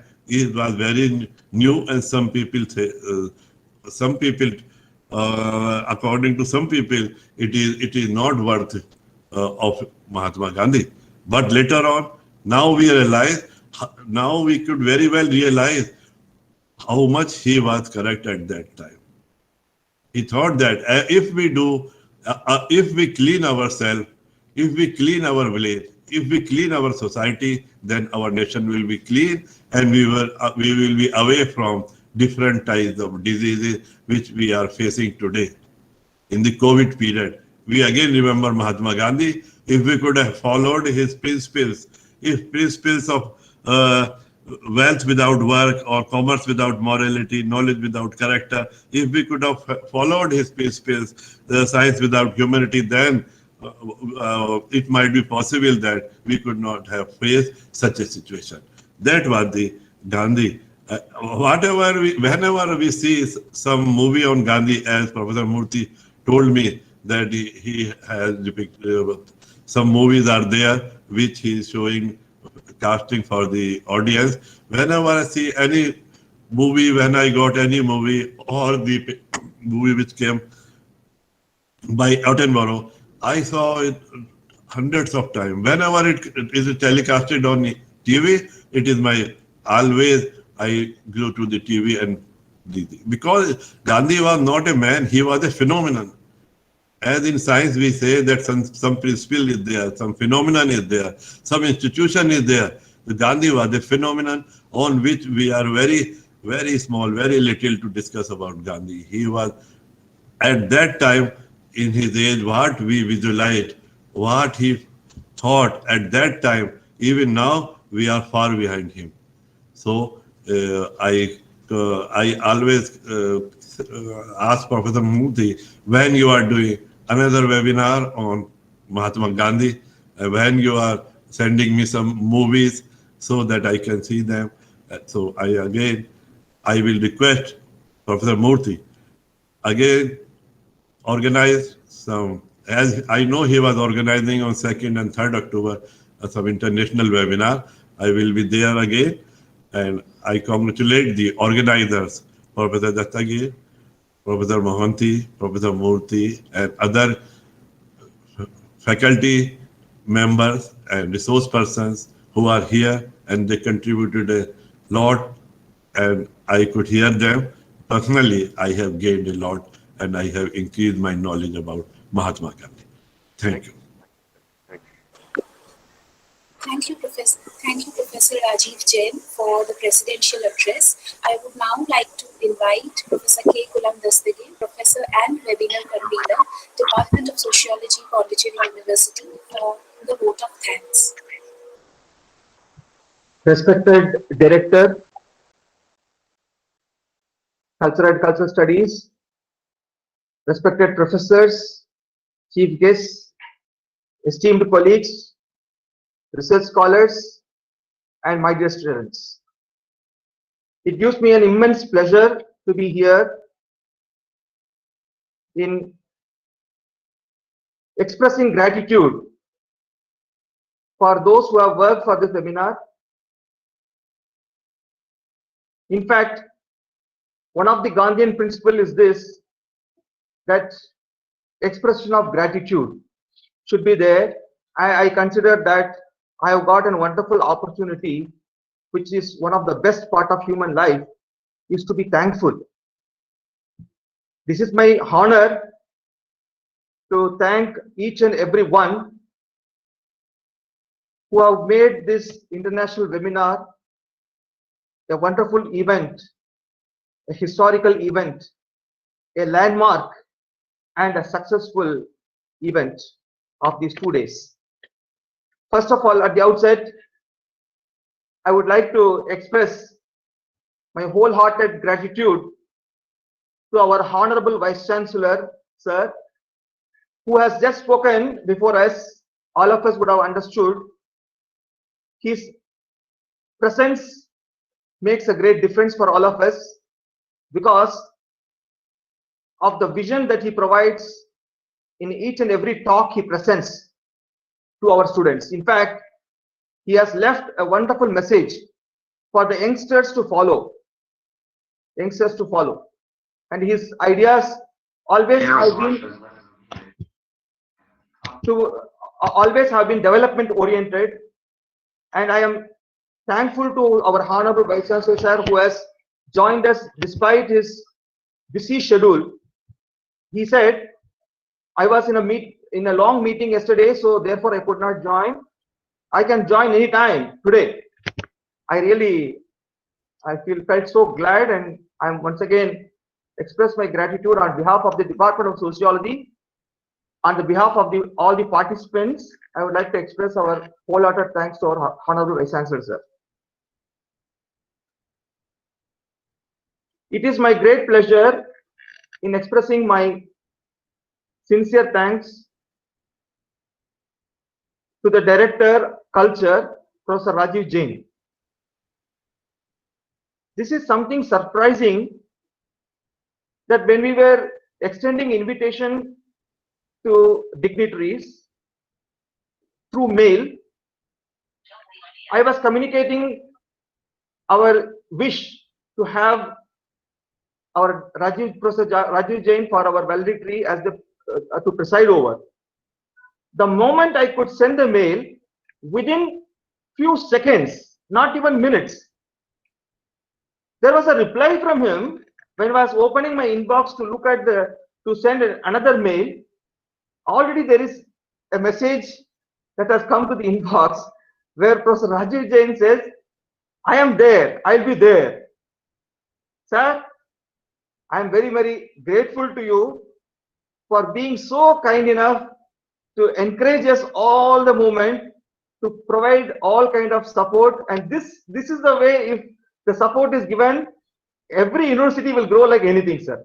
was very new, and some people according to some people, it is not worth of Mahatma Gandhi. But later on, now we could very well realize how much he was correct at that time. He thought that if we clean ourselves, if we clean our village, if we clean our society, then our nation will be clean, and we will be away from different types of diseases which we are facing today. In the COVID period, we again remember Mahatma Gandhi. If we could have followed his principles, if principles of wealth without work, or commerce without morality, knowledge without character, if we could have followed his principles, science without humanity, then it might be possible that we could not have faced such a situation. That was the Gandhi. Whenever we see some movie on Gandhi, as Professor Murthy told me that he has depicted, some movies are there which he is showing, casting for the audience. Whenever I see any movie, when I got any movie or the movie which came by Attenborough, I saw it hundreds of times. Whenever it is telecasted on TV, it is I go to the TV and because Gandhi was not a man, he was a phenomenon. As in science, we say that some principle is there, some phenomenon is there, some institution is there. Gandhi was a phenomenon on which we are very, very small, very little to discuss about Gandhi. He was, at that time, in his age, what we visualized, what he thought at that time, even now, we are far behind him. So I always ask Professor Murthy, when you are doing another webinar on Mahatma Gandhi, when you are sending me some movies so that I can see them. So I will request Professor Murthy again organize some, as I know he was organizing on 2nd and 3rd October some international webinar. I will be there again, and I congratulate the organizers, Professor Dattagir, Professor Mohanty, Professor Murthy, and other faculty members and resource persons who are here, and they contributed a lot, and I could hear them. Personally, I have gained a lot, and I have increased my knowledge about Mahatma Gandhi. Thank you. Thank you, Professor Rajiv Jain, for the presidential address. I would now like to invite Professor K. Kulam Dastagir, Professor and Webinar Convener, Department of Sociology, Pondicherry University, for the vote of thanks. Respected Director, Culture and Cultural Studies, respected professors, chief guests, esteemed colleagues, research scholars, and my dear students. It gives me an immense pleasure to be here in expressing gratitude for those who have worked for this webinar. In fact, one of the Gandhian principles is this, that expression of gratitude should be there. I consider that I have got a wonderful opportunity, which is one of the best part of human life, is to be thankful. This is my honor to thank each and every one who have made this international webinar a wonderful event, a historical event, a landmark, and a successful event of these 2 days. First of all, at the outset, I would like to express my wholehearted gratitude to our Honorable Vice Chancellor, Sir, who has just spoken before us. All of us would have understood. His presence makes a great difference for all of us because of the vision that he provides in each and every talk he presents to our students. In fact, he has left a wonderful message for the youngsters to follow. And his ideas always have been development oriented. And I am thankful to our Honorable Vice Chancellor, sir, who has joined us despite his busy schedule. He said, I was in a long meeting yesterday, so therefore I could not join. I can join anytime today. I felt so glad, and I'm once again express my gratitude on behalf of the Department of Sociology. On the behalf of all the participants, I would like to express our wholehearted thanks to our Honorable Vice Chancellor, sir. It is my great pleasure in expressing my sincere thanks to the Director, Culture, Professor Rajiv Jain. This is something surprising that when we were extending invitation to dignitaries through mail, I was communicating our wish to have our Professor Rajiv Jain for our valedictory as to preside over. The moment I could send the mail, within few seconds, not even minutes, there was a reply from him. When I was opening my inbox to look at to send another mail, already there is a message that has come to the inbox where Professor Rajiv Jain says, I am there, I'll be there. Sir, I am very, very grateful to you for being so kind enough to encourage us all the moment, to provide all kind of support. And this is the way, if the support is given, every university will grow like anything, sir.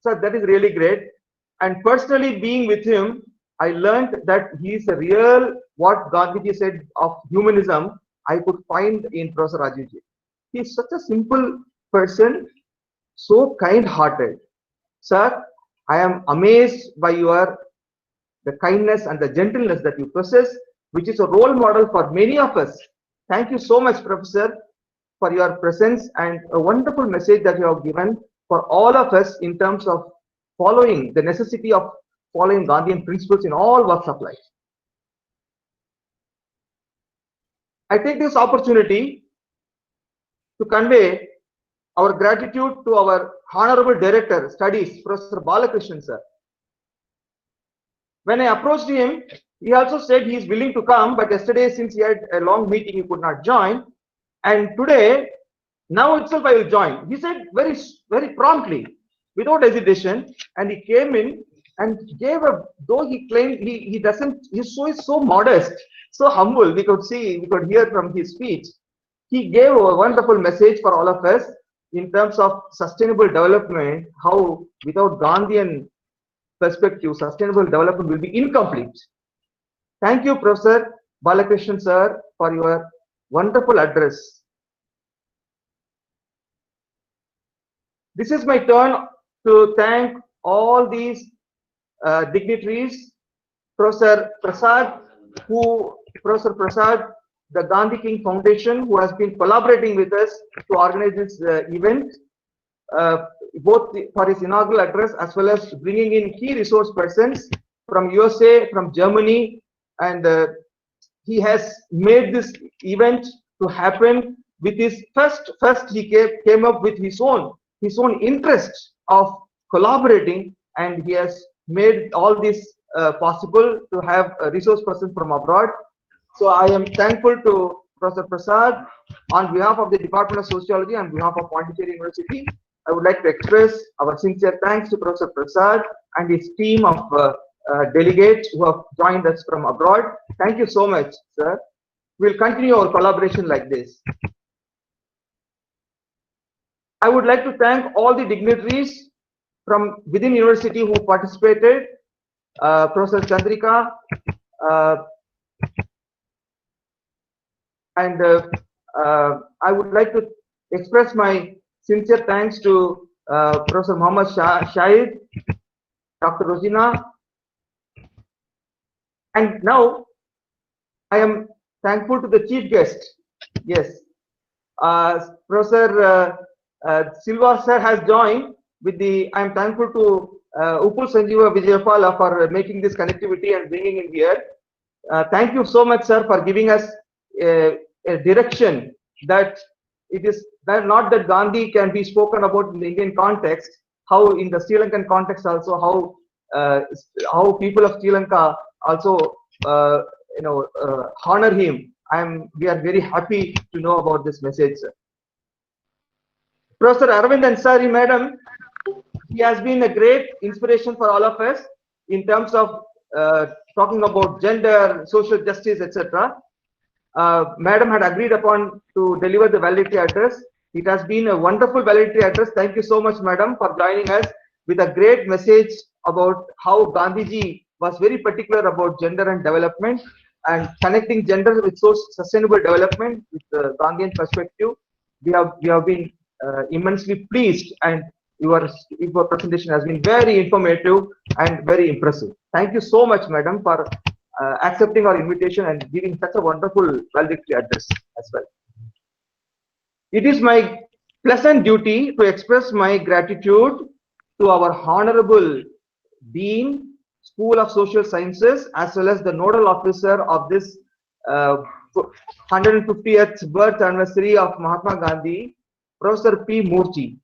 So that is really great. And personally being with him, I learned that he is a real, what Gandhiji said of humanism, I could find in Professor Rajiv Jain. He is such a simple person, so kind-hearted. Sir, I am amazed by the kindness and the gentleness that you possess, which is a role model for many of us. Thank you so much, Professor, for your presence and a wonderful message that you have given for all of us in terms of following the necessity of following Gandhian principles in all walks of life. I take this opportunity to convey our gratitude to our Honorable Director, Studies, Professor Balakrishnan, sir. When I approached him, he also said he is willing to come, but yesterday, since he had a long meeting, he could not join. And today, now itself I will join. He said very, very promptly, without hesitation, and he came in and gave though he claimed he doesn't, he's so modest, so humble, we could hear from his speech. He gave a wonderful message for all of us in terms of sustainable development, how without Gandhian perspective, sustainable development will be incomplete. Thank you, Professor Balakrishnan, sir, for your wonderful address. This is my turn to thank all these dignitaries, Professor Prasad, the Gandhi King Foundation, who has been collaborating with us to organize this event, both for his inaugural address as well as bringing in key resource persons from USA, from Germany, and he has made this event to happen with his first he came up with his own interest of collaborating, and he has made all this possible to have a resource person from abroad. So I am thankful to Professor Prasad, on behalf of the Department of Sociology and on behalf of Pondicherry University, I would like to express our sincere thanks to Professor Prasad and his team of delegates who have joined us from abroad. Thank you so much, sir. We'll continue our collaboration like this. I would like to thank all the dignitaries from within university who participated, Professor Chandrika, and I would like to express my sincere thanks to Professor Muhammad Shahid, Dr. Rosina, and now I am thankful to the chief guest. Yes, Professor Silva sir has joined with the. I am thankful to Upul Sanjeeva Vijayapala for making this connectivity and bringing in here. Thank you so much, sir, for giving us a direction that it is that not that Gandhi can be spoken about in the Indian context, how in the Sri Lankan context also how people of Sri Lanka also honor him. We are very happy to know about this message, sir. Professor Arvind Ansari, madam, he has been a great inspiration for all of us in terms of talking about gender, social justice, etc. Madam had agreed upon to deliver the valedictory address. It has been a wonderful valedictory address. Thank you so much, madam, for joining us with a great message about how Gandhiji was very particular about gender and development and connecting gender with sustainable development with the Gandhian perspective. We have been immensely pleased, and your presentation has been very informative and very impressive. Thank you so much, madam, for accepting our invitation and giving such a wonderful valedictory address as well. It is my pleasant duty to express my gratitude to our Honorable Dean, School of Social Sciences, as well as the nodal officer of this 150th birth anniversary of Mahatma Gandhi, Professor P. Murthy.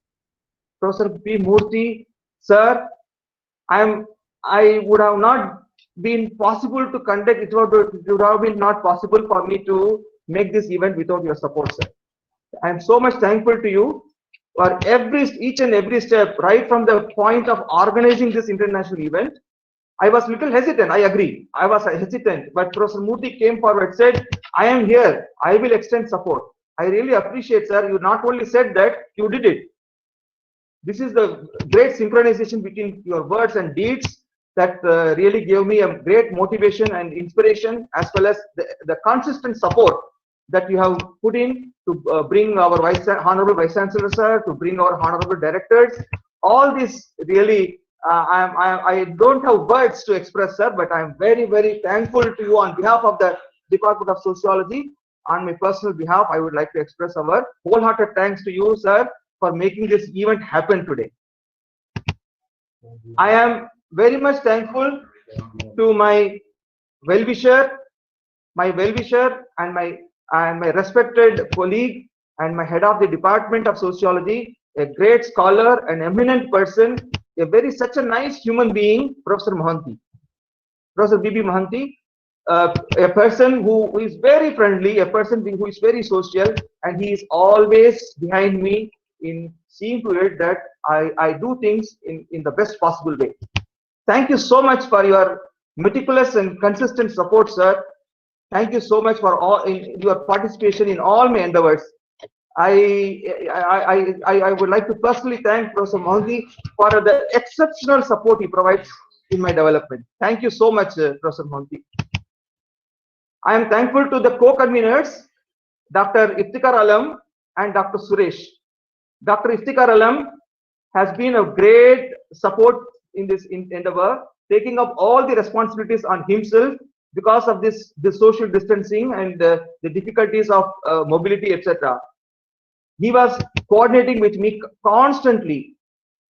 Professor P. Murthy, sir, I would have not been possible to conduct it. Would have been not possible for me to make this event without your support, sir. I am so much thankful to you for each and every step, right from the point of organizing this international event. I was little hesitant, I agree. I was hesitant, but Professor Murthy came forward, said, I am here, I will extend support. I really appreciate, sir. You not only said that, you did it. This is the great synchronization between your words and deeds that really gave me a great motivation and inspiration, as well as the consistent support that you have put in to bring our Honorable Vice Chancellor, sir, to bring our Honorable Directors. All this really, I don't have words to express, sir, but I am very, very thankful to you on behalf of the Department of Sociology. On my personal behalf, I would like to express our wholehearted thanks to you, sir, for making this event happen today. I am very much thankful to my well-wisher and my respected colleague and my head of the Department of Sociology, a great scholar, an eminent person, such a nice human being, Professor Mohanty. Professor B.B. Mohanty, a person who is very friendly, a person who is very social, and he is always behind me in seeing to it that I do things in the best possible way. Thank you so much for your meticulous and consistent support, sir. Thank you so much for your participation in all my endeavors. I would like to personally thank Professor Mohanty for the exceptional support he provides in my development. Thank you so much, Professor Mohanty. I am thankful to the co-conveners, Dr. Iftikhar Alam and Dr. Suresh. Dr. Iftikhar Alam has been a great support in this endeavor, taking up all the responsibilities on himself because of this social distancing and the difficulties of mobility, etc. He was coordinating with me constantly,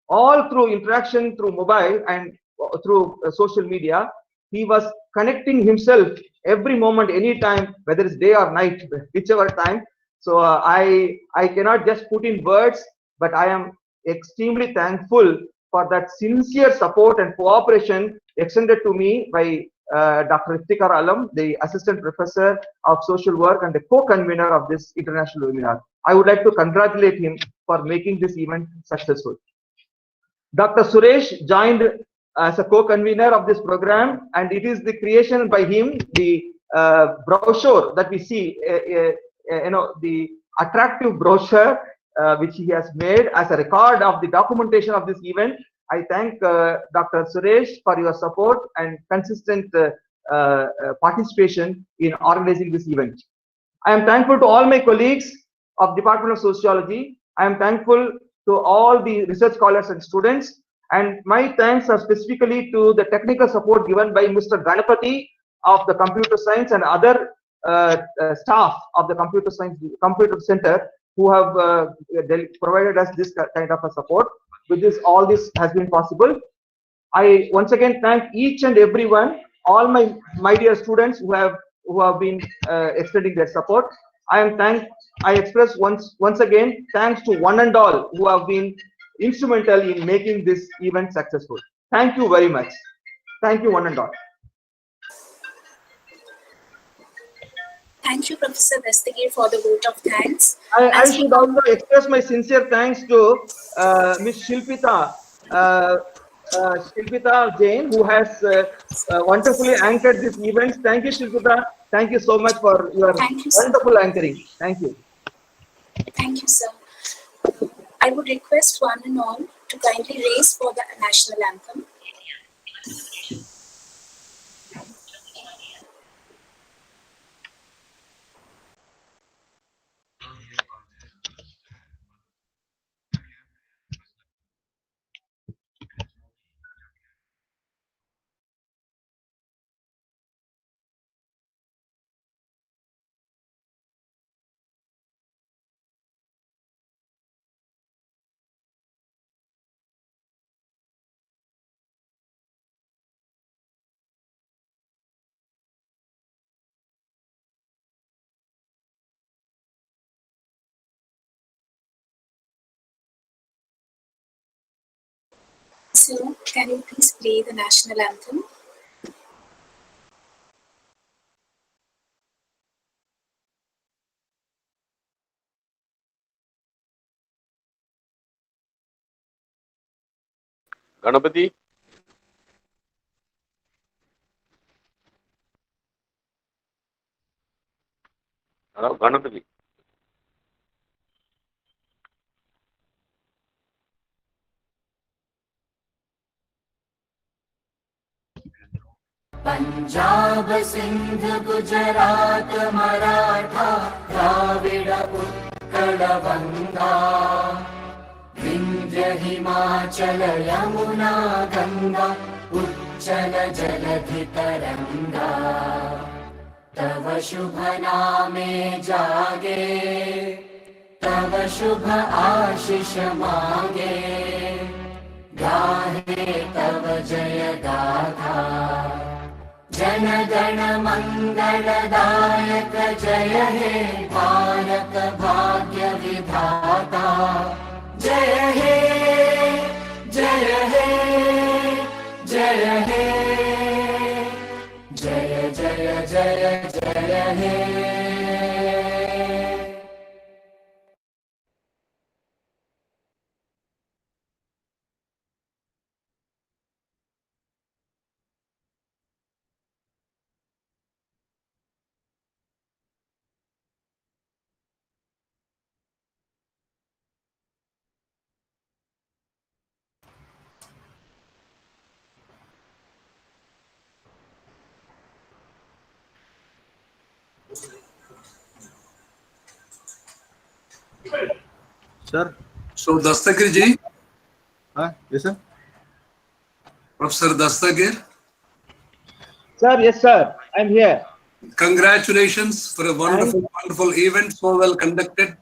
all through interaction through mobile and through social media. He was connecting himself every moment, anytime, whether it's day or night, whichever time. So I cannot just put in words, but I am extremely thankful for that sincere support and cooperation extended to me by Dr. Iftikhar Alam, the Assistant Professor of Social Work and the co-convener of this international webinar. I would like to congratulate him for making this event successful. Dr. Suresh joined as a co-convener of this program, and it is the creation by him, the brochure that we see, the attractive brochure which he has made as a record of the documentation of this event. I thank Dr. Suresh for your support and consistent participation in organizing this event. I am thankful to all my colleagues of Department of Sociology. I am thankful to all the research scholars and students, and my thanks are specifically to the technical support given by Mr. Ganapati of the Computer Science and other staff of the Computer Center who have provided us this kind of a support. With this, all this has been possible. I once again thank each and everyone, all my dear students who have been extending their support. I express once again thanks to one and all who have been instrumental in making this event successful. Thank you very much. Thank you, one and all. Thank you, Professor Dastagir, for the vote of thanks. I should also express my sincere thanks to Ms. Shilpita Jain, who has wonderfully anchored this event. Thank you, Shilpita. Thank you so much for your wonderful anchoring. Thank you. Thank you, sir. I would request one and all to kindly raise for the national anthem. So, can you please play the national anthem? Ganapati. Hello, Ganapati. Punjab Sindh Gujarat Maratha Dravida Utkal Banga Vindhya Himachal Yamuna Ganga उच्चल जलधि तरंगा तव शुभ नामे जागे तव शुभ आशीष मांगे गाहे तव जय गाथा जन गण मंगलदायक जय हे भारत भाग्य विधाता जय हे जय हे जय हे जय जय जय जय हे Sir. So Dastagir ji. Yes, sir. Professor Dastagir. Sir, yes, sir. I'm here. Congratulations for a wonderful event, so well conducted.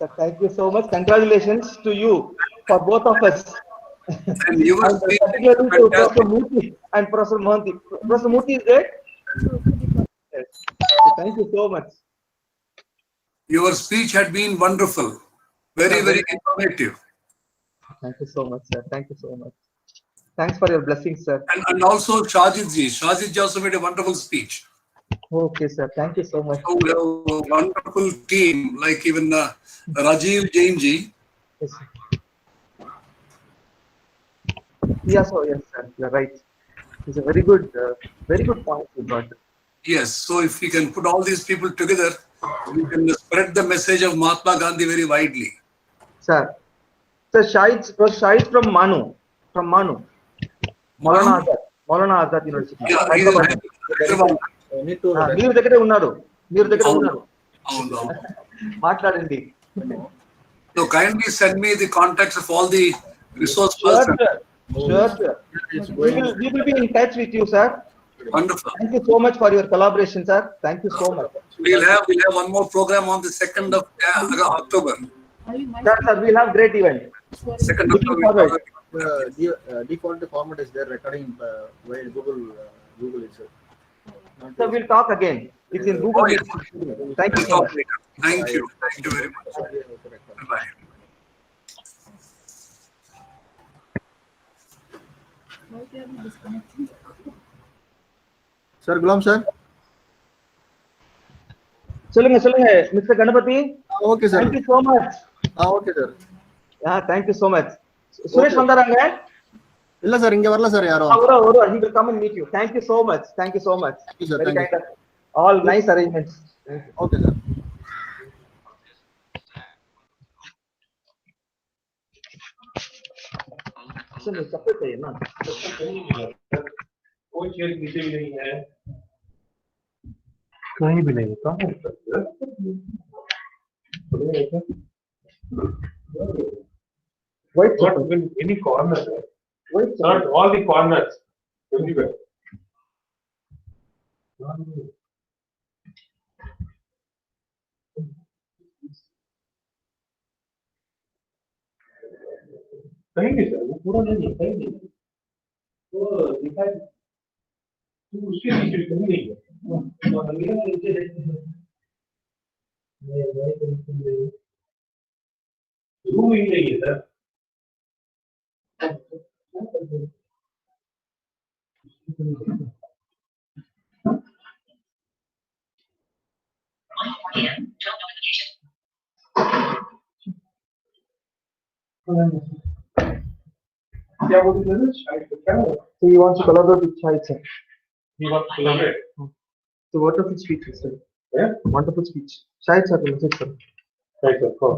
Sir, thank you so much. Congratulations to you for both of us. And you were particularly to Professor Murthy and Professor Mohanty. Professor Murthy is there? Yes. So thank you so much. Your speech had been wonderful. Very, very informative. Thank you so much, sir. Thank you so much. Thanks for your blessings, sir. And also Shajid ji. Shajid ji also made a wonderful speech. Okay, sir. Thank you so much. So we have a wonderful team, like even Rajiv Jain ji. Yes, sir. Yes, sir. You're right. It's a very good point you brought. Yes, so if we can put all these people together, we can spread the message of Mahatma Gandhi very widely. Sir, Shahid from Manu. Maulana Azad University. Yeah, మీరు దగ్గరే ఉన్నారు. మాట్లాడండి. So kindly send me the contacts of all the resource persons. Sure, sir. We will be in touch with you, sir. Wonderful. Thank you so much for your collaboration, sir. Thank you so much. We'll have one more program on the 2nd of October. Sir, we'll have great event. 2nd Looking October. forward. Default format is there recording via Google itself. So we'll talk again. It's in Google. Oh, yes. Thank you so much. Thank you very much. Bye. Sir, Gulam sir. சொல்லுங்க Mr. Ganapati. Okay, sir. Thank you so much. Okay, sir. Yeah, thank you so much. Suresh வந்தாராங்க? இல்ல sir, இங்க வரல sir யாரும். He will come and meet you. Thank you so much. Thank you so much. Thank you, sir. Very Thank kind. All nice arrangements. Okay, sir. separate है ना? कोई chair नीचे भी नहीं है, कहीं भी नहीं. कहाँ है? White not even any corner. Not all the corners. Everywhere. कहीं नहीं सर, वो पूरा नहीं है, कहीं नहीं. वो दिखाई तो उसके नीचे कहीं नहीं है. रूम ही नहीं है सर. क्या बोलते थे? क्या? So he wants to collaborate with Shahid, sir. He wants to collaborate. So wonderful speech, sir. Yeah? Wonderful speech. Shahid, sir, message, sir. Right, sir. Go.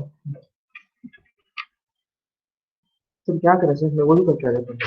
So क्या करें सर? मैं वही करके आ जाता हूँ.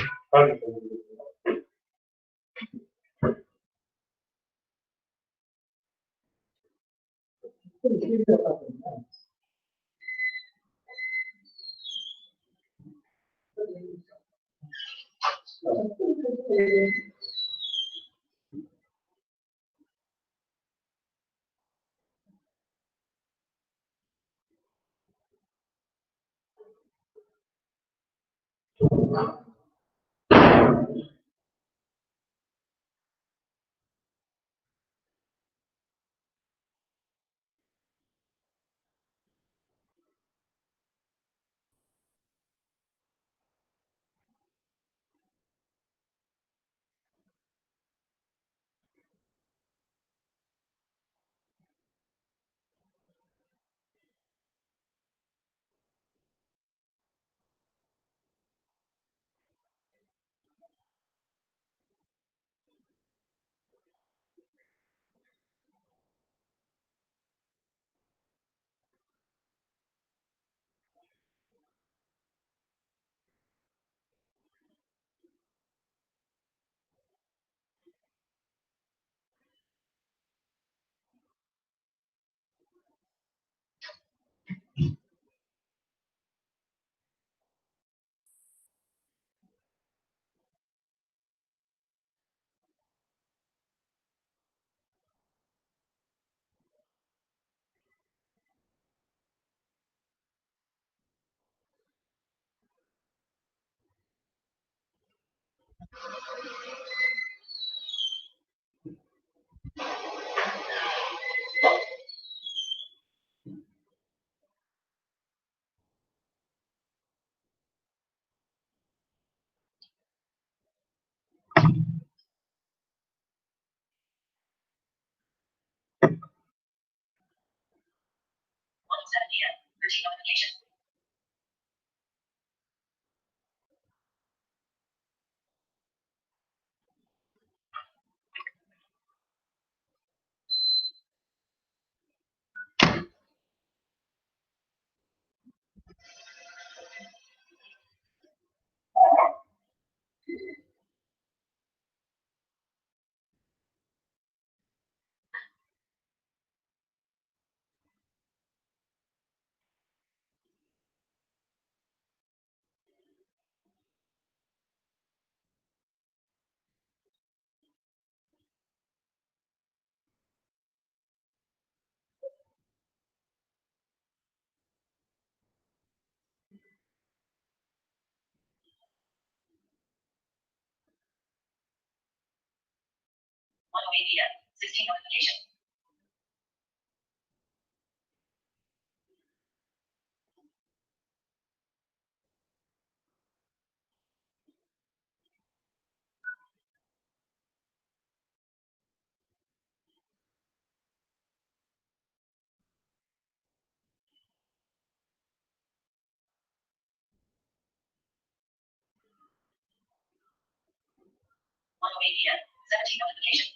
16 notification. One 17 notification.